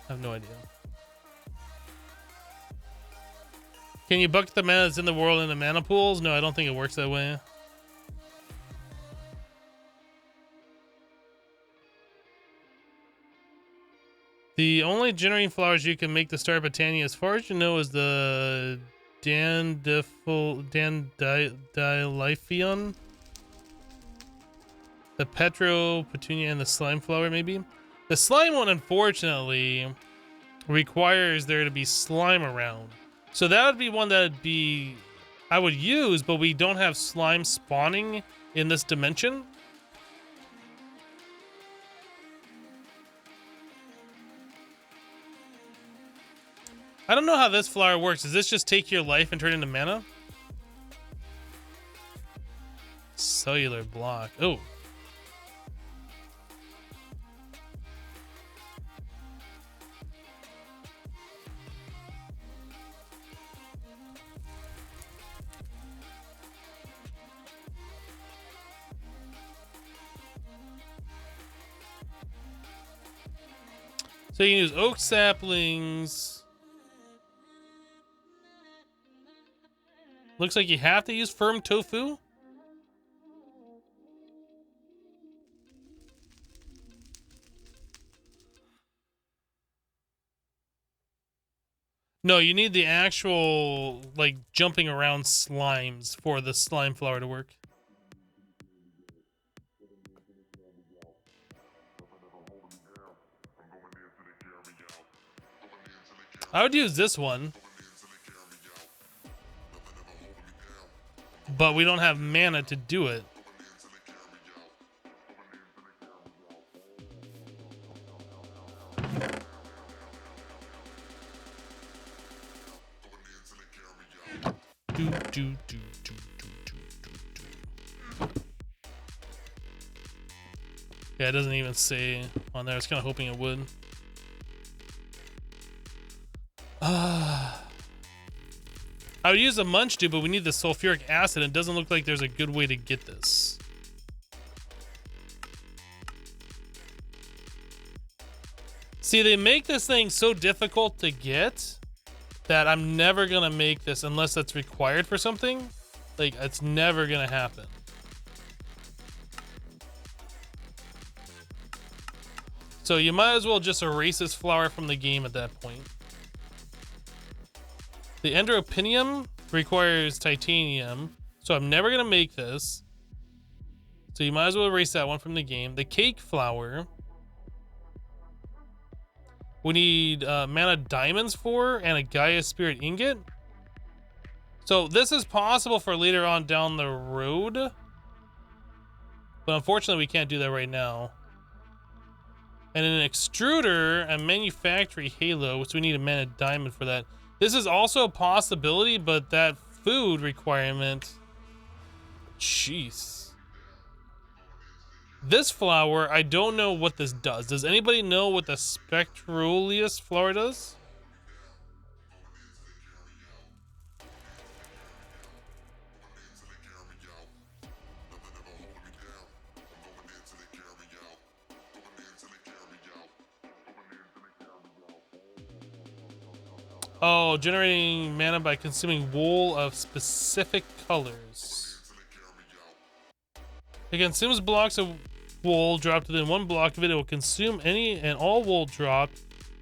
I have no idea. Can you bucket the mana that's in the world into mana pools? No, I don't think it works that way. The only generating flowers you can make the Star Botania, as far as you know, is the Dandelion, the Petro Petunia, and the slime flower, maybe. The slime one, unfortunately, requires there to be slime around. So that would be one that I would use, but we don't have slime spawning in this dimension. I don't know how this flower works. Does this just take your life and turn it into mana? Cellular block. Oh. So you can use oak saplings. Looks like you have to use firm tofu. No, you need the actual, like, jumping around slimes for the slime flower to work. I would use this one. But we don't have mana to do it. Yeah, it doesn't even say on there. I was kind of hoping it would. I would use a munch do, but we need the sulfuric acid. It doesn't look like there's a good way to get this. See, they make this thing so difficult to get that I'm never gonna make this unless that's required for something. Like, it's never gonna happen. So you might as well just erase this flower from the game at that point. The Endoropinium requires titanium, so I'm never gonna make this. So you might as well erase that one from the game. The cake flower, we need mana diamonds for, and a Gaia Spirit ingot. So this is possible for later on down the road, but unfortunately we can't do that right now. And an extruder and manufactory halo, which we need a mana diamond for that. This is also a possibility, but that food requirement, jeez. This flower, I don't know what this does. Does anybody know what the Spectruleus flower does? Oh, generating mana by consuming wool of specific colors. It consumes blocks of wool dropped within one block of it. It will consume any and all wool dropped,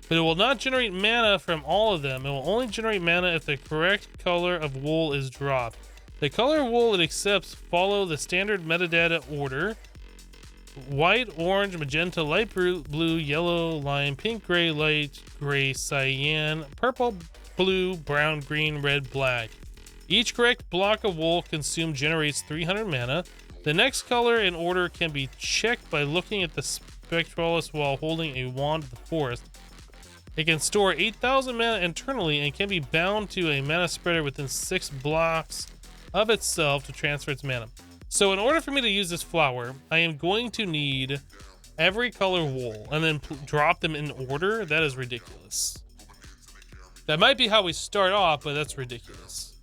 but it will not generate mana from all of them. It will only generate mana if the correct color of wool is dropped. The color of wool it accepts follow the standard metadata order: white, orange, magenta, light blue, yellow, lime, pink, gray, light gray, cyan, purple, blue, brown, green, red, black. Each correct block of wool consumed generates 300 mana. The next color in order can be checked by looking at the Spectralis while holding a wand of the forest. It can store 8,000 mana internally and can be bound to a mana spreader within 6 blocks of itself to transfer its mana. So in order for me to use this flower, I am going to need every color wool and then drop them in order. That is ridiculous. That might be how we start off, but that's ridiculous.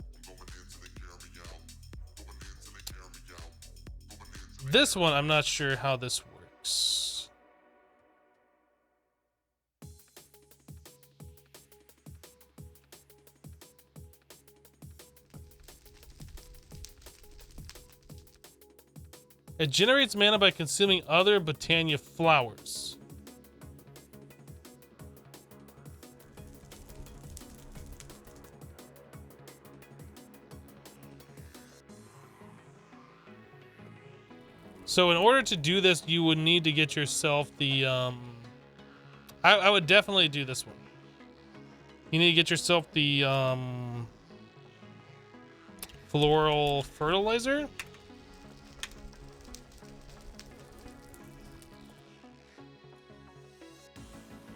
This one, I'm not sure how this works. It generates mana by consuming other Botania flowers. So in order to do this, you would need to get yourself the, I would definitely do this one. You need to get yourself the, floral fertilizer.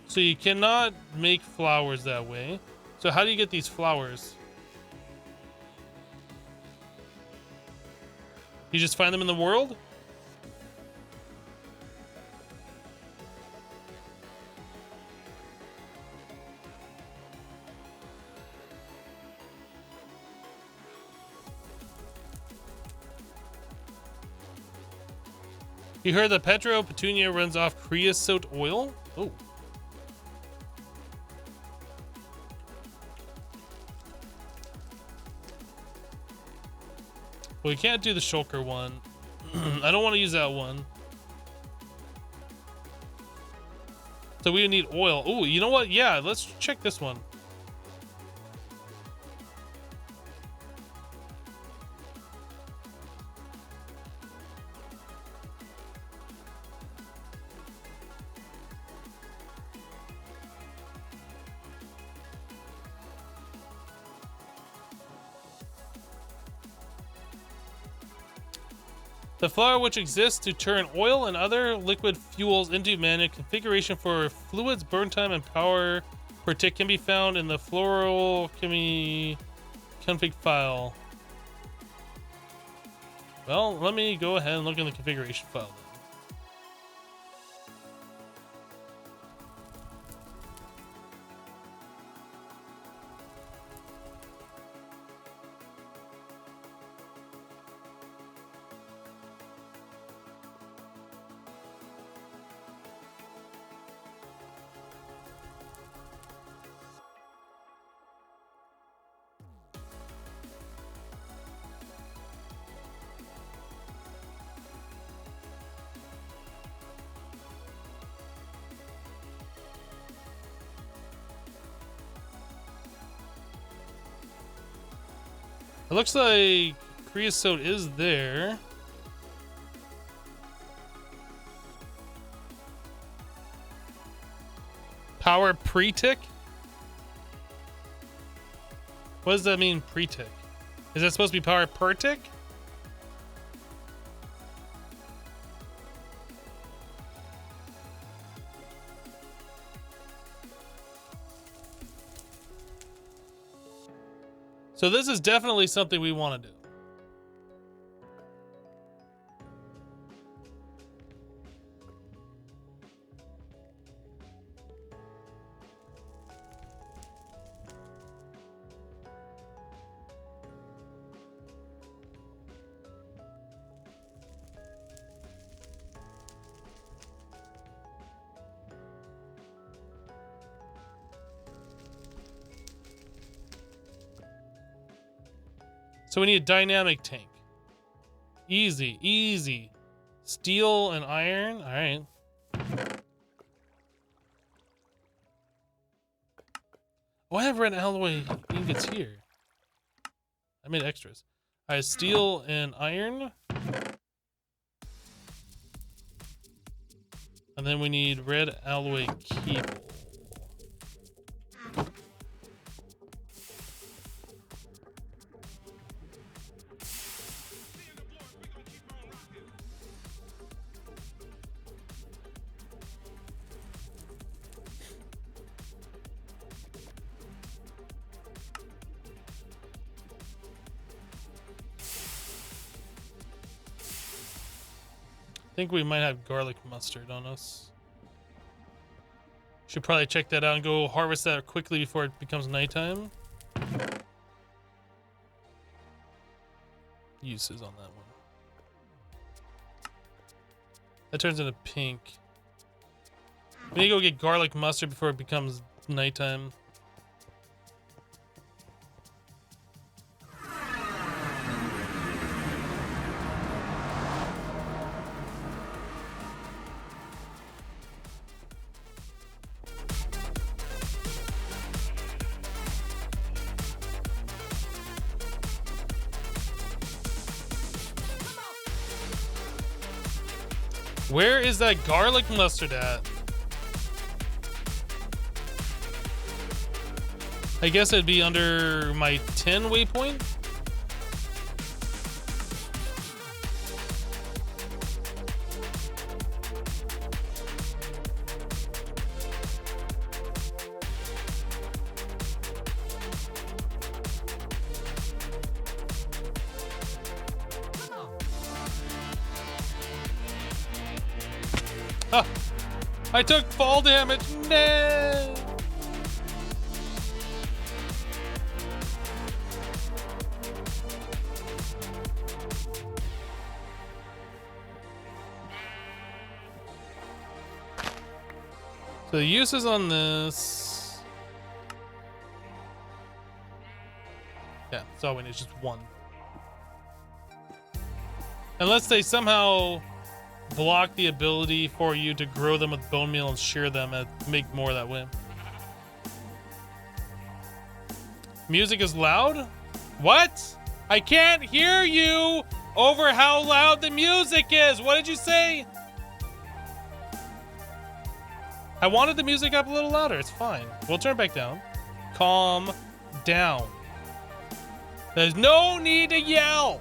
So you cannot make flowers that way. So how do you get these flowers? You just find them in the world? You heard that Petro Petunia runs off creosote oil? Oh. Well, we can't do the shulker one. I don't want to use that one. So we need oil. Oh, you know what? Yeah, let's check this one. The flower which exists to turn oil and other liquid fuels into mana. Configuration for fluids, burn time, and power per tick can be found in the floral config file. Well, let me go ahead and look in the configuration file. It looks like creosote is there. Power pre-tick? What does that mean, pre-tick? Is that supposed to be power per tick? So this is definitely something we want to do. So we need a dynamic tank. Easy, easy. Steel and iron. All right. Oh, I have red alloy ingots here. I made extras. I have steel and iron. And then we need red alloy cable. I think we might have garlic mustard on us. Should probably check that out and go harvest that quickly before it becomes nighttime. Uses on that one. That turns into pink. We need to go get garlic mustard before it becomes nighttime. Where is that garlic mustard at? I guess it'd be under my 10 waypoint. Huh. I took fall damage. No. So the uses on this. Yeah, that's all we need, just one. Unless they somehow block the ability for you to grow them with bone meal and shear them and make more that way. Music is loud? What? I can't hear you over how loud the music is. What did you say? I wanted the music up a little louder. It's fine. We'll turn it back down. Calm down. There's no need to yell.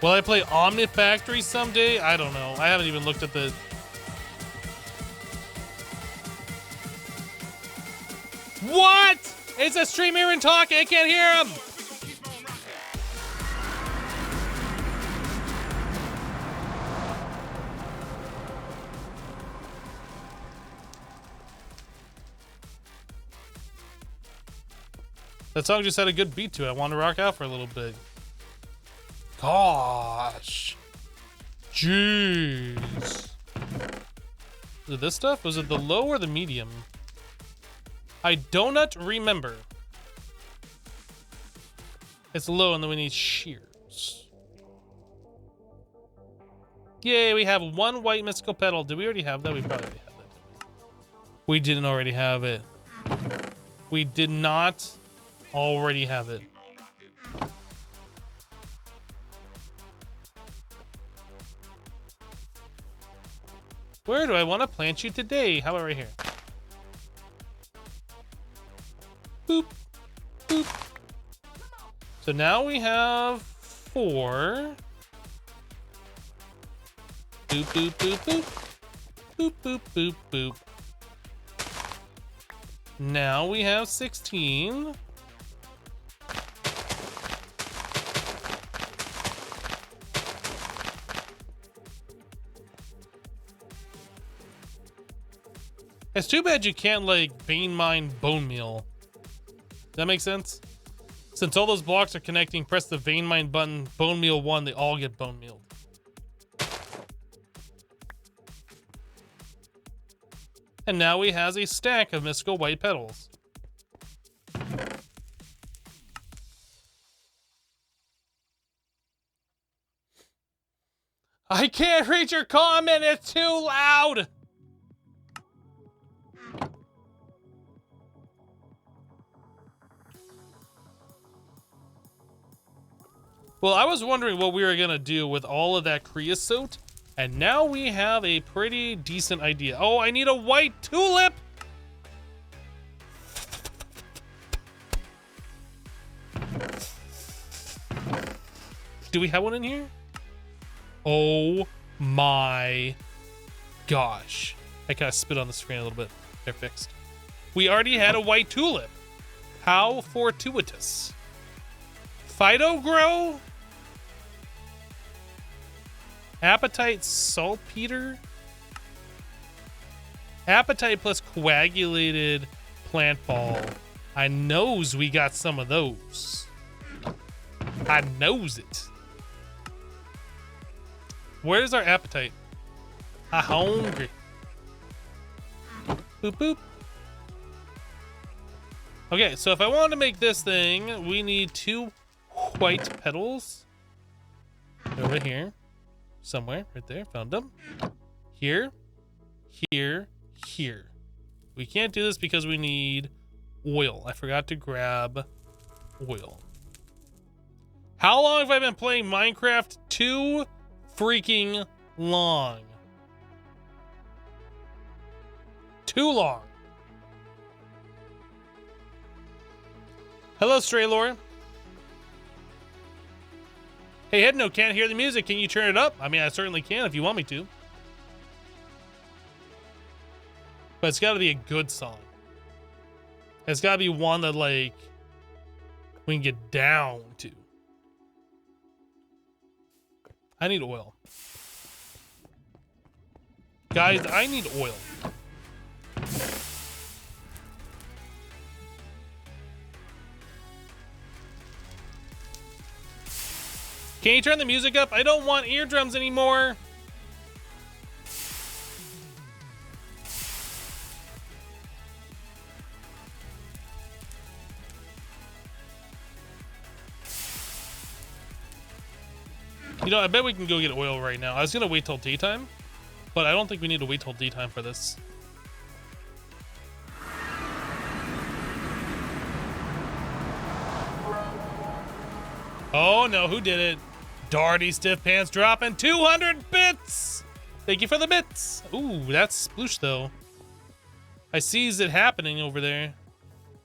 Will I play Omnifactory someday? I don't know. I haven't even looked at the... What? It's a stream here and talking. I can't hear him. That song just had a good beat to it. I want to rock out for a little bit. Gosh. Jeez. Is it this stuff? Was it the low or the medium? I do not remember. It's low and then we need shears. Yay, we have one white mystical petal. Did we already have that? We probably already have that. We didn't already have it. We did not already have it. Where do I want to plant you today? How about right here? Boop. Boop. So now we have 4. Boop, boop, boop, boop. Boop, boop, boop, boop. Now we have 16. It's too bad you can't, like, vein mine bone meal. Does that make sense? Since all those blocks are connecting, press the vein mine button, bone meal 1, they all get bone mealed. And now he has a stack of mystical white petals. I can't read your comment, it's too loud! Well, I was wondering what we were gonna do with all of that creosote, and now we have a pretty decent idea. Oh, I need a white tulip! Do we have one in here? Oh my gosh. I kind of spit on the screen a little bit. They're fixed. We already had a white tulip. How fortuitous. Fido grow? Appetite saltpeter? Appetite plus coagulated plant ball. I knows we got some of those. I knows it. Where's our appetite? I'm hungry. Boop boop. Okay, so if I wanted to make this thing, we need 2 white petals. Over here. Somewhere, right there, found them. Here, here, here. We can't do this because we need oil. I forgot to grab oil. How long have I been playing Minecraft? Too freaking long. Too long. Hello, Straylor. Hey, Headno, can't hear the music. Can you turn it up? I mean, I certainly can if you want me to. But it's got to be a good song. It's got to be one that, like, we can get down to. I need oil. Guys, I need oil. Can you turn the music up? I don't want eardrums anymore. You know, I bet we can go get oil right now. I was gonna wait till daytime, but I don't think we need to wait till daytime for this. Oh no, who did it? Darty Stiff Pants dropping 200 bits! Thank you for the bits! Ooh, that's sploosh though. I sees it happening over there.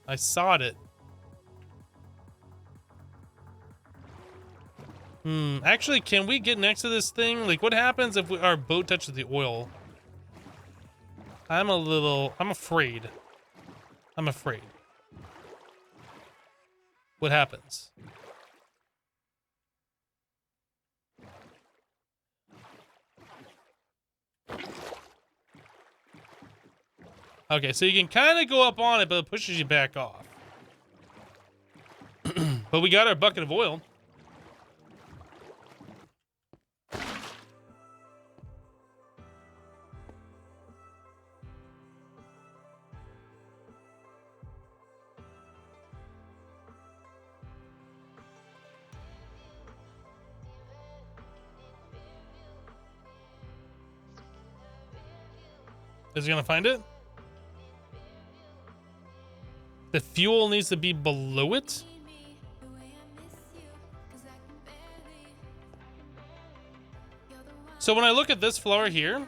I saw it. Actually, can we get next to this thing? Like, what happens if our boat touches the oil? I'm afraid. I'm afraid. What happens? Okay, so you can kind of go up on it, but it pushes you back off. But we got our bucket of oil. Is he gonna find it? The fuel needs to be below it? So when I look at this flower here,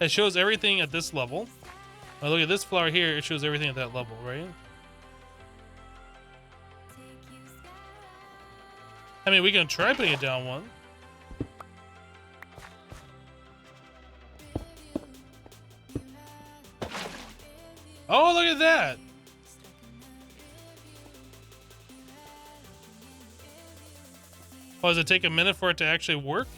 It shows everything at this level. Now look at this flower here. It shows everything at that level, right? I mean, we can try putting it down one. Oh, look at that. Oh, does it take a minute for it to actually work?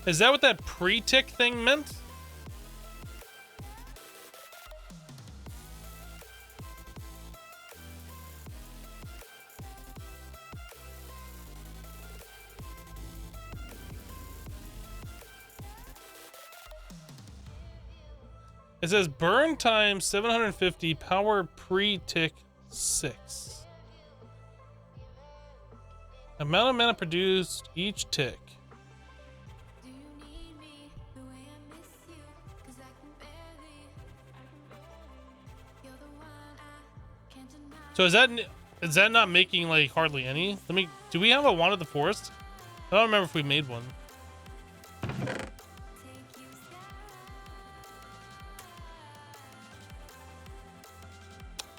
Is that what that pre-tick thing meant? It says burn time 750, power pre-tick 6. Amount of mana produced each tick. So is that not making like hardly any? Do we have a Wand of the Forest? I don't remember if we made one.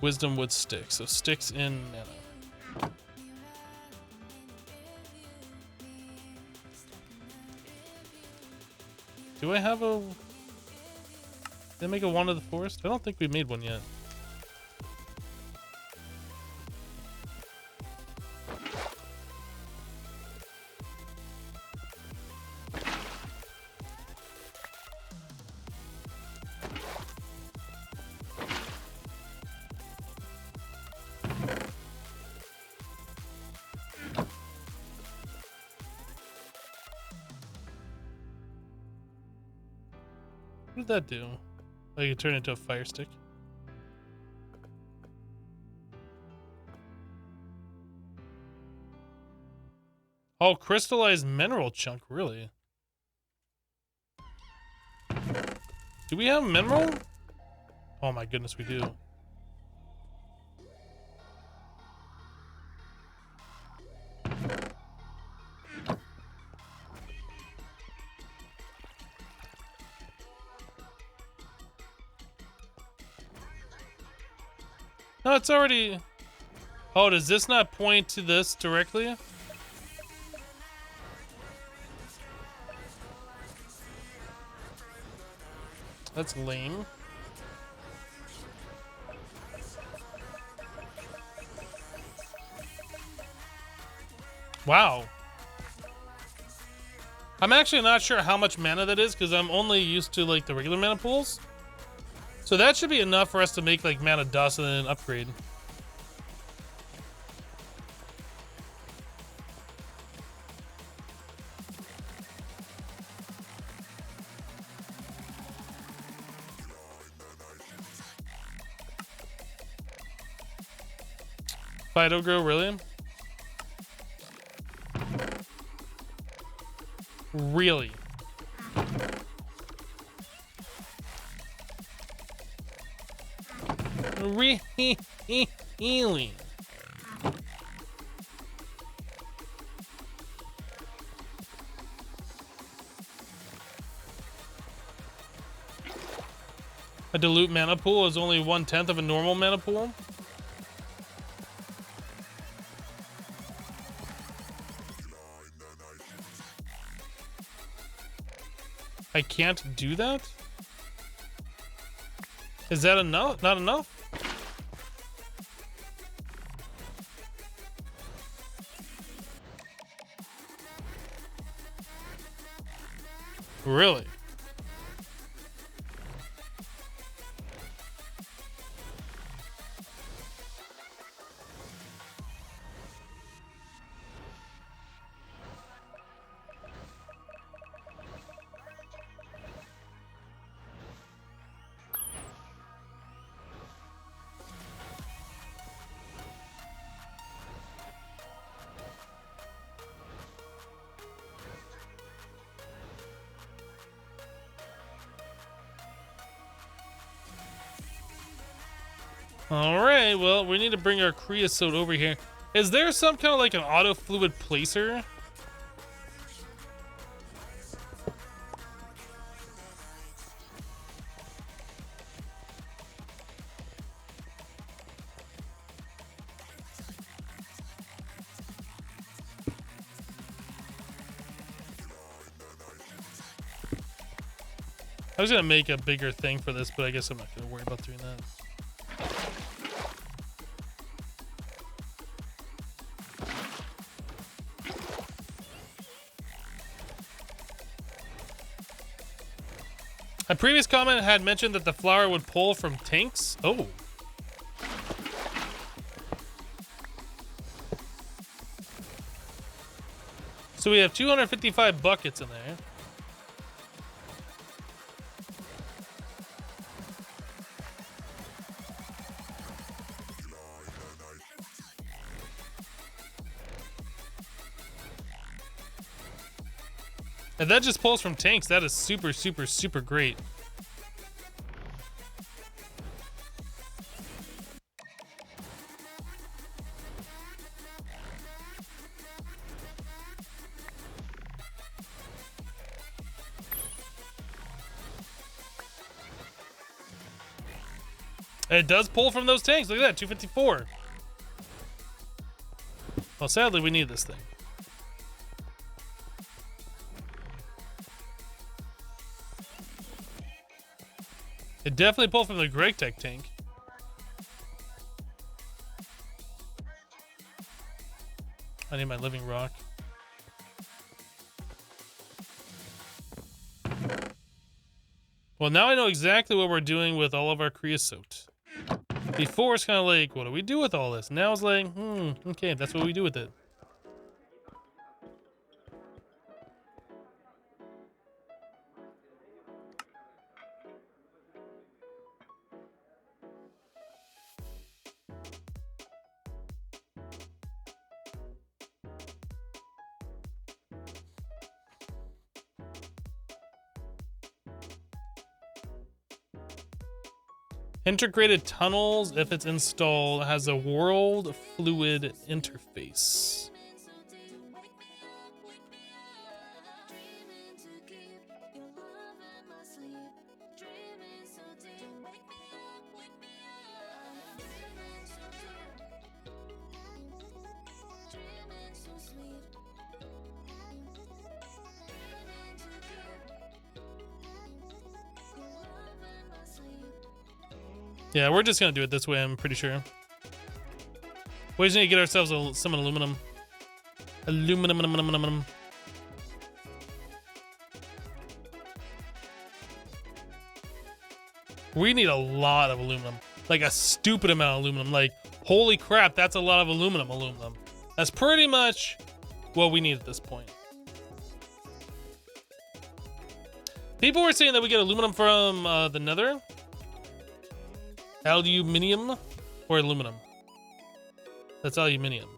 Wisdom would stick, so sticks in mana. Do I have a... Did I make a Wand of the Forest? I don't think we made one yet. What did that do? Oh, you turn it into a fire stick. Oh, crystallized mineral chunk, really? Do we have mineral? Oh my goodness, we do. No, it's already... Oh, does this not point to this directly? That's lame. Wow. I'm actually not sure how much mana that is because I'm only used to like the regular mana pools. So that should be enough for us to make like mana dust and then upgrade. Fido grow, really? Really? Really? A dilute mana pool is only 1/10 of a normal mana pool? I can't do that? Is that enough? Not enough? Really? Alright, well, we need to bring our creosote over here. Is there some kind of like an auto fluid placer I was gonna make a bigger thing for this, but I guess I'm not gonna worry about doing that. A previous comment had mentioned that the flower would pull from tanks. Oh. So we have 255 buckets in there. And that just pulls from tanks. That is super, super, super great. And it does pull from those tanks. Look at that, 254. Well, sadly, we need this thing. It definitely pulled from the Greg Tech tank. I need my living rock. Well, now I know exactly what we're doing with all of our creosote. Before it's kind of like, what do we do with all this? Now it's like, okay, that's what we do with it. Integrated tunnels, if it's installed, has a world fluid interface. Yeah, we're just gonna do it this way, I'm pretty sure. We just need to get ourselves some aluminum. Aluminum. We need a lot of aluminum. Like a stupid amount of aluminum. Like, holy crap, that's a lot of aluminum. That's pretty much what we need at this point. People were saying that we get aluminum from the Nether. Aluminium or aluminum? That's aluminium.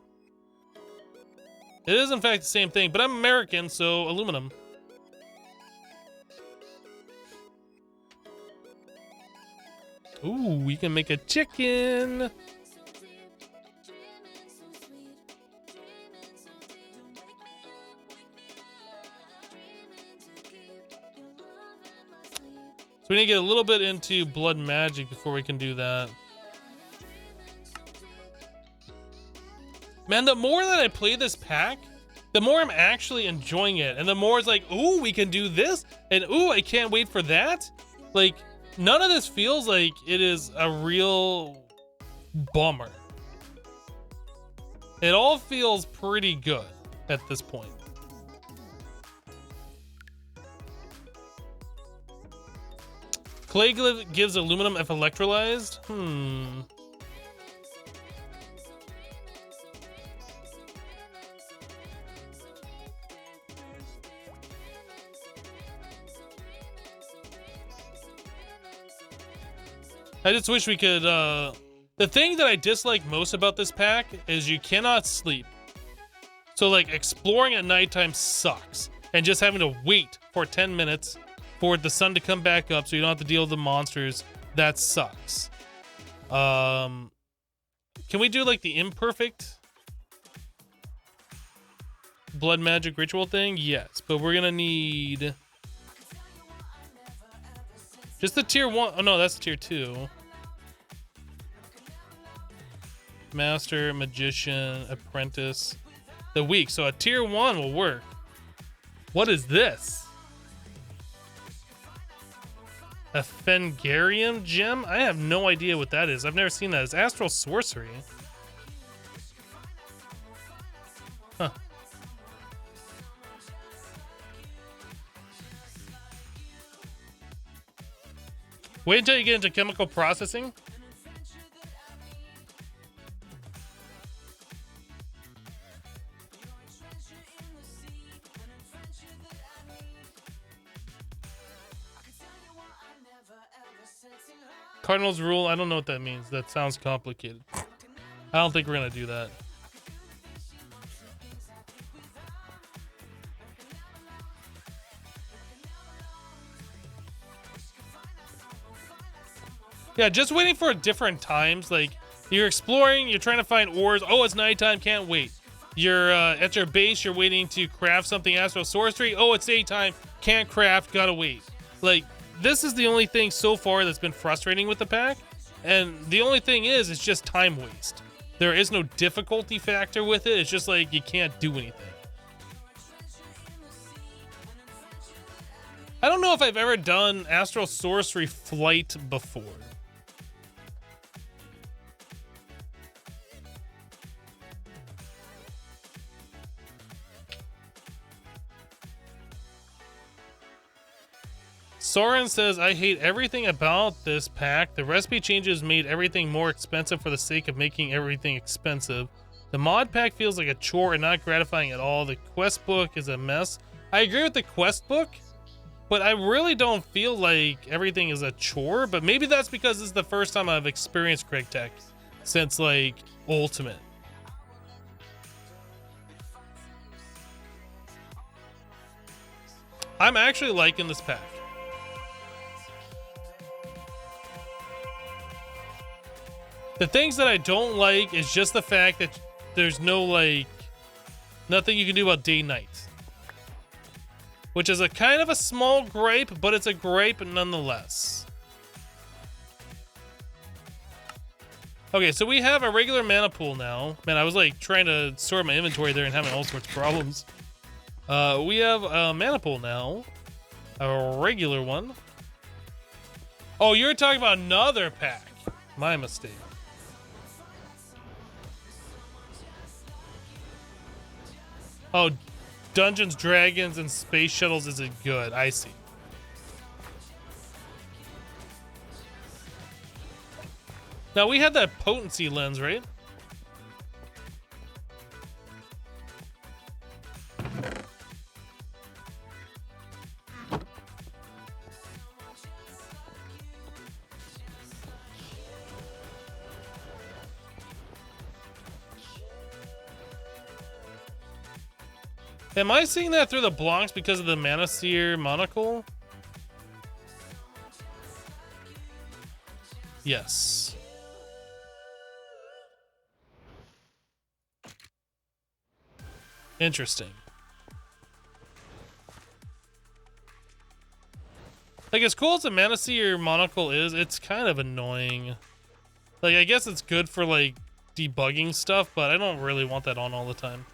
It is in fact the same thing, but I'm American, so aluminum. Ooh, we can make a chicken. So we need to get a little bit into blood magic before we can do that. Man, the more that I play this pack, the more I'm actually enjoying it. And the more it's like, ooh, we can do this. And ooh, I can't wait for that. Like, none of this feels like it is a real bummer. It all feels pretty good at this point. Clay gives aluminum if electrolyzed? I just wish we could, the thing that I dislike most about this pack is you cannot sleep. So like exploring at nighttime sucks. And just having to wait for 10 minutes for the sun to come back up so you don't have to deal with the monsters, that sucks. Can we do like the imperfect blood magic ritual thing? Yes, but we're gonna need just the tier 1. Oh no, that's tier 2. Master, magician, apprentice, the weak. So a tier 1 will work. What is this? A Fengarium gem? I have no idea what that is. I've never seen that. It's astral sorcery. Huh. Wait until you get into chemical processing. Cardinals rule, I don't know what that means. That sounds complicated. I don't think we're gonna do that. Yeah, just waiting for different times. Like, you're exploring, you're trying to find ores. Oh, it's nighttime, can't wait. You're at your base, you're waiting to craft something astral sorcery. Oh, it's daytime, can't craft, gotta wait. Like, this is the only thing so far that's been frustrating with the pack. And the only thing is, it's just time waste. There is no difficulty factor with it. It's just like, you can't do anything. I don't know if I've ever done astral sorcery flight before. Soren says, I hate everything about this pack. The recipe changes made everything more expensive for the sake of making everything expensive. The mod pack feels like a chore and not gratifying at all. The quest book is a mess. I agree with the quest book, but I really don't feel like everything is a chore. But maybe that's because this is the first time I've experienced Craig Tech since, like, Ultimate. I'm actually liking this pack. The things that I don't like is just the fact that there's no, like, nothing you can do about day-night. Which is a kind of a small gripe, but it's a gripe nonetheless. Okay, so we have a regular mana pool now. Man, I was, like, trying to sort my inventory there and having all sorts of problems. We have a mana pool now. A regular one. Oh, you're talking about another pack. My mistake. Oh, Dungeons, Dragons, and Space Shuttles isn't good. I see. Now, we had that potency lens, right? Am I seeing that through the blocks because of the Mana Seer monocle? Yes. Interesting. Like, as cool as the Mana Seer monocle is, it's kind of annoying. Like, I guess it's good for, like, debugging stuff, but I don't really want that on all the time.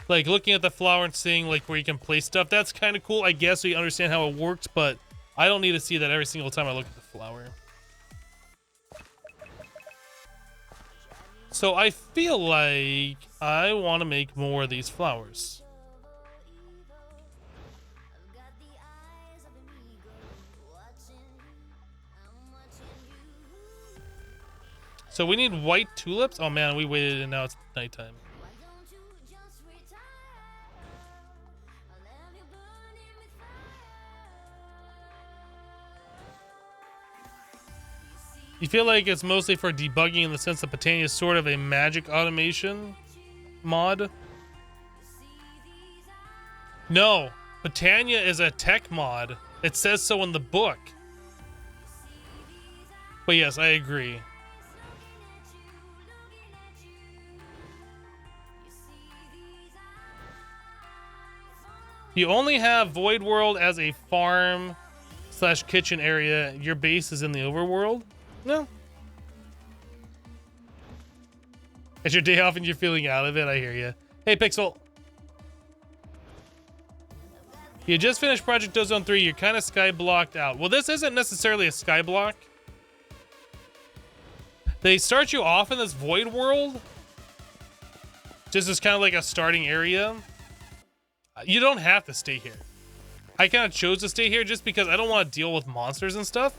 Like, looking at the flower and seeing, like, where you can place stuff, that's kind of cool, I guess, so you understand how it works, but I don't need to see that every single time I look at the flower. So I feel like I want to make more of these flowers. So we need white tulips? Oh man, we waited and now it's nighttime. You feel like it's mostly for debugging in the sense that Botania is sort of a magic automation mod? No, Botania is a tech mod. It says so in the book. But yes, I agree. You only have Void World as a farm / kitchen area. Your base is in the overworld? No. It's your day off and you're feeling out of it. I hear you. Hey, Pixel. You just finished Project Ozone 3. You're kind of sky blocked out. Well, this isn't necessarily a sky block. They start you off in this void world. Just as kind of like a starting area. You don't have to stay here. I kind of chose to stay here just because I don't want to deal with monsters and stuff.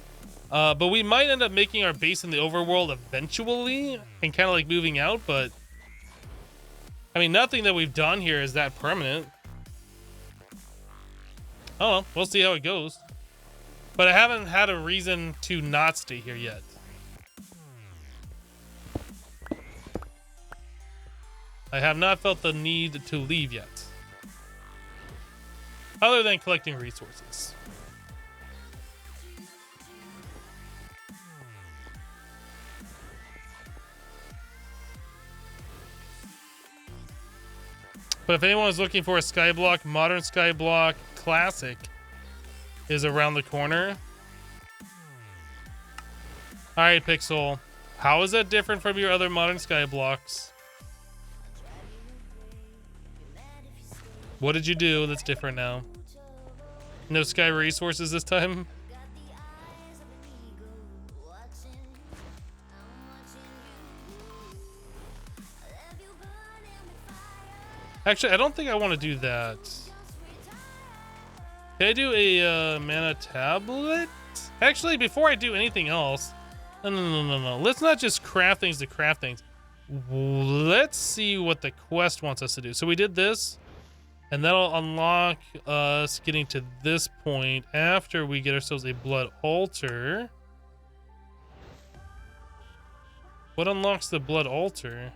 But we might end up making our base in the overworld eventually and kind of like moving out. But I mean, nothing that we've done here is that permanent. Oh, we'll see how it goes. But I haven't had a reason to not stay here yet. I have not felt the need to leave yet. Other than collecting resources. But if anyone is looking for a Skyblock, Modern Skyblock Classic is around the corner. Alright, Pixel. How is that different from your other Modern Skyblocks? What did you do that's different now? No sky resources this time? Actually, I don't think I want to do that. Can I do a mana tablet? Actually, before I do anything else... No. Let's not just craft things to craft things. Let's see what the quest wants us to do. So we did this. And that'll unlock us getting to this point after we get ourselves a blood altar. What unlocks the blood altar?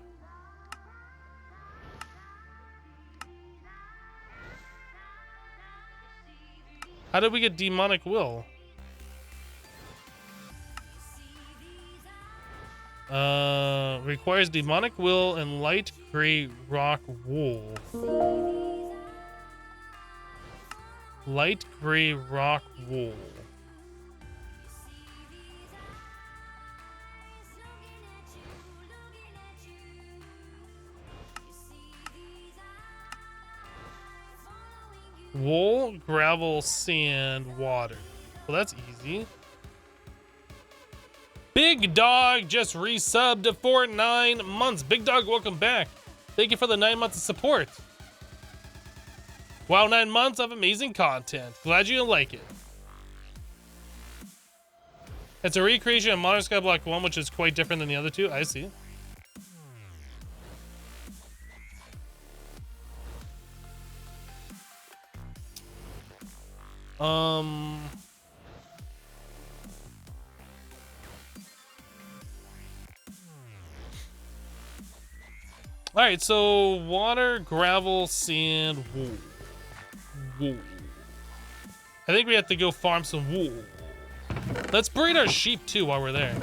How did we get demonic will? Requires demonic will and light gray rock wool. Light gray rock wool. Wool, gravel, sand, water. Well, that's easy. Big Dog just resubbed for 9 months. Big Dog, welcome back. Thank you for the 9 months of support. Wow, 9 months of amazing content. Glad you like it. It's a recreation of Modern Skyblock 1, which is quite different than the other two. I see. All right, so water, gravel, sand, wool. Wool. I think we have to go farm some wool. Let's breed our sheep too while we're there.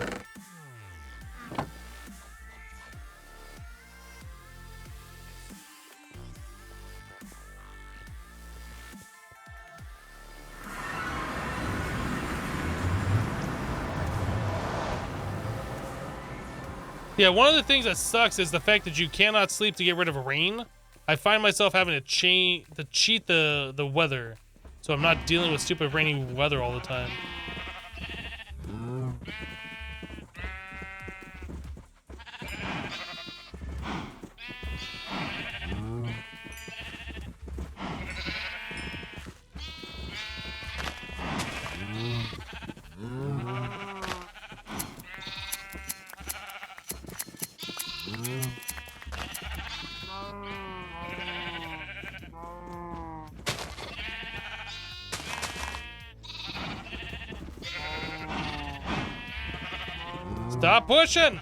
Yeah, one of the things that sucks is the fact that you cannot sleep to get rid of rain. I find myself having to cheat the weather, so I'm not dealing with stupid rainy weather all the time. Stop pushing!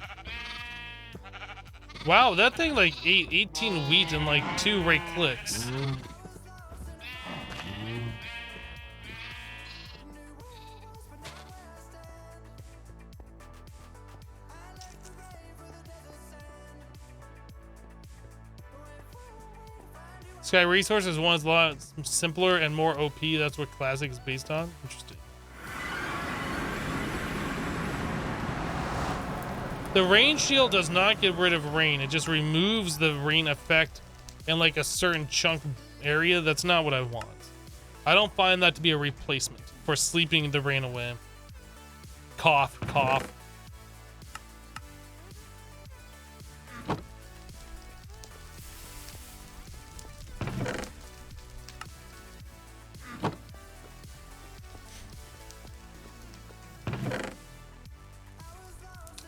Wow, that thing like ate 18 wheat in like 2 right clicks. Sky Resources one is a lot simpler and more OP. That's what Classic is based on. Interesting. The rain shield does not get rid of rain. It just removes the rain effect in like a certain chunk area. That's not what I want. I don't find that to be a replacement for sleeping the rain away. Cough, cough.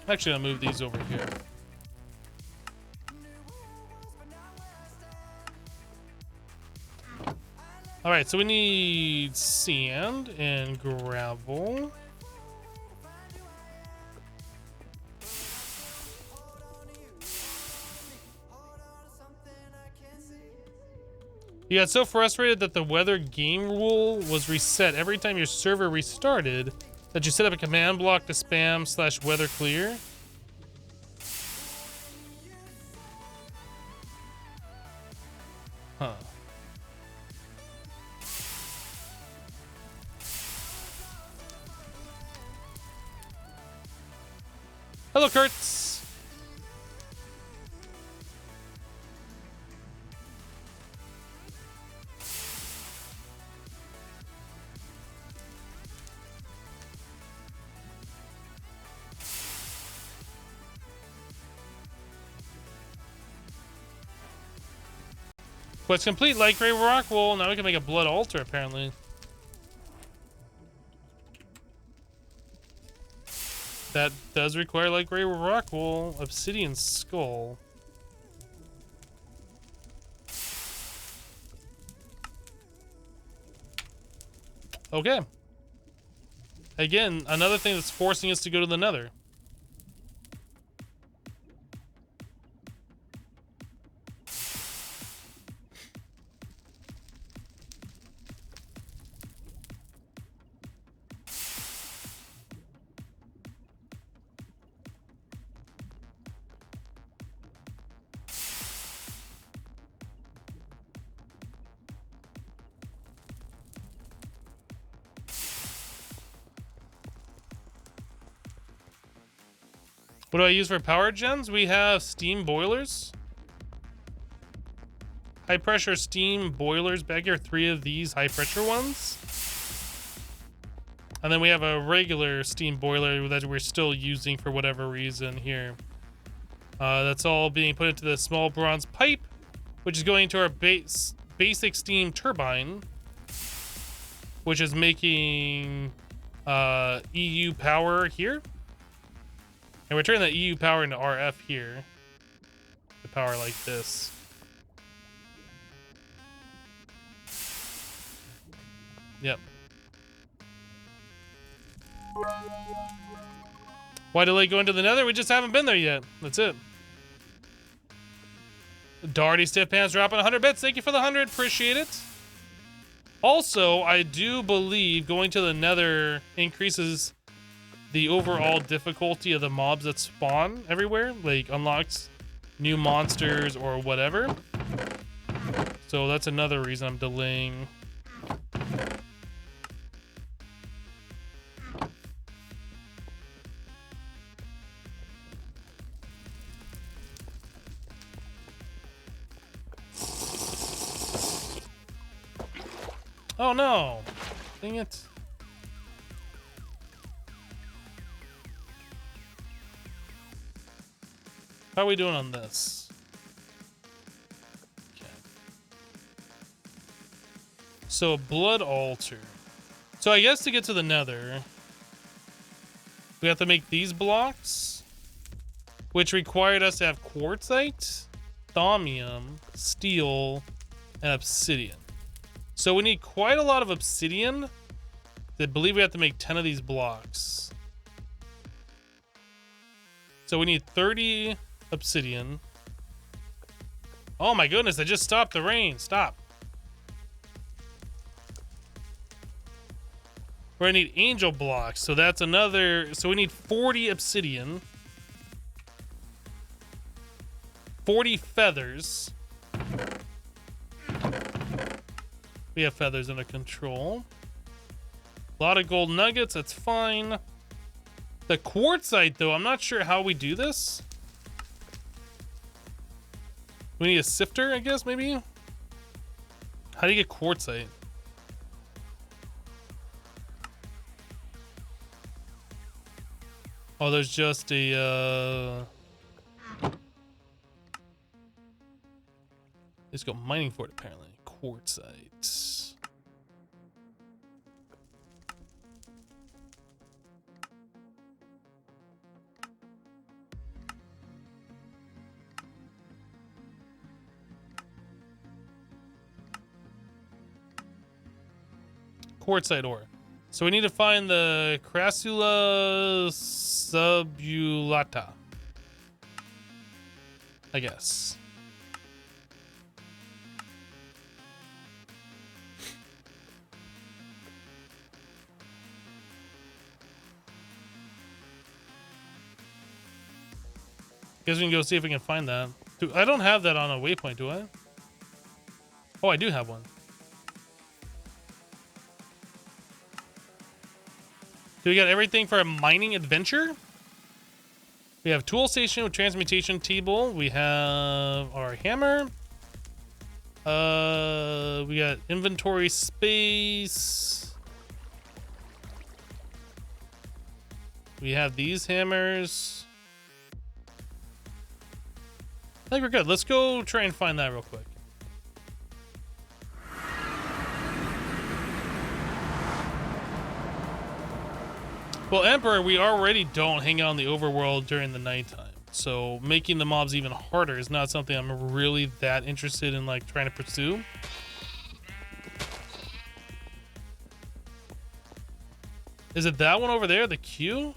Actually, I'll move these over here. All right, so we need sand and gravel. You got so frustrated that the weather game rule was reset every time your server restarted that you set up a command block to spam /weather clear. Huh. Hello, Kurtz. Quest complete, like Gray Rock. Well, now we can make a blood altar, apparently. That does require like Gray Rock Wool, Obsidian Skull. Okay. Again, another thing that's forcing us to go to the Nether. What do I use for power gens? We have steam boilers. High pressure steam boilers back here. 3 of these high pressure ones. And then we have a regular steam boiler that we're still using for whatever reason here. That's all being put into the small bronze pipe, which is going to our basic steam turbine, which is making EU power here. And we're turning that EU power into RF here to power like this. Yep. Why delay going to the Nether? We just haven't been there yet. That's it. Darty Stiff Pants dropping 100 bits. Thank you for the 100. Appreciate it. Also, I do believe going to the Nether increases the overall difficulty of the mobs that spawn everywhere, like unlocks new monsters or whatever. So that's another reason I'm delaying. Oh no! Dang it. How are we doing on this? Okay. So a blood altar. So I guess to get to the Nether, we have to make these blocks, which required us to have quartzite, thaumium, steel, and obsidian. So we need quite a lot of obsidian. I believe we have to make 10 of these blocks. So we need 30 obsidian. Oh my goodness, I just stopped the rain. Stop. We're gonna need angel blocks. So that's another. So we need 40 obsidian, 40 feathers. We have feathers under control. A lot of gold nuggets. That's fine. The quartzite, though, I'm not sure how we do this. We need a sifter, I guess, maybe? How do you get quartzite? Oh, there's just a let's go mining for it apparently. Quartzite. Quartzite ore. So we need to find the Crassula subulata, I guess. Guess we can go see if we can find that. I don't have that on a waypoint, do I? Oh, I do have one. Do we got everything for a mining adventure? We have tool station with transmutation table. We have our hammer. We got inventory space. We have these hammers. I think we're good. Let's go try and find that real quick. Well, Emperor, we already don't hang out in the overworld during the nighttime. So making the mobs even harder is not something I'm really that interested in, like, trying to pursue. Is it that one over there, the Q?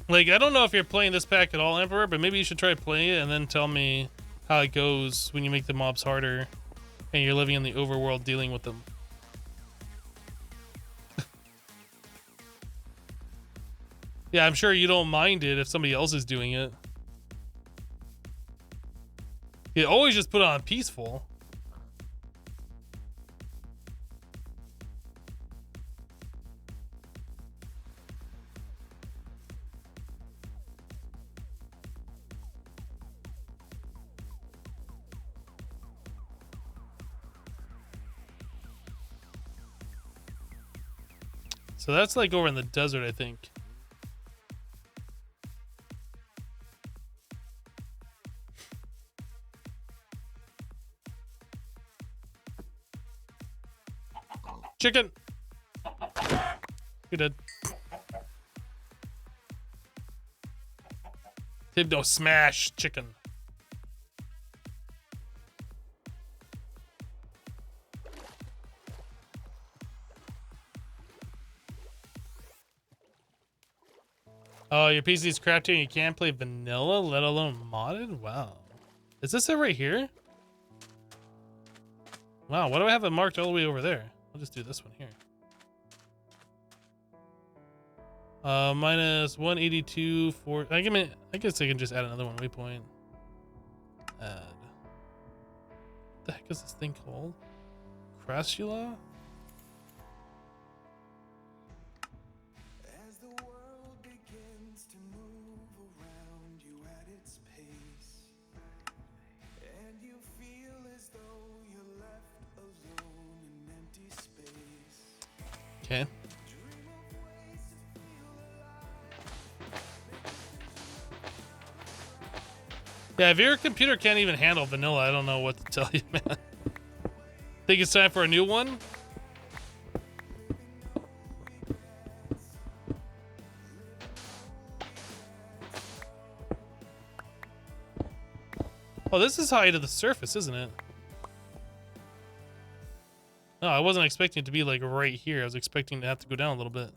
Like, I don't know if you're playing this pack at all, Emperor, but maybe you should try playing it and then tell me how it goes when you make the mobs harder and you're living in the overworld dealing with them. Yeah, I'm sure you don't mind it if somebody else is doing it. You always just put it on peaceful. So that's like over in the desert, I think. Chicken! You're dead. Tibdo smash chicken. Oh, your PC's crafty and you can't play vanilla, let alone modded? Wow. Is this it right here? Wow, why do I have it marked all the way over there? I'll just do this one here. Minus 182 for I guess I can just add another one waypoint. Add. What the heck is this thing called? Crassula? As the world begins to move around you at its pace, and you feel as though you're left alone in empty space. Okay. Yeah, if your computer can't even handle vanilla, I don't know what to tell you, man. Think it's time for a new one? Oh, this is high to the surface, isn't it? No, I wasn't expecting it to be like right here. I was expecting to have to go down a little bit.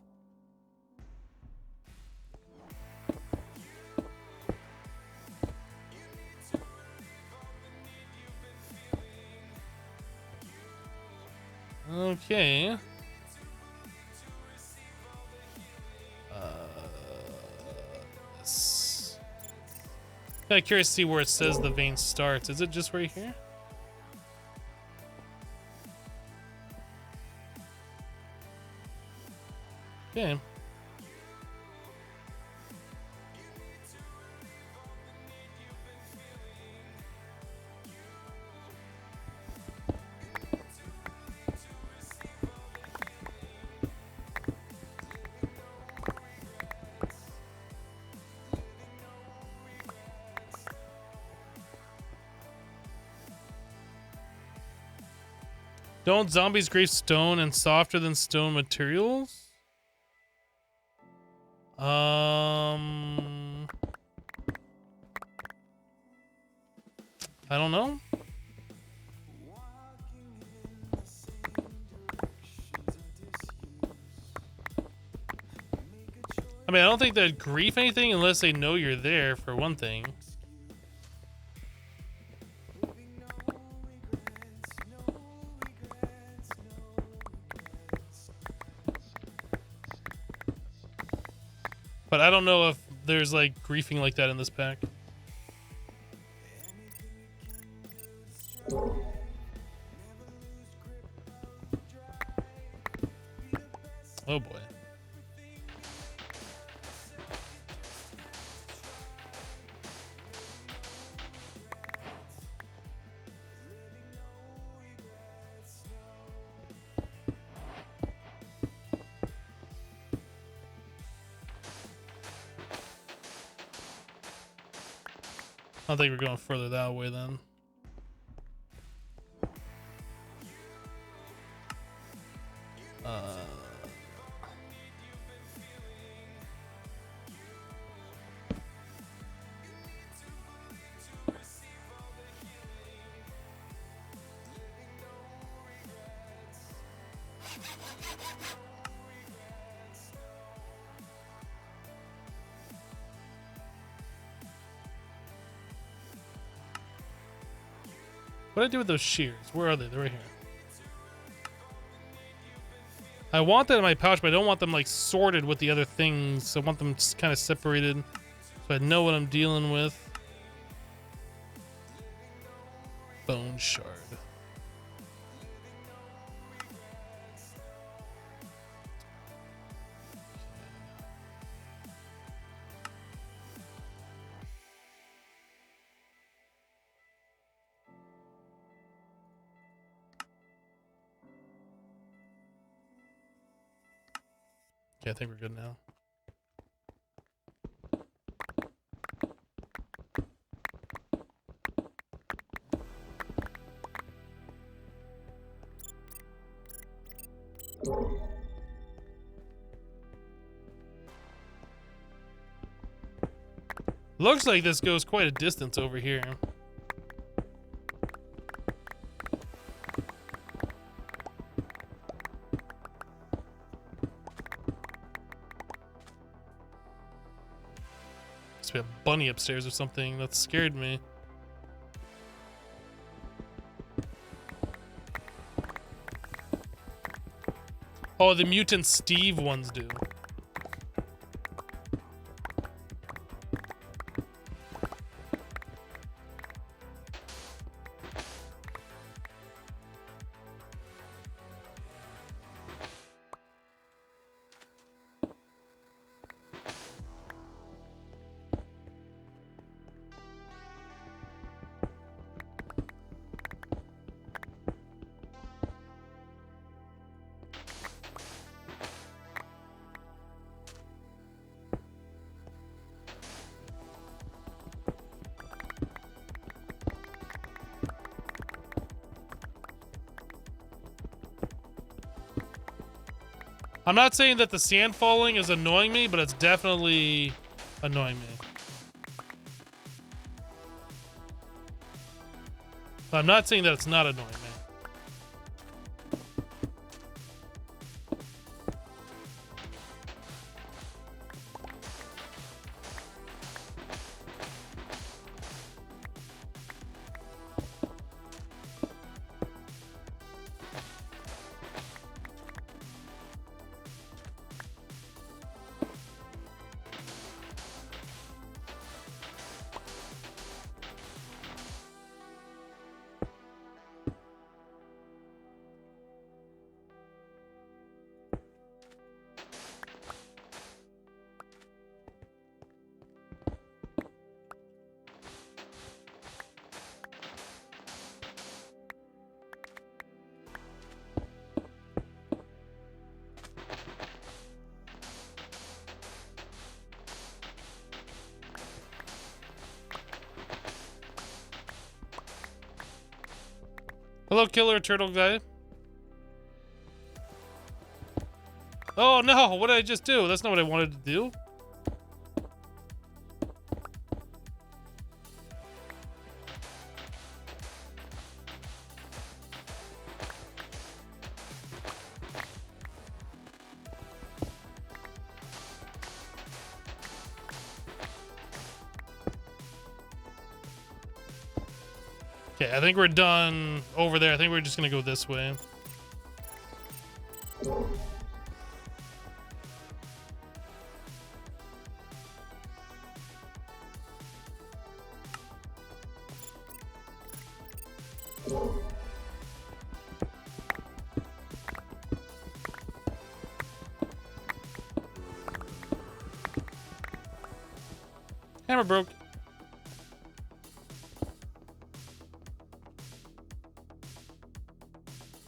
Okay. Kind of curious to see where it says the vein starts. Is it just right here? Okay. Don't zombies grief stone and softer than stone materials? I don't know. I mean, I don't think they'd grief anything unless they know you're there, for one thing. But I don't know if there's like griefing like that in this pack. Oh boy. I think we're going further that way then. What do I do with those shears? Where are they? They're right here. I want that in my pouch, but I don't want them like sorted with the other things. I want them just kind of separated so I know what I'm dealing with. Bone shard. Okay, I think we're good now. Looks like this goes quite a distance over here. Must be a bunny upstairs or something. That scared me. Oh, the mutant Steve ones do. I'm not saying that the sand falling is annoying me, but it's definitely annoying me. I'm not saying that it's not annoying me. Hello, killer turtle guy. Oh no, what did I just do? That's not what I wanted to do. Okay, I think we're done over there. I think we're just gonna go this way. Hammer broke.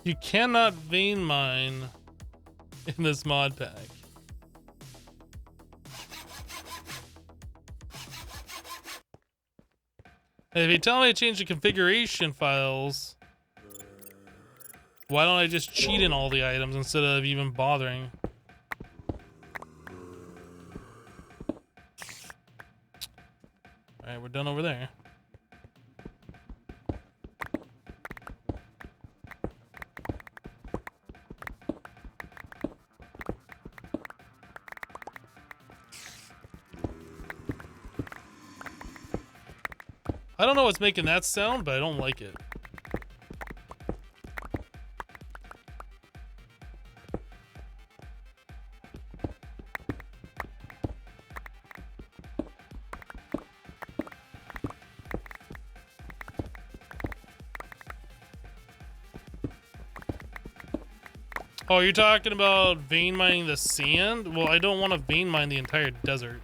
You cannot vein mine in this mod pack. If you tell me to change the configuration files, why don't I just cheat in all the items instead of even bothering? Alright, we're done over there. I don't know what's making that sound, but I don't like it. Oh, you're talking about vein mining the sand? Well, I don't want to vein mine the entire desert.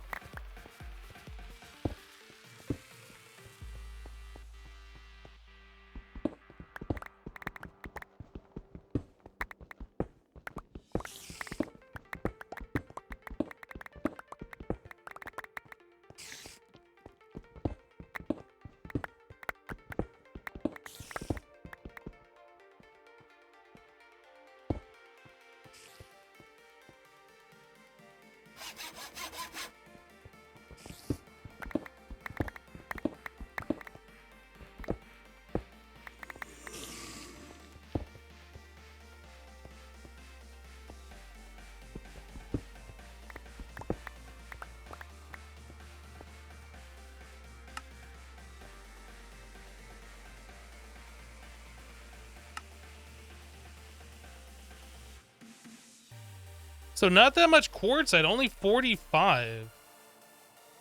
So not that much quartzite, only 45.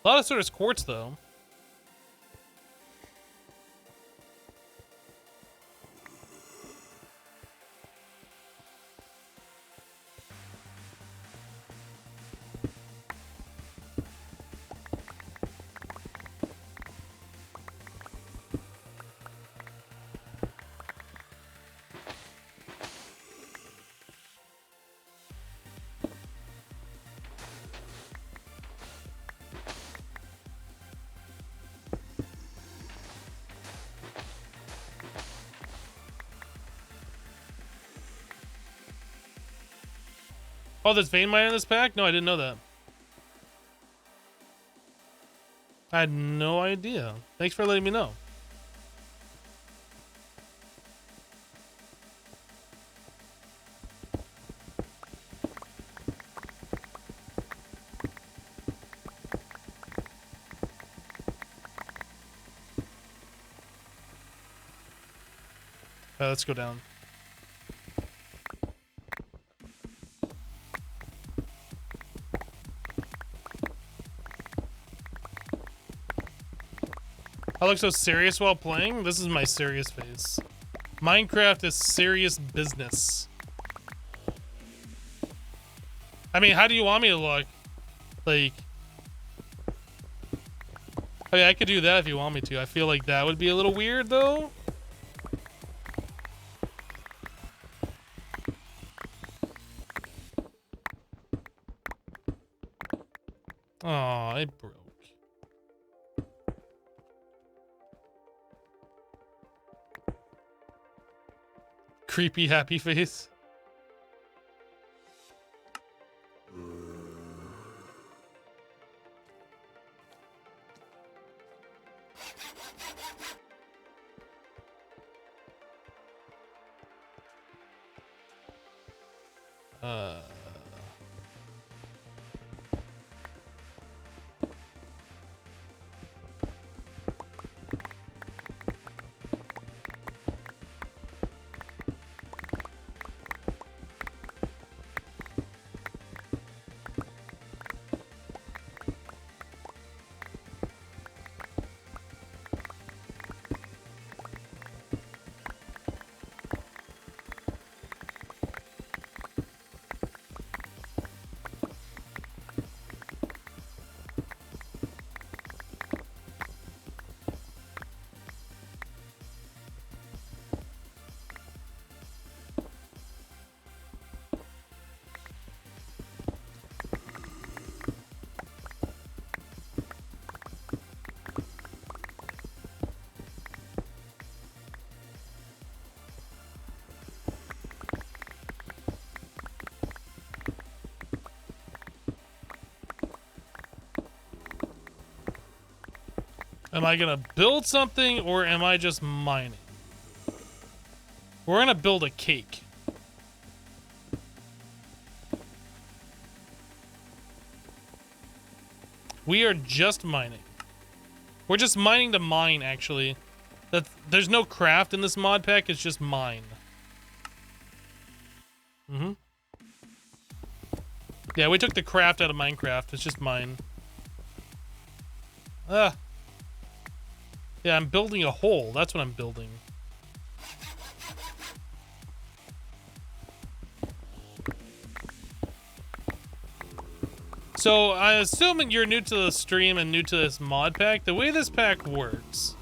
A lot of sort of quartz though. Oh, there's vein mine in this pack? No, I didn't know that. I had no idea. Thanks for letting me know. Let's go down. I look so serious while playing. This is my serious face. Minecraft is serious business. I mean, how do you want me to look? Like, I mean, I could do that if you want me to. I feel like that would be a little weird, though. Aw, it broke. Creepy happy face. Am I gonna build something or am I just mining? We're gonna build a cake. We are just mining. We're just mining to mine, actually. There's no craft in this mod pack, it's just mine. Mm-hmm. Yeah, we took the craft out of Minecraft. It's just mine. Ah. Yeah, I'm building a hole. That's what I'm building. So, I'm assuming you're new to the stream and new to this mod pack. The way this pack works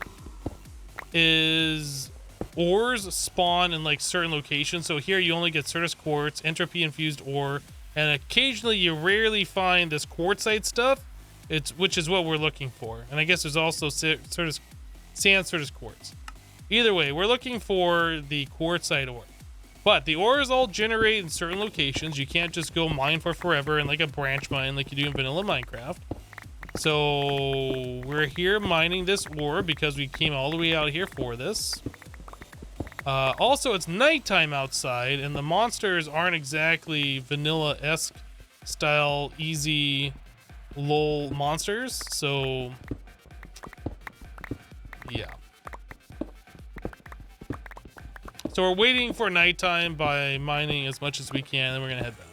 is ores spawn in like certain locations. So here you only get Certus quartz, entropy infused ore, and occasionally you rarely find this quartzite stuff. Which is what we're looking for. And I guess there's also Certus sand Certus quartz. Either way, we're looking for the quartzite ore. But the ores all generate in certain locations. You can't just go mine for forever in like a branch mine like you do in vanilla Minecraft. So we're here mining this ore because we came all the way out here for this. Also, it's nighttime outside, and the monsters aren't exactly vanilla-esque style easy lol monsters. So yeah. So we're waiting for nighttime by mining as much as we can, and we're gonna head back.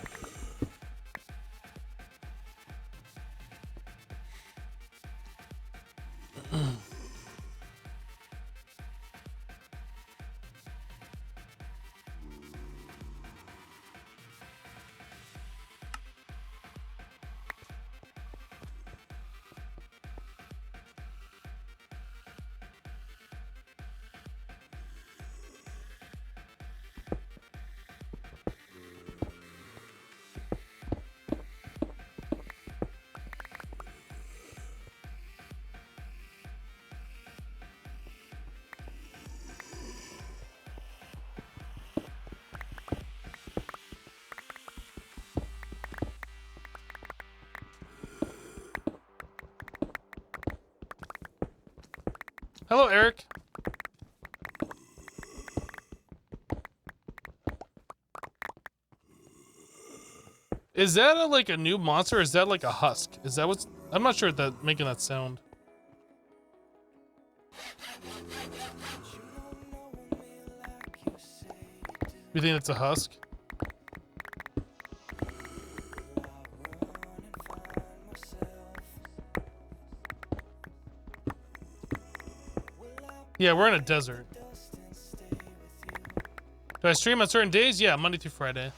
Hello, Eric. Is that like a new monster? Or is that like a husk? Is that what's... I'm not sure if that making that sound. You think it's a husk? Yeah, we're in a desert. Do I stream on certain days? Yeah, Monday through Friday.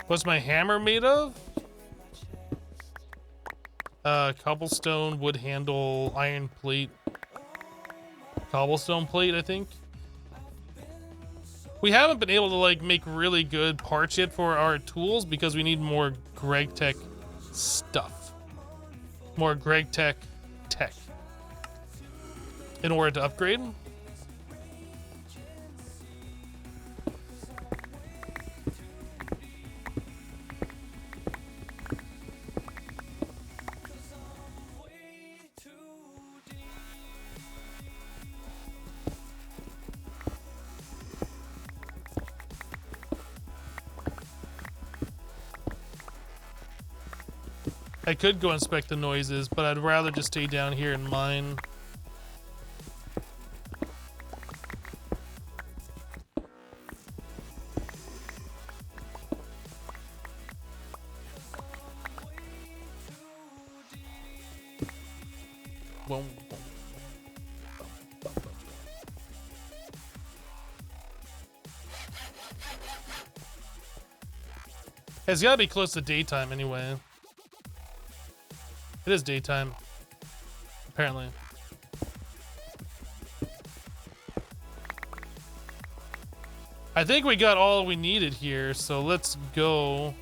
What's my hammer made of? Cobblestone, wood handle, iron plate. Cobblestone plate, I think. We haven't been able to like make really good parts yet for our tools because we need more Greg Tech stuff. More Greg Tech in order to upgrade. I could go inspect the noises, but I'd rather just stay down here in mine. Boom, boom. It's gotta be close to daytime anyway. It is daytime, apparently. I think we got all we needed here, so let's go.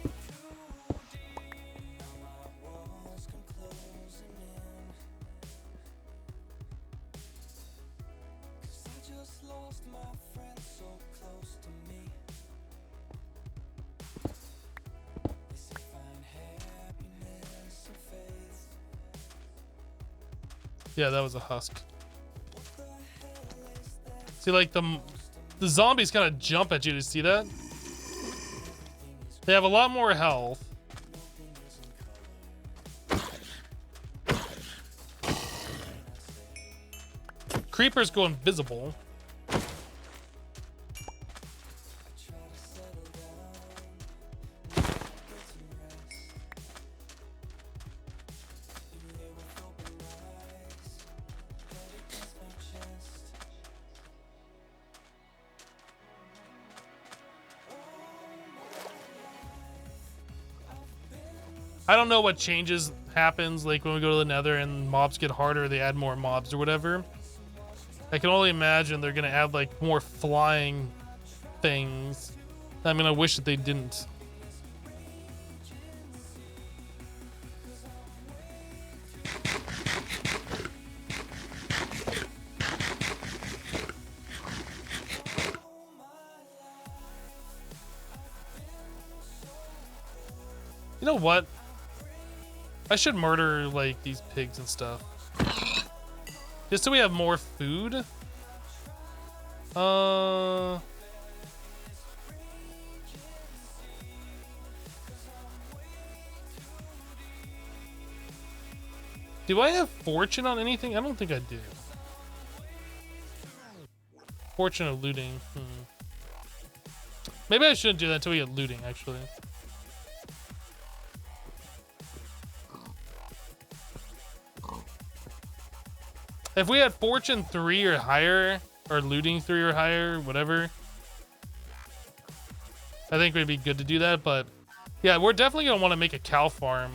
Yeah, that was a husk. See, like the zombies kind of jump at you. To see that? They have a lot more health. Creepers go invisible. I don't know what changes happens, like when we go to the Nether and mobs get harder, they add more mobs or whatever. I can only imagine they're gonna add like more flying things. I'm gonna wish that they didn't. You know what? I should murder like these pigs and stuff. Just so we have more food. Do I have fortune on anything? I don't think I do. Fortune of looting. Maybe I shouldn't do that until we get looting, actually. If we had fortune 3 or higher, or looting 3 or higher, whatever, I think it'd be good to do that. But yeah, we're definitely gonna want to make a cow farm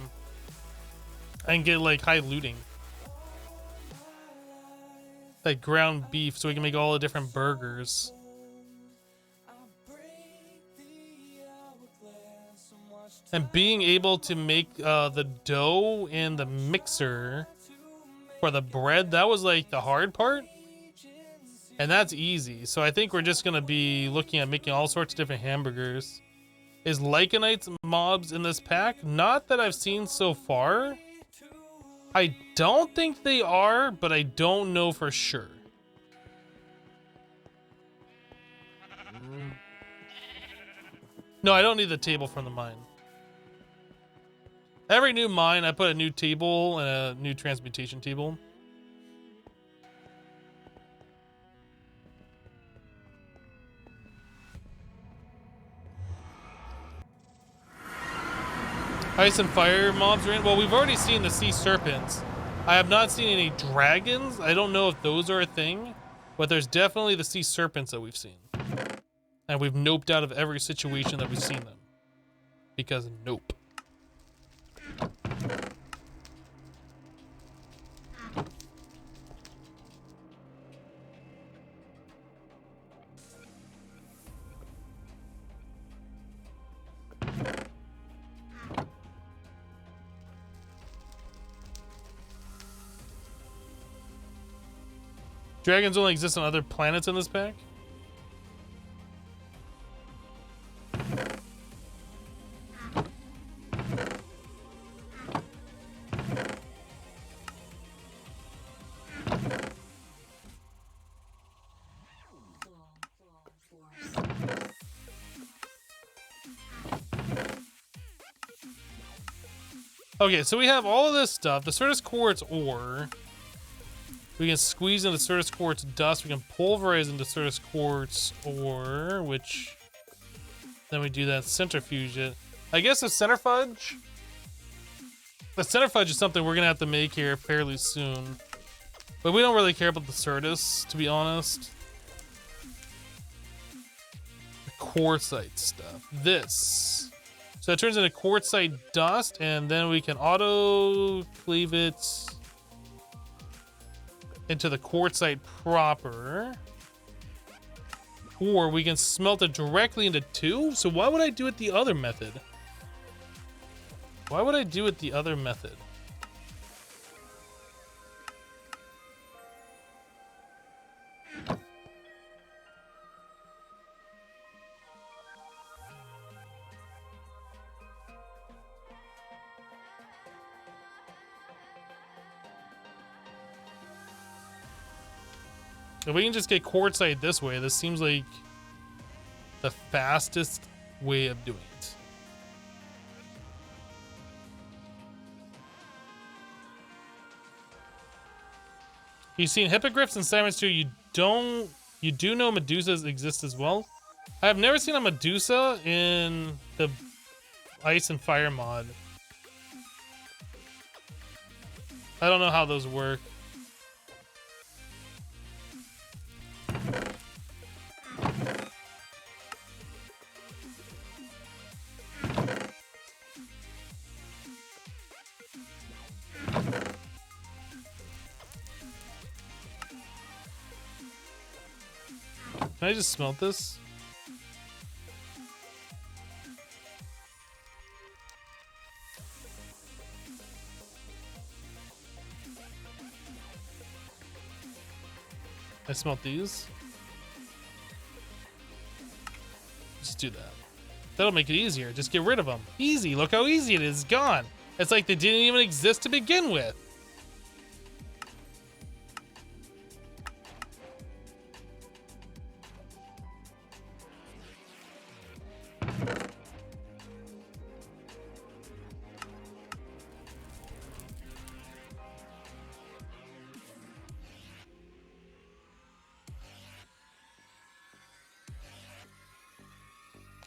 and get like high looting, like ground beef, so we can make all the different burgers. And being able to make the dough in the mixer for the bread, that was like the hard part, and that's easy. So I think we're just gonna be looking at making all sorts of different hamburgers. Is Lycanites mobs in this pack? Not that I've seen so far. I don't think they are, but I don't know for sure. No, I don't need the table from the mine. Every new mine, I put a new table and a new transmutation table. Ice and fire mobs are in. Well, we've already seen the sea serpents. I have not seen any dragons. I don't know if those are a thing, but there's definitely the sea serpents that we've seen. And we've noped out of every situation that we've seen them. Because nope. Dragons only exist on other planets in this pack? Okay, so we have all of this stuff. The Certus Quartz ore. We can squeeze into Certus Quartz dust. We can pulverize into Certus Quartz ore, which then we do that centrifuge it. I guess the centrifuge is something we're gonna have to make here fairly soon. But we don't really care about the Certus, to be honest. The quartzite stuff. This. So it turns into quartzite dust, and then we can auto cleave it into the quartzite proper. Or we can smelt it directly into 2. So why would I do it the other method? Why would I do it the other method? If we can just get quartzite this way, this seems like the fastest way of doing it. You've seen hippogriffs and salmons too. You do know medusas exist as well. I have never seen a medusa in the ice and fire mod. I don't know how those work. Can I just smelt this? I smelt these. Just do that. That'll make it easier. Just get rid of them. Easy. Look how easy it is. Gone. It's like they didn't even exist to begin with.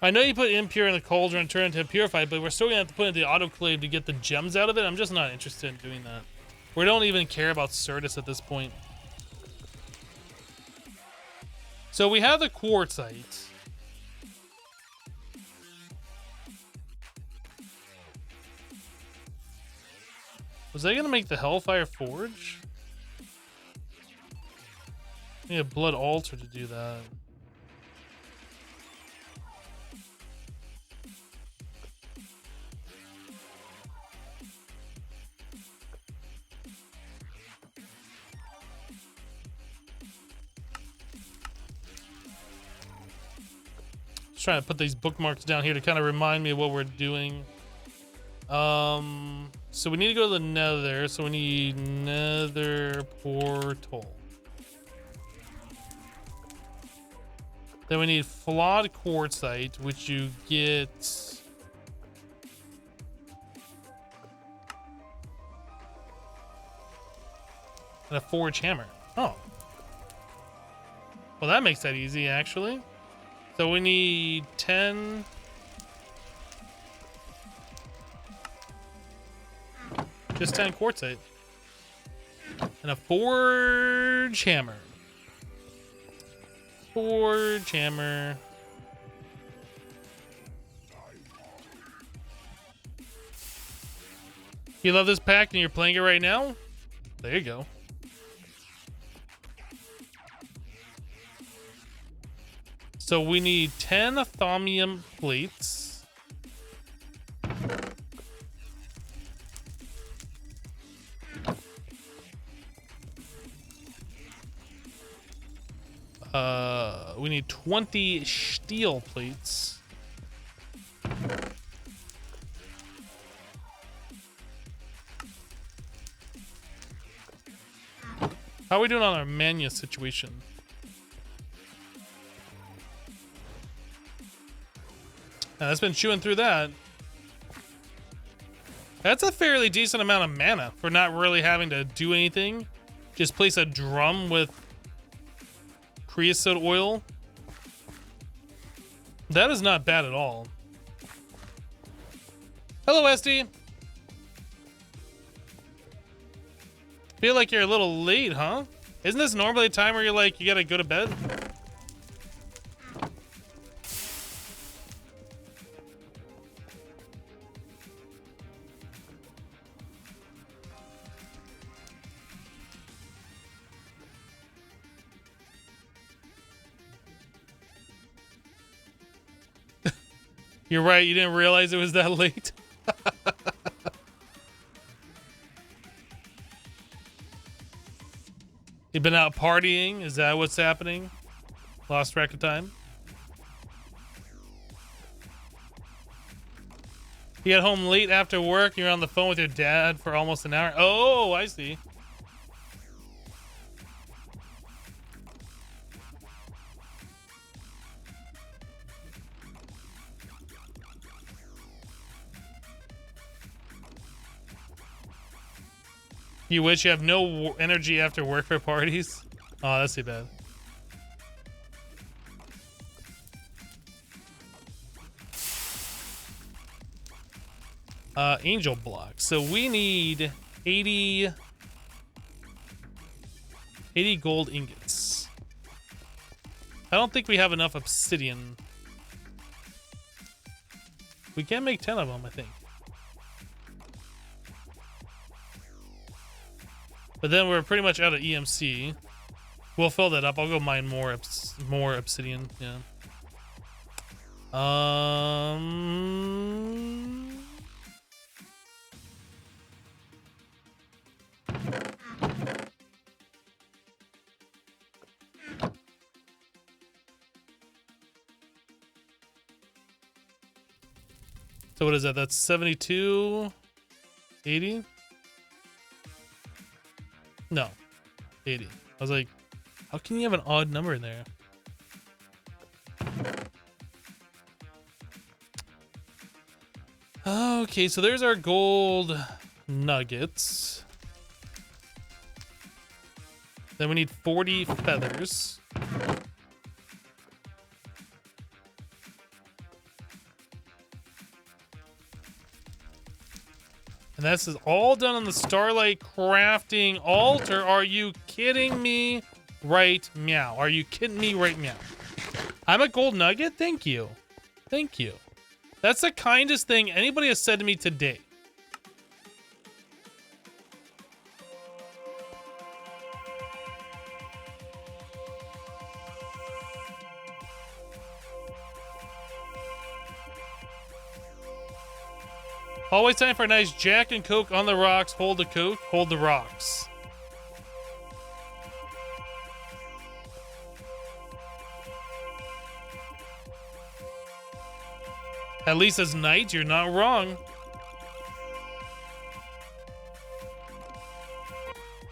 I know you put impure in the cauldron and turn it into purified, but we're still gonna have to put it in the autoclave to get the gems out of it. I'm just not interested in doing that. We don't even care about Certus at this point. So we have the quartzite. Was I gonna make the Hellfire Forge? I need a blood altar to do that. Just trying to put these bookmarks down here to kind of remind me of what we're doing. So we need to go to the nether, so we need nether portal. Then we need flawed quartzite, which you get and a forge hammer. Oh. Well, that makes that easy, actually. So we need 10. Just 10 quartzite. And a forge hammer. Forge hammer. You love this pack and you're playing it right now? There you go. So we need 10 thaumium plates. We need 20 steel plates. How are we doing on our mania situation? That's been chewing through that. That's a fairly decent amount of mana for not really having to do anything. Just place a drum with creosote oil. That is not bad at all. Hello, Esty. Feel like you're a little late, huh? Isn't this normally a time where you're like, you gotta go to bed? You're right, you didn't realize it was that late. You've been out partying? Is that what's happening? Lost track of time? You got home late after work, you're on the phone with your dad for almost an hour. Oh, I see. You wish you have no energy after work for parties? Oh, that's too bad. Angel block. So we need 80 gold ingots. I don't think we have enough obsidian. We can make 10 of them, I think. But then we're pretty much out of EMC. We'll fill that up. I'll go mine more obsidian. Yeah. So what is that? That's 72, 80? No, 80. I was like, how can you have an odd number in there? Okay, so there's our gold nuggets. Then we need 40 feathers. And this is all done on the Starlight Crafting altar. Are you kidding me? Right meow. Are you kidding me? Right meow. I'm a gold nugget? Thank you. Thank you. That's the kindest thing anybody has said to me today. Always time for a nice Jack and Coke on the rocks. Hold the Coke, hold the rocks. At least as knights, you're not wrong.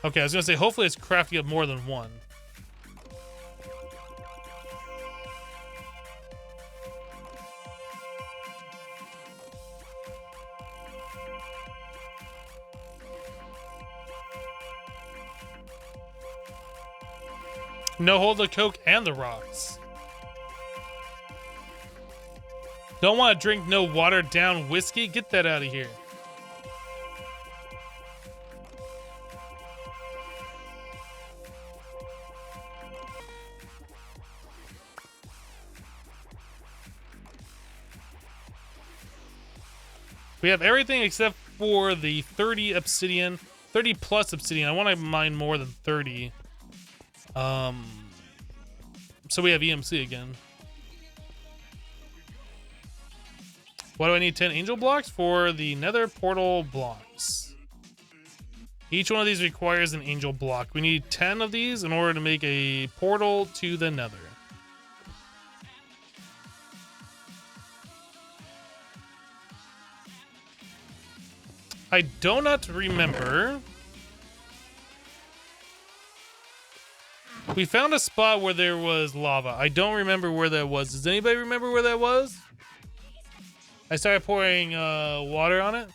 Okay, I was gonna say, hopefully it's crafting up more than one. No, hold the Coke and the rocks. Don't want to drink no watered down whiskey? Get that out of here. We have everything except for the 30 obsidian, 30 plus obsidian. I want to mine more than 30. So we have EMC again. What do I need? 10 angel blocks for the nether portal blocks. Each one of these requires an angel block. We need 10 of these in order to make a portal to the nether. I do not remember. We found a spot where there was lava. I don't remember where that was. Does anybody remember where that was? I started pouring water on it.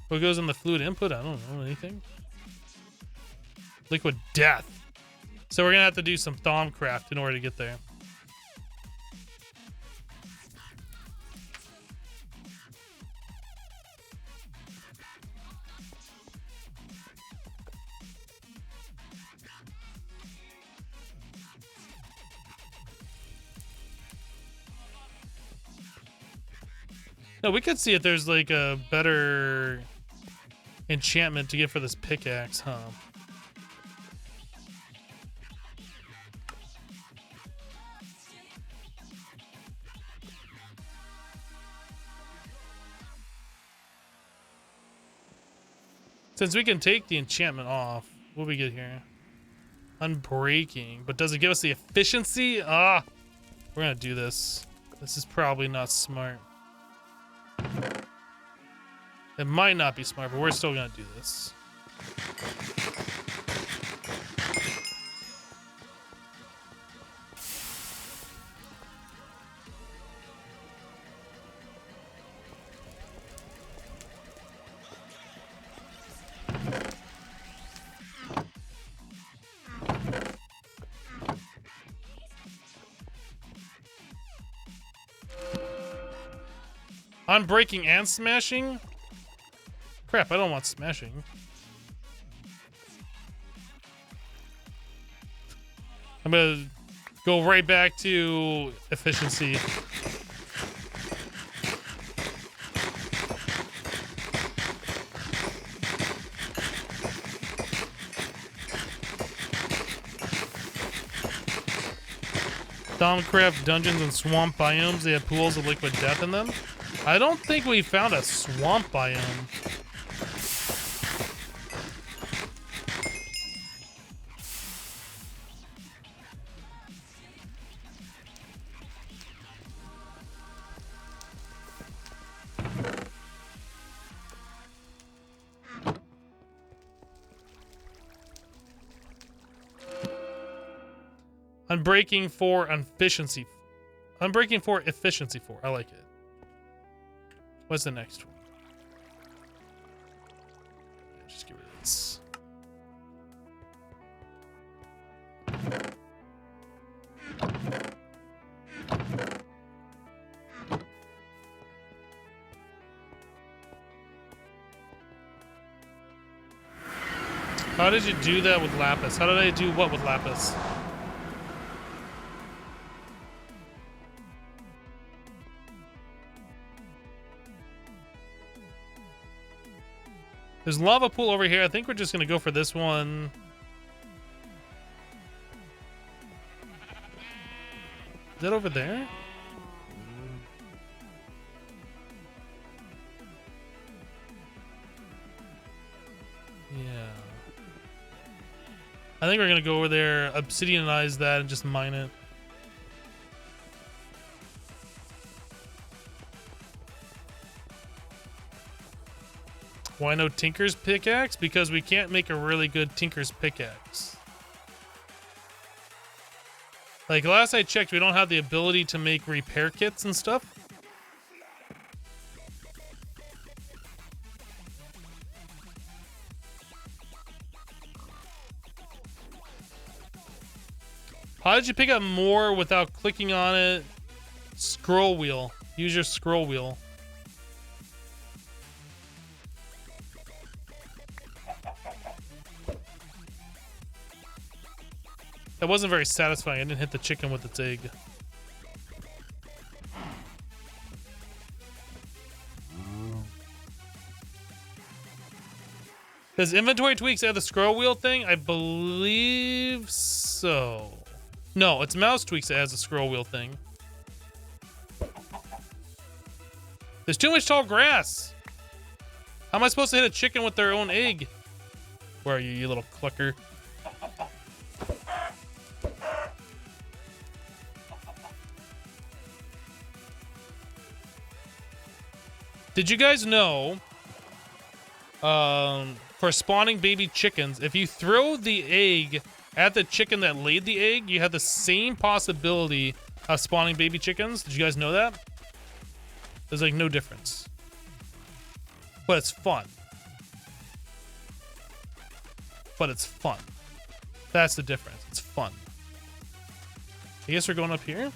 What goes in the fluid input? I don't know anything. Liquid death. So we're gonna have to do some Thaumcraft in order to get there. No, we could see if there's like a better enchantment to get for this pickaxe, huh? Since we can take the enchantment off, what do we get here? Unbreaking, but does it give us the efficiency? Ah, we're gonna do this. This is probably not smart. It might not be smart, but we're still gonna do this. Unbreaking and smashing? Crap, I don't want smashing. I'm gonna go right back to efficiency. Thaumcraft dungeons and swamp biomes, they have pools of liquid death in them. I don't think we found a swamp biome. Unbreaking for efficiency. Unbreaking for efficiency 4. I like it. What's the next one? Just get rid of this. How did you do that with lapis? How did I do what with lapis? There's a lava pool over here. I think we're just gonna go for this one. Is that over there? Yeah. I think we're gonna go over there, obsidianize that, and just mine it. Why no Tinker's pickaxe? Because we can't make a really good Tinker's pickaxe. Like, last I checked, we don't have the ability to make repair kits and stuff. How did you pick up more without clicking on it? Scroll wheel. Use your scroll wheel. That wasn't very satisfying. I didn't hit the chicken with its egg. Does inventory tweaks add the scroll wheel thing? I believe so. No, it's mouse tweaks that has the scroll wheel thing. There's too much tall grass. How am I supposed to hit a chicken with their own egg? Where are you, you little clucker? Did you guys know, for spawning baby chickens, if you throw the egg at the chicken that laid the egg, you have the same possibility of spawning baby chickens? Did you guys know that? There's like no difference. But it's fun. But it's fun. That's the difference. It's fun. I guess we're going up here.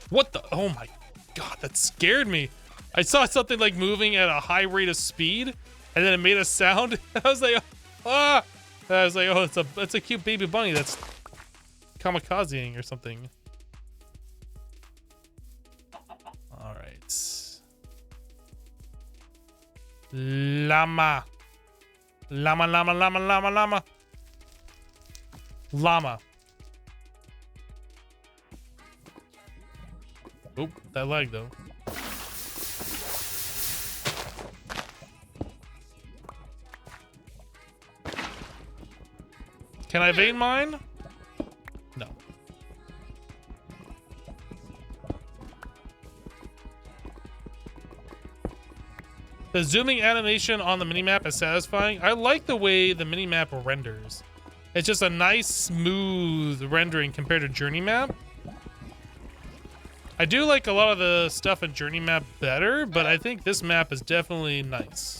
What the? Oh my god, that scared me. I saw something like moving at a high rate of speed, and then it made a sound. I was like, ah! I was like, oh, it's a cute baby bunny that's kamikazeing or something. All right. Llama. Llama, llama, llama, llama, llama. Llama. Oop, that lag though. Can I evade mine? No. The zooming animation on the minimap is satisfying. I like the way the minimap renders. It's just a nice, smooth rendering compared to Journey Map. I do like a lot of the stuff in Journey Map better, but I think this map is definitely nice.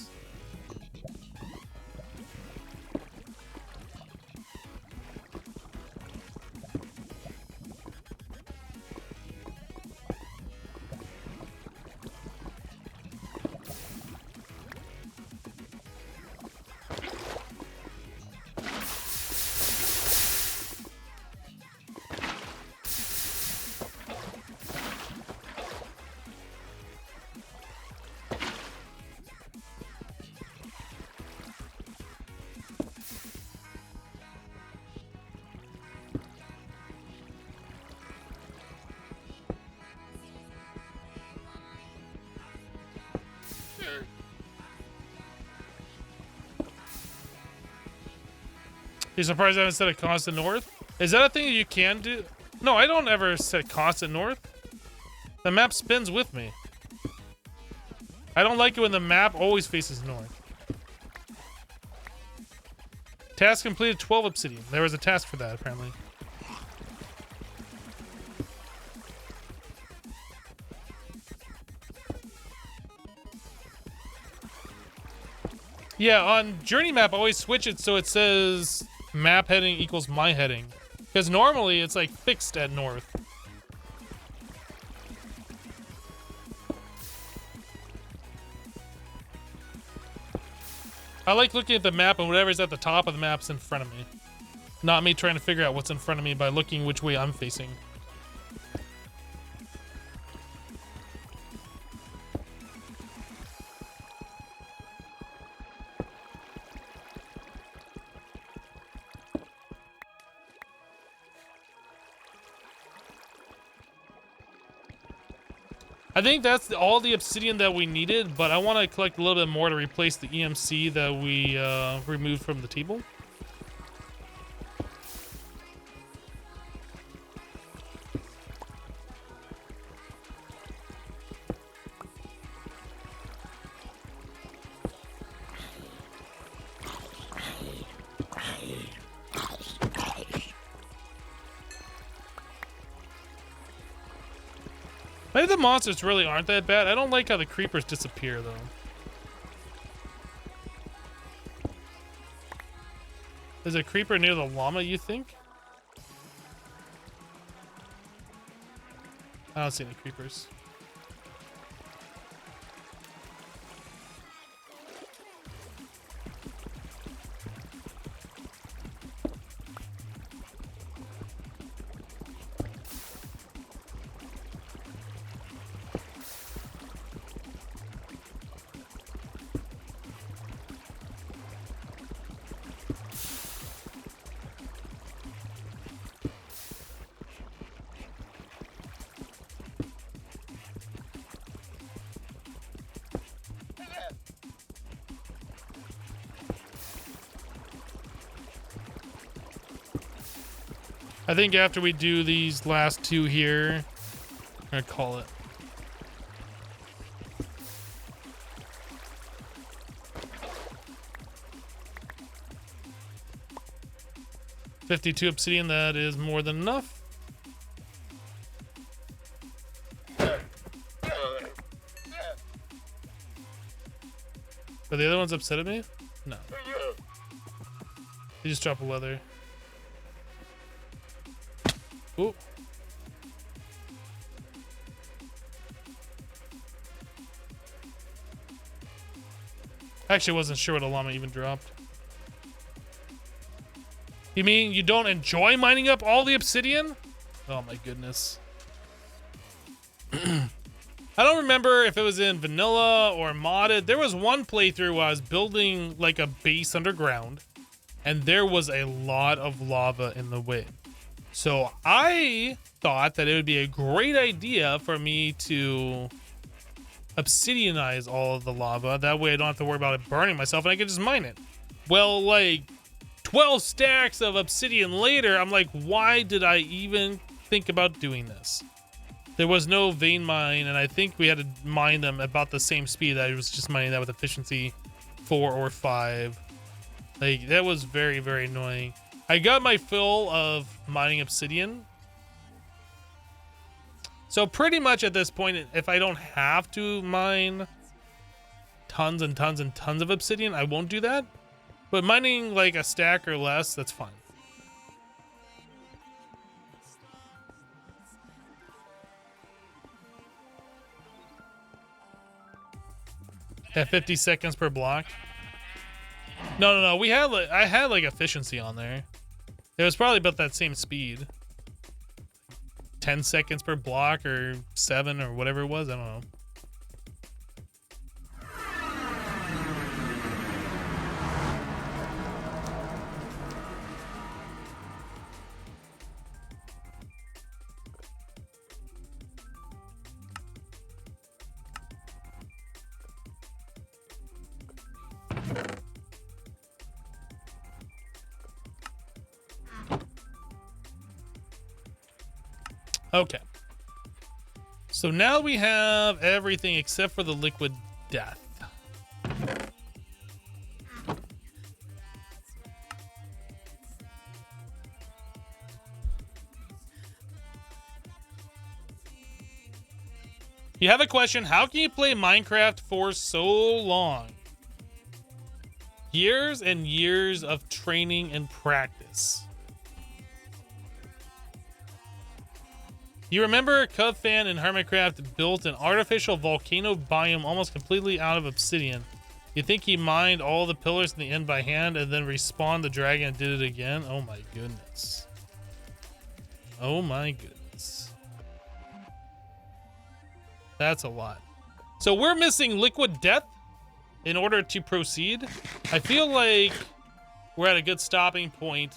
You surprised I haven't set a constant north? Is that a thing that you can do? No, I don't ever set constant north. The map spins with me. I don't like it when the map always faces north. Task completed 12 obsidian. There was a task for that, apparently. Yeah, on Journey Map, I always switch it so it says map heading equals my heading. Because normally it's like fixed at north. I like looking at the map and whatever's at the top of the map's in front of me. Not me trying to figure out what's in front of me by looking which way I'm facing. I think that's all the obsidian that we needed, but I want to collect a little bit more to replace the EMC that we removed from the table. Maybe the monsters really aren't that bad. I don't like how the creepers disappear, though. There's a creeper near the llama, you think? I don't see any creepers. I think after we do these last two here, I'm gonna call it. $52 obsidian, that is more than enough. Are the other ones upset at me? No. They just drop a leather. Ooh. I actually wasn't sure what a llama even dropped. You mean you don't enjoy mining up all the obsidian? Oh my goodness. I don't remember if it was in vanilla or modded. There was one playthrough where I was building like a base underground and there was a lot of lava in the way. So I thought that it would be a great idea for me to obsidianize all of the lava. That way I don't have to worry about it burning myself and I can just mine it. Well, like 12 stacks of obsidian later, I'm like, why did I even think about doing this? There was no vein mine, and I think we had to mine them about the same speed. I was just mining that with efficiency 4 or 5. Like, that was very, very annoying. I got my fill of mining obsidian. So pretty much at this point, if I don't have to mine tons and tons and tons of obsidian, I won't do that. But mining like a stack or less, that's fine. At 50 seconds per block. No. We had like, I had like efficiency on there. It was probably about that same speed. 10 seconds per block or 7 or whatever it was. I don't know. Okay. So now we have everything except for the liquid death. You have a question, how can you play Minecraft for so long? Years and years of training and practice. You remember Cubfan and Hermitcraft built an artificial volcano biome almost completely out of obsidian. You think he mined all the pillars in the end by hand and then respawned the dragon and did it again? Oh my goodness. Oh my goodness. That's a lot. So we're missing liquid death in order to proceed. I feel like we're at a good stopping point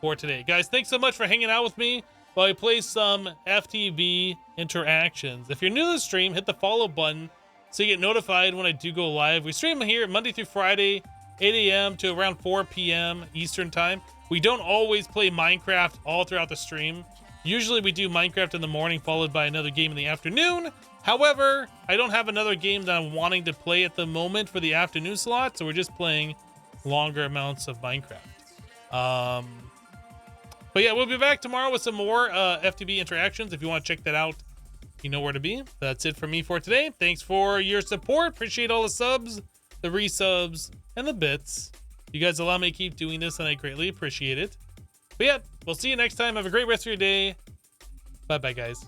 for today. Guys, thanks so much for hanging out with me while I play some FTB Interactions. If you're new to the stream, hit the follow button so you get notified when I do go live. We stream here Monday through Friday, 8 a.m. to around 4 p.m. Eastern time. We don't always play Minecraft all throughout the stream. Usually we do Minecraft in the morning followed by another game in the afternoon. However, I don't have another game that I'm wanting to play at the moment for the afternoon slot, so we're just playing longer amounts of Minecraft. But yeah, we'll be back tomorrow with some more FTB Interactions. If you want to check that out, you know where to be. That's it for me for today. Thanks for your support. Appreciate all the subs, the resubs, and the bits. You guys allow me to keep doing this, and I greatly appreciate it. But yeah, we'll see you next time. Have a great rest of your day. Bye-bye, guys.